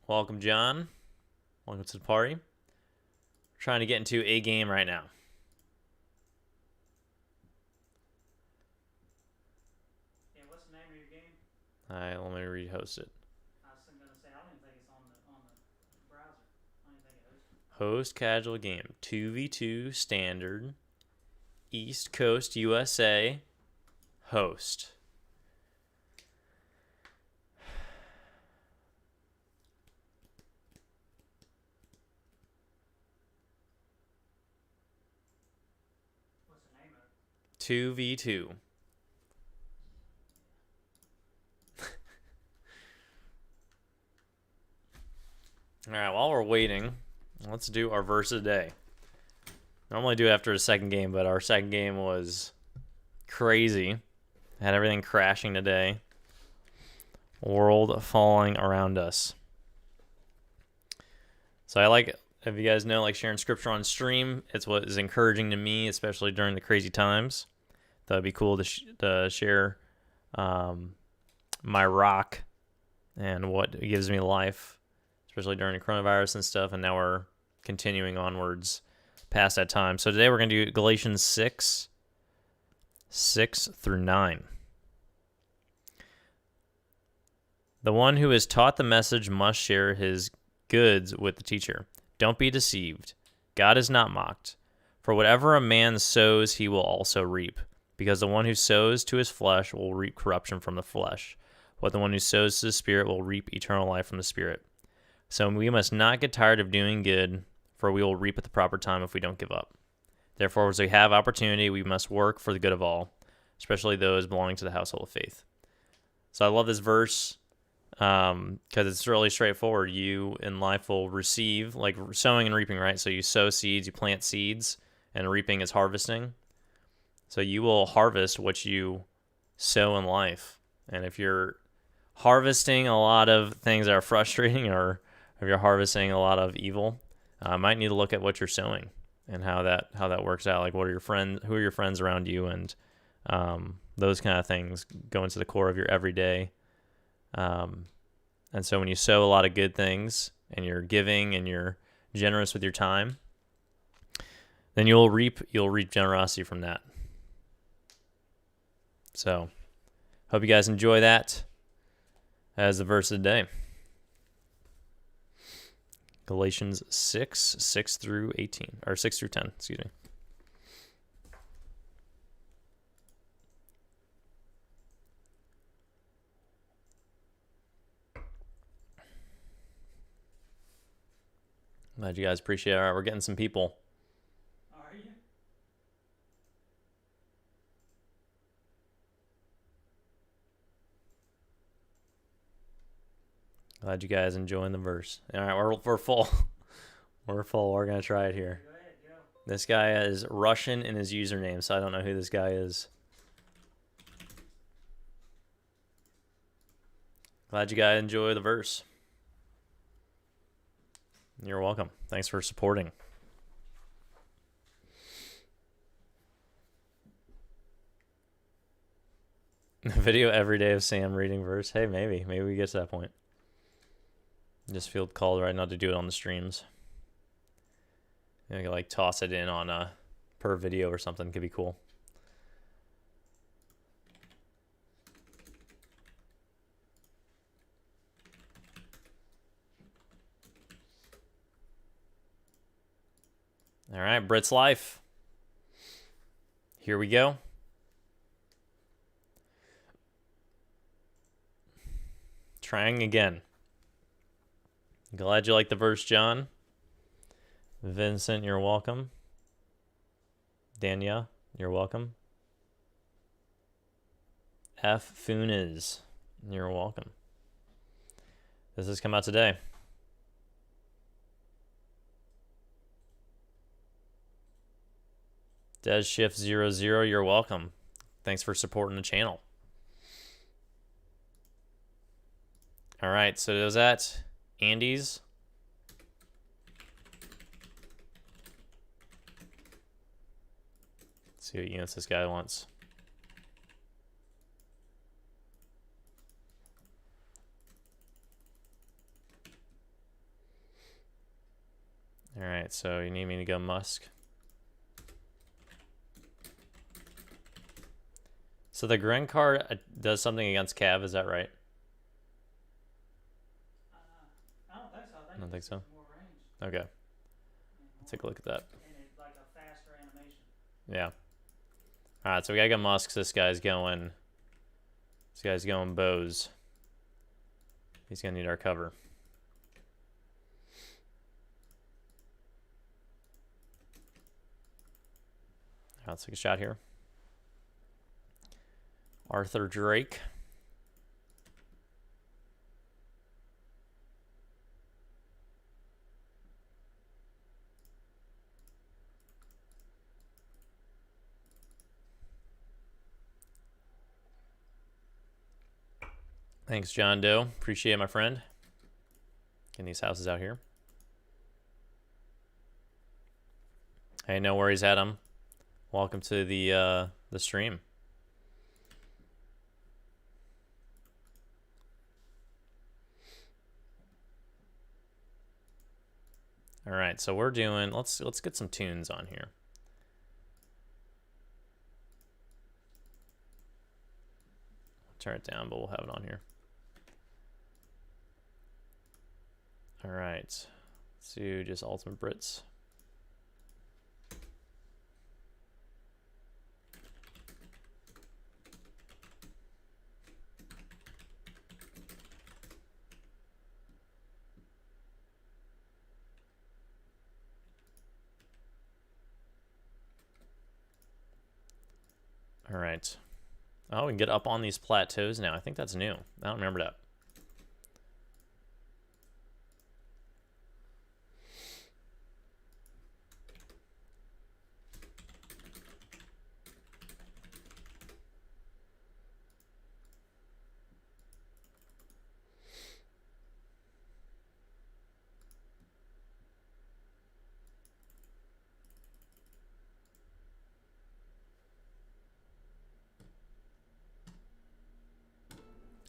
Welcome, John. Welcome to the party. We're trying to get into a game right now. Yeah, what's the name of your game? All right, let me rehost it. I was going to say, I don't even think it's on the browser. I don't even think it is. Host casual game. 2v2 standard. East Coast, USA. Host. What's the name of it? 2v2. Alright, while we're waiting, let's do our verse of the day. Normally do it after the second game, but our second game was crazy. Had everything crashing today. World falling around us. So I like, if you guys know, like sharing scripture on stream. It's what is encouraging to me, especially during the crazy times. That'd be cool to share my rock and what gives me life, especially during the coronavirus and stuff. And now we're continuing onwards past that time. So today we're going to do Galatians 6 through 9. The one who is taught the message must share his goods with the teacher. Don't be deceived. God is not mocked. For whatever a man sows, he will also reap. Because the one who sows to his flesh will reap corruption from the flesh, but the one who sows to the Spirit will reap eternal life from the Spirit. So we must not get tired of doing good, for we will reap at the proper time if we don't give up. Therefore, as we have opportunity, we must work for the good of all, especially those belonging to the household of faith. So I love this verse because it's really straightforward. You in life will receive, like sowing and reaping, right? So you sow seeds, you plant seeds, and reaping is harvesting. So you will harvest what you sow in life. And if you're harvesting a lot of things that are frustrating, or if you're harvesting a lot of evil, might need to look at what you're sowing and how that works out. Like, what are your friends? Who are your friends around you? And those kind of things go into the core of your everyday. And so when you sow a lot of good things and you're giving and you're generous with your time, then you'll reap generosity from that. So hope you guys enjoy that as the verse of the day. Galatians 6 through 18, or 6 through 10, excuse me. Glad you guys appreciate it. All right, we're getting some people. Are you? Glad you guys enjoying the verse. All right, we're full. We're full. We're going to try it here. Go ahead, go. This guy is Russian in his username, so I don't know who this guy is. Glad you guys enjoy the verse. You're welcome. Thanks for supporting. Video every day of Sam reading verse. Hey, maybe we get to that point. Just feel called right now to do it on the streams. I could like toss it in on a per video or something. Could be cool. All right, Brit's Life. Here we go. Trying again. Glad you like the verse, John. Vincent, you're welcome. Dania, you're welcome. F. Funes, you're welcome. This has come out today. Des Shift 00, you're welcome. Thanks for supporting the channel. All right, so was that Andy's? Let's see what units this guy wants. All right, so you need me to go Musk. So the Gren card does something against Cav, is that right? I don't think so. I don't think so. More range. Okay. Let's take a look at that. And it's like a faster animation. Yeah. All right, so we gotta go Musk. This guy's going bows. He's gonna need our cover. All right, let's take a shot here. Arthur Drake. Thanks, John Doe. Appreciate it, my friend. Getting these houses out here. Hey, no worries, Adam. Welcome to the stream. All right, so we're doing. Let's get some tunes on here. Turn it down, but we'll have it on here. All right, let's do just Ultimate Brits. All right. Oh, we can get up on these plateaus now. I think that's new. I don't remember that.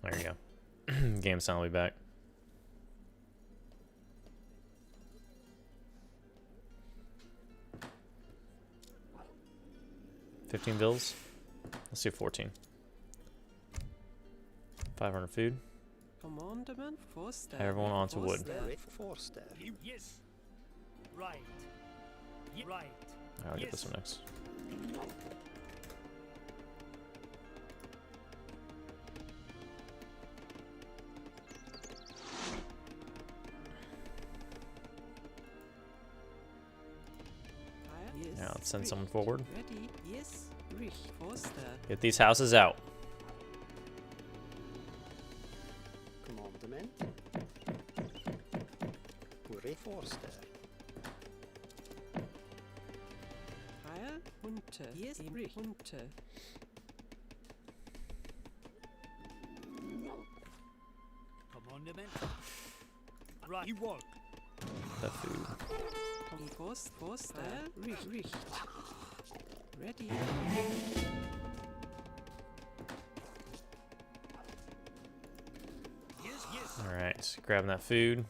There you go. Game sound will be back. $15 bills. Let's do 14. 500 food. Commandment Forster. Everyone onto wood. Forster. Yes. Right. Right. I'll get this one next. Now let's send someone forward. Ready? Yes. Rich Forster. Get these houses out. Commandment. Ure Forster. Heil Hunter. Yes. Rich Hunter. Commandment. Right. You walk. The food. Forster. Rich. Ready. Yes. All right, grabbing that food.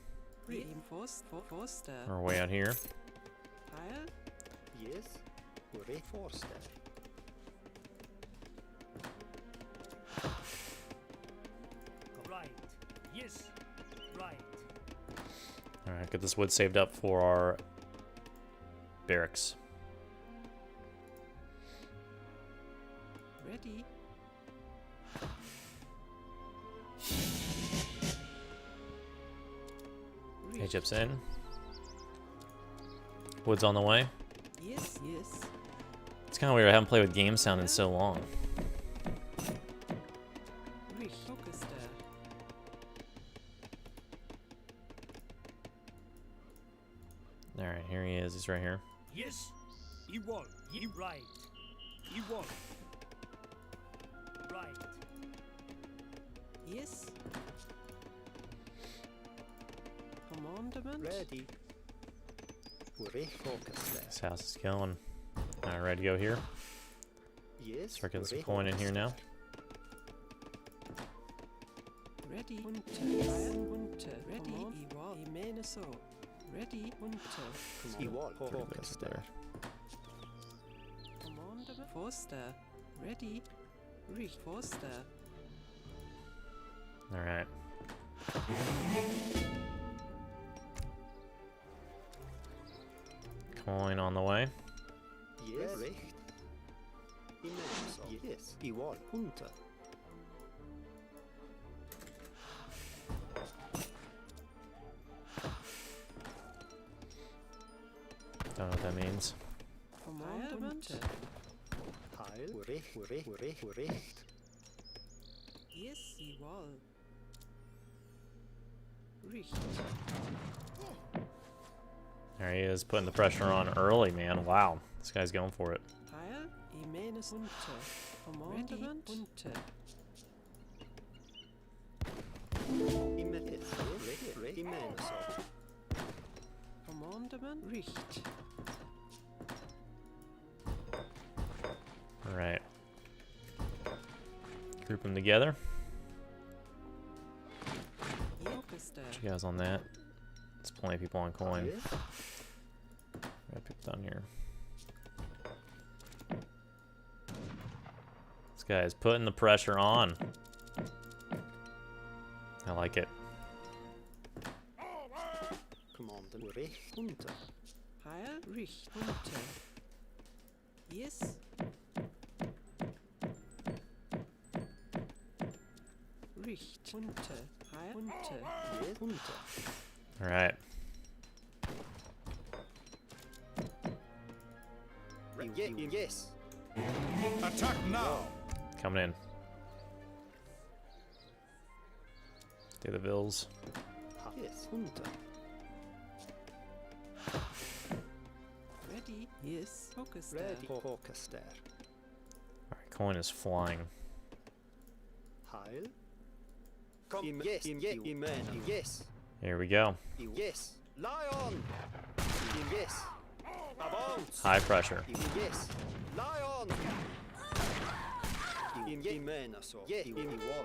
Reinforced Forster. We're way out here. Heil. Yes. Ure Forster. Right. Yes. Right. All right, get this wood saved up for our barracks. Ready. Egypt's in. Wood's on the way. Yes. It's kind of weird. I haven't played with game sound in so long. Rich Orchestra. All right, here he is. He's right here. Yes. You walk. You right. You walk. Right. Yes. Commandment. Ready. This house is going. Alright, ready to go here. Yes. Start getting some coin in here now. Ready. Unter. Ready. Iwal. Imeneso. Ready. Unter. There. Commandment. Forster. Ready. Rich. Forster. Alright. Coin on the way. Yes. Recht. Imeneso. Yes. Iwal. Unter. Don't know what that means. Commandment. Heil. Recht. Yes. Iwal. Rich. There he is, putting the pressure on early, man. Wow, this guy's going for it. Heil. Imenes unter. Commandment. Unter. Imeneso. Commandment. Richt. Alright. Group them together. Orchester. What you guys on that? There's plenty of people on coin. Got people down here. This guy is putting the pressure on. I like it. Commandment. Recht. Unter. Heil. Richt. Unter. Yes. Richt. Unter. Heil. Unter. Yes. Unter. Alright. Yes. Attack now! Coming in. Do the bills. Yes. Unter. Ready. Yes. Orchester. Ready. Orchester. Alright, coin is flying. Heil. Yes. Yes. Here we go. Yes. Lion. Yes. Avance. High pressure. Yes. Lion. Imeneso. Yes. Wall.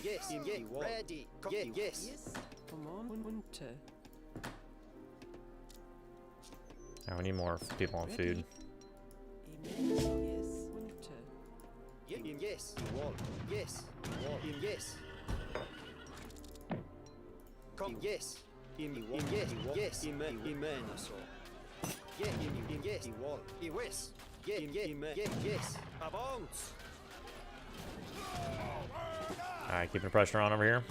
Yes. Ready. Yes. Yes. Come on. Unter. Alright, we need more people on food. Imeneso. Yes. Unter. Yes. Wall. Yes. Wall. Yes. Come. Yes. Yes. Yes. Imeneso. Yes. Yes. Wall. Yes. Yes. Avance. Alright, keeping the pressure on over here.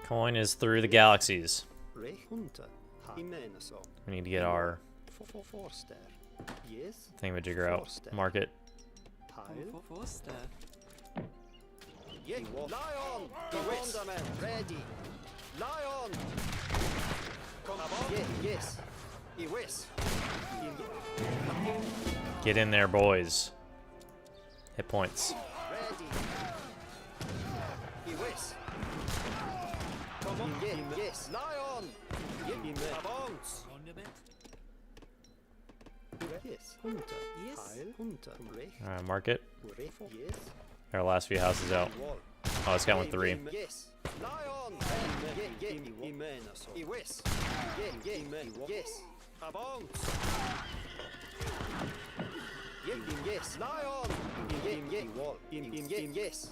Coin is through the galaxies. Recht. Unter. Imeneso. We need to get our Forster. Yes. thingamajigger out. Market. Heil. Forster. Yes. Lion. Commandment. Ready. Lion. Come on. Yes. Yes. Get in there, boys. Hit points. Ready. Yes. Come on. Yes. Lion. Avance. Yes. Unter. Yes. Heil. Unter. Recht. Alright, market. Yes. Our last few houses out. Wall. Oh, it's got one 3. Yes. Lion. Imeneso. Yes. Yes. Avance. Yes. Lion. Wall. Yes.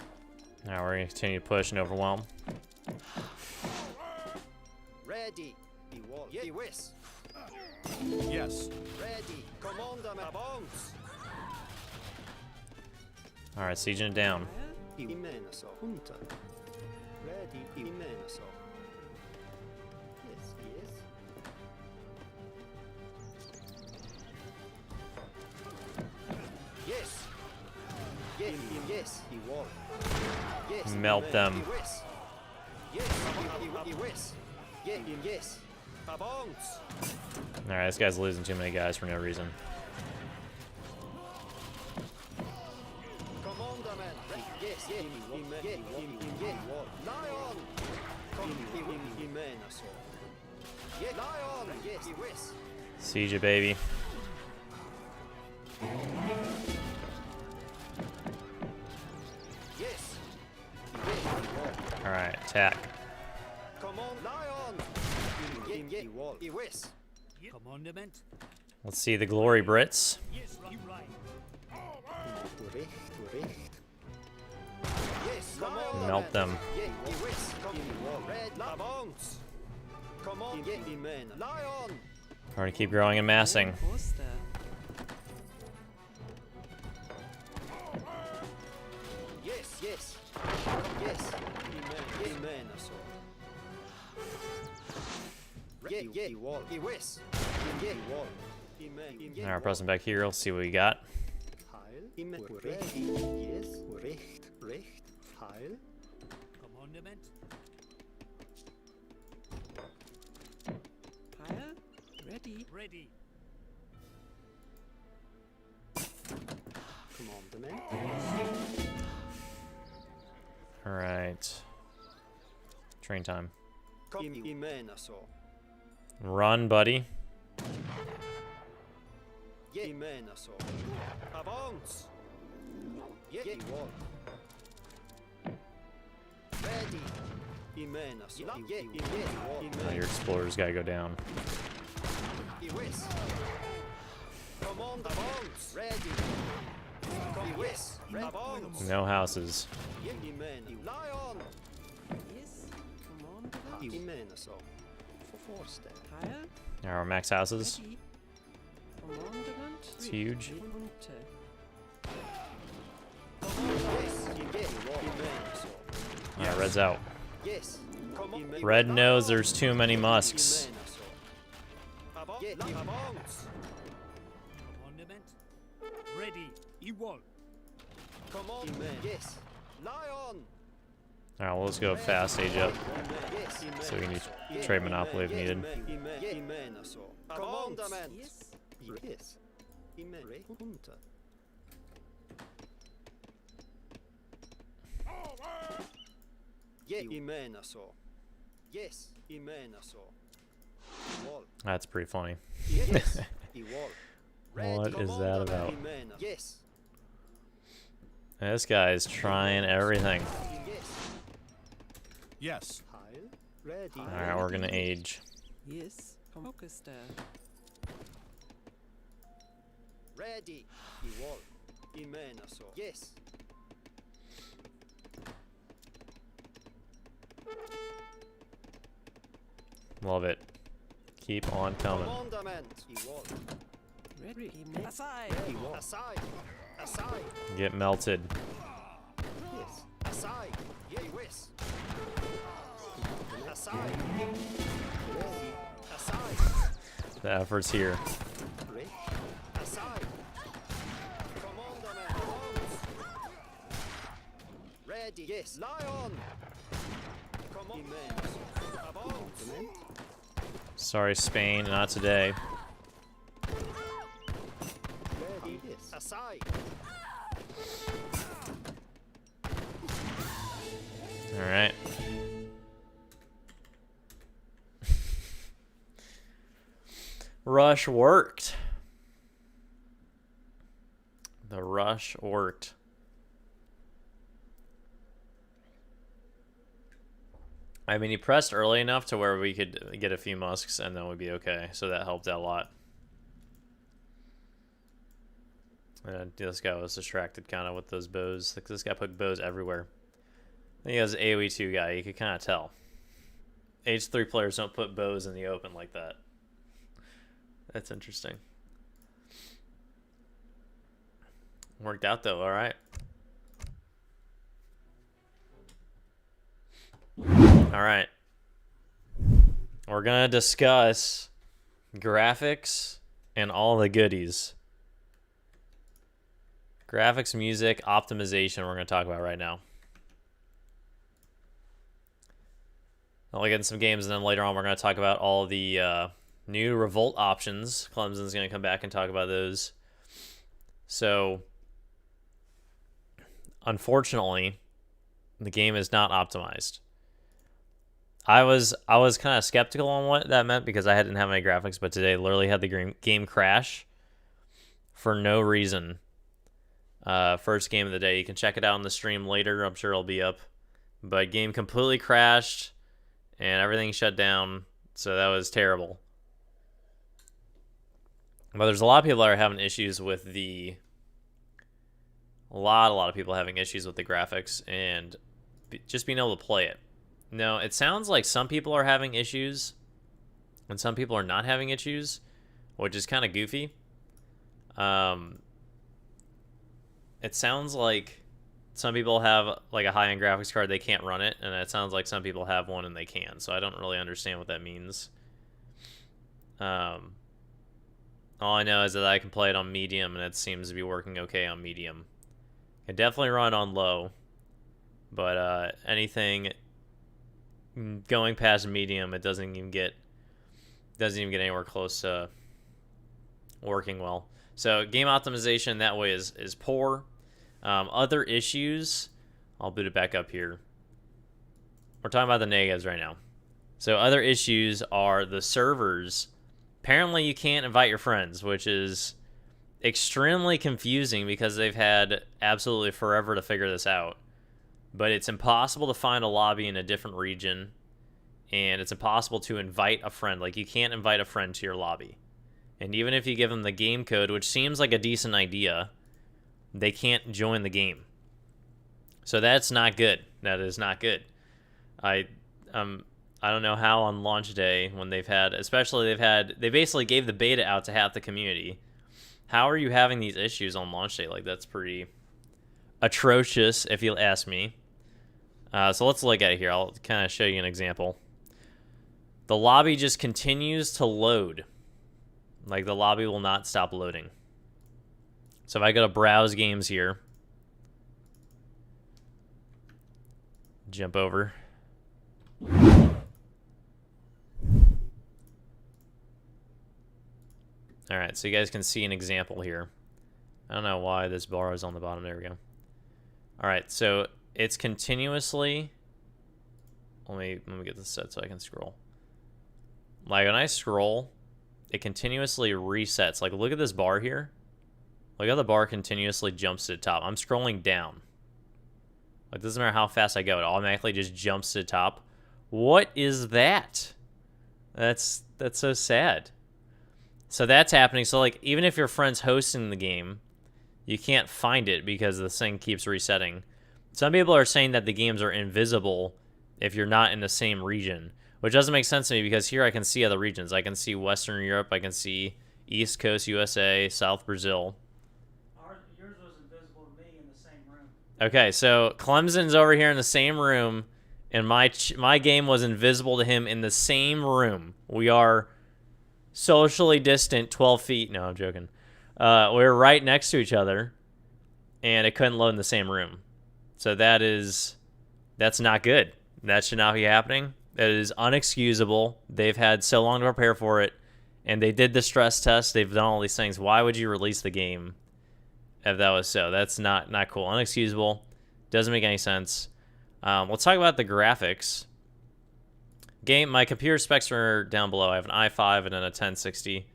Now we're going to continue to push and overwhelm. Ready. Wall. Yes. Yes. Ready. Commandment. Avance. Alright, sieging it down. Imeneso. Unter. Ready. Imeneso. Yes. Yes. Yes. Yes. Wall. Yes. Melt them. Yes. Yes. Yes. Yes. Avance. Alright, this guy's losing too many guys for no reason. Commandment. Yes. Yes, yes, Lion! Lion! Yes, yes. Siege it, baby. Yes. Alright, attack. Come on, Lion! Yes. Commandment. Let's see the glory, Brits. Yes, you right. Yes, come on. Melt them. Yes, Red Lavons. Come on, Lion! We're gonna keep growing and massing. Yes, yes. Yes. Amen. Yes. Alright, we're pressing back here. Let's see what we got. Yes. Recht. Heil. Commandment. Heil. Ready. Ready. Commandment. Alright. Train time. Amen. Run, buddy. Amen. Avance. Ready. Amen. Oh, your explorers gotta go down. Yes. Command avance. Ready. Yes. Avance. No houses. Amen. Lion. Yes. Command. Amen. Forster. Heil. Now our max houses. Commandment. It's huge. Yeah, red's out. Yes. Red knows there's too many musks. Commandment. Ready. Equal. Yes. Lion. Alright, well, let's go fast age up. So we can do trade monopoly if needed. Commandment. Yes. Hunter. Yes. That's pretty funny. Yes. What is that about? Yes. This guy's trying everything. Yes. Ready. Alright, we're gonna age. Yes. Focus there. Ready. Yes. Love it. Keep on coming. Commandment. Ready. Aside. Aside. Aside. Get melted. Yes. Aside. Yes. Aside. Aside. The effort's here. Aside. Commandment. Ready. Yes. Lion. Commandment. Sorry, Spain, not today. Ready. Yes. Aside. Alright. Rush worked. The rush worked. I mean, he pressed early enough to where we could get a few musks and then we'd be okay. So that helped out a lot. And this guy was distracted kind of with those bows. Like, this guy put bows everywhere. I think he was an AoE 2 guy. You could kind of tell. H3 players don't put bows in the open like that. That's interesting. Worked out though, alright. Alright. We're gonna discuss graphics and all the goodies. Graphics, music, optimization we're gonna talk about right now. I'll get in some games, and then later on we're going to talk about all the new Revolt options. Clemson's going to come back and talk about those. So, unfortunately, The game is not optimized. I was kind of skeptical on what that meant because I didn't have any graphics, but today literally had the game crash for no reason. First game of the day. You can check it out on the stream later. I'm sure it'll be up. But game completely crashed and everything shut down. So that was terrible. But there's a lot of people that are having issues with a lot of people having issues with the graphics and just being able to play it. No, it sounds like some people are having issues and some people are not having issues, which is kind of goofy. It sounds like some people have like a high-end graphics card, they can't run it, and it sounds like some people have one and they can. So I don't really understand what that means. All I know is that I can play it on medium, and it seems to be working okay on medium. I definitely run on low, but anything going past medium, it doesn't even get anywhere close to working well. So game optimization that way is poor. Other issues, I'll boot it back up here. We're talking about the negatives right now. So other issues are the servers. Apparently you can't invite your friends, which is extremely confusing because they've had absolutely forever to figure this out. But it's impossible to find a lobby in a different region, and it's impossible to invite a friend. Like, you can't invite a friend to your lobby. And even if you give them the game code, which seems like a decent idea, they can't join the game. So that's not good. That is not good. I don't know how on launch day, when they basically gave the beta out to half the community. How are you having these issues on launch day? Like, that's pretty atrocious, if you'll ask me. So let's look at it here. I'll kind of show you an example. The lobby just continues to load. Like, the lobby will not stop loading. So if I go to browse games here, jump over. All right, so you guys can see an example here. I don't know why this bar is on the bottom. There we go. All right, so it's continuously. Let me get this set so I can scroll. Like, when I scroll, it continuously resets. Like, look at this bar here. Look how the bar continuously jumps to the top. I'm scrolling down. Like, doesn't matter how fast I go, it automatically just jumps to the top. What is that? That's so sad. So that's happening. So, like, even if your friend's hosting the game, you can't find it because the thing keeps resetting. Some people are saying that the games are invisible if you're not in the same region, which doesn't make sense to me because here I can see other regions. I can see Western Europe. I can see East Coast USA, South Brazil. Yours was invisible to me in the same room. Okay, so Clemson's over here in the same room, and my game was invisible to him in the same room. We are socially distant 12 feet. No, I'm joking. We were right next to each other, and it couldn't load in the same room. So that's not good. That should not be happening. That is unexcusable. They've had so long to prepare for it, and they did the stress test. They've done all these things. Why would you release the game if that was so? That's not cool. Unexcusable. Doesn't make any sense. Let's talk about the graphics. My computer specs are down below. I have an i5 and then a 1060.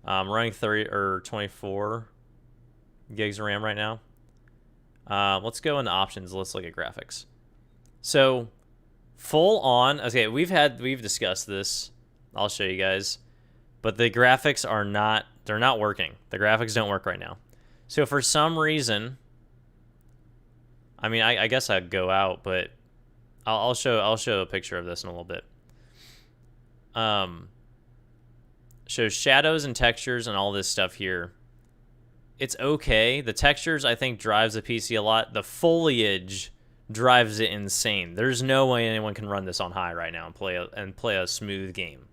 I'm running 30 or 24 gigs of RAM right now. Let's go into options. Let's look at graphics. So full on. Okay, we've discussed this. I'll show you guys. But the graphics they're not working. The graphics don't work right now. So for some reason, I mean, I guess I'd go out, but I'll show a picture of this in a little bit. Shows shadows and textures and all this stuff here. It's okay. The textures, I think, drives the PC a lot. The foliage drives it insane. There's no way anyone can run this on high right now and play a smooth game.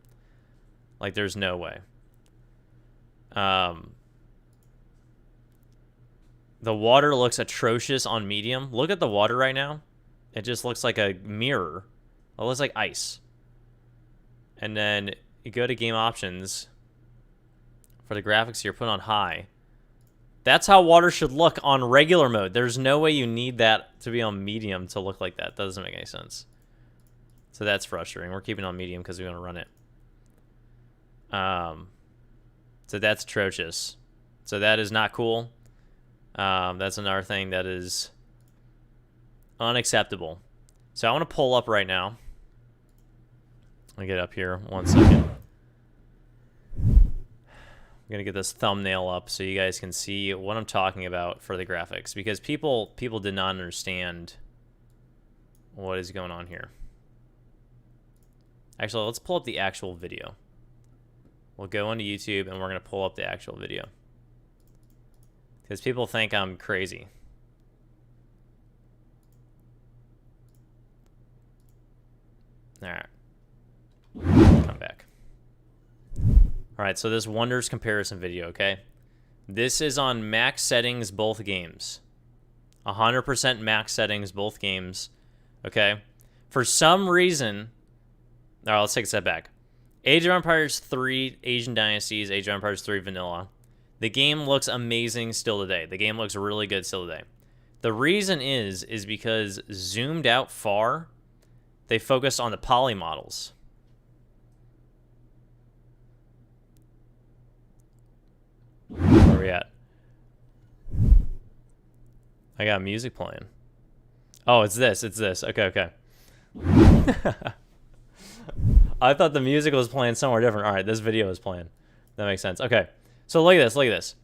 Like, there's no way. The water looks atrocious on medium. Look at the water right now. It just looks like a mirror. It looks like ice. And then you go to game options. For the graphics here, put on high. That's how water should look on regular mode. There's no way you need that to be on medium to look like that. That doesn't make any sense. So that's frustrating. We're keeping it on medium because we want to run it. So that's atrocious. So that is not cool. That's another thing that is unacceptable. So I want to pull up right now. Let me get up here 1 second. I'm gonna get this thumbnail up so you guys can see what I'm talking about for the graphics, because people did not understand what is going on here. Actually, let's pull up the actual video. We'll go into YouTube and we're gonna pull up the actual video because people think I'm crazy. All right, come back. All right, so this Wonders comparison video, okay? This is on max settings, both games. 100% max settings, both games, okay? For some reason, all right, let's take a step back. Age of Empires 3 Asian Dynasties, Age of Empires 3 Vanilla. The game looks amazing still today. The game looks really good still today. The reason is because zoomed out far, they focused on the poly models. Where are we at? I got music playing. Oh, it's this. It's this. Okay, okay. I thought the music was playing somewhere different. All right, this video is playing. That makes sense. Okay, so look at this. Look at this.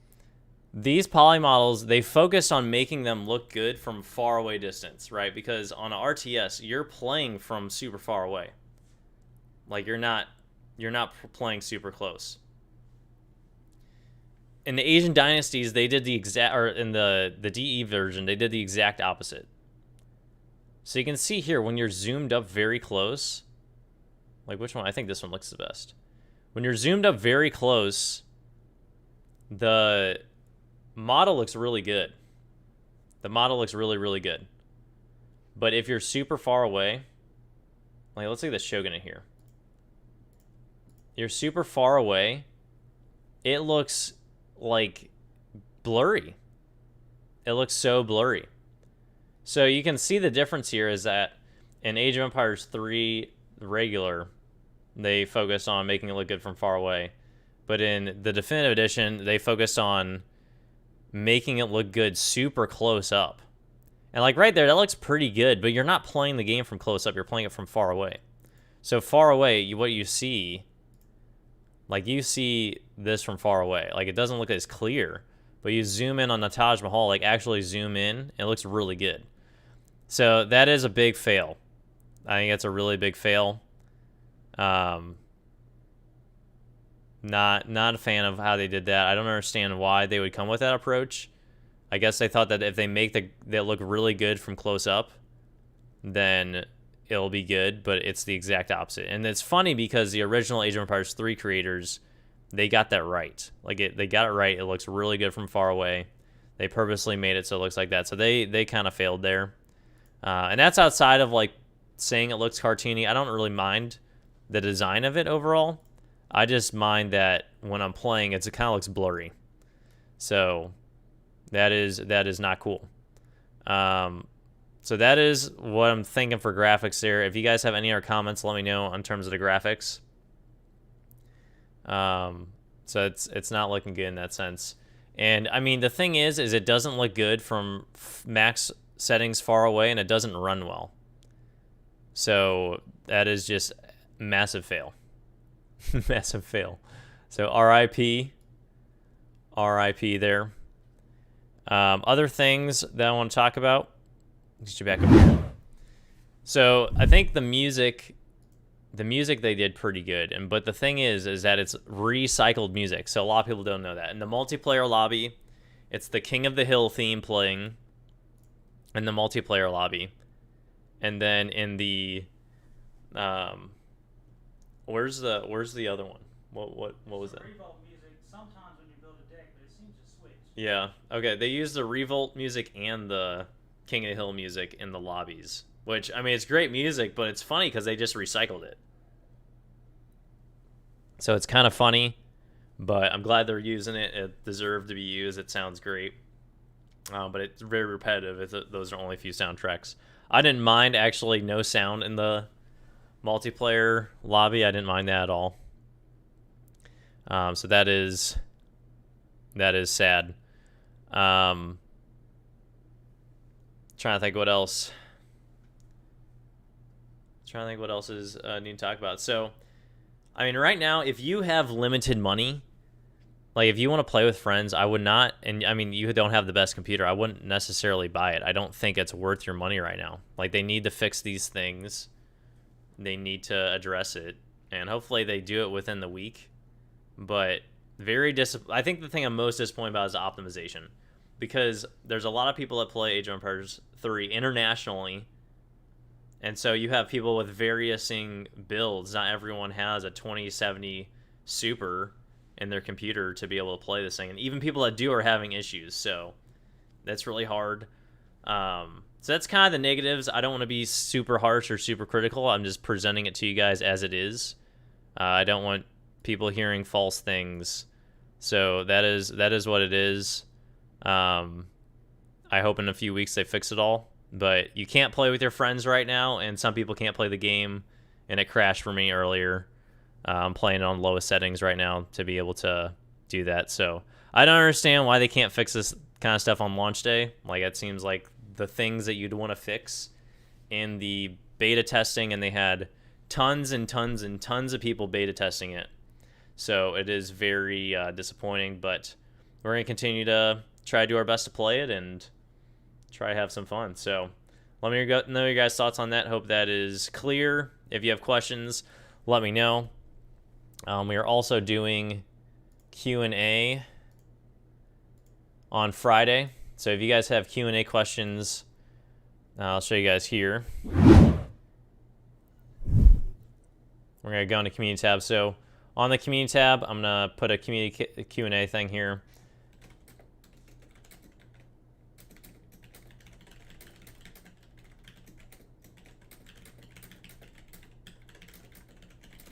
These poly models, they focused on making them look good from far away distance, right? Because on an RTS, you're playing from super far away. Like you're not playing super close. In the Asian Dynasties, they did the exact, or in the DE version, they did the exact opposite. So you can see here, when you're zoomed up very close, like which one? I think this one looks the best. When you're zoomed up very close, the model looks really good. The model looks really, really good. But if you're super far away, like let's look at the Shogun in here. You're super far away, it looks like blurry. It looks so blurry. So you can see the difference here is that in Age of Empires 3 regular, they focused on making it look good from far away. But in the Definitive Edition, they focused on making it look good super close up. And like right there, that looks pretty good, but you're not playing the game from close up, you're playing it from far away. So far away, what you see, like you see this from far away. Like it doesn't look as clear, but you zoom in on the Taj Mahal, like actually zoom in, it looks really good. So that is a big fail. I think it's a really big fail. Not a fan of how they did that. I don't understand why they would come with that approach. I guess they thought that if they make they look really good from close up, then it'll be good, but it's the exact opposite. And it's funny because the original Age of Empires 3 creators, they got that right. Like they got it right. It looks really good from far away. They purposely made it so it looks like that. So they kind of failed there. And that's outside of like saying it looks cartoony. I don't really mind the design of it overall. I just mind that when I'm playing, it kind of looks blurry. So that is not cool. So that is what I'm thinking for graphics there. If you guys have any other comments, let me know in terms of the graphics. So it's not looking good in that sense. And I mean, the thing is it doesn't look good from max settings far away, and it doesn't run well. So that is just massive fail. Massive fail. So RIP there. Other things that I want to talk about. Get you back up here. So I think the music they did pretty good, but the thing is that it's recycled music. So a lot of people don't know that. In the multiplayer lobby, it's the King of the Hill theme playing in the multiplayer lobby, and then in the where's the other one? What was that? Revolt music. Sometimes when you build a deck, but it seems to switch. Yeah. Okay. They use the Revolt music and the King of the Hill music in the lobbies, which, I mean, it's great music, but it's funny because they just recycled it. So it's kind of funny But I'm glad they're using it. It deserved to be used. It sounds great. But it's very repetitive. Those are only a few soundtracks. I didn't mind actually no sound in the multiplayer lobby. I didn't mind that at all. So that is sad. Trying to think what else. Trying to think what else is need to talk about. So, I mean, right now, if you have limited money, like if you want to play with friends, I would not, and I mean, you don't have the best computer, I wouldn't necessarily buy it. I don't think it's worth your money right now. Like, they need to fix these things. They need to address it, and hopefully they do it within the week. But I think the thing I'm most disappointed about is the optimization, because there's a lot of people that play Age of Empires 3 internationally, and so you have people with varying builds. Not everyone has a 2070 Super in their computer to be able to play this thing, and even people that do are having issues, so that's really hard. So that's kind of the negatives. I don't want to be super harsh or super critical. I'm just presenting it to you guys as it is. I don't want people hearing false things, so that is what it is. I hope in a few weeks they fix it all, but you can't play with your friends right now, and some people can't play the game, and it crashed for me earlier. I'm playing it on lowest settings right now to be able to do that, so I don't understand why they can't fix this kind of stuff on launch day. Like, it seems like the things that you'd want to fix in the beta testing, and they had tons and tons and tons of people beta testing it. So it is very disappointing, but we're going to continue to try to do our best to play it and try to have some fun. So let me know your guys' thoughts on that. Hope that is clear. If you have questions, let me know. We are also doing Q&A on Friday. So if you guys have Q&A questions, I'll show you guys here. We're going to go into Community tab. So on the Community tab, I'm going to put a Community Q&A thing here.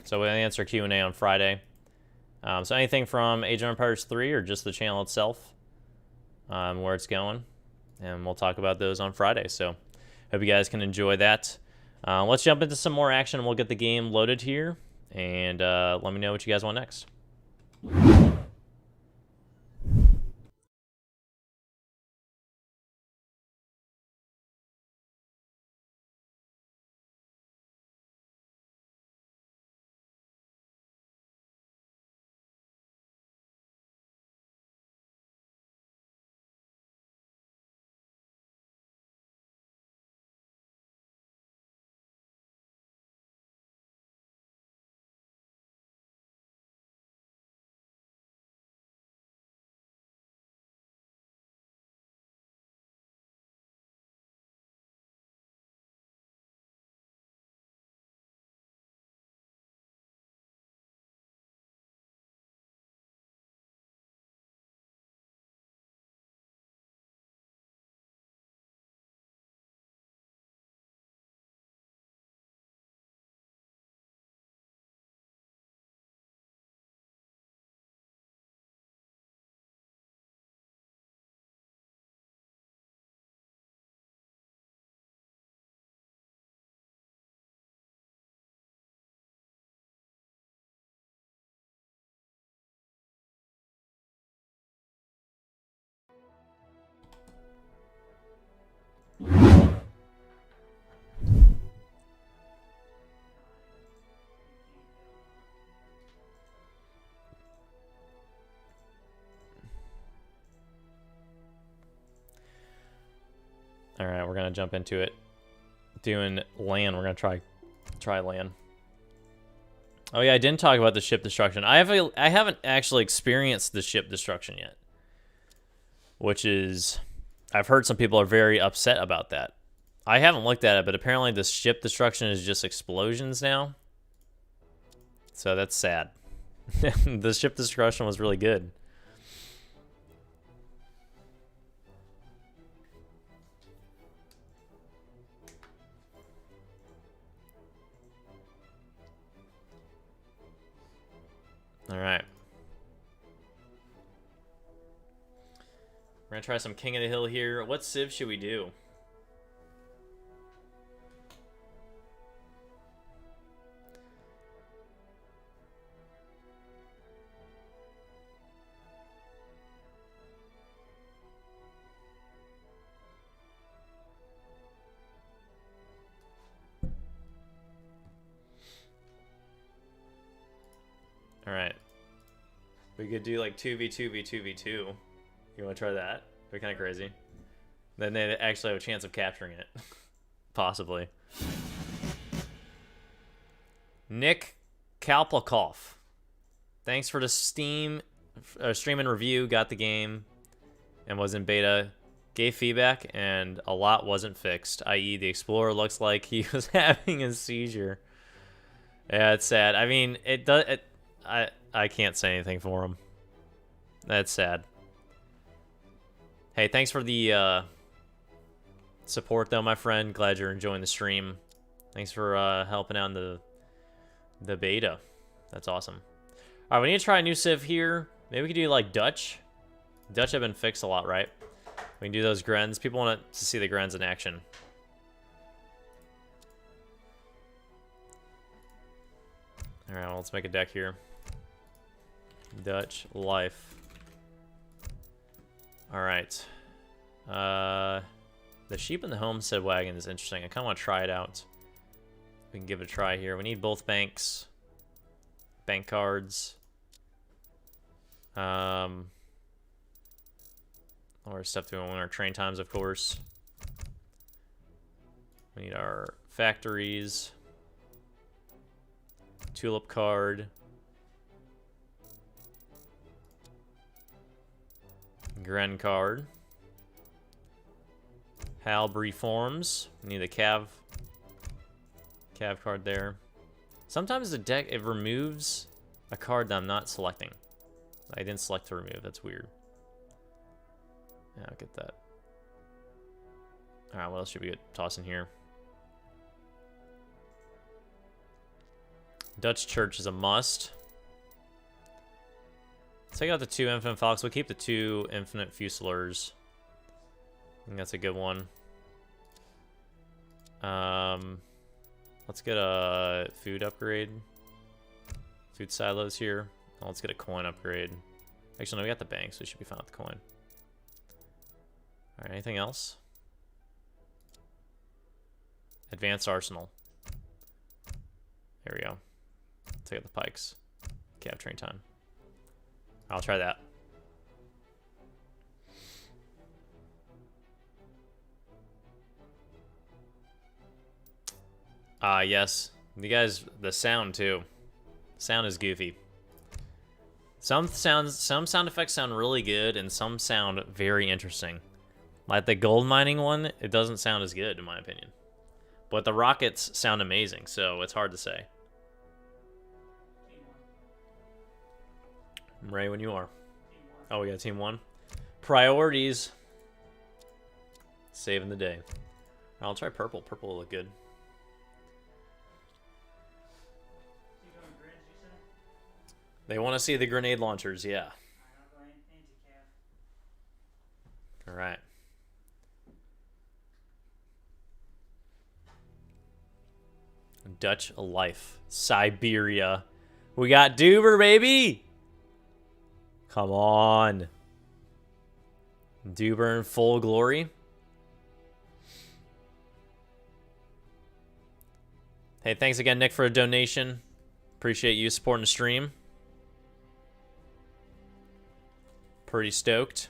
So we'll answer Q&A on Friday. So anything from Age of Empires 3 or just the channel itself, where it's going. And we'll talk about those on Friday. So hope you guys can enjoy that. Let's jump into some more action, and we'll get the game loaded here. And let me know what you guys want next. All right, we're gonna jump into it. Doing land, we're gonna try land. Oh yeah, I didn't talk about the ship destruction. I haven't actually experienced the ship destruction yet, which is, I've heard some people are very upset about that. I haven't looked at it, but apparently the ship destruction is just explosions now. So that's sad. The ship destruction was really good. All right. We're gonna try some King of the Hill here. What civ should we do? Alright. We could do like 2v2v2v2. You want to try that? They're kind of crazy. Then they actually have a chance of capturing it. Possibly. Nick Kalplakov. Thanks for the stream and review. Got the game and was in beta. Gave feedback and a lot wasn't fixed. I.e. the Explorer looks like he was having a seizure. Yeah, it's sad. I mean, it does... I can't say anything for him. That's sad. Hey, thanks for the support, though, my friend. Glad you're enjoying the stream. Thanks for helping out in the beta. That's awesome. All right, we need to try a new civ here. Maybe we could do, like, Dutch. Dutch have been fixed a lot, right? We can do those Grens. People want to see the Grens in action. All right, well, let's make a deck here. Dutch life. All right. The sheep and the homestead wagon is interesting. I kind of want to try it out. We can give it a try here. We need both banks. Bank cards. All our stuff to win our train times, of course. We need our factories. Tulip card. Gren card. Halb reforms. We need a Cav card there. Sometimes the deck, it removes a card that I'm not selecting. I didn't select to remove. That's weird. Yeah, I'll get that. Alright, what else should we get tossing here? Dutch Church is a must. Take out the 2 Infinite Falcons. We'll keep the 2 Infinite Fusiliers. I think that's a good one. Let's get a food upgrade. Food silos here. Oh, let's get a coin upgrade. Actually, no, we got the bank, so we should be fine with the coin. Alright, anything else? Advanced Arsenal. There we go. Take out the pikes. Cav train time. I'll try that. Yes. You guys, the sound too. Sound is goofy. Some sound effects sound really good, and some sound very interesting. Like the gold mining one, it doesn't sound as good in my opinion. But the rockets sound amazing, so it's hard to say. I'm ready when you are. Oh, we got team 1. Priorities. Saving the day. I'll try purple. Purple will look good. They want to see the grenade launchers, yeah. Alright. Dutch life. Siberia. We got Duber, baby! Come on. Duber in full glory. Hey, thanks again, Nick, for a donation. Appreciate you supporting the stream. Pretty stoked.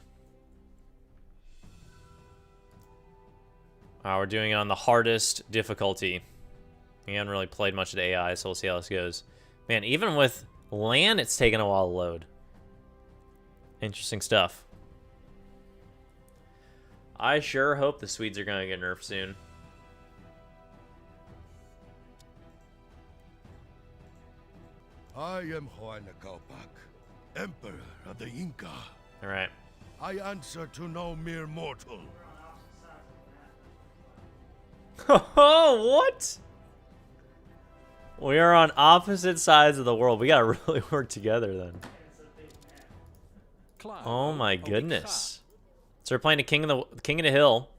We're doing it on the hardest difficulty. We haven't really played much of the AI, so we'll see how this goes. Man, even with land, it's taking a while to load. Interesting stuff. I sure hope the Swedes are going to get nerfed soon. I am Juan Calpac, Emperor of the Inca. All right. I answer to no mere mortal. Oh, what? We are on opposite sides of the world. We gotta really work together then. Oh my goodness. So we're playing the King of the Hill.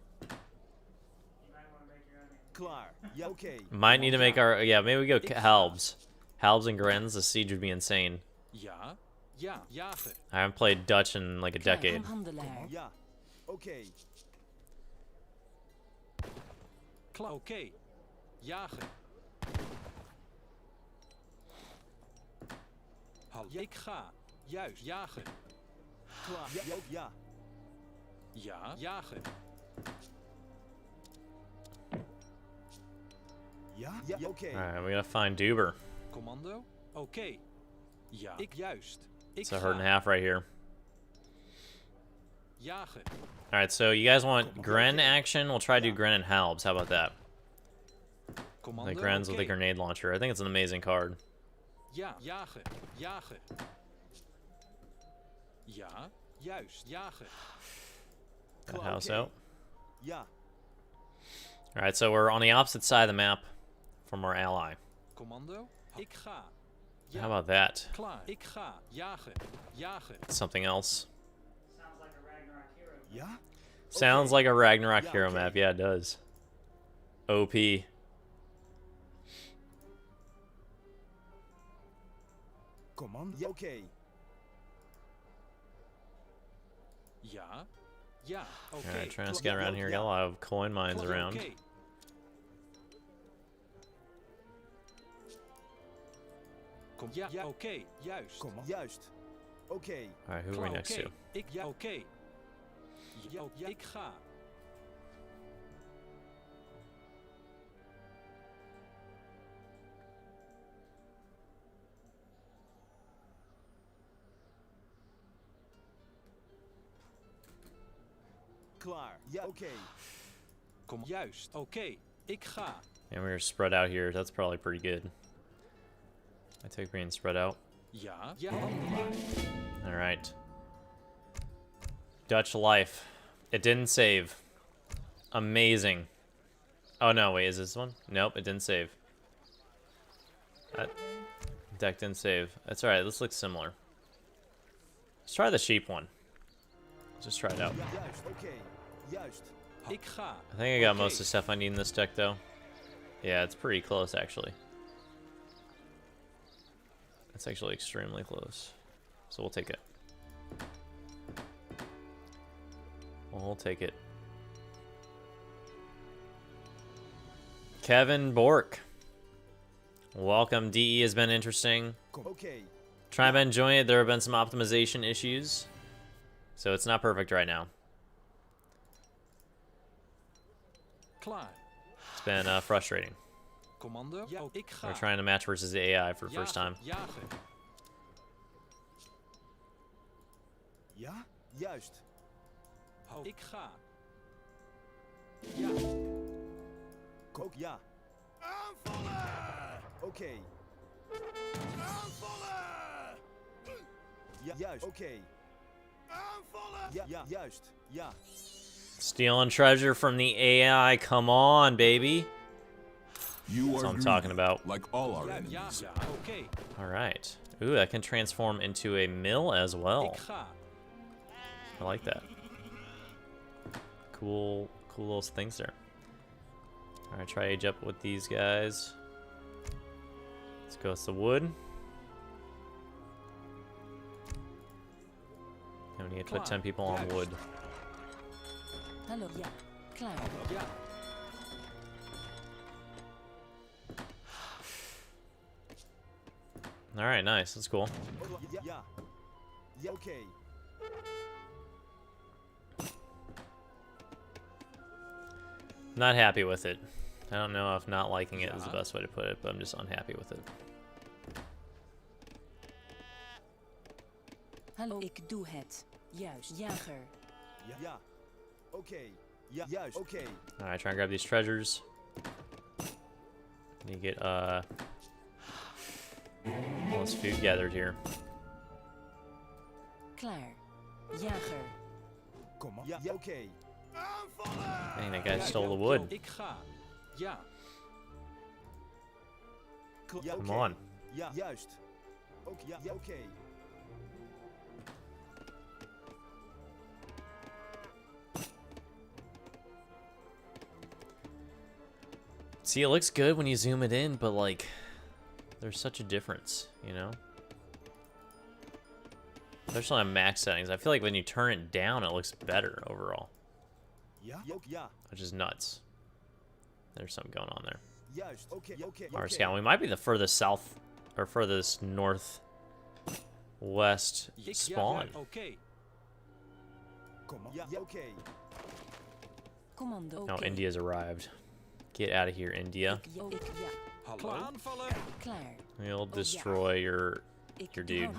Klaar. Ja, oké. Might need to make our maybe we go Halbs. Halbs and Grens. The siege would be insane. Ja. Ja. Jager. I haven't played Dutch in like a decade. Ja. Oké. Klaar. Oké. Jager. Hal. Ik ga. Juist. Jager. Klaar. Ja. Ja. Ja. Jager. Ja. Ja. Oké. Alright, we gotta find Duber. Commando. Oké. Ja. Ik juist. Ik It's a ga. herd and a half right here. Jager. Alright, so you guys want Gren action? We'll try to do Gren and Halbs. How about that? Commando. The Gren's with the grenade launcher. I think it's an amazing card. Ja. Jager. Jager. Ja. Juist. Jager. That house out. Ja. Alright, so we're on the opposite side of the map from our ally. Commando. Ik ga. How about that? Klaar. Ik ga. Jager. Jager. Something else. Ja. Sounds like a Ragnarok hero map. Yeah, it does. OP. Command. Ja. Oké. Ja. Ja. Oké. Alright, trying to scout around here. Got a lot of coin mines Klaar. around. Oké. Kom. Ja. Ja. Oké. Juist. Command. Juist. Oké. Alright, who are we Klaar. next Oké. to? Ik. Ja. Oké. Ja. Ja. Ik ga. Klaar. Ja. Oké. Kom. Juist. Oké. Ik ga. And we're spread out here. That's probably pretty good. I take being spread out. Ja. Ja. Handelaar. Alright. Dutch life. It didn't save. Amazing. Oh no, wait, is this one? Nope, it didn't save. That deck didn't save. That's alright, this looks similar. Let's try the sheep one. Let's just try it out. Ja. Juist. Oké. Juist. Ik ga. I think I got most of the stuff I need in this deck though. Yeah, it's pretty close actually. It's actually extremely close. So we'll take it. We'll take it. Kevin Bork. Welcome. DE has been interesting. Okay. Try to enjoy it. There have been some optimization issues. So it's not perfect right now. Klaar. It's been frustrating. Commando. Ja. Ik ga. We're trying to match versus the AI for the first time. Jager. Ja, juist. Ik ga. Ja. Kook, ja. Aanvallen! Oké. Aanvallen! Ja, juist. Oké. Aanvallen! Ja, ja, juist. Ja. Stealing treasure from the AI. Come on, baby. That's what I'm talking about. Like all our enemies. Ja. Oké. All right. Ooh, that can transform into a mill as well. Ik ga. I like that. Cool little things there. All right, try age up with these guys. Let's go with the wood. And we need to put 10 people on wood. Hallo, ja. Klaar. Ja. All right, nice. That's cool. Ja, ja. Ja, oké. Not happy with it. I don't know if not liking it is the best way to put it, but I'm just unhappy with it. Hallo, ik doe het. Juist, jager. Ja, ja. Oké. Ja, juist. Oké. All right, try and grab these treasures. You get all this food gathered here. Klaar. Jager. Kom maar. Ja, ja, oké. Aanvallen! Dang, that guy stole the wood. Ik ga. Ja. Ja, Come oké. on. Ja, juist. Ook ja, ja, oké. See, it looks good when you zoom it in, but like, there's such a difference, you know? Especially on max settings. I feel like when you turn it down, it looks better overall. Which is nuts. There's something going on there. Our scout. We might be the furthest south, or furthest north west spawn. Oh, India's arrived. Get out of here, India. We'll destroy your dude.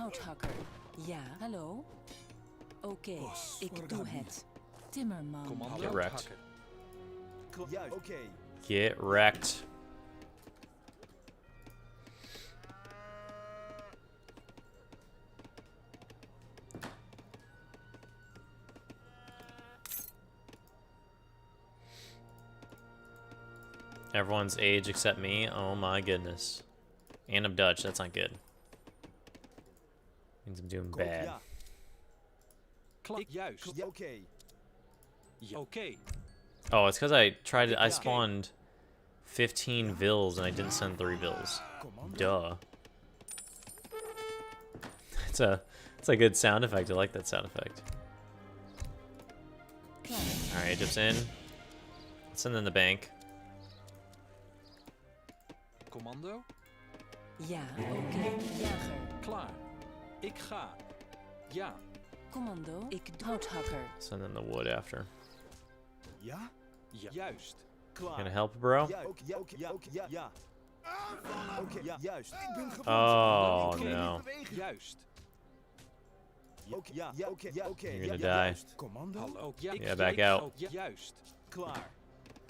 Ja, hallo? Oké, ik doe het. Timmerman. Get wrecked. Get wrecked. Everyone's age except me. Oh my goodness. And I'm Dutch. That's not good. Means I'm doing bad. Oh, it's because I spawned 15 vills and I didn't send 3 vills. Duh. It's a good sound effect. I like that sound effect. Alright, Egypt's in. Let's send in the bank. Commando? Ja, oké. Jager. Klaar. Ik ga. Ja. Commando. Ik houthakker. Send in the wood after. Ja? Ja. Juist. Klaar. Gonna help, bro? Ja. Oké, juist. Oh no. Juist. You're gonna die. Commando? Yeah, back out. Juist. Klaar.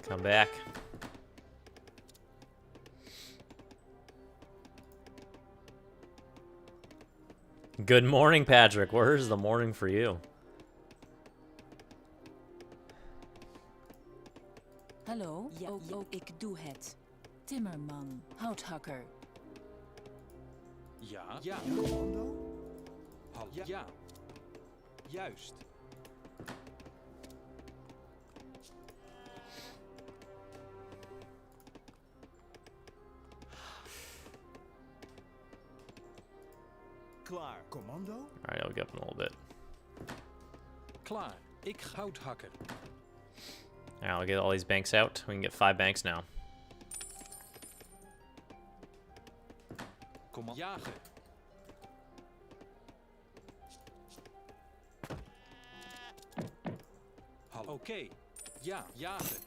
Come back. Good morning, Patrick. Where's the morning for you? Hallo? Ja, ik doe het. Timmerman. Houthakker. Ja. Ja. Commando? Ja. Juist. Klaar. Commando? Alright, I'll get up in a little bit. Klaar. Ik houthakker. Alright, I'll get all these banks out. We can get 5 banks now. Jager. Oké. Ja, jager.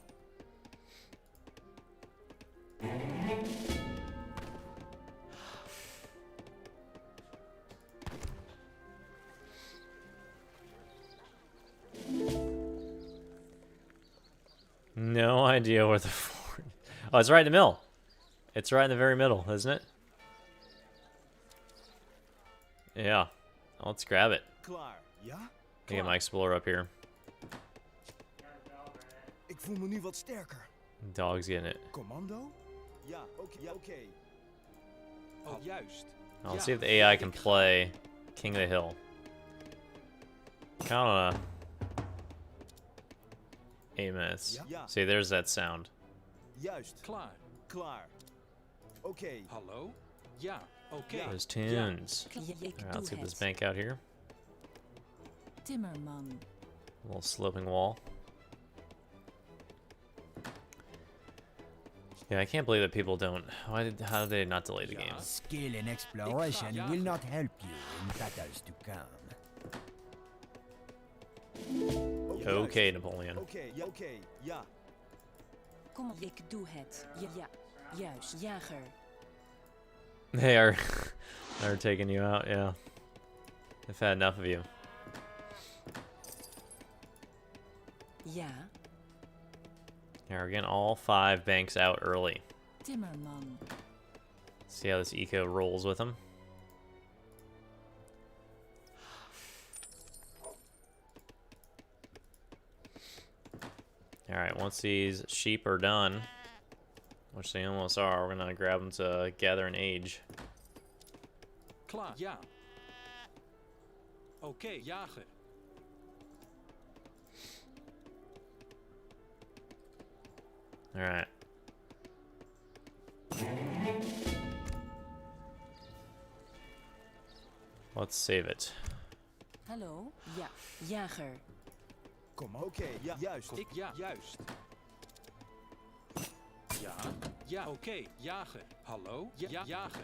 No idea where the fort. Oh, it's right in the middle. It's right in the very middle, isn't it? Yeah. Let's grab it. Get my explorer up here. Ik voel me nu wat sterker. Dog's getting it. Commando? Ja, oké. Oh, juist. I'll see if the AI can play King of the Hill. Count on 8 minutes. See, there's that sound. Juist. Klaar. Oké. Hallo? Ja, oké. There's tunes. Alright, let's get this bank out here. Timmerman. A little sloping wall. Yeah, I can't believe that people don't. How did they not delay the game? Skill in exploration will not help you in battles to come. Okay, Napoleon. Oké, ja. Kom, ik doe het. Ja, juist. Jager. They're taking you out, yeah. They've had enough of you. Ja. Yeah, we're getting all 5 banks out early. Timmerman. See how this eco rolls with them. Alright, once these sheep are done, which they almost are, we're gonna grab them to gather an age. Klaar. Ja. Oké, jager. Alright. Let's save it. Hallo? Ja, jager. Kom, oké, ja, juist. Ja, juist. Ja, ja, oké, jager. Hallo? Ja, jager.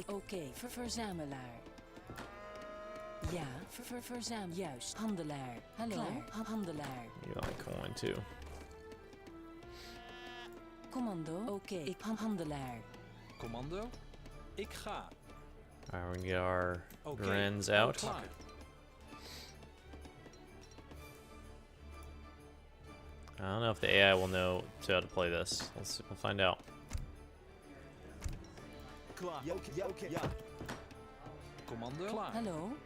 Oké, verzamelaar. Ja, juist. Handelaar. Hallo? Handelaar. You like coin too. Commando. Oké, handelaar. Commando? Ik ga. Alright, we can get our Oké, grens out. houthakker. I don't know if the AI will know how to play this. We'll find out. Klaar. Ja, oké, ja. Commando? Klaar. Hallo?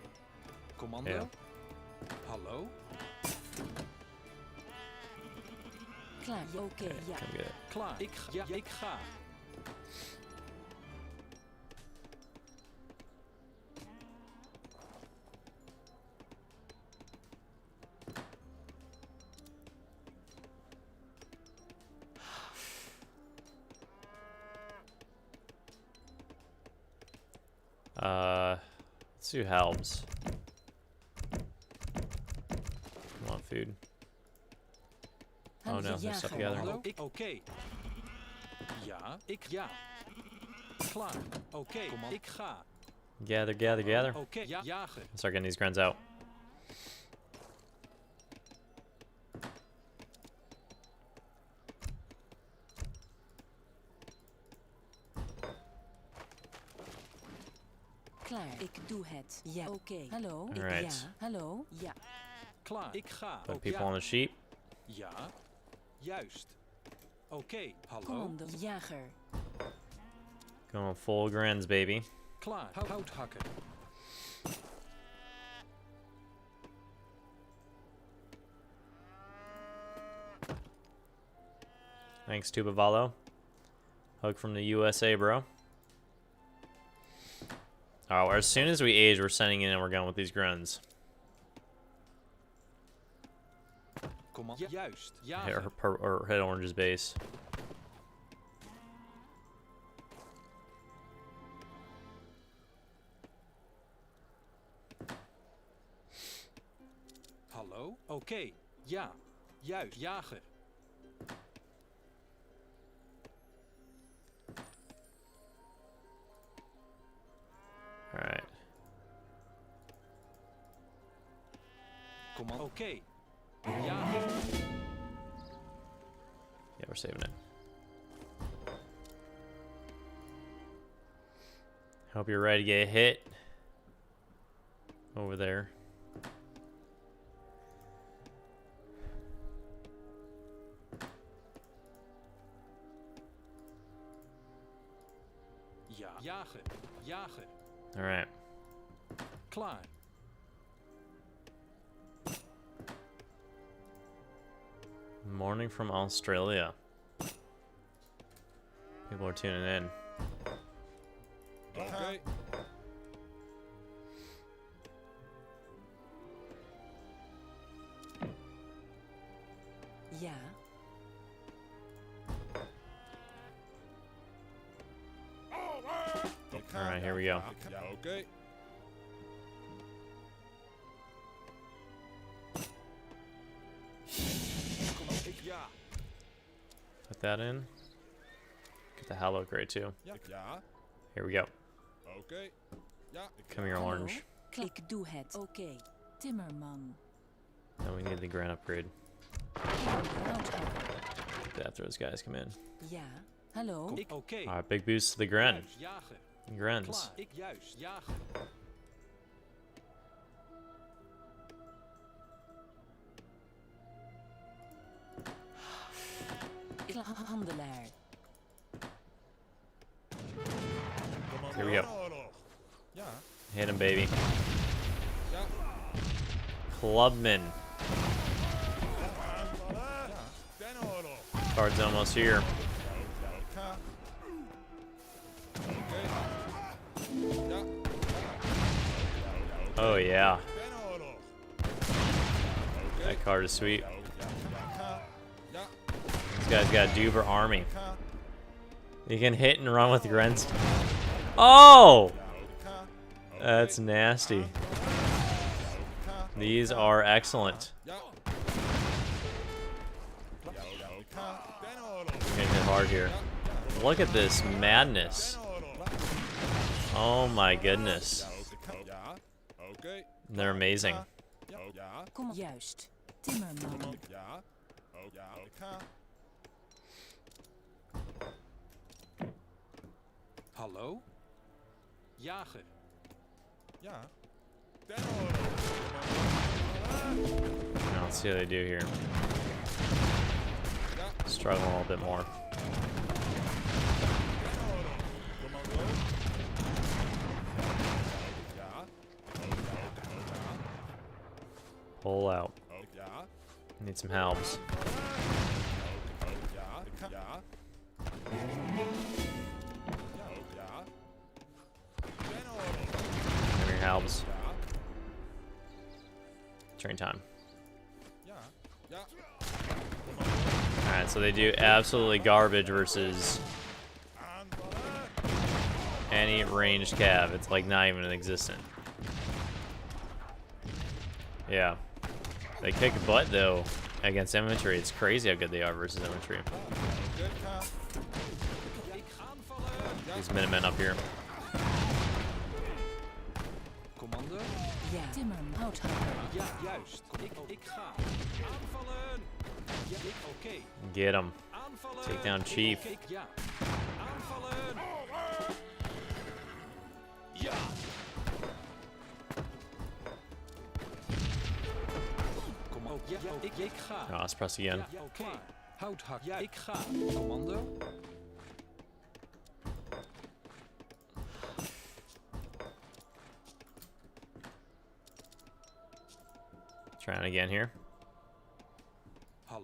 Commando? Ja. Hallo? Klaar. Oké, ja. Come get it. Klaar. Ik ga. Ja, ik ga. Let's do Halbs. I want food. Oh no, they're stuck together. Hallo? Oké. Ja, ja. Klaar. Oké, commando. Ik ga. Gather, gather, gather. Oké, ja, jager. Let's start getting these grens out. Klaar. Ik doe het. Ja, oké. Hallo? Alright. Ja, hallo? Ja. Klaar. Ik ga. Put people on the sheep. Ja, juist. Oké, hallo? Commando. Jager. Going full grens, baby. Klaar. Houthakker. Thanks, Tubavalo. Hug from the USA, bro. Oh, as soon as we age, we're sending in and we're going with these grens. Commando. Juist. Hit, Jager. or hit Orange's base. Hallo? Oké. Ja. Juist. Jager. Alright. Commando. Oké. Jager. Yeah, we're saving it. Hope you're ready to get hit. Over there. Ja. Jager. Jager. Alright. Klaar. Morning from Australia. People are tuning in. Oké. Ja. Alright, here we go. Ja, oké. Ja. Put that in. Get the Hallow Grade too. Ja. Here we go. Oké. Ja. Come here, Orange. Ik doe het. Oké. Timmerman. Then we need the Grand Upgrade. Houthakker. After those guys come in. Ja. Hallo? Oké. Alright, big boost to the Gren. Juist. Jager. Grens. Klaar. Ik juist. Jager. Handelaar. Here we go. Ja. Hit him, baby. Ja. Clubman. Card's almost here. Oh yeah. That card is sweet. guy's got a Duber army. You can hit and run with Grenz. Oh! That's nasty. These are excellent. Getting hit hard here. Look at this madness. Oh my goodness. They're amazing. Juist. Timmerman. Hallo? Jager. Now, let's see how they do here. Struggling a little bit more. Pull out. Need some halves. Give me your halves. Train time. Alright, so they do absolutely garbage versus any ranged cav. It's like not even existent. Yeah. They kick butt though against infantry. It's crazy how good they are versus infantry. These Minutemen up here. Commando? Ja. Timmerman. Houthakker. Ja, juist. Ik ga. Aanvallen! Ja, oké. Get him. Aanvallen! Take down Chief. Ja. Aanvallen! Ja! Kom op. Ja, ik ga. Oh, let's press again. Ja, oké. Houthak. Ja, ik ga. Commando? Trying again here.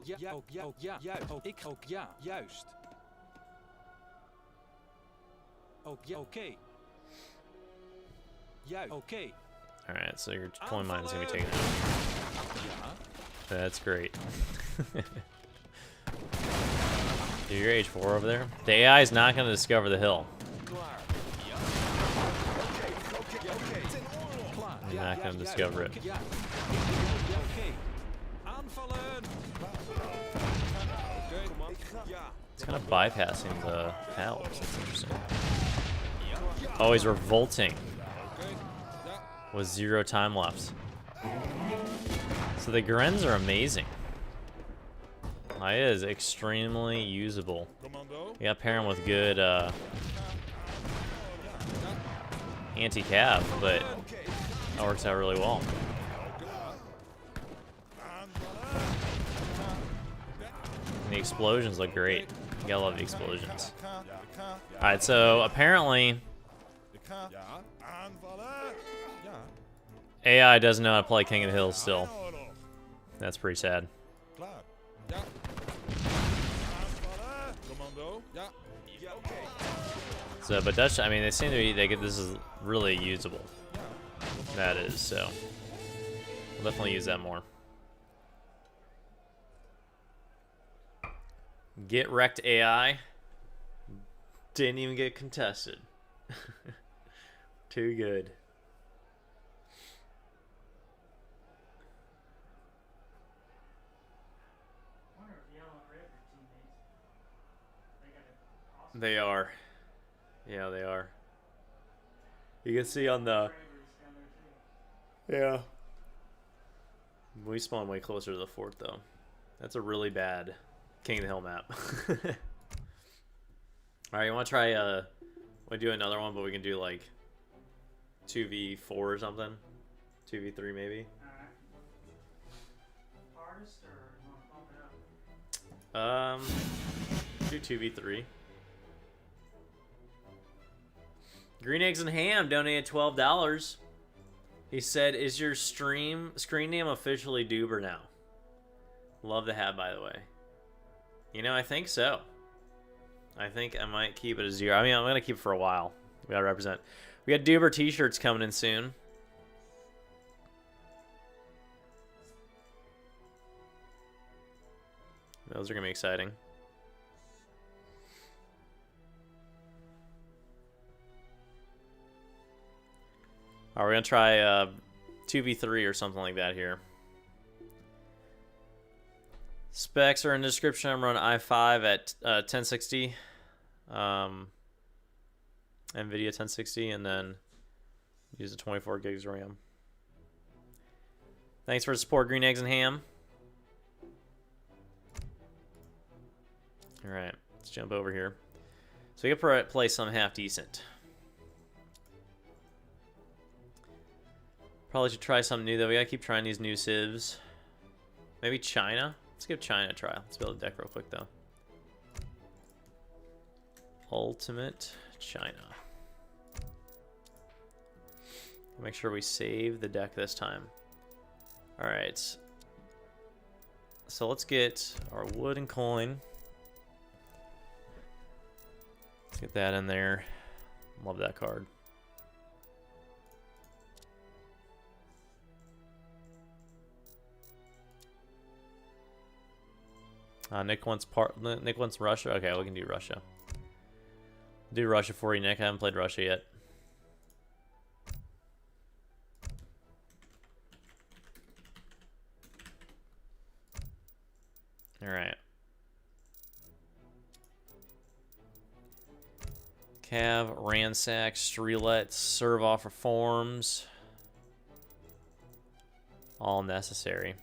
Ja, ik ook, ja, juist. Ook, ja, oké. Juist, oké. Alright, so your deployment mine is going to be taken out. That's great. Dude, you're H4 over there. The AI is not going to discover the hill. You're not going to discover it. It's kind of bypassing the halves. That's interesting. Oh, he's revolting with 0 time left. So the Grens are amazing. It is extremely usable. You got to pair him with good anti-cav, but that works out really well. And the explosions look great. You gotta love the explosions. Alright, so apparently AI doesn't know how to play King of the Hills still. That's pretty sad. So, but Dutch, I mean, they seem to be, this is really usable. That is, so we'll definitely use that more. Get wrecked AI. Didn't even get contested. Too good. They are. Yeah, they are. You can see on the... Yeah. We spawn way closer to the fort, though. That's a really bad King of the Hill map. Alright, you want to try, we do another one, but we can do, like, 2v4 or something? 2v3, maybe? Hardest, or you want to bump it up? Do 2v3. Green Eggs and Ham donated $12. He said, "Is your screen name officially Duber now?" Love the hat, by the way. You know, I think so. I think I might keep it as 0. I mean, I'm gonna keep it for a while. We gotta represent. We got Duber T-shirts coming in soon. Those are gonna be exciting. Alright, we're gonna try 2v3 or something like that here. Specs are in the description. I'm running i5 at 1060. NVIDIA 1060, and then use the 24 gigs RAM. Thanks for the support, Green Eggs and Ham. Alright, let's jump over here. So we can play some half decent. Probably should try something new though. We gotta keep trying these new civs. Maybe China? Let's give China a try. Let's build a deck real quick though. Ultimate China. Make sure we save the deck this time. Alright. So let's get our wood and coin. Let's get that in there. Love that card. Nick wants Russia. Okay, we can do Russia. Do Russia for you, Nick. I haven't played Russia yet. All right. Cav, ransack, streetlet, serve off reforms. All necessary.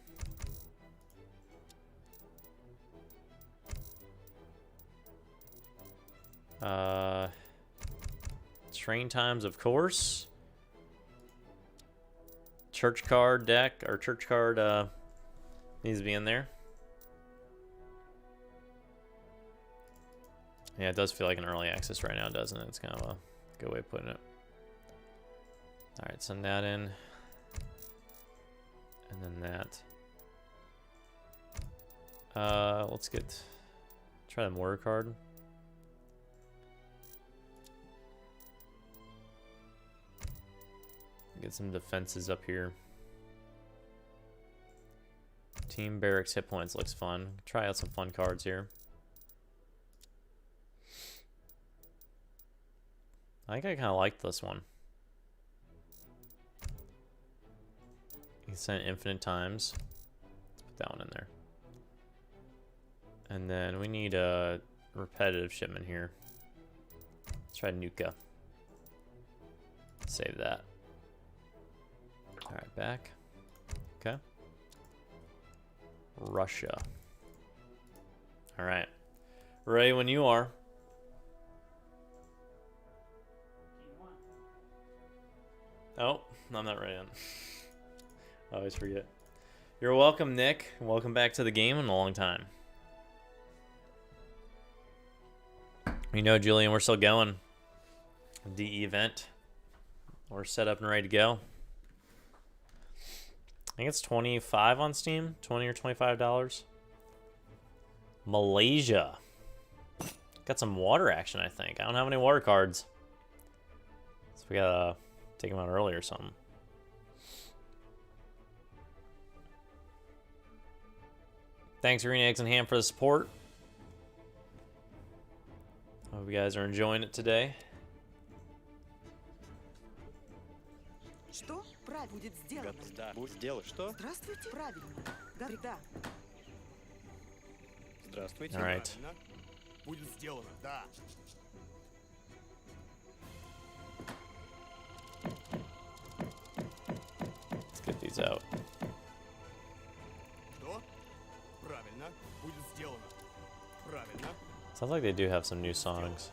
Train times, of course. Church card deck, or church card needs to be in there. Yeah, it does feel like an early access right now, doesn't it? It's kind of a good way of putting it. Alright, send that in. And then that. Let's try the mortar card. Get some defenses up here. Team Barracks hit points looks fun. Try out some fun cards here. I think I kind of like this one. You can send it infinite times. Let's put that one in there. And then we need a repetitive shipment here. Let's try Nuka. Save that. Alright, back. Okay. Russia. Alright. Ready when you are. Oh, I'm not ready yet. I always forget. You're welcome, Nick. Welcome back to the game in a long time. You know, Julian, we're still going. DE event. We're set up and ready to go. I think it's 25 on Steam, $20 or $25. Malaysia. Got some water action, I think. I don't have any water cards. So we gotta take them out early or something. Thanks, Green Eggs and Ham, for the support. Hope you guys are enjoying it today. Что? Правильно будет сделано. Да, будет сделать что? Здравствуйте. Правильно. Да. Здравствуйте. All right. Будет сделано, да. Let's get these out. Что? Правильно. Будет сделано. Правильно. Sounds like they do have some new songs.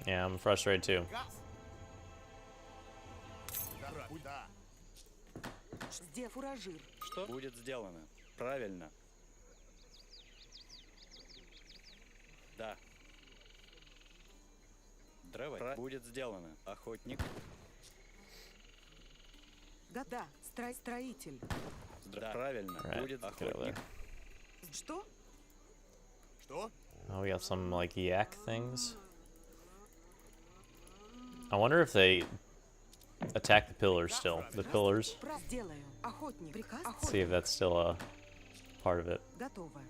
Yeah, I'm frustrated too. Где фуражир? Что? Будет сделано. Правильно. Да. Дрова. Будет сделано. Охотник. Да. Строитель. Правильно. Right, Будет охотник. Что? Что? Oh, we have some like yak things. I wonder if they attack the pillars still. The pillars. Сделаю. Охотник. Приказ? See if that's still a part of it. Готово.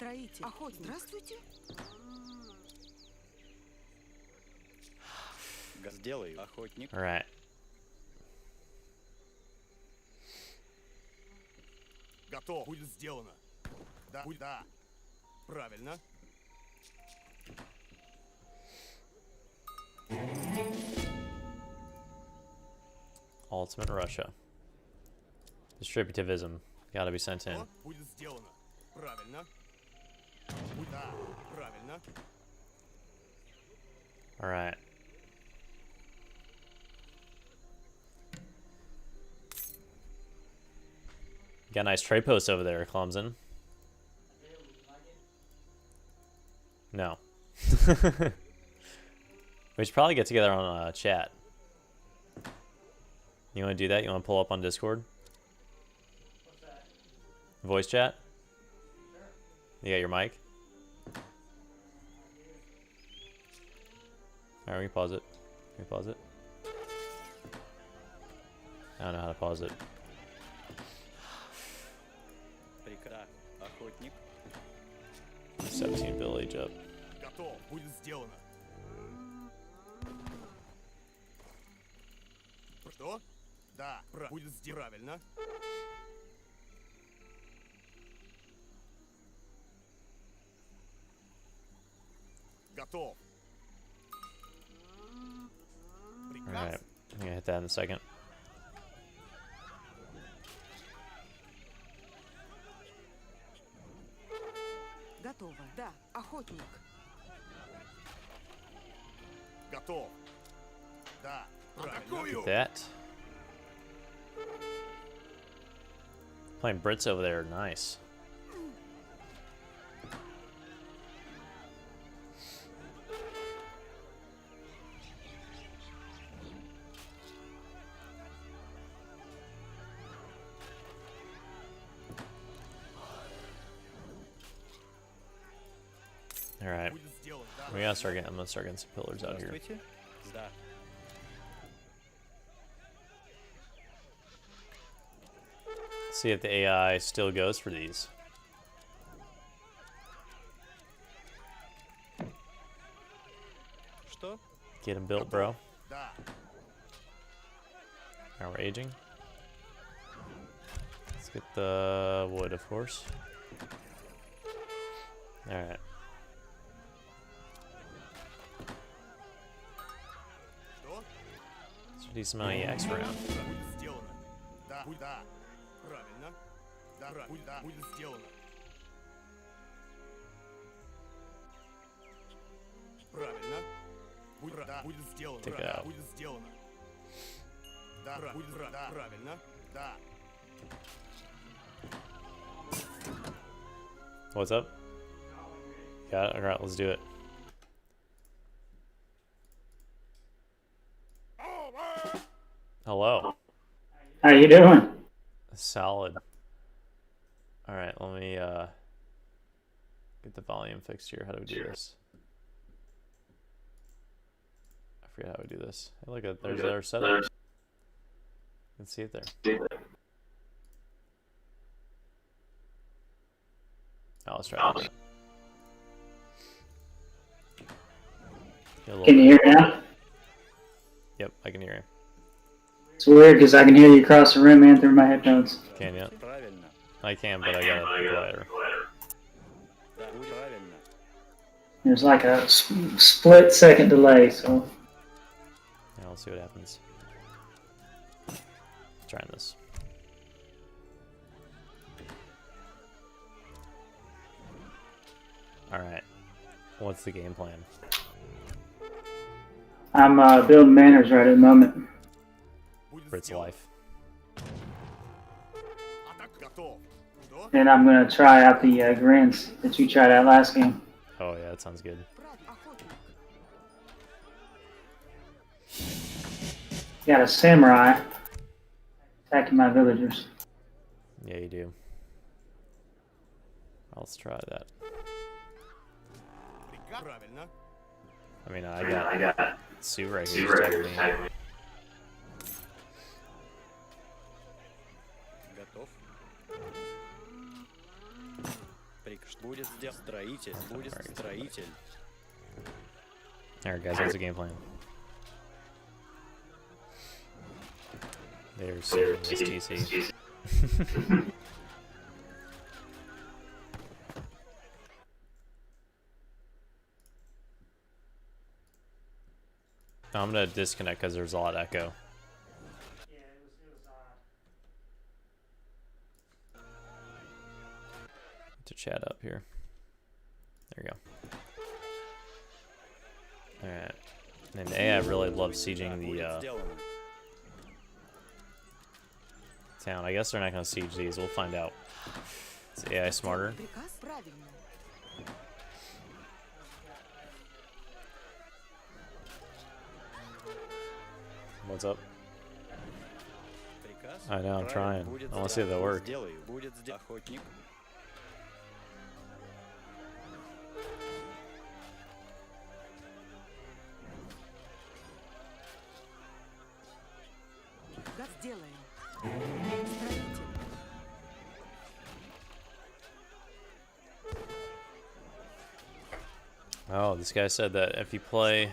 строитель. Охотник. Здравствуйте. Сделаю, охотник. All right. Готов. Будет сделано. Да, будет, да. Правильно. Ultimate Russia. Distributivism. Gotta be sent in. Будет сделано. Правильно. Будет, да. Правильно. All right. Got a nice trade post over there, Clemson. No. We should probably get together on chat. You want to do that? You want to pull up on Discord? Voice chat? You got your mic? Alright, we can pause it. Can we pause it? I don't know how to pause it. Прекрасно, охотник. 17 village up. Готов. Будет сделано. Что? Да. Будет сделано. Правильно. Готов. Alright, I'm gonna hit that in a second. Готово. Да, охотник. Готов. Да. Look at that. Playing Brits over there, nice. Alright. We gotta start getting, I'm gonna start getting some pillars out here. Да. See if the AI still goes for these. Что? Get them built, bro. Now we're aging. Let's get the wood, of course. Alright. Let's do some EX around. Правильно. Да, будет сделано. Правильно. Будет сделано. Take it out. Будет сделано. Да, будет правильно. Да. What's up? Got it? Alright, let's do it. Hello. How you doing? Solid. Alright, let me get the volume fixed here. How do we do this? I forget how we do this. Hey, look at there's our setup. You can see it there. Oh, let's try that. Can you hear now? Yep, I can hear you. It's weird because I can hear you across the room and through my headphones. Can you? I can, but I got it quieter. There's like a split second delay, so. Yeah, let's see what happens. Trying this. Alright. What's the game plan? I'm building manners right at the moment. Brit's life. And I'm going to try out the grins that you tried out last game. Oh yeah, that sounds good. Got a samurai attacking my villagers. Yeah, you do. Let's try that. I mean, I got Sue right here. Готов. Будет строитель, будет строитель. Alright, guys, what's the game plan? There's serious TC. I'm gonna disconnect because there's a lot of echo. Yeah, it was odd. To chat up here. There you go. Alright. And AI really loves sieging the town. I guess they're not gonna siege these. We'll find out. Is AI smarter? Приказ правильно. What's up? I know, I'm trying. I want to see if that works. Будет охотник. Да, сделаю. Строитель. Oh, this guy said that if you play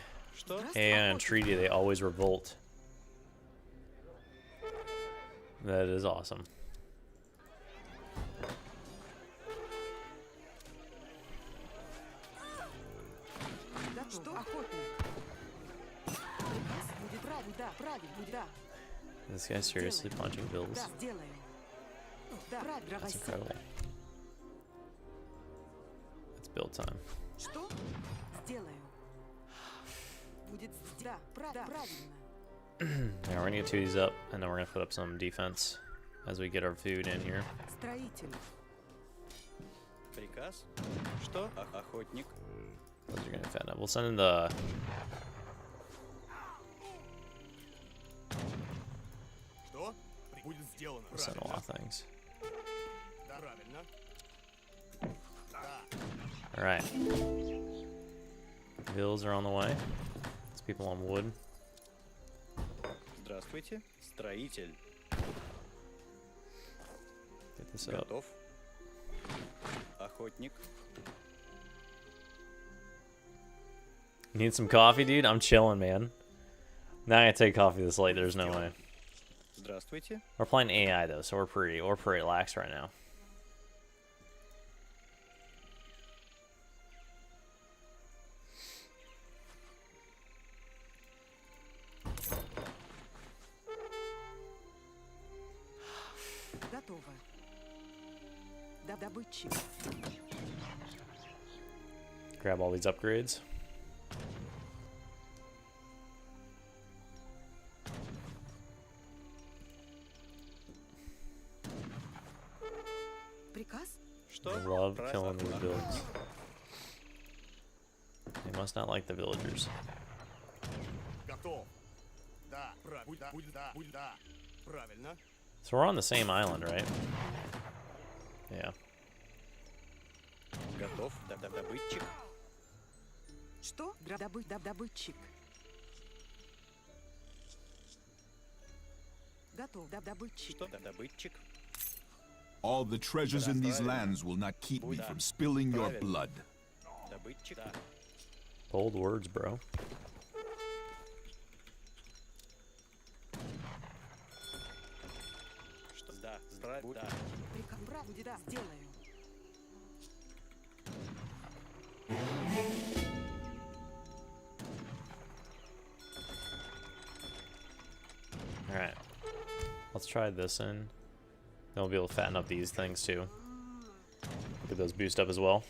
AI and Treaty, they always revolt. That is awesome. Готов. Охотник. Приказ будет правильно. Да, правильно. Да. This guy's seriously punching bills. Да, сделаю. Да, правильно. That's incredible. It's build time. Что? Сделаю. Будет да, правильно. Yeah, we're gonna get two of these up, and then we're gonna put up some defense as we get our food in here. Строитель. Приказ. Что? Охотник. Those are gonna fatten up. We'll send in the. Что? Будет сделано. We'll send a lot of things. Правильно. All right. Bills are on the way. There's people on wood. Здравствуйте, строитель. Get this up. Готов. Охотник. You need some coffee, dude? I'm chilling, man. Not gonna take coffee this late. There's no way. Здравствуйте. We're playing AI though, so we're pretty relaxed right now. Готово. Добытчик. Grab all these upgrades. Приказ? Что? I love killing these builds. They must not like the villagers. Готов. Да, да, правильно. So we're on the same island, right? Yeah. Готов. Добытчик. Что? Добытчик. Готов. Добытчик. Что? Добытчик. All the treasures in these lands will not keep me from spilling your blood. Добытчик. Bold words, bro. Что? Да, да. Приказ. Правда, да, сделаю. Alright. Let's try this in. Then we'll be able to fatten up these things too. Get those boost up as well.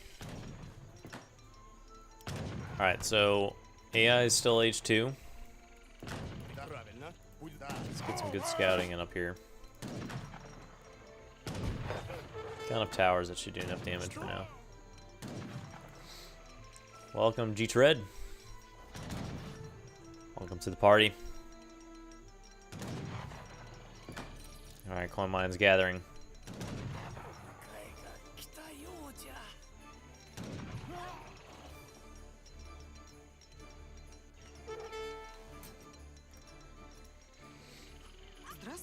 Alright, so AI is still H2. Let's get some good scouting in up here. Got enough towers that should do enough damage for now. Welcome, G-Tread. Welcome to the party. Alright, coin mine's gathering.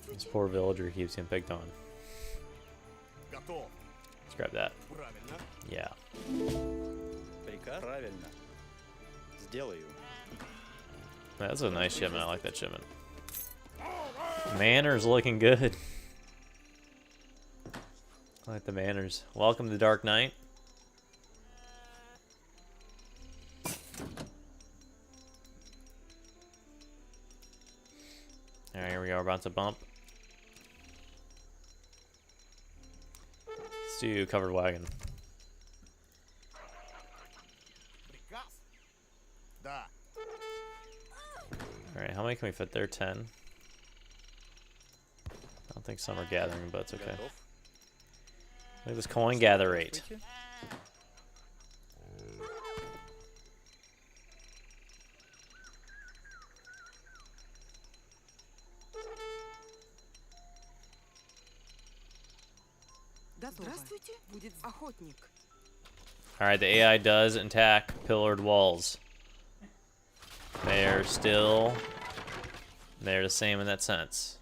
This poor villager keeps getting picked on. Готов. Let's grab that. Правильно. Yeah. Приказ. Правильно. Сделаю. That's a nice shipment. I like that shipment. Manor's looking good. I like the Manors. Welcome to Dark Knight. Alright, here we go. We're about to bump. Let's do covered wagon. Alright, how many can we fit there? 10? I don't think some are gathering, but it's okay. Look at this coin gather rate. Здравствуйте, будет охотник. Alright, the AI does attack pillared walls. They're the same in that sense.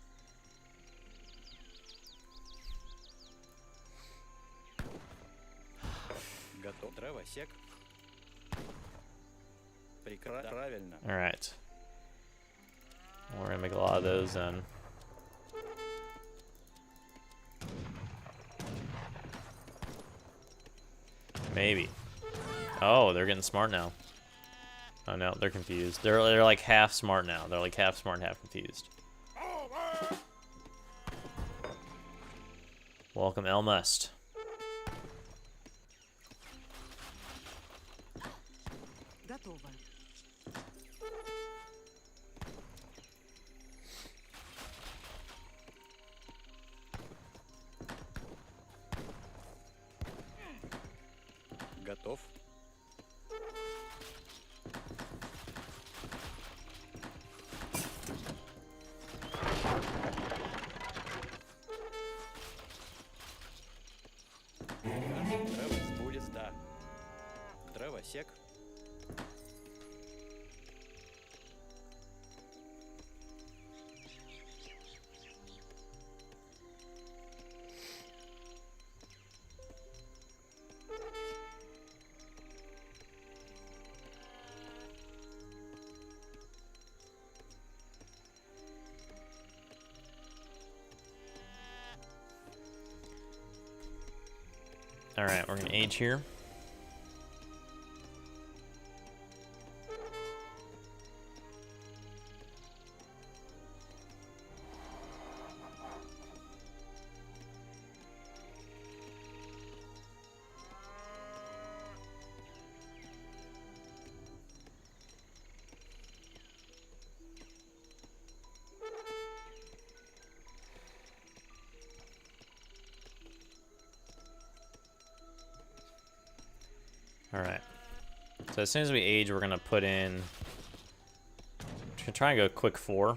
Готов. Дровосек. Правильно. Alright. We're gonna make a lot of those then. Maybe. Oh, they're getting smart now. Oh no, they're confused. They're like half smart now. They're like half smart and half confused. Welcome, Elmust. Готово. Готов. Будет, да. Дровосек. Alright, we're gonna age here. Alright. So as soon as we age, we're gonna put in... We're gonna try and go quick 4.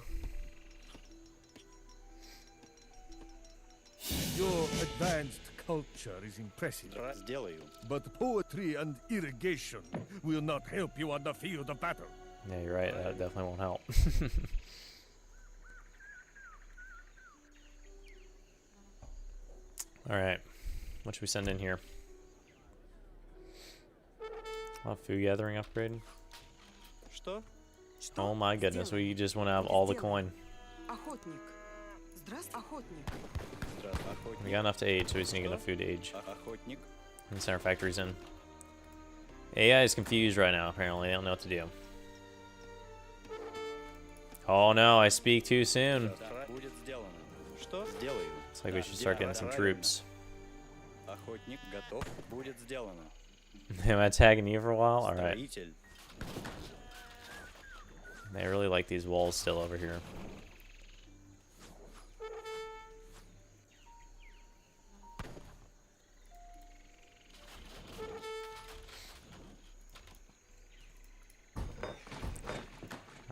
Your advanced culture is impressive. Сделаю. But poetry and irrigation will not help you on the field of battle. Yeah, you're right. That definitely won't help. Alright. What should we send in here? Food gathering upgrade. Что? Oh my goodness, we just went out of all the coin. Охотник. Здравствуй, охотник. We got enough to age, so we just need enough food to age. Охотник. And send our factories in. AI is confused right now, apparently. They don't know what to do. Oh no, I speak too soon. Будет сделано. Что? Сделаю. It's like we should start getting some troops. Охотник готов. Будет сделано. Am I tagging you for a while? Alright. Строитель. They really like these walls still over here.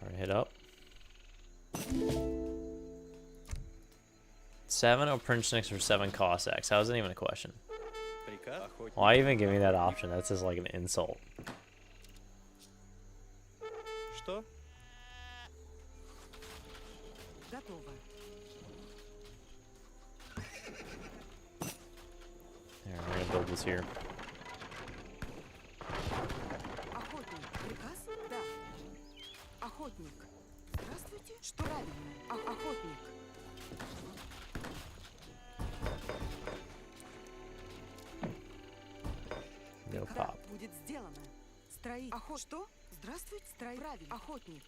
Alright, hit up. 7 Oprinchniks or 7 Cossacks. How is that even a question? Why even give me that option? That's just like an insult. Что? Готово. There, we're gonna build this here. Охотник. Приказ? Да. Охотник. Здравствуйте. Что правильно? Охотник. No Да, pop. будет сделано. Строить. Что? Здравствуйте. Строить. Правильно. Охотник.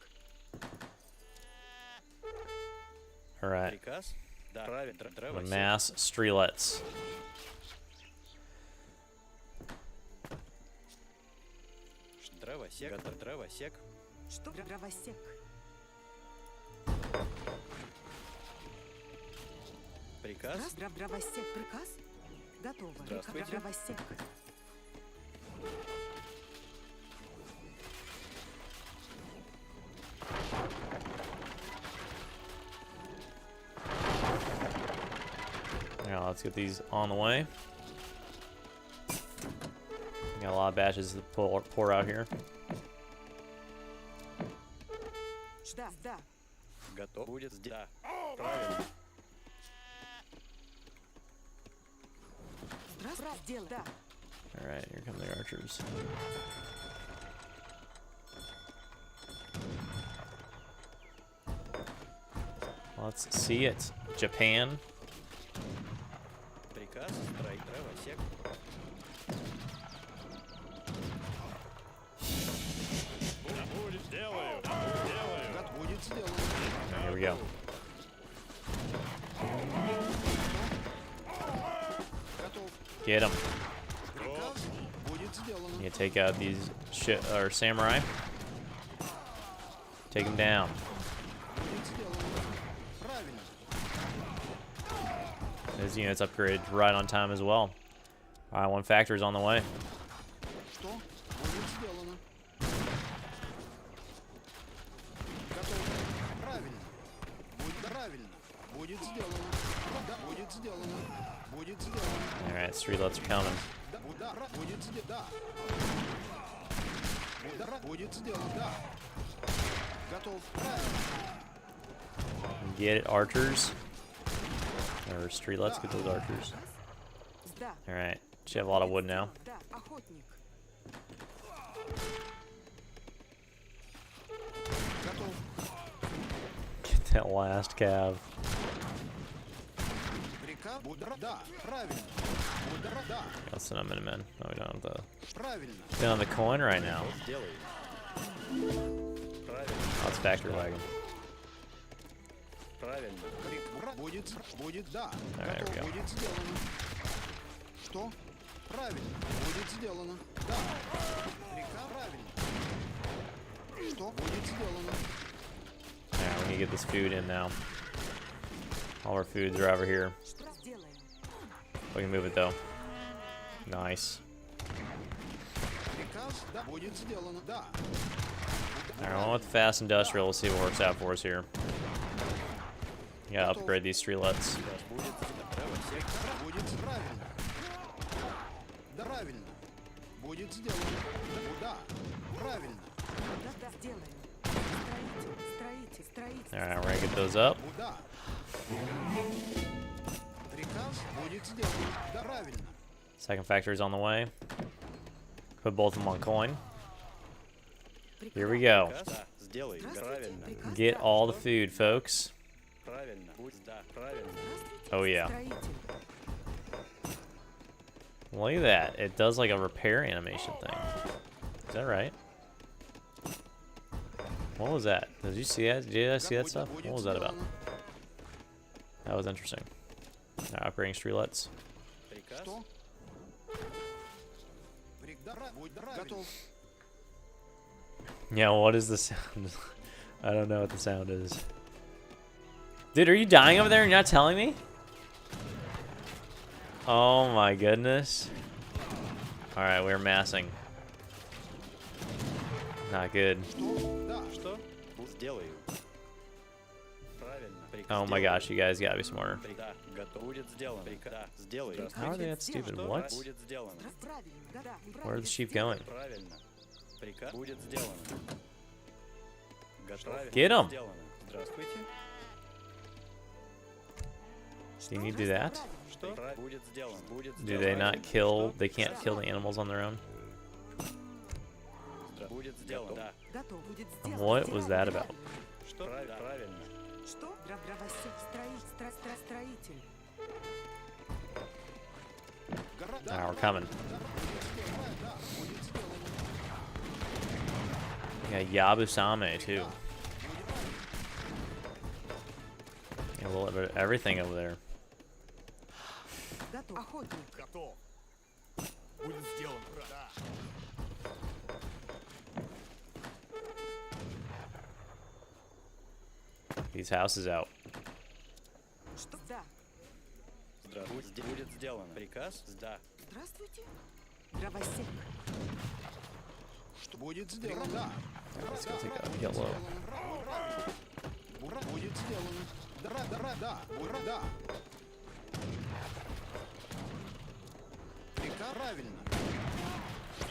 All right. Приказ? Да. Правильно. Mass streetlets. Дровосек. Дровосек. Что? Дровосек. Приказ? Дровосек. Приказ? Готово. Здравствуйте. Дровосек. Now let's get these on the way. Got a lot of batches to pour out here. Да, да. Готов будет. Да. Правильно. Здравствуйте. Сделал. Да. All right, here come the archers. Let's see it. Japan. Приказ? Строить. Дровосек. Будет сделаю. Делаю. Будет сделано. Here we go. Get him. Приказ? Будет сделано. You take out these samurai. Take him down. Будет сделано. Правильно. His unit's upgraded right on time as well. Alright, one factory's on the way. Что? Будет сделано. Готов. Правильно. Будет правильно. Будет сделано. Да, будет сделано. Будет сделано. Alright, streetlets are coming. Да, будет сделано. Да. Будет сделано. Да. Готов. Правильно. Get it, archers. Or streetlets, get those archers. Да. Alright, should have a lot of wood now. Да. Охотник. Готов. Get that last cav. Приказ? Да. Правильно. Да. I'll send them in a minute. No, we don't have the. Правильно. Been on the coin right now. Делай. Правильно. Oh, it's factory wagon. Правильно. Будет, да. Alright, there we go. Будет сделано. Что? Правильно. Будет сделано. Да. Приказ правильно. Что? Будет сделано. Alright, we need to get this food in now. All our foods are over here. Сделаем. We can move it though. Nice. Приказ, да. Будет сделано. Да. Alright, well, with the fast industrial, let's see what works out for us here. You gotta upgrade these streetlets. Будет правильно. Правильно. Будет сделано. Да. Правильно. Да, сделаем. Строите. Alright, we're gonna get those up. Да. Приказ будет сделано. Да, правильно. Second factory's on the way. Put both of them on coin. Here we go. Да, сделай. Правильно. Get all the food, folks. Правильно. Да, правильно. Oh yeah. Look at that. It does like a repair animation thing. Is that right? What was that? Did you see that? Did I see that stuff? What was that about? That was interesting. Alright, upgrading streetlets. Yeah, what is the sound? I don't know what the sound is. Dude, are you dying over there and you're not telling me? Oh my goodness. Alright, we're massing. Not good. Oh my gosh, you guys gotta be smarter. How are they that stupid? What? Where are the sheep going? Get them! Do you need to do that? Do they not kill? They can't kill the animals on their own? What was that about? Alright, we're coming. We got Yabusame too. A little bit of everything over there. These houses out. Будет сделано. Приказ? Да. Здравствуйте. Дровосек. Что будет сделано? Да. Let's go take a yellow. Будет сделано. Да. Да. Приказ правильно.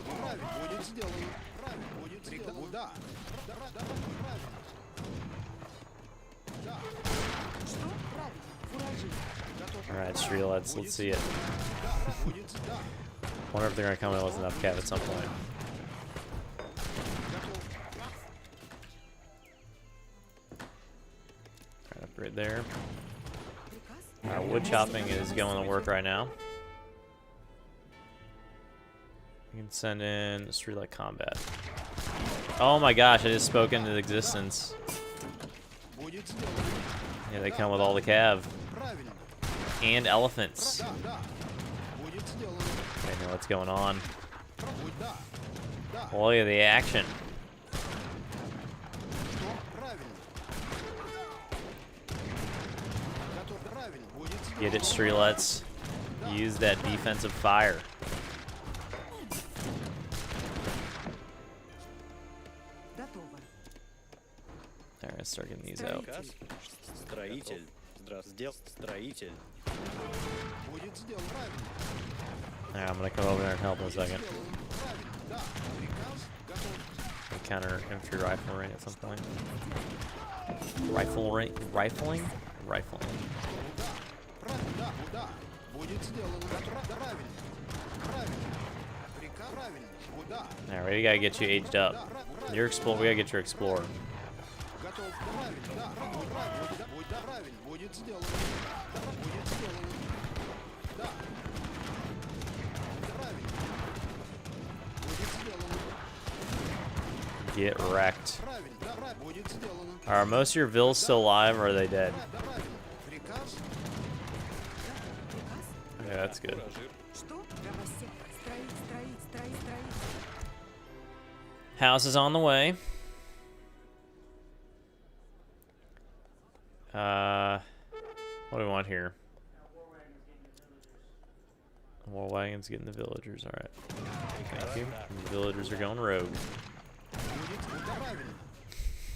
Правильно. Будет сделано. Правильно. Будет сделано. Да. Правильно. Да. Что? Правильно. Фуражи. Alright, Streelets, let's see it. Wonder if they're gonna come in with enough cav at some point. Alright, upgrade there. Alright, wood chopping is going to work right now. You can send in Streetlight Combat. Oh my gosh, I just spoke into existence. Yeah, they come with all the cav. And elephants. Okay, now what's going on? Oh, look at the action. Get it, Streelets. Use that defensive fire. Alright, start getting these out. Alright, I'm gonna come over there and help in a second. Counter infantry riflery at some point. Rifling? Alright, we gotta get you aged up. Your explorer, we gotta get your explorer. Get wrecked. Are most of your vills still alive or are they dead? Yeah, that's good. House is on the way. What do we want here? War wagons getting the villagers. Alright. Thank you. The villagers are going rogue.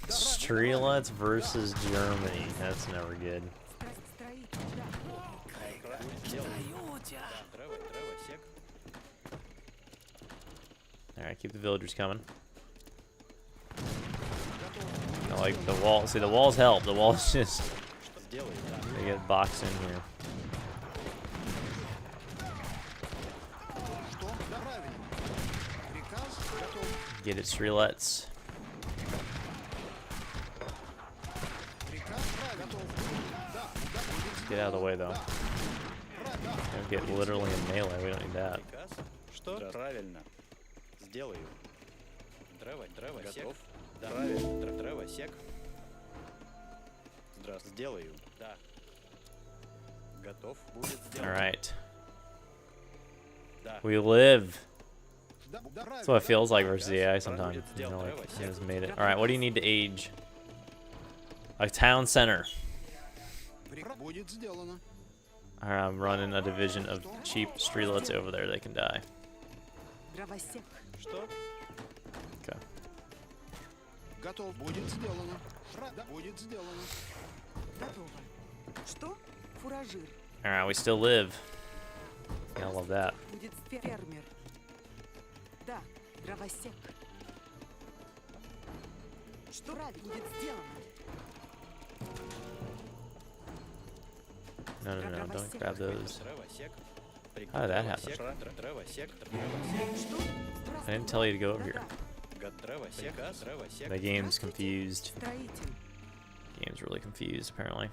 Streelets versus Germany. That's never good. Alright, keep the villagers coming. I like the wall. See, the walls help. The walls just... they get boxed in here. Get it, Streelets. Get out of the way, though. Don't get literally in melee. We don't need that. Alright. We live. That's what it feels like versus the AI sometimes. You know, like, it has made it. Alright, what do you need to age? A town center. Alright, I'm running a division of cheap Streelets over there. They can die. Okay. Alright, we still live. Yeah, I love that. No, no, no, don't grab those. How did that happen? I didn't tell you to go over here. The game's confused. The game's really confused, apparently.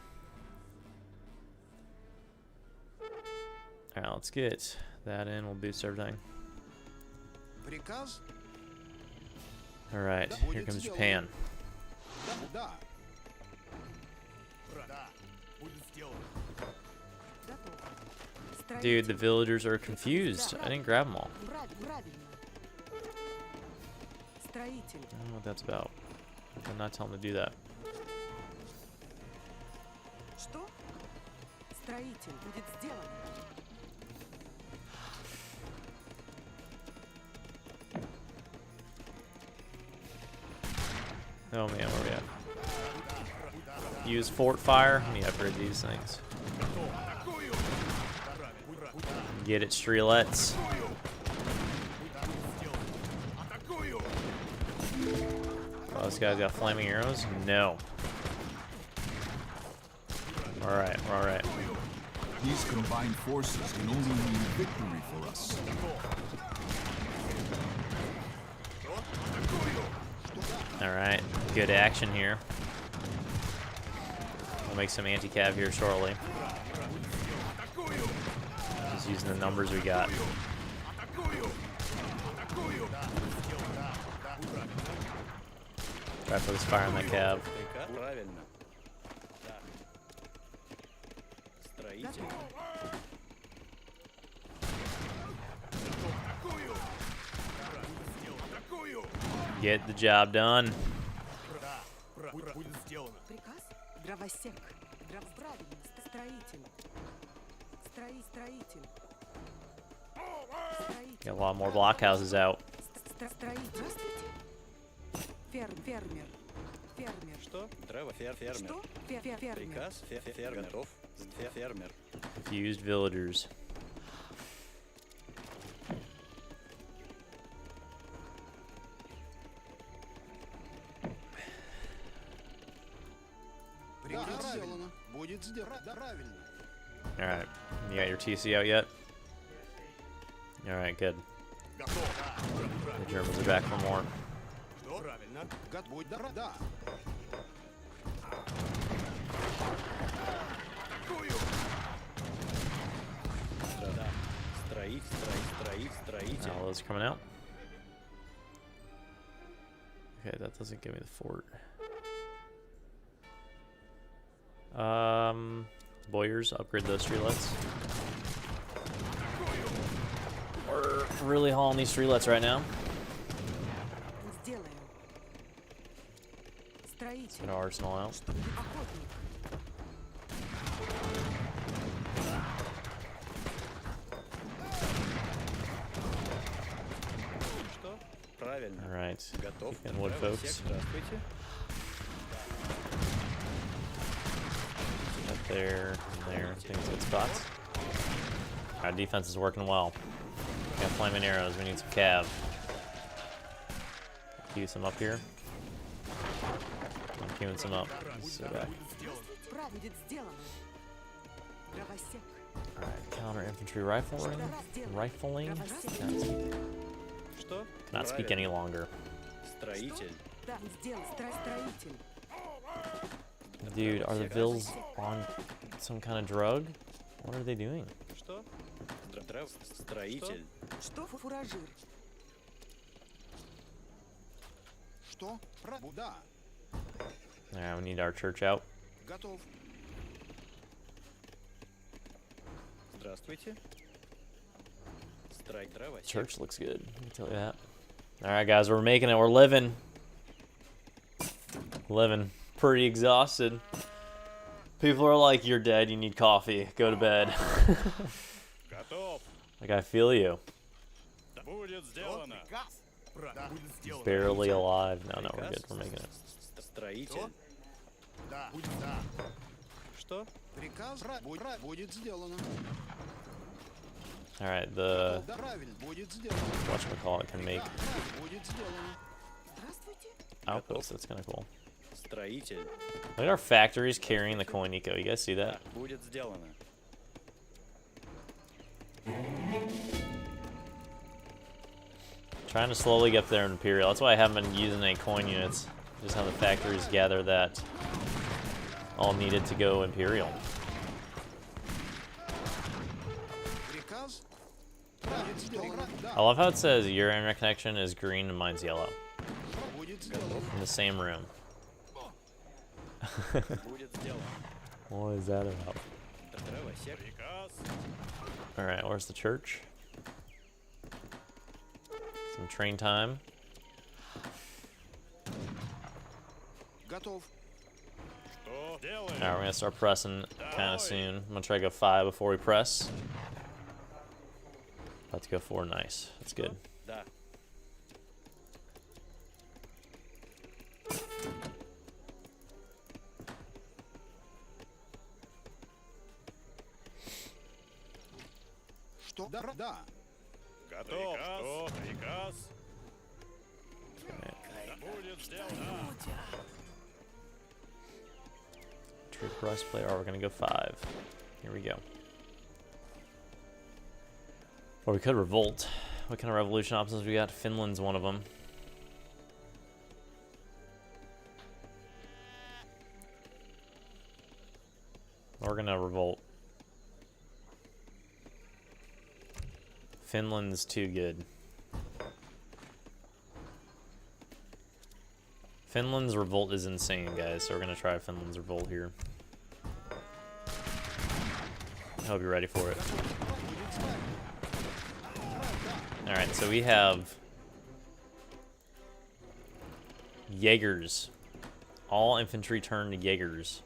Alright, let's get that in. We'll boost everything. Приказ? Alright, here comes Japan. Да. Dude, the villagers are confused. I didn't grab them all. I don't know what that's about. I'm not telling them to do that. Что? Строитель будет сделан. Oh man, where we at? Use fort fire. Let me upgrade these things. Get it, Strelets. Oh, this guy's got flaming arrows? No. Alright, we're alright. These combined forces can only mean victory for us. Alright, good action here. We'll make some anti-cav here shortly. Just using the numbers we got. Try to focus fire on that cav. Get the job done. Приказ? Дровосек. Правильно. Строитель. Строитель. Got a lot more blockhouses out. Здравствуйте. Фермер. Что? Фермер. Что? Фермер. Приказ? Фермеров. Фермер. Confused villagers. Сделано. Будет сделано. Правильно. Alright. You got your TC out yet? Alright, good. The Germans are back for more. Да. Строитель. All those coming out. Okay, that doesn't give me the fort. Boyers, upgrade those streetlets. We're really hauling these streetlets right now. Let's get our arsenal out. Alright, keep in wood, folks. Up there, and there. I think it's good spots. Our defense is working well. Got flaming arrows. We need some cav. Queue some up here. I'm queuing some up. So back. Alright, counter infantry rifling. Cannot speak any longer. Dude, are the Vills on some kind of drug? What are they doing? Что? Фуражир. Что? Да. Alright, we need our church out. Готов. Здравствуйте. Church looks good, I can tell you that. Alright guys, we're making it. We're living. Pretty exhausted. People are like, you're dead, you need coffee. Go to bed. Like, I feel you. Barely alive. No, we're good. We're making it. Что? Приказ будет сделано. Alright, the Будет сделано. whatchamacallit can make Будет сделано. outposts. That's kind of cool. Строитель. Look at our factories carrying the coin eco. You guys see that? Будет сделано. Trying to slowly get there in Imperial. That's why I haven't been using any coin units. Just have the factories gather that all needed to go Imperial. I love how it says your internet connection is green and mine's yellow. In the same room. What is that about? Alright, where's the church? Some train time. Alright, we're gonna start pressing kind of soon. I'm gonna try to go 5 before we press. About to go 4, nice. That's good. True press player. We're gonna go 5. Here we go. Or we could revolt. What kind of revolution options we got? Finland's one of them. We're gonna revolt. Finland's too good. Finland's revolt is insane, guys, so we're gonna try Finland's revolt here. I hope you're ready for it. Alright, so we have Jaegers. All infantry turn to Jaegers.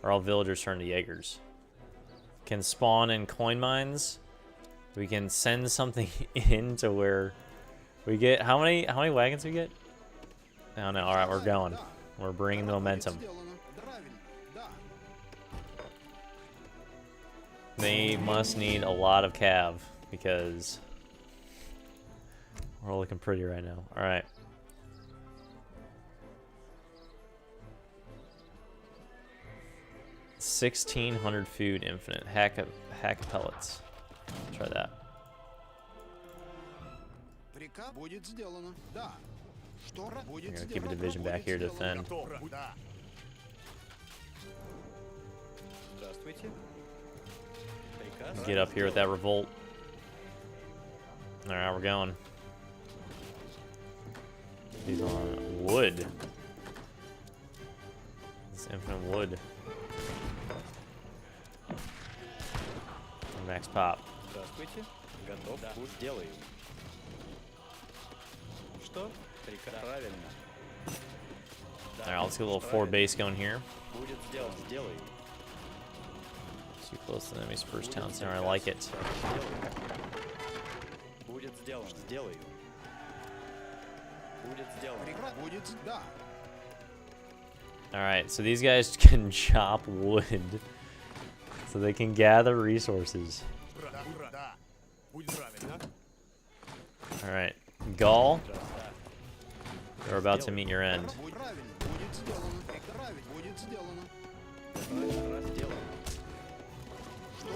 Or all villagers turn to Jaegers. Can spawn in coin mines. We can send something in to where we get how many wagons we get? I don't know. Alright, we're going. We're bringing the momentum. They must need a lot of cav because we're looking pretty right now. Alright. $1,600 food infinite. Hack pellets. Try that. I'm gonna keep a division back here to defend. Get up here with that revolt. Alright, we're going. He's on wood. It's infinite wood. Max pop. Alright, let's get a little 4 base going here. Too close to the enemy's first town center. I like it. Alright, so these guys can chop wood so they can gather resources. Alright, Gaul, you're about to meet your end. We're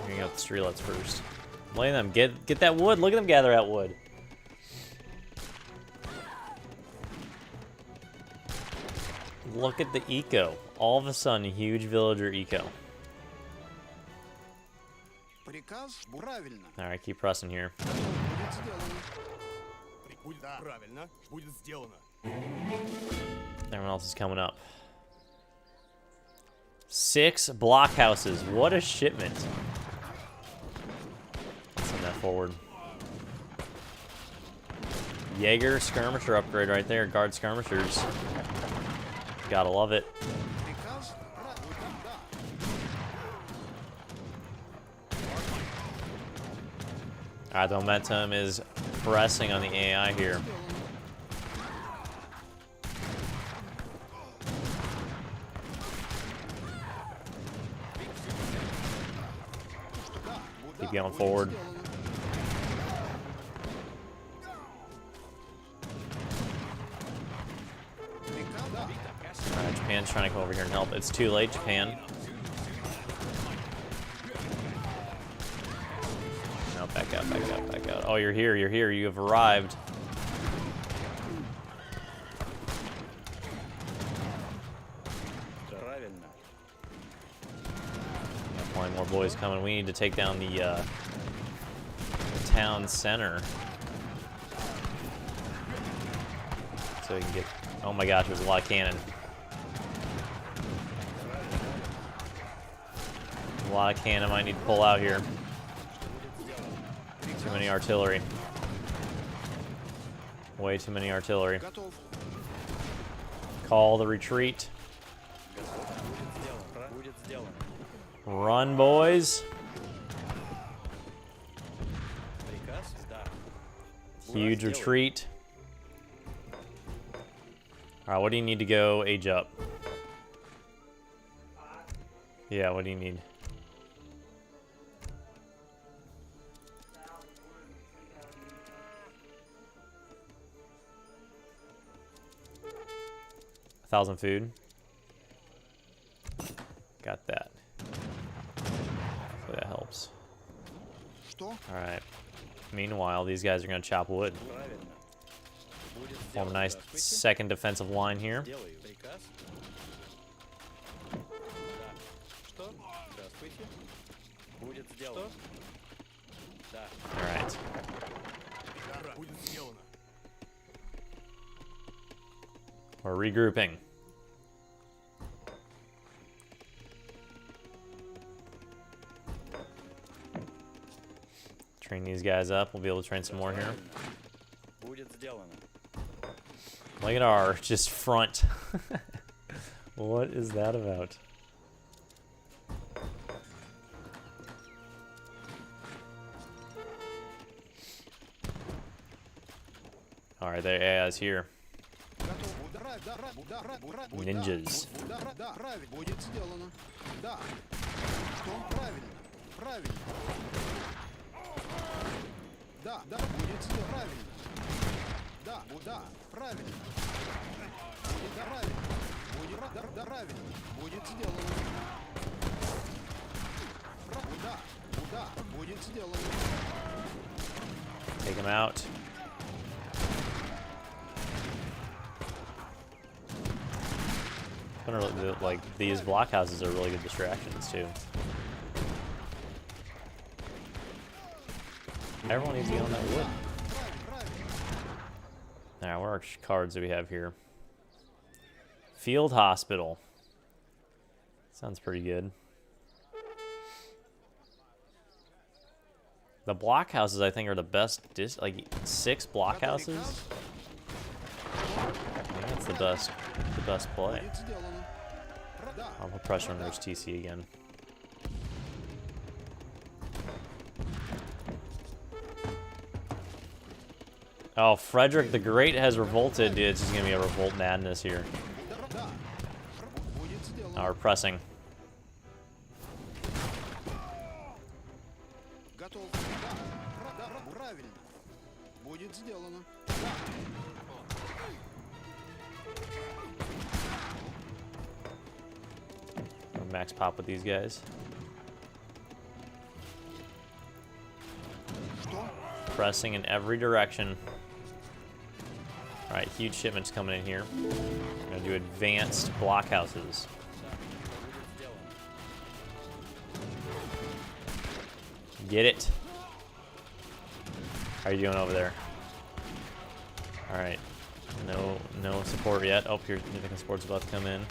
gonna go with the streetlets first. Look at them, get that wood. Look at them gather that wood. Look at the eco. All of a sudden, a huge villager eco. Alright, keep pressing here. Everyone else is coming up. 6 blockhouses. What a shipment. Send that forward. Jaeger skirmisher upgrade right there. Guard skirmishers. Gotta love it. Alright, the momentum is pressing on the AI here. Keep going forward. Alright, Japan's trying to come over here and help. It's too late, Japan. Back out. Oh, you're here. You're here. You have arrived. Plenty more boys coming. We need to take down the town center. So we can get... Oh my gosh, there's a lot of cannon. A lot of cannon I need to pull out here. Too many artillery. Way too many artillery. Call the retreat. Run, boys. Huge retreat. Alright, what do you need to go age up? Yeah, what do you need? A 1,000 food. Got that. So that helps. Alright. Meanwhile, these guys are going to chop wood. Form a nice second defensive line here. Alright. We're regrouping. Train these guys up. We'll be able to train some more here. Look at our just front. What is that about? Alright, there AI's here. Ninjas. Take him out. Like, these blockhouses are really good distractions too. Everyone needs to get on that wood. Alright, what are cards do we have here? Field Hospital. Sounds pretty good. The blockhouses, I think, are the best. Like 6 blockhouses. I think that's the best play. I'll put pressure on there's TC again. Oh, Frederick the Great has revolted. Dude, it's just gonna be a revolt madness here. Oh, we're pressing. Max pop with these guys. Pressing in every direction. Alright, huge shipments coming in here. We're gonna do advanced blockhouses. Get it. How are you doing over there? Alright. No support yet. Oh, your support's about to come in.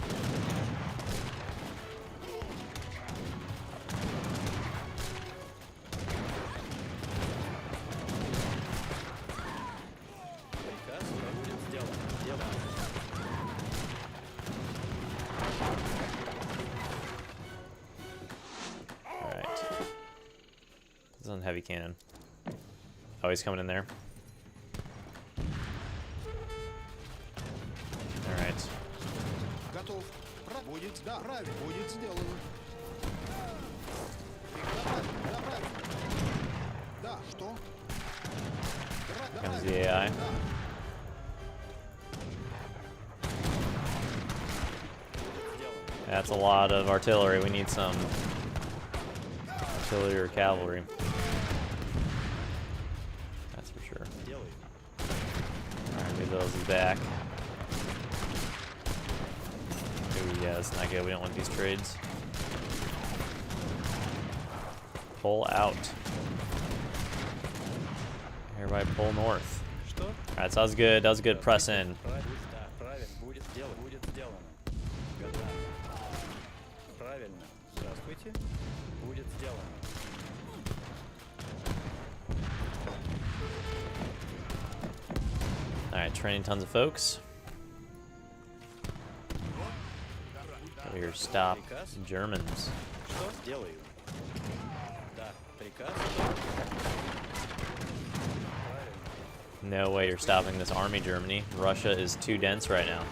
Heavy cannon. Oh, he's coming in there. Alright. Comes the AI. That's a lot of artillery. We need some artillery or cavalry. Alright, move those back. Ooh, yeah, that's not good. We don't want these trades. Pull out. Everybody pull north. Alright, so that was good. That was good. Press in. Alright, training tons of folks. Over here, stop Germans. No way you're stopping this army, Germany. Russia is too dense right now.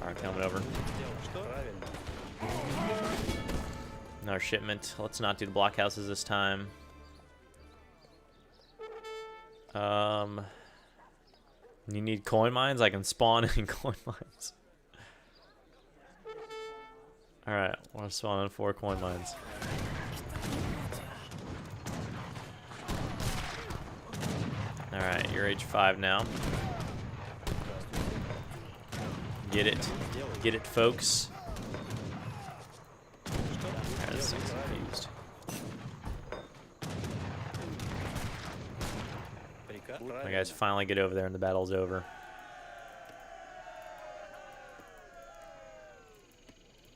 Alright, coming over. Another shipment. Let's not do the blockhouses this time. You need coin mines? I can spawn in coin mines. Alright, we're spawning 4 coin mines. Alright, you're H5 now. Get it. Get it, folks. Alright, this thing's confused. My guys finally get over there and the battle's over.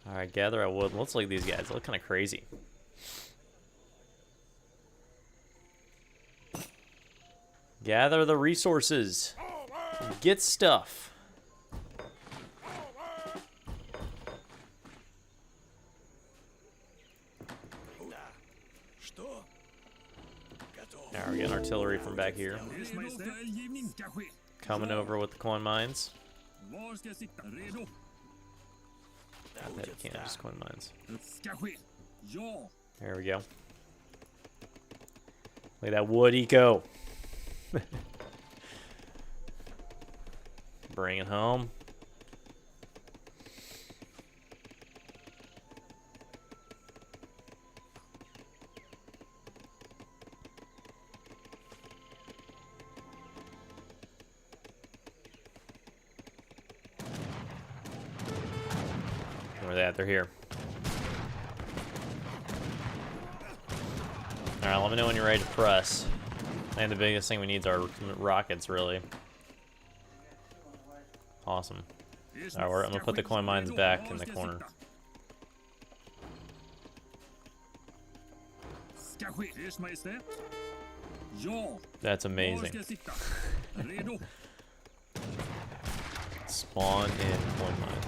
Alright, gather our wood. Let's look at these guys. They look kind of crazy. Gather the resources. Get stuff. Now we're getting artillery from back here. Coming over with the coin mines. God, that can't just coin mines. There we go. Look at that wood eco. Bring it home. Where are they at? They're here. Alright, let me know when you're ready to press. And the biggest thing we need is our rockets, really. Awesome. Alright, I'm gonna put the coin mines back in the corner. That's amazing. Spawn in coin mines.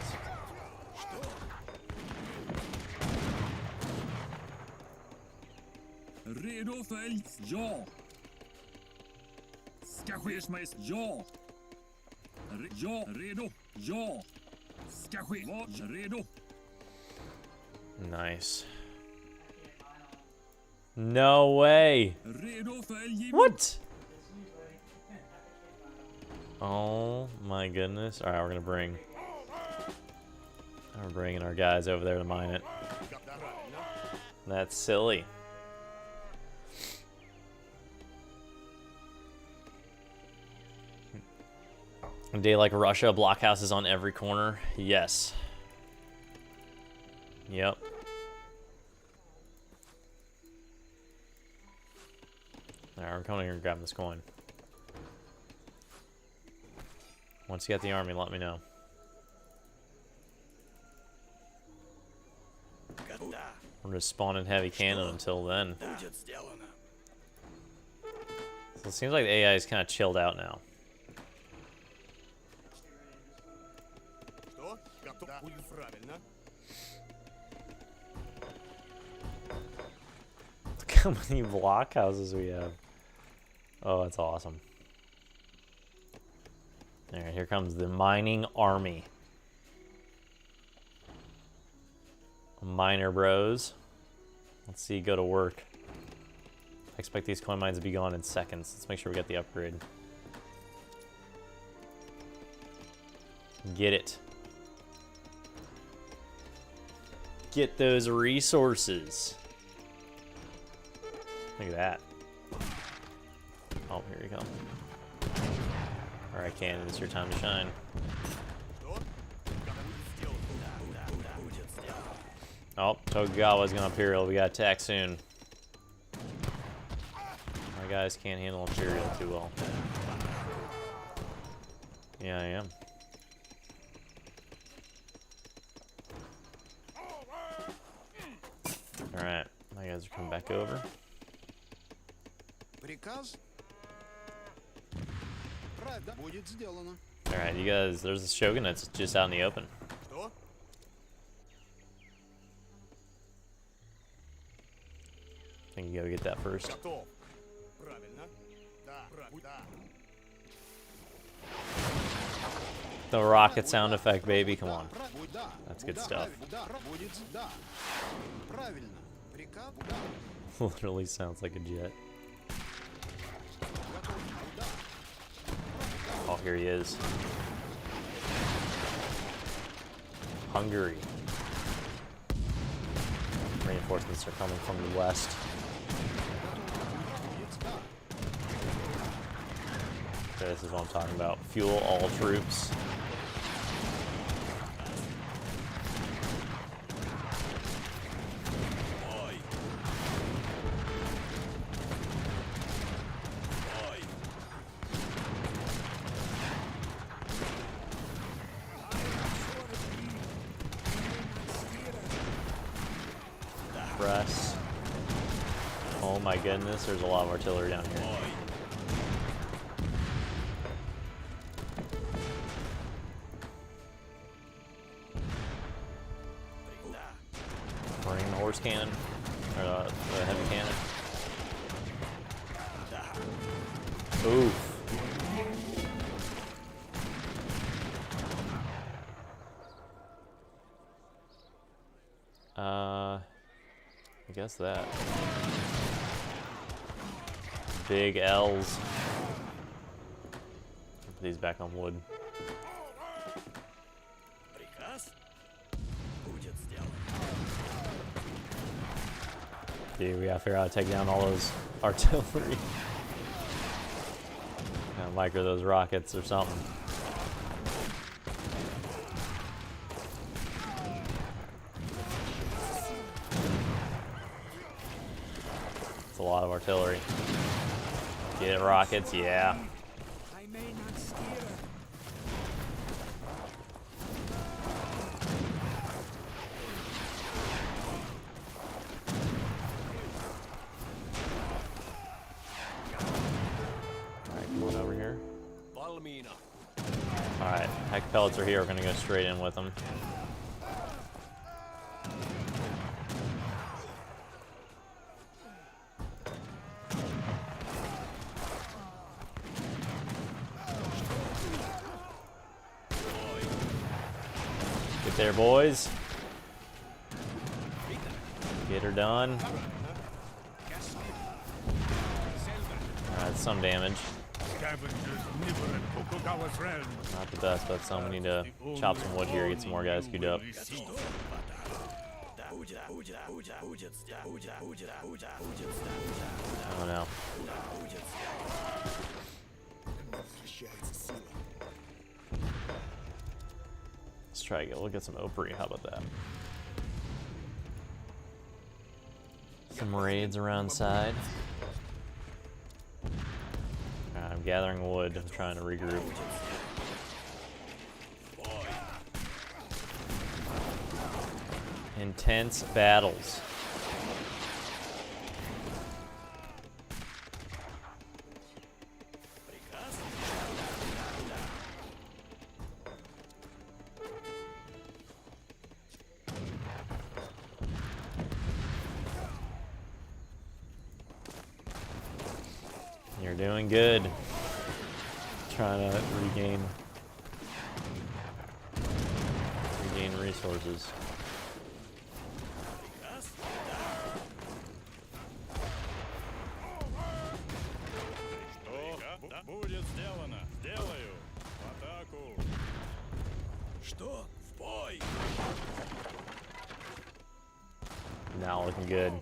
Redo för eld? Ja. Ska ske smäs? Ja. Ja, redo. Ja. Ska ske? Var redo. Nice. No way. Redo för eldgivning. What? Oh my goodness. Alright, we're bringing our guys over there to mine it. That's silly. A day like Russia, blockhouses on every corner. Yes. Yep. Alright, we're coming here and grabbing this coin. Once you get the army, let me know. We're just spawning heavy cannon until then. So it seems like the AI is kind of chilled out now. Look how many blockhouses we have. Oh, that's awesome. Alright, here comes the mining army. Miner bros. Let's see, go to work. I expect these coin mines to be gone in seconds. Let's make sure we get the upgrade. Get it. Get those resources. Look at that. Oh, here you go. Alright, Cannon, it's your time to shine. Oh, Tokugawa's gonna Imperial. We gotta attack soon. My guys can't handle Imperial too well. Yeah, I am. Alright, my guys are coming back over. Приказ? Правда, будет сделано. Alright, you guys, there's a Shogun that's just out in the open. Что? I think you gotta get that first. Готов. Правильно. Да, да. The rocket sound effect, baby, come on. That's good stuff. Да, будет, да. Правильно. Приказ? Да. Literally sounds like a jet. Oh, here he is. Hungary. Reinforcements are coming from the west. Okay, this is what I'm talking about. Fuel all troops. Press. Oh my goodness, there's a lot of artillery down here. Bring the horse cannon, or the heavy cannon. Oof. I guess that. Big L's. Put these back on wood. Dude, we gotta figure out how to take down all those artillery. Gotta micro those rockets or something. A lot of artillery. Get rockets, yeah. I may not steer. Alright, come on over here. Alright, heck pellets are here. We're gonna go straight in with them. Get there, boys. Get her done. Alright, some damage. Not the best, but some. We need to chop some wood here, get some more guys queued up. Oh no. Let's try to look at some Opry. How about that? Some raids around side. I'm gathering wood. I'm trying to regroup. Intense battles. You're doing good. Trying to regain resources. Будет сделано. Сделаю. В атаку. Что? В бой. Not looking good.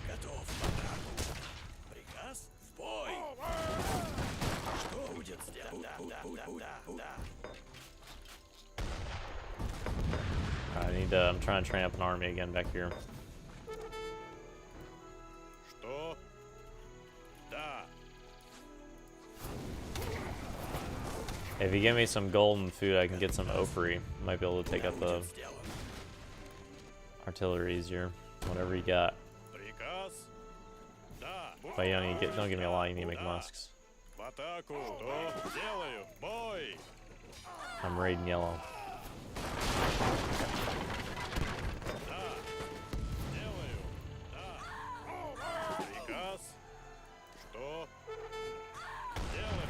Готов в атаку. Приказ в бой. Что будет сделано? I need to. I'm trying to train up an army again back here. Что? Да. If you give me some gold and food, I can get some Opry. Might be able to take out the artillery easier. Whatever you got. Приказ? Да. But you don't give me a lot. You need to make musks. В атаку. Что делаю? Бой. I'm raiding yellow. Делаю. Да. Приказ? Что? Делай.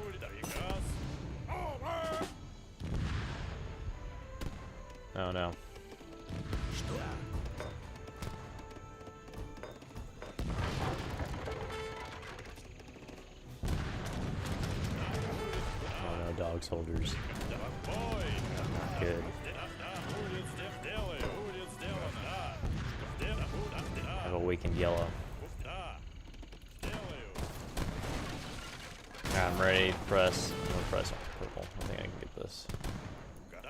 Будет приказ. Oh no. Что? Oh no, dog soldiers. Good. I've awakened yellow. I'm ready to press. I'm gonna press purple. I think I can get this.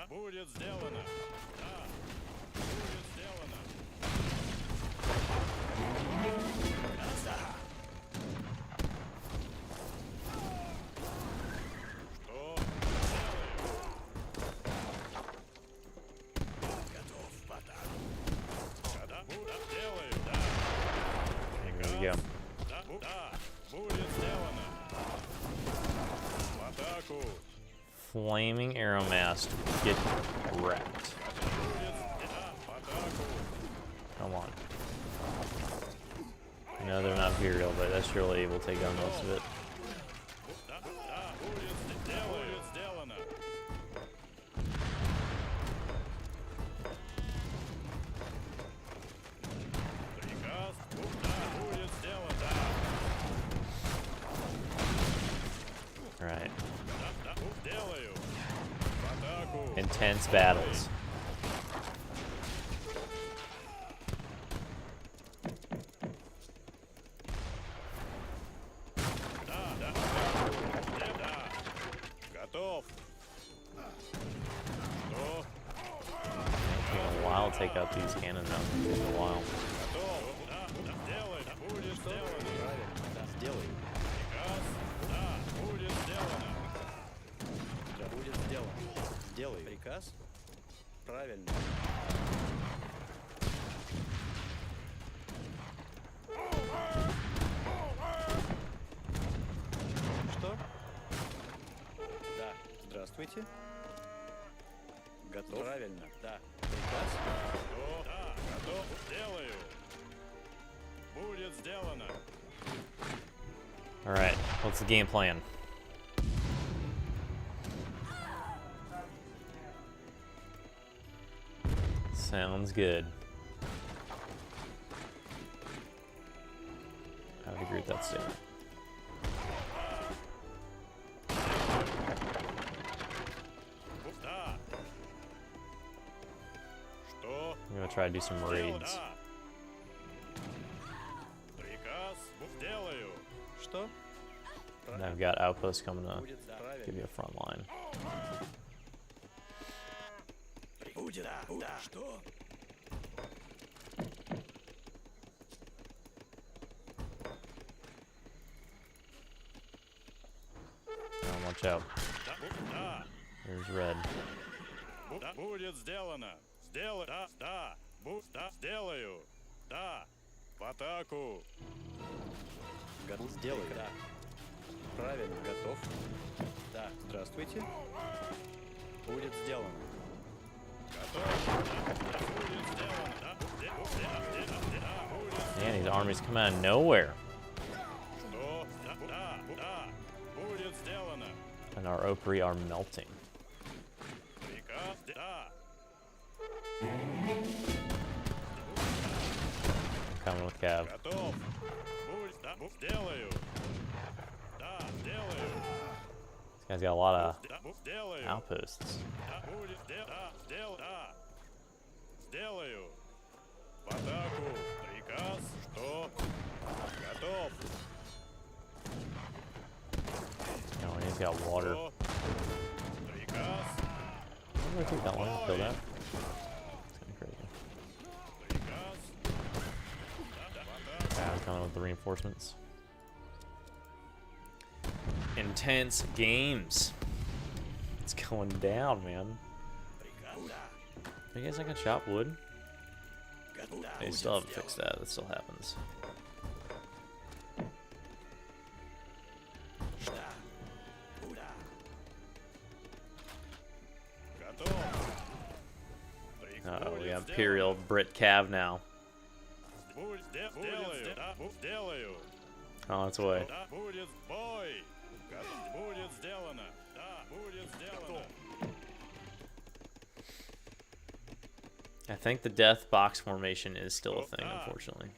Будет сделано. Да. Будет сделано. Что? Готов в атаку. Да. Делаю. Да. There we go. Да. Да. Будет сделано. В атаку. Flaming arrow mast. Get wrecked. Come on. No, they're not Imperial, but that's surely able to take down most of it. Alright. Intense battles. Готов. Что? Taking a while to take out these cannon mounts. Taking a while. Готов. Да. Делай. Будет сделано. Да. Сделай. Приказ. Да. Будет сделано. Да. Будет сделано. Сделай. Приказ. Правильно. Что? Да. Здравствуйте. Готов? Правильно. Да. Приказ? Что? Да. Готов. Делаю. Будет сделано. Alright, what's the game plan? Sounds good. I would agree with that statement. Да. Что? I'm gonna try to do some raids. Приказ. Сделаю. Что? And I've got outposts coming to give you a front line. Будет. Да. Что? Oh, watch out. Да. There's red. Да. Будет сделано. Сделай. Да. Да. Да. Сделаю. Да. В атаку. Сделай. Да. Правильно. Готов. Да. Здравствуйте. Будет сделано. Готов. Да. Будет сделано. Да. Man, these armies come out of nowhere. Что? Да. Да. Будет сделано. And our Opry are melting. Приказ. Да. Coming with Cav. Готов. Будет. Да. Сделаю. Да. Делаю. This guy's got a lot of Сделаю. outposts. Да. Будет. Да. Сделаю. Да. Сделаю. В атаку. Приказ. Что? Готов. Oh, and he's got water. Приказ. I wonder if we got one to kill that. It's kind of crazy. Приказ. Yeah, I'm coming with the reinforcements. Intense games. It's going down, man. You guys not gonna chop wood? They still haven't fixed that. That still happens. Oh, we have Imperial Brit Cav now. On its way. I think the death box formation is still a thing, unfortunately.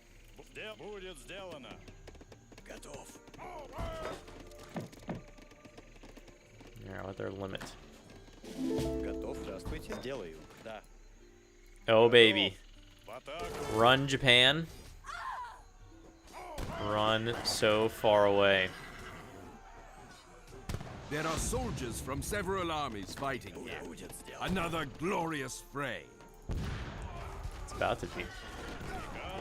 Yeah, what their limit? Готов. Здравствуйте. Сделаю. Да. Oh baby. Run, Japan. Run so far away. There are soldiers from several armies fighting here. Another glorious fray. It's about to be.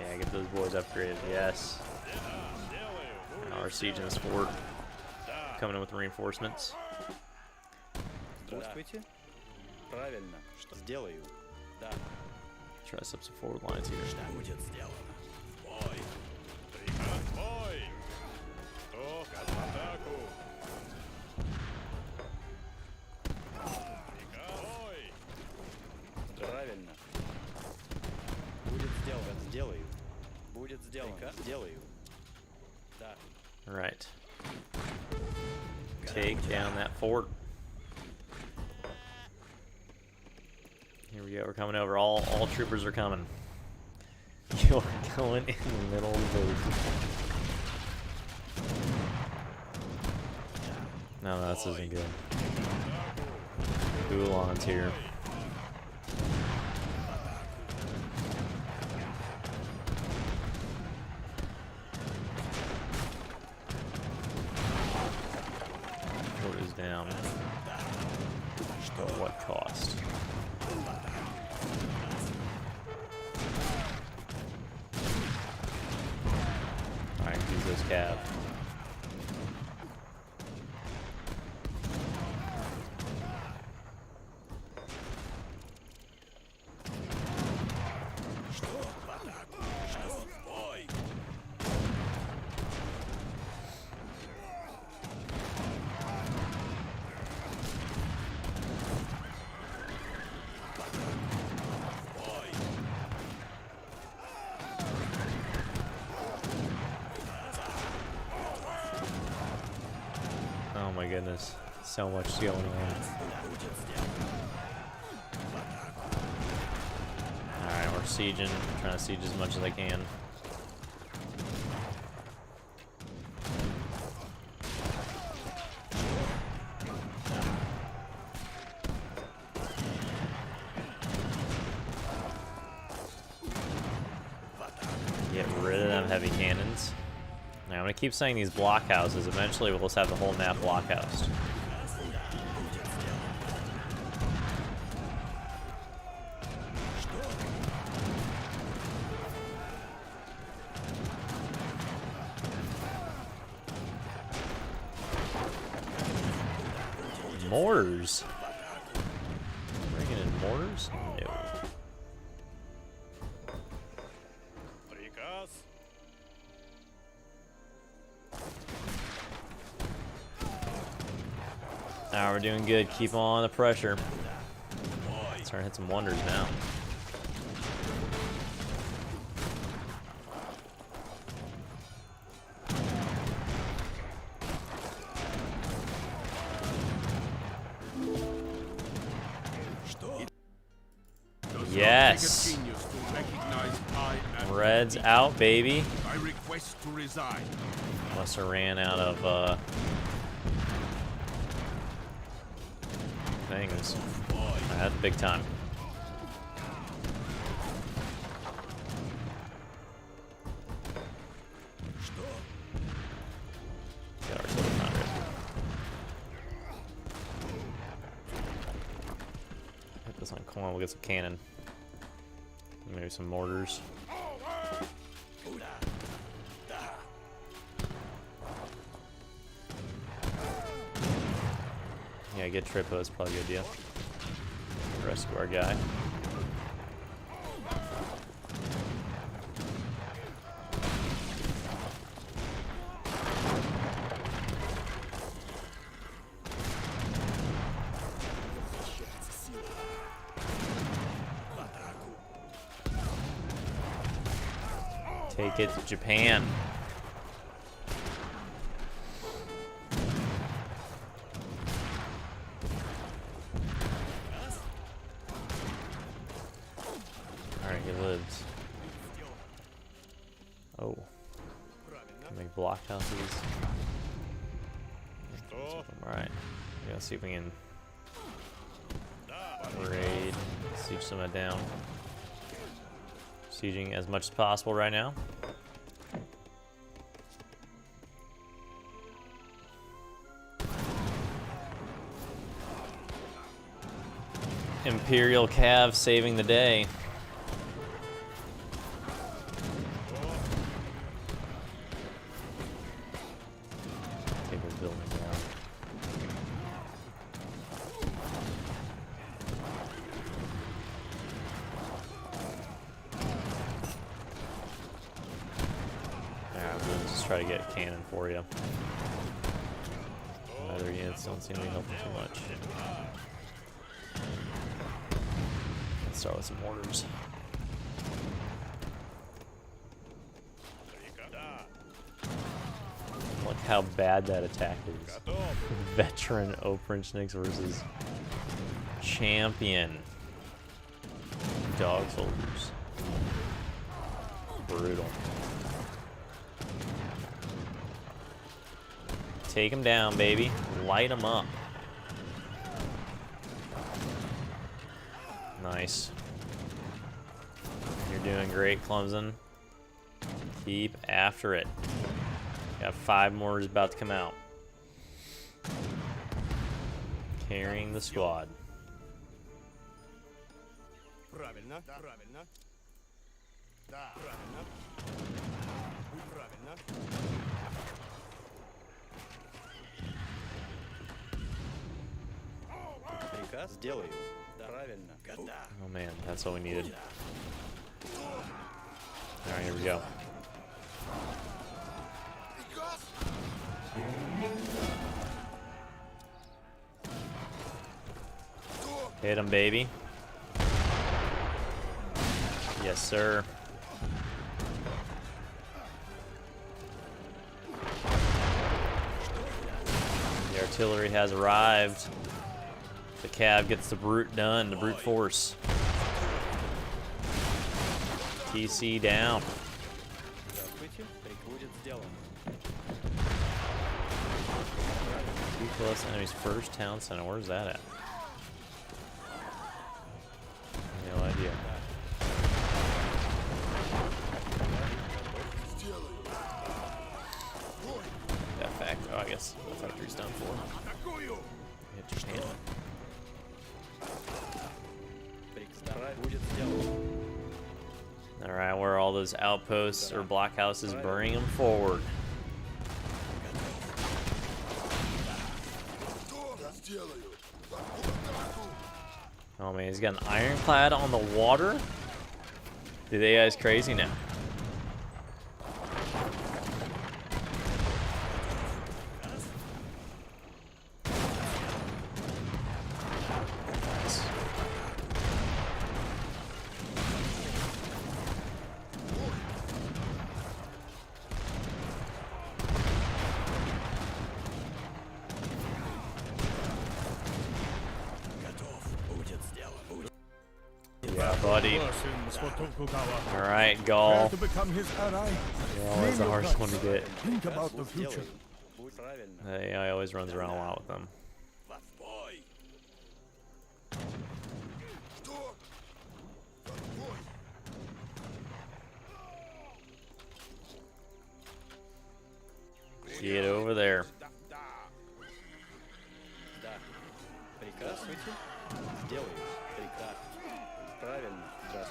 Yeah, get those boys upgraded. Yes. Now we're sieging this fort. Coming in with reinforcements. Здравствуйте. Правильно. Что сделаю? Да. Try to set some forward lines here. Что будет сделано? Бой. Приказ бой. Что? В атаку. Приказ бой. Правильно. Будет сделано. Сделаю. Будет сделано. Сделаю. Да. Alright. Take down that fort. Here we go, we're coming over. All troopers are coming. You're going in the middle of the road. No, this isn't good. Ulan's here. Fort is down. At what cost? Alright, use this cab. Oh my goodness, so much going on. Alright, we're sieging, trying to siege as much as I can. Get rid of them heavy cannons. Now, I'm going to keep saying these blockhouses. Eventually, we'll just have the whole map blockhoused. Mortars? Bringing in mortars? No. Now we're doing good. Keep on the pressure. Starting to hit some wonders now. Yes. Red's out, baby. I request to resign. Must have ran out of things. That's big time. this on. Come on, we'll get some cannon. Maybe some mortars. Yeah, get Trippo is probably a good deal. Rescue our guy. Take it to Japan. Alright, he lives. Oh. Can make blockhouses. Alright. We gotta see if we can raid, siege some of it down. Sieging as much as possible right now. Imperial Cav saving the day. Take this building down. Alright, we'll just try to get a cannon for you. Other units don't seem to be helping too much. Let's start with some mortars. Look how bad that attack is. Veteran Oprinchniks versus champion dog soldiers. Brutal. Take him down, baby. Light him up. Nice. You're doing great, Clemson. Keep after it. Got 5 more about to come out. Carrying the squad. Правильно, правильно. Да, правильно. Правильно. Приказ сделаю. Правильно. Oh man, that's all we needed. Alright, here we go. Hit him, baby. Yes, sir. The artillery has arrived. The Cav gets the brute done, the brute force. TC down. Too close enemies first town center. Where's that at? No idea. That fact. Oh, I guess the factory's done for. Hit Japan. Alright, where are all those outposts or blockhouses? Bring them forward. Oh man, he's got an ironclad on the water? Dude, the AI's crazy now. Yeah, buddy. Alright, Gaul. Gaul is the hardest one to get. Think about the future. The AI always runs around a lot with them. Get over there.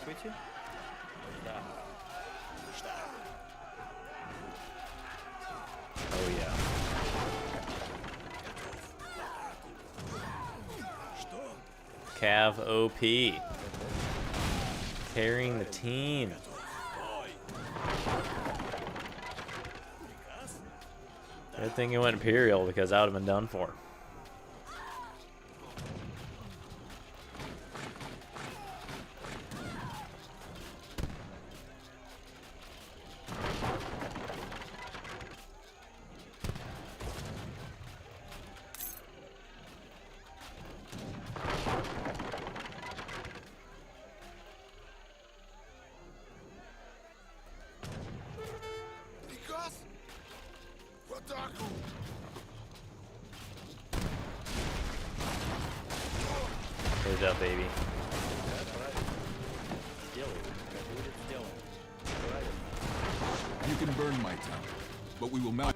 Здравствуйте. Да. Oh yeah. Cav OP. Carrying the team. Good thing it went Imperial because I would have been done for. Good job, baby. You can burn my town, but we will not.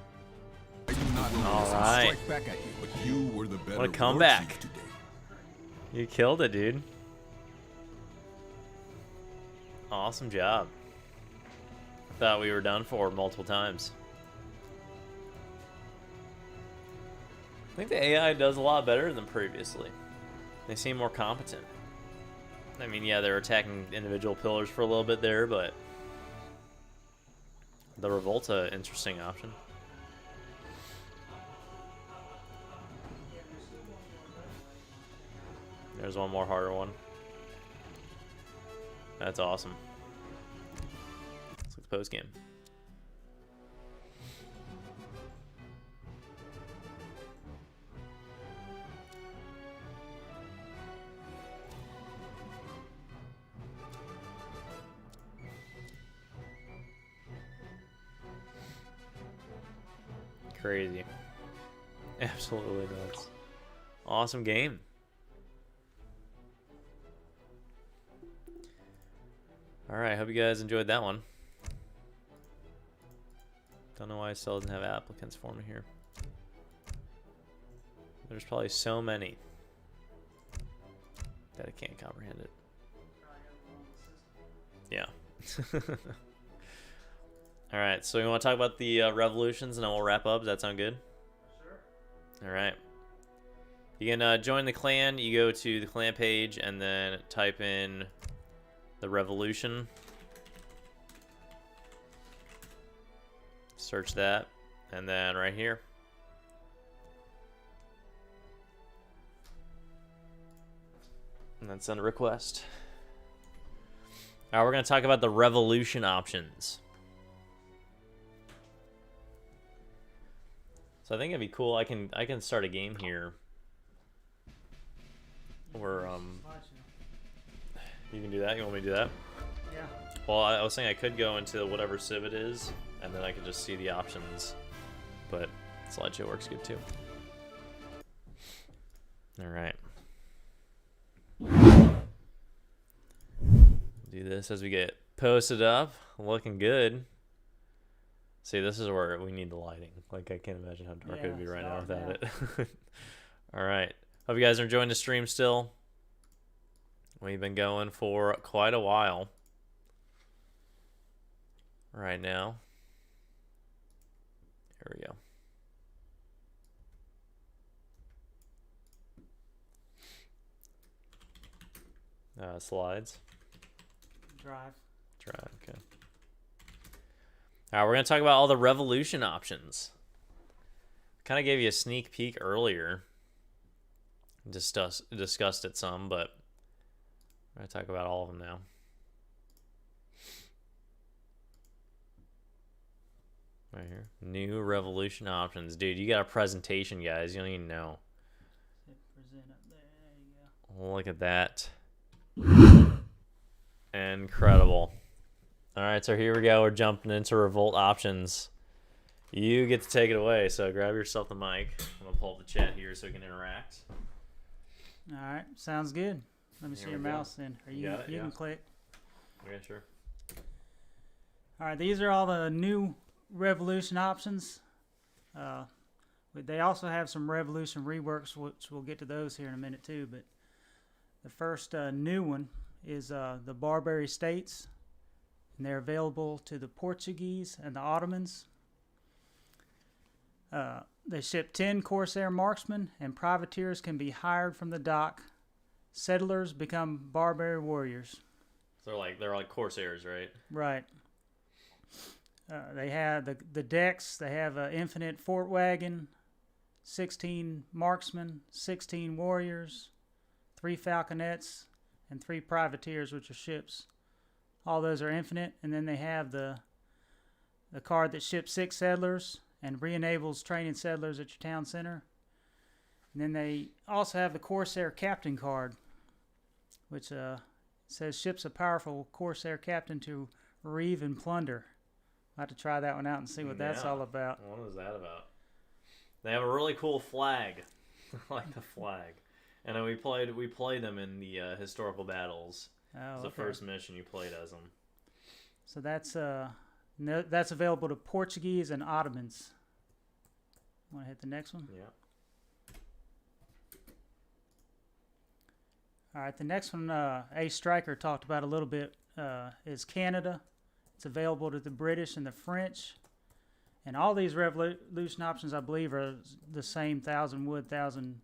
I do not only All right. strike back at you, but you were the better. What a comeback. warchief today. You killed it, dude. Awesome job. I thought we were done for multiple times. I think the AI does a lot better than previously. They seem more competent. I mean, yeah, they're attacking individual pillars for a little bit there, but the Revolta, interesting option. There's one more harder one. That's awesome. Let's look at the post game. Crazy. Absolutely nuts. Awesome game. Alright, hope you guys enjoyed that one. Don't know why it still doesn't have applicants for me here. There's probably so many that I can't comprehend it. Yeah. Alright, so we want to talk about the revolutions and then we'll wrap up. Does that sound good? Sure. Alright. You can join the clan. You go to the clan page and then type in the revolution. Search that. And then right here. And then send a request. Alright, we're going to talk about the revolution options. So I think it'd be cool. I can start a game here. Where you can do that. You want me to do that? Yeah. Well, I was saying I could go into whatever civ it is, and then I could just see the options. But slideshow works good too. All right. Do this as we get posted up, looking good. See, this is where we need the lighting. Like, I can't imagine how dark it would be right now without it. All right. Hope you guys are enjoying the stream still. We've been going for quite a while right now. Here we go. Slides. Drive. Okay. Alright, we're going to talk about all the revolution options. Kind of gave you a sneak peek earlier. Discussed it some, but I'm going to talk about all of them now. Right here. New revolution options. Dude, you got a presentation, guys. You don't even know. Present up there. There you go. Look at that. Incredible. Alright, so here we go. We're jumping into revolt options. You get to take it away, so grab yourself the mic. I'm going to pull up the chat here so we can interact. Alright, sounds good. Let me see your mouse then. Or you got it, can click. Okay, sure. Alright, these are all the new revolution options. They also have some revolution reworks, which we'll get to those here in a minute too. But the first new one is the Barbary States, and they're available to the Portuguese and the Ottomans. They ship 10 Corsair marksmen, and privateers can be hired from the dock. Settlers become barbary warriors. So they're like Corsairs, right? Right. They have the decks. They have an infinite fort wagon, 16 marksmen, 16 warriors, 3 falconets, and 3 privateers, which are ships. All those are infinite. And then they have the card that ships 6 settlers and re-enables training settlers at your town center. And then they also have the Corsair Captain card, which says ships a powerful Corsair Captain to reeve and plunder. I'll have to try that one out and see what that's all about. What is that about? They have a really cool flag. I like the flag. And then we played them in the historical battles. Oh, it was the first mission you played as them. So that's available to Portuguese and Ottomans. Want to hit the next one? Yeah. All right, the next one, Ace Striker talked about a little bit, is Canada. It's available to the British and the French. And all these revolution options, I believe, are the same: 1,000 wood, 1,000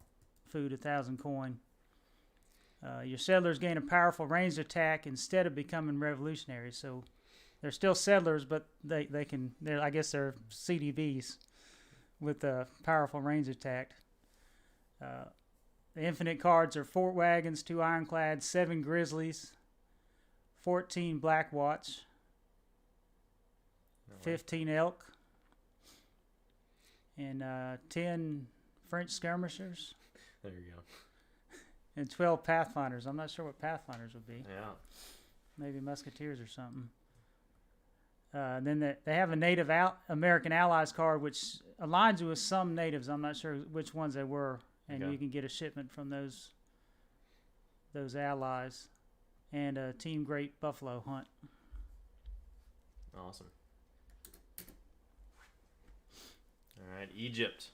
food, 1,000 coin. Your settlers gain a powerful ranged attack instead of becoming revolutionaries. So they're still settlers, but I guess they're CDVs with a powerful ranged attack. The infinite cards are 4 wagons, 2 ironclads, 7 grizzlies, 14 black watch, 15 elk, and 10 French skirmishers. There you go. And 12 pathfinders. I'm not sure what pathfinders would be. Yeah. Maybe musketeers or something. Then they have a Native American Allies card, which aligns you with some natives. I'm not sure which ones they were. And you can get a shipment from those allies. And a Team Great Buffalo Hunt. Awesome. All right, Egypt.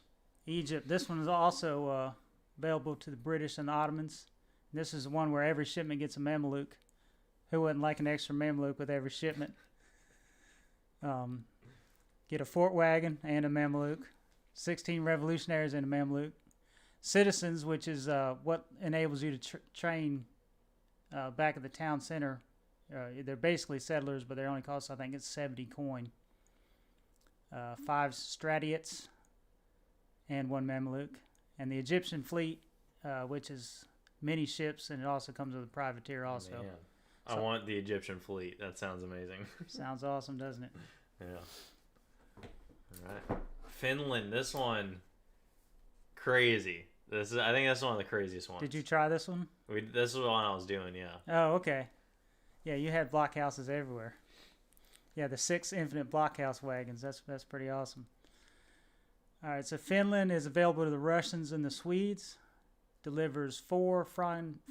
This one is also available to the British and the Ottomans. This is the one where every shipment gets a Mameluke. Who wouldn't like an extra Mameluke with every shipment? Get a fort wagon and a Mameluke. 16 revolutionaries and a Mameluke. Citizens, which is what enables you to train back at the town center. They're basically settlers, but they only cost, I think it's 70 coin. 5 Stratiots and 1 Mameluke. And the Egyptian fleet, which is many ships, and it also comes with a privateer also. Man. I want the Egyptian fleet. That sounds amazing. Sounds awesome, doesn't it? Yeah. All right. Finland. This one, crazy. I think that's one of the craziest ones. Did you try this one? This is the one I was doing, yeah. Oh, okay. Yeah, you had blockhouses everywhere. Yeah, the 6 infinite blockhouse wagons. That's pretty awesome. All right, so Finland is available to the Russians and the Swedes. Delivers 4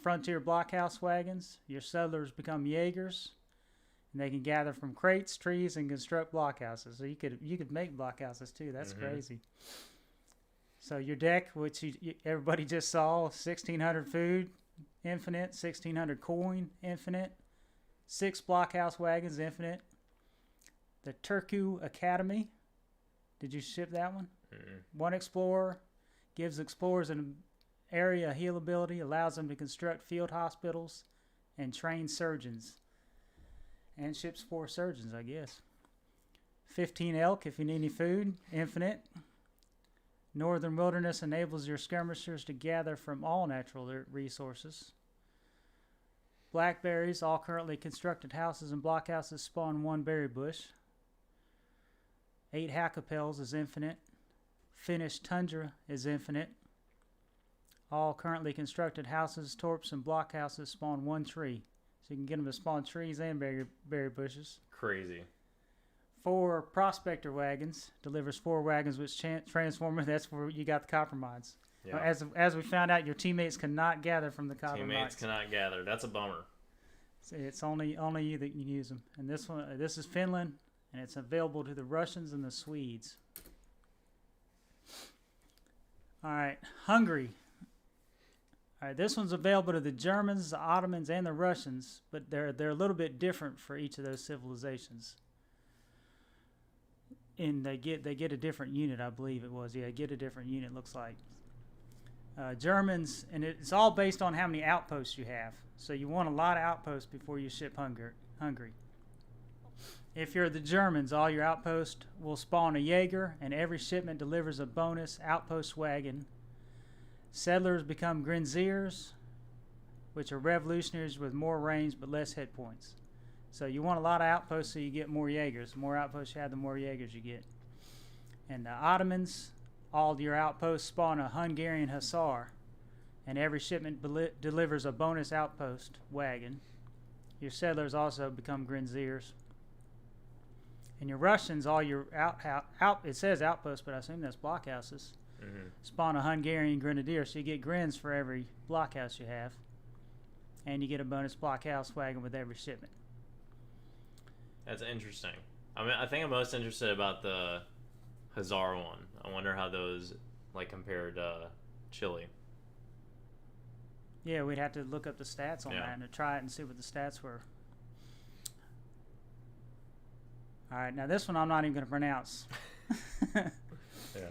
frontier blockhouse wagons. Your settlers become Jaegers, and they can gather from crates, trees, and construct blockhouses. So you could make blockhouses too. That's crazy. So your deck, which everybody just saw, 1,600 food, infinite, 1,600 coin, infinite, 6 blockhouse wagons, infinite. The Turku Academy. Did you ship that one? 1 explorer, gives explorers an area heal ability, allows them to construct field hospitals and train surgeons. And ships 4 surgeons, I guess. 15 elk if you need any food, infinite. Northern Wilderness enables your skirmishers to gather from all natural resources. Blackberries, all currently constructed houses and blockhouses spawn 1 berry bush. 8 Hackapels is infinite. Finnish Tundra is infinite. All currently constructed houses, torps, and blockhouses spawn 1 tree. So you can get them to spawn trees and berry bushes. Crazy. 4 Prospector wagons. Delivers 4 wagons which transform. That's where you got the copper mines. Yeah. As we found out, your teammates cannot gather from the copper mines. Teammates cannot gather. That's a bummer. So it's only you that can use them. And this is Finland, and it's available to the Russians and the Swedes. All right, Hungary. All All right, this one's available to the Germans, the Ottomans, and the Russians, but they're a little bit different for each of those civilizations. And they get a different unit, I believe it was. Yeah, get a different unit. Looks like Germans, and it's all based on how many outposts you have. So you want a lot of outposts before you ship Hungary. If you're the Germans, all your outposts will spawn a Jaeger, and every shipment delivers a bonus outpost wagon. Settlers become Grenadiers, which are revolutionaries with more range but less hit points. So you want a lot of outposts so you get more Jaegers. The more outposts you have, the more Jaegers you get. And the Ottomans, all your outposts spawn a Hungarian Hussar, and every shipment delivers a bonus outpost wagon. Your settlers also become Grenadiers. And your Russians, all your it says outposts, but I assume that's blockhouses. Spawn a Hungarian Grenadier, so you get Grens for every blockhouse you have, and you get a bonus blockhouse wagon with every shipment. That's interesting. I mean, I think I'm most interested about the Hussar one. I wonder how those like compare to Chile. Yeah, we'd have to look up the stats on that and to try it and see what the stats were. All right, now this one I'm not even going to pronounce. Yeah.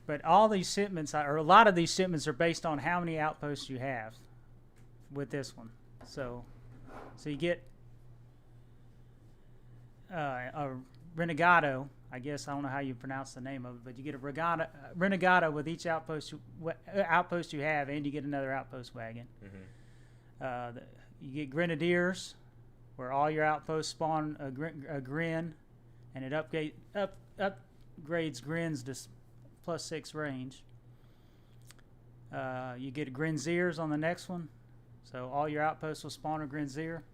But all these shipments, or a lot of these shipments, are based on how many outposts you have with this one. So you get a Renegado. I don't know how you pronounce the name of it, but you get a Renegado with each outpost you have, and you get another outpost wagon. You get Grenadiers, where all your outposts spawn a Gren, and it upgrades Grens to +6 range. You get Grenadiers on the next one, so all your outposts will spawn a Grenadier.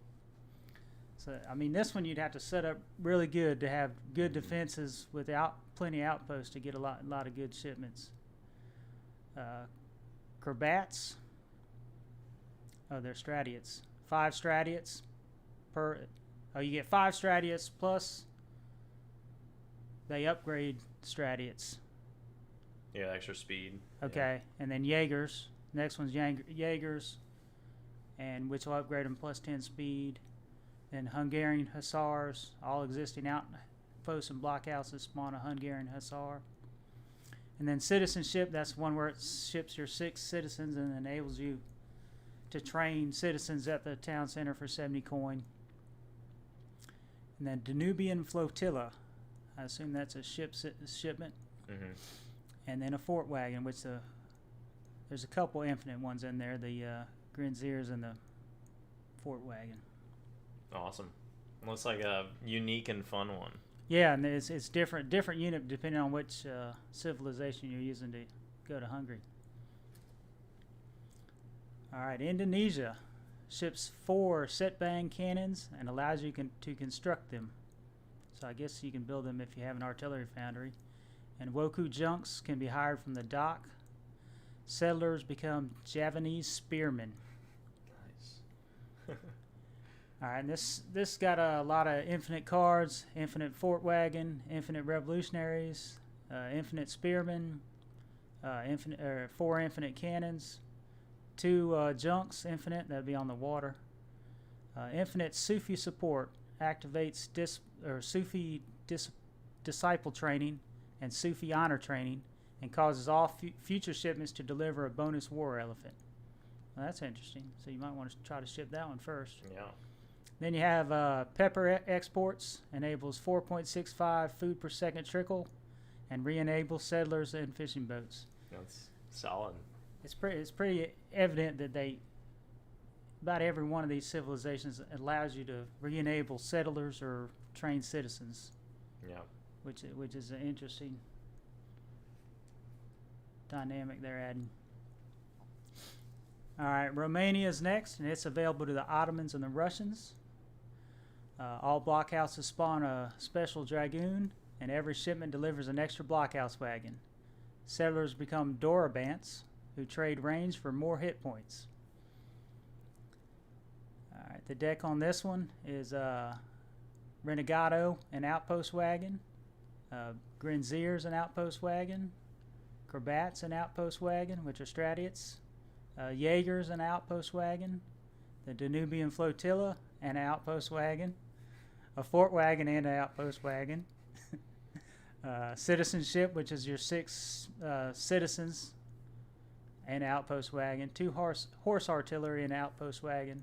So, I mean, this one you'd have to set up really good to have good defenses without plenty of outposts to get a lot of good shipments. Corbats. Oh, they're Stradiots. 5 Stradiots per. Oh, you get 5 Stradiots plus they upgrade Stradiots. Yeah, extra speed. Okay, and then Jaegers. Next one's Jaegers, and which will upgrade them +10 speed. Then Hungarian Hussars, all existing outposts and blockhouses spawn a Hungarian Hussar. And then citizenship, that's one where it ships your 6 citizens and enables you to train citizens at the town center for 70 coin. And then Danubian Flotilla, I assume that's a shipment. And then a fort wagon, which there's a couple infinite ones in there, the Grenadiers and the fort wagon. Awesome. Looks like a unique and fun one. Yeah, and it's different unit depending on which civilization you're using to go to Hungary. All right, Indonesia ships 4 Setbang cannons and allows you to construct them. So I guess you can build them if you have an artillery foundry. And Woku junks can be hired from the dock. Settlers become Javanese spearmen. Nice. All right, and this got a lot of infinite cards, infinite fort wagon, infinite revolutionaries, infinite spearmen, 4 infinite cannons, 2 junks, infinite, that'd be on the water. Infinite Sufi support activates Sufi disciple training and Sufi honor training, and causes all future shipments to deliver a bonus war elephant. Well, that's interesting. So you might want to try to ship that one first. Yeah. Then you have pepper exports, enables 4.65 food per second trickle, and re-enables settlers and fishing boats. That's solid. It's pretty evident that about every one of these civilizations allows you to re-enable settlers or trained citizens. Yeah. Which is an interesting dynamic they're adding. All right, Romania's next, and it's available to the Ottomans and the Russians. All blockhouses spawn a special dragoon, and every shipment delivers an extra blockhouse wagon. Settlers become Dorabants, who trade range for more hit points. All right, the deck on this one is Renegado, an outpost wagon. Grenadiers, an outpost wagon. Corbats, an outpost wagon, which are Stradiots. Jaegers, an outpost wagon. The Danubian Flotilla, an outpost wagon. A fort wagon and an outpost wagon. Citizenship, which is your 6 citizens, and outpost wagon. 2 horse artillery and outpost wagon.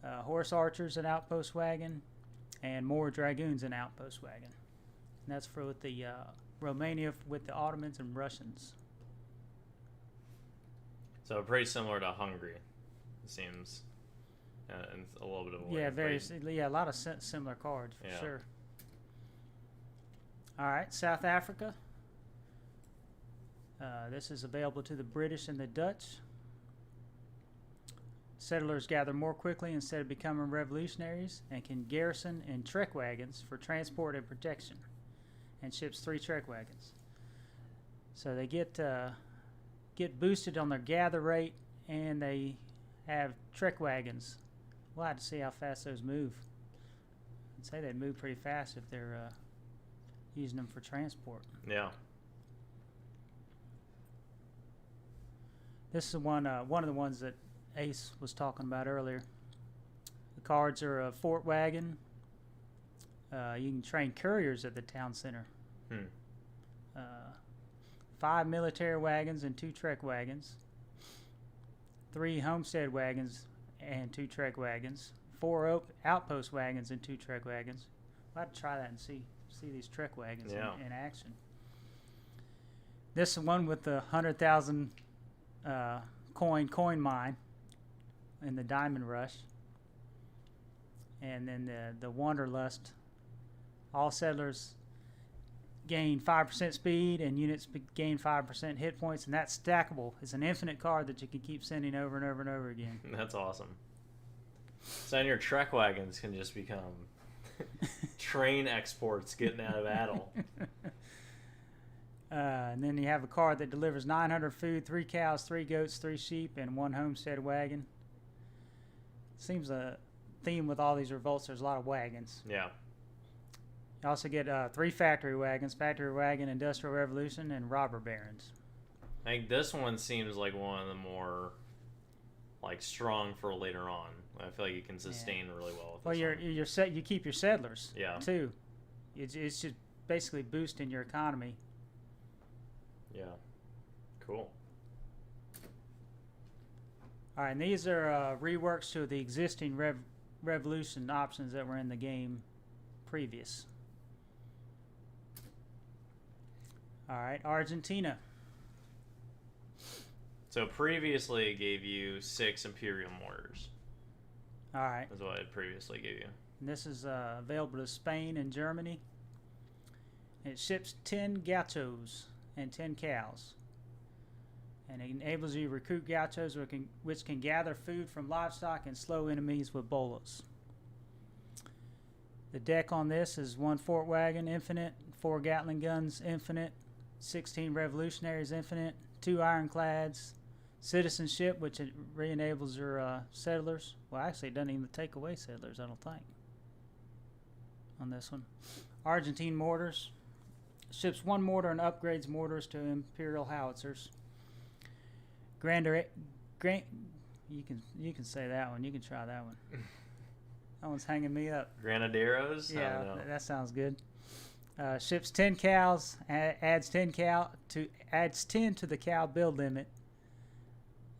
Horse archers and outpost wagon, and more dragoons and outpost wagon. And that's for the Romania with the Ottomans and Russians. So pretty similar to Hungary, it seems, and a little bit of a yeah, very played. yeah, a lot of similar cards for Yeah. sure. All right, South Africa. This is available to the British and the Dutch. Settlers gather more quickly instead of becoming revolutionaries and can garrison in trek wagons for transport and protection, and ships 3 trek wagons. So they get boosted on their gather rate, and they have trek wagons. We'll have to see how fast those move. I'd say they move pretty fast if they're using them for transport. Yeah. This is one of the ones that Ace was talking about earlier. The cards are a fort wagon. You can train couriers at the town center. 5 military wagons and 2 trek wagons. 3 homestead wagons and 2 trek wagons. 4 outpost wagons and 2 trek wagons. We'll have to try that and see these trek wagons in action. This is one with the 100,000 coin mine in the Diamond Rush. And then the Wanderlust. All settlers gain 5% speed, and units gain 5% hit points, and that's stackable. It's an infinite card that you can keep sending over and over and over again. That's awesome. So then your trek wagons can just become train exports getting out of battle. And then you have a card that delivers 900 food, 3 cows, 3 goats, 3 sheep, and 1 homestead wagon. Seems a theme with all these revolts. There's a lot of wagons. Yeah. You also get 3 factory wagons: Factory Wagon, Industrial Revolution, and Robber Barons. I think this one seems like one of the more strong for later on. I feel like you can sustain really well with this one. You keep your settlers. Yeah. Too. It's just basically boosting your economy. Yeah. Cool. All right, and these are reworks to the existing Revolution options that were in the game previous. All right, Argentina. So previously it gave you 6 Imperial mortars. All right. That's what it previously gave you. And this is available to Spain and Germany. It ships 10 gauchos and 10 cows. And it enables you to recruit gauchos which can gather food from livestock and slow enemies with bolas. The deck on this is 1 fort wagon infinite, 4 Gatling guns infinite, 16 revolutionaries infinite, 2 ironclads, citizenship, which it re-enables your settlers. Well, actually, it doesn't even take away settlers, I don't think, on this one. Argentine mortars. Ships 1 mortar and upgrades mortars to Imperial howitzers. You can say that one. You can try that one. That one's hanging me up. Granaderos? Yeah, that sounds good. Ships 10 cows, adds 10 to the cow build limit.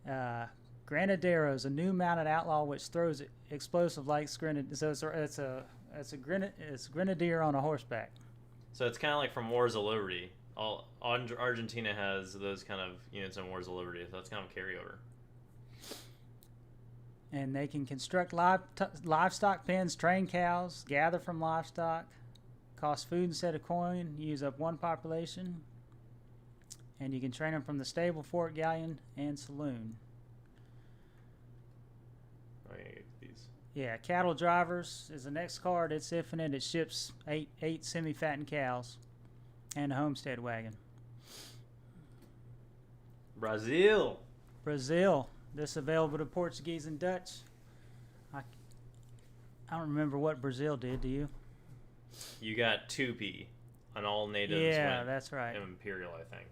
Granaderos, a new mounted outlaw which throws explosive like grenadier. So it's a grenadier on a horseback. So it's kind of like from Wars of Liberty. Argentina has those kind of units in Wars of Liberty, so that's kind of a carryover. And they can construct livestock pens, train cows, gather from livestock, cost food instead of coin, use up 1 population, and you can train them from the stable, fort, galleon, and saloon. I can get these. Yeah, cattle drivers is the next card. It's infinite. It ships 8 semi-fattened cows and a homestead wagon. Brazil. This is available to Portuguese and Dutch. I don't remember what Brazil did. Do you? You got 2P on all natives. Yeah, went that's right. Imperial, I think.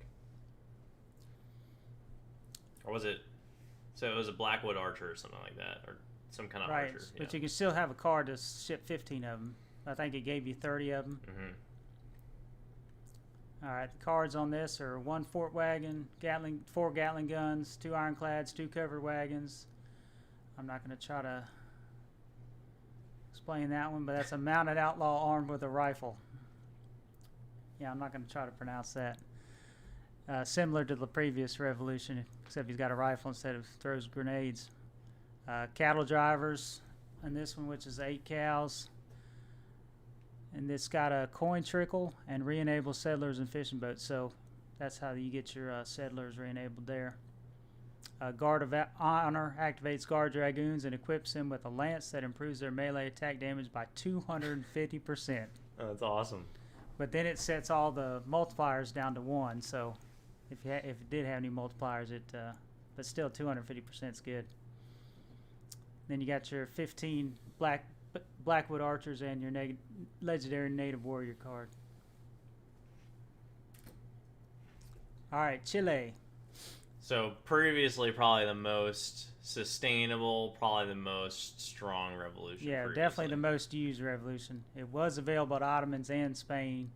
Or was it So it was a Blackwood Archer or something like that, or some kind of Right, archer. but Yeah. you can still have a card to ship 15 of them. I think it gave you 30 of them. Mm-hmm. All right, the cards on this are 1 Fort Wagon, 4 Gatling guns, 2 ironclads, 2 covered wagons. I'm not going to try to explain that one, but that's a mounted outlaw armed with a rifle. Yeah, I'm not going to try to pronounce that. Similar to the previous revolution, except he's got a rifle instead of throws grenades. Cattle drivers, and this one, which is 8 cows. And it's got a coin trickle and re-enable settlers and fishing boats. So that's how you get your settlers re-enabled there. Guard of Honor activates Guard Dragoons and equips them with a lance that improves their melee attack damage by 250%. Oh, that's awesome. But then it sets all the multipliers down to 1. So if it did have any multipliers, but still 250% is good. Then you got your 15 Blackwood Archers and your legendary Native Warrior card. All right, Chile. So previously, probably the most sustainable, probably the most strong revolution. Yeah, previously. definitely the most used revolution. It was available to Ottomans and Spain,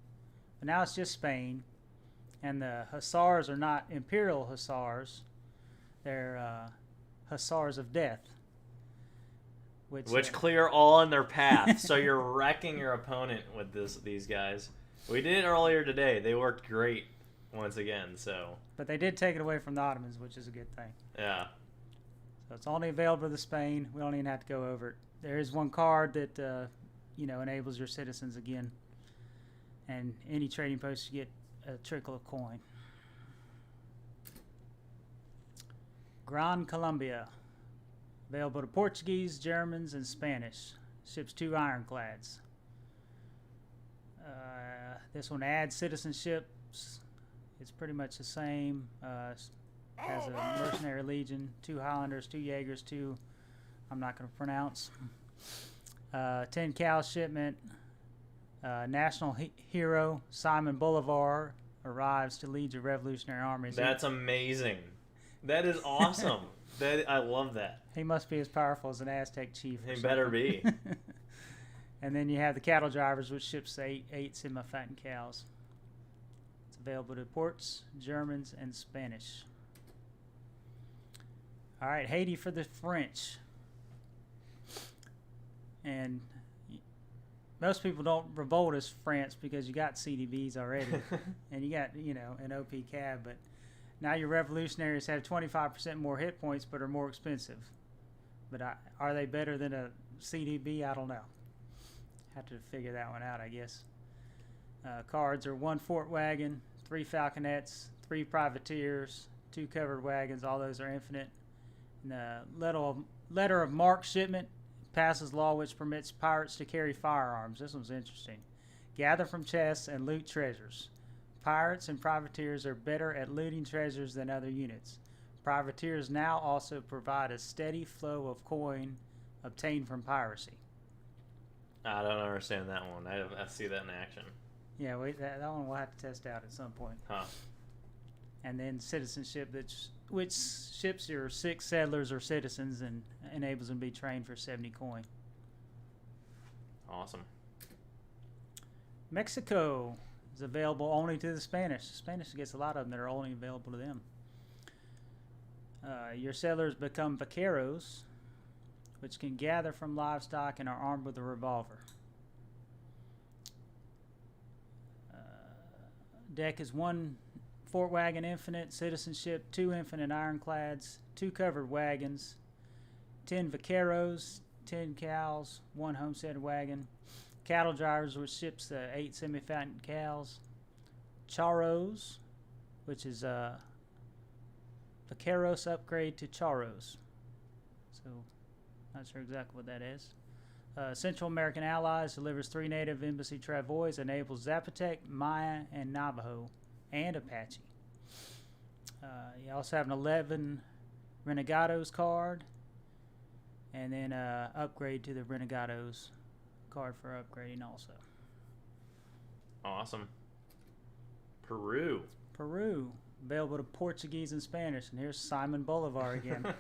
but now it's just Spain. And the Hussars are not Imperial Hussars. They're Hussars of Death. Which clear all in their path, so you're wrecking your opponent with these guys. We did it earlier today. They worked great once again. So. But they did take it away from the Ottomans, which is a good thing. Yeah. So it's only available to Spain. We don't even have to go over it. There is one card that enables your citizens again, and any trading post you get a trickle of coin. Gran Colombia. Available to Portuguese, Germans, and Spanish. Ships 2 ironclads. This one adds citizenships. It's pretty much the same. Has a mercenary legion, 2 Highlanders, 2 Jaegers, 2 I'm not going to pronounce. 10 cow shipment. National hero Simon Bolivar arrives to lead your revolutionary armies. That's amazing. That is awesome. I love that. He must be as powerful as an Aztec chief. He better be. And then you have the cattle drivers, which ships 8 semi-fattened cows. It's available to ports, Germans, and Spanish. All right, Haiti for the French. And most people don't revolt as France because you got CDBs already, and you got an OP cab, but now your revolutionaries have 25% more hit points, but are more expensive. But are they better than a CDB? I don't know. Have to figure that one out, I guess. Cards are 1 Fort Wagon, 3 Falconets, 3 Privateers, 2 Covered Wagons. All those are infinite. And the letter of marque shipment passes law which permits pirates to carry firearms. This one's interesting. Gather from chests and loot treasures. Pirates and privateers are better at looting treasures than other units. Privateers now also provide a steady flow of coin obtained from piracy. I don't understand that one. I see that in action. Yeah, that one we'll have to test out at some point. Huh. And then citizenship, which ships your 6 settlers or citizens and enables them to be trained for 70 coin. Awesome. Mexico is available only to the Spanish. The Spanish gets a lot of them that are only available to them. Your settlers become vaqueros, which can gather from livestock and are armed with a revolver. Deck is 1 Fort Wagon infinite, citizenship, 2 infinite ironclads, 2 covered wagons, 10 vaqueros, 10 cows, 1 homestead wagon, cattle drivers, which ships 8 semi-fattened cows, charros, which is vaqueros upgrade to charros. So, not sure exactly what that is. Central American Allies delivers 3 native embassy travois, enables Zapotec, Maya, and Navajo, and Apache. You also have an 11 Renegados card, and then upgrade to the Renegados card for upgrading also. Awesome. Peru. available to Portuguese and Spanish. And here's Simon Bolivar again.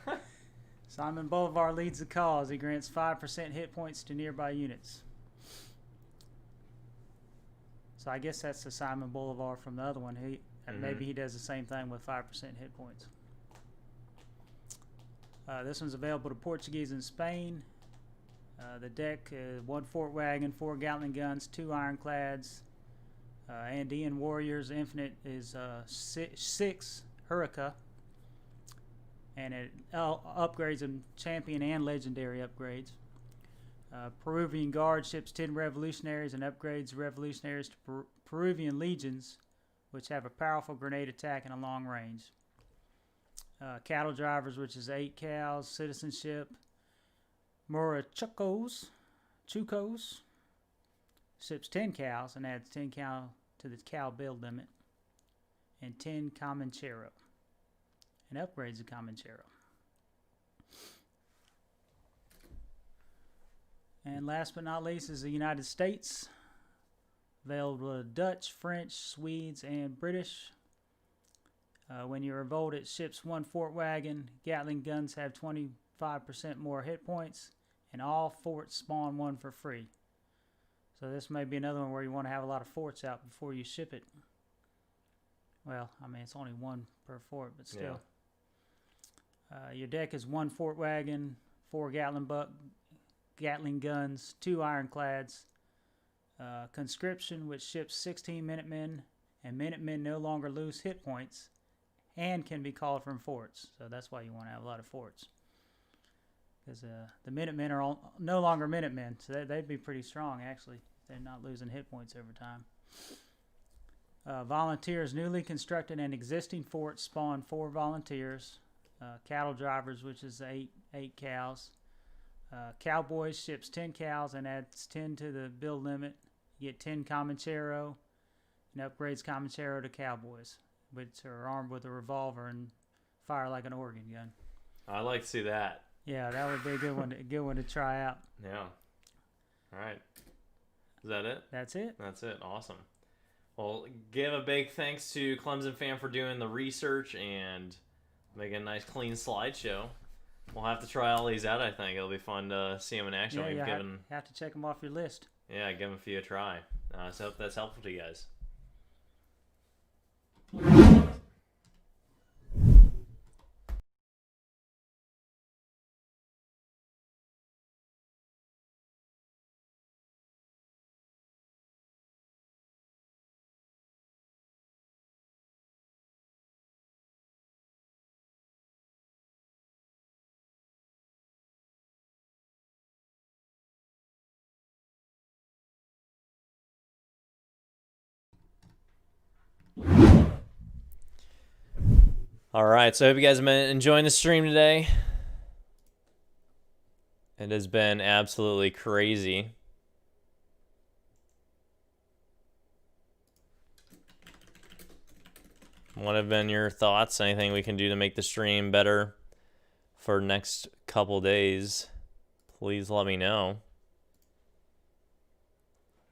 Simon Bolivar leads the cause. He grants 5% hit points to nearby units. So I guess that's the Simon Bolivar from the other one. Maybe he does the same thing with 5% hit points. This one's available to Portuguese in Spain. The deck is 1 fort wagon, 4 Gatling guns, 2 ironclads. Andean Warriors Infinite is 6 Hurricane. And it upgrades them champion and legendary upgrades. Peruvian Guard ships 10 revolutionaries and upgrades revolutionaries to Peruvian legions, which have a powerful grenade attack and a long range. Cattle drivers, which is 8 cows. Citizenship. Chucos ships 10 cows and adds 10 cow to the cow build limit. And 10 Comanchero. And upgrades the Comanchero. And last but not least is the United States. Available to Dutch, French, Swedes, and British. When you revolt, it ships 1 fort wagon. Gatling guns have 25% more hit points. And all forts spawn 1 for free. So this may be another one where you want to have a lot of forts out before you ship it. Well, I mean, it's only 1 per fort, but still. Yeah. Your deck is 1 fort wagon, 4 Gatling guns, 2 ironclads, conscription, which ships 16 Minutemen, and Minutemen no longer lose hit points and can be called from forts. So that's why you want to have a lot of forts. Because the Minutemen are no longer Minutemen, so they'd be pretty strong, actually. They're not losing hit points over time. Volunteers, newly constructed and existing forts spawn 4 volunteers. Cattle drivers, which is 8 cows. Cowboys ships 10 cows and adds 10 to the build limit. You get 10 Comanchero and upgrades Comanchero to cowboys, which are armed with a revolver and fire like an organ gun. I'd like to see that. Yeah, that would be a good one to try out. Yeah. All right. Is that it? That's it. That's it. Awesome. Well, give a big thanks to Clemson Fan for doing the research and making a nice clean slideshow. We'll have to try all these out, I think. It'll be fun to see them in action. Yeah, you have to check them off your list. Yeah, give them a few a try. So I hope that's helpful to you guys. All right, so I hope you guys have been enjoying the stream today. It has been absolutely crazy. What have been your thoughts? Anything we can do to make the stream better for next couple days? Please let me know.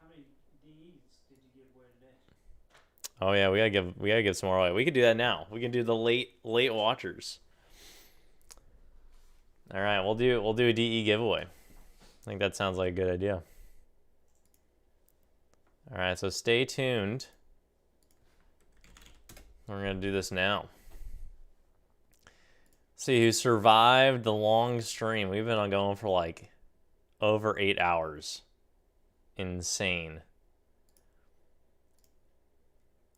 How many DEs did you give away today? Oh yeah, we gotta give some more away. We could do that now. We can do the late watchers. All right, we'll do a DE giveaway. I think that sounds like a good idea. All right, so stay tuned. We're gonna do this now. See who survived the long stream. We've been on going for like over 8 hours. Insane.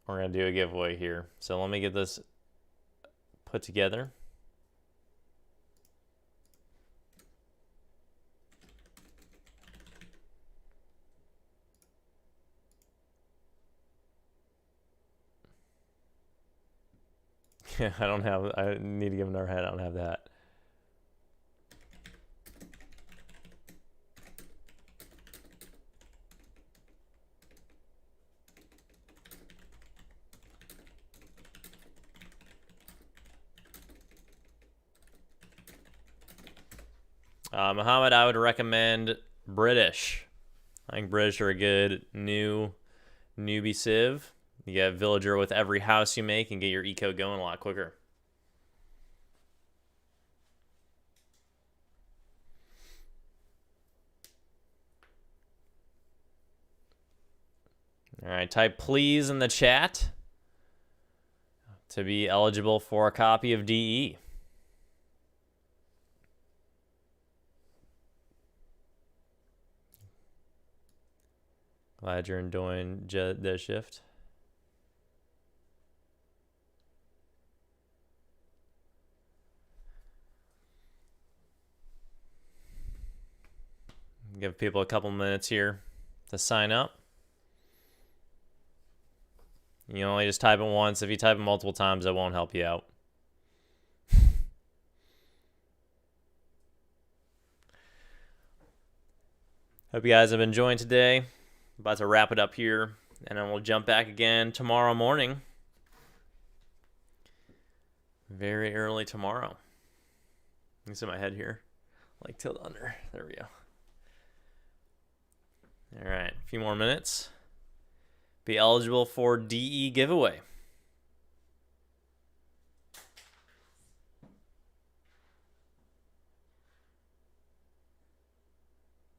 We're going to do a giveaway here. So let me get this put together. Yeah, I need to give another head. I don't have that. Muhammad, I would recommend British. I think British are a good newbie civ. You get villager with every house you make and get your eco going a lot quicker. All right, type please in the chat to be eligible for a copy of DE. Glad you're enjoying the shift. Give people a couple minutes here to sign up. You only just type it once. If you type it multiple times, it won't help you out. Hope you guys have been enjoying today. About to wrap it up here, and then we'll jump back again tomorrow morning. Very early tomorrow. You can see my head here. Like tilt under. There we go. All right, a few more minutes. Be eligible for DE giveaway.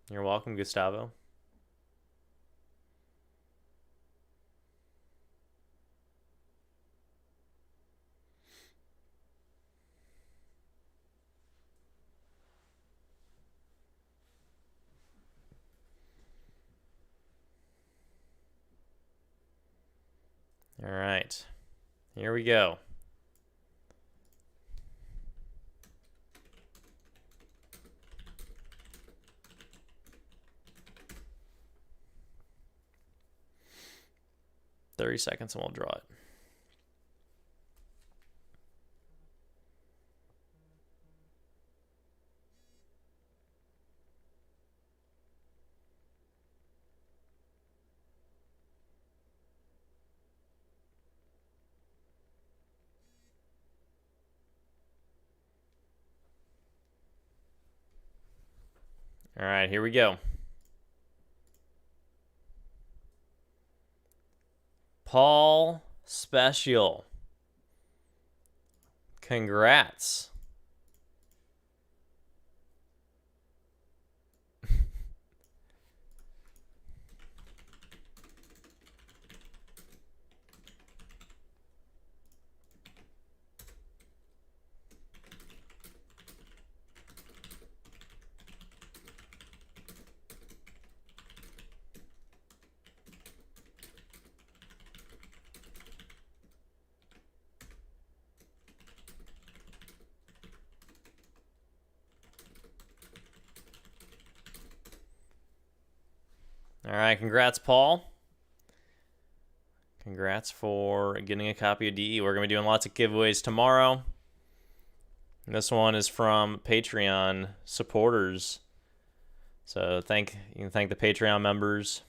You're welcome, Gustavo. All right, here we go. $30 seconds and we'll draw it. All right, here we go. Paul Special. Congrats. All right, congrats, Paul. Congrats for getting a copy of DE. We're going to be doing lots of giveaways tomorrow. And this one is from Patreon supporters. So you can thank the Patreon members.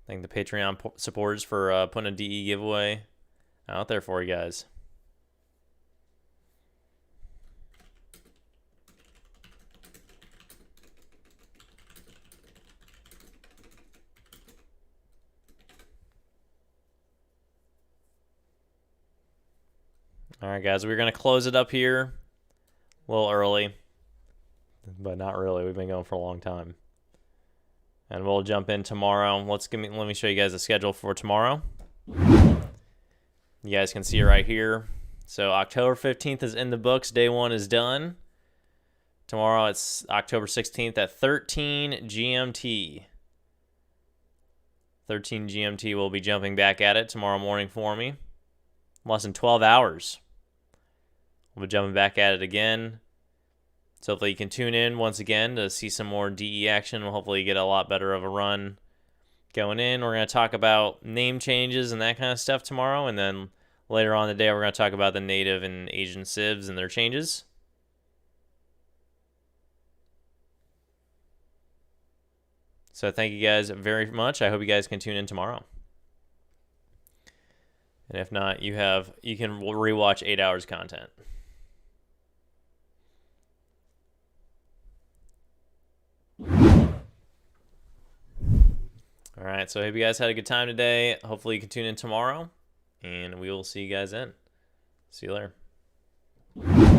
Thank the Patreon supporters for putting a DE giveaway out there for you guys. All right, guys, we're going to close it up here a little early, but not really. We've been going for a long time. And we'll jump in tomorrow. Let me show you guys the schedule for tomorrow. You guys can see it right here. So October 15th is in the books. Day 1 is done. Tomorrow it's October 16th at 13 GMT. 13 GMT will be jumping back at it tomorrow morning for me. Less than 12 hours. We'll be jumping back at it again. So hopefully you can tune in once again to see some more DE action. We'll hopefully get a lot better of a run going in. We're going to talk about name changes and that kind of stuff tomorrow. And then later on in the day, we're going to talk about the native and Asian civs and their changes. So thank you guys very much. I hope you guys can tune in tomorrow. And if not, you can rewatch 8 hours content. All right, so I hope you guys had a good time today. Hopefully you can tune in tomorrow, and we will see you guys then. See you later.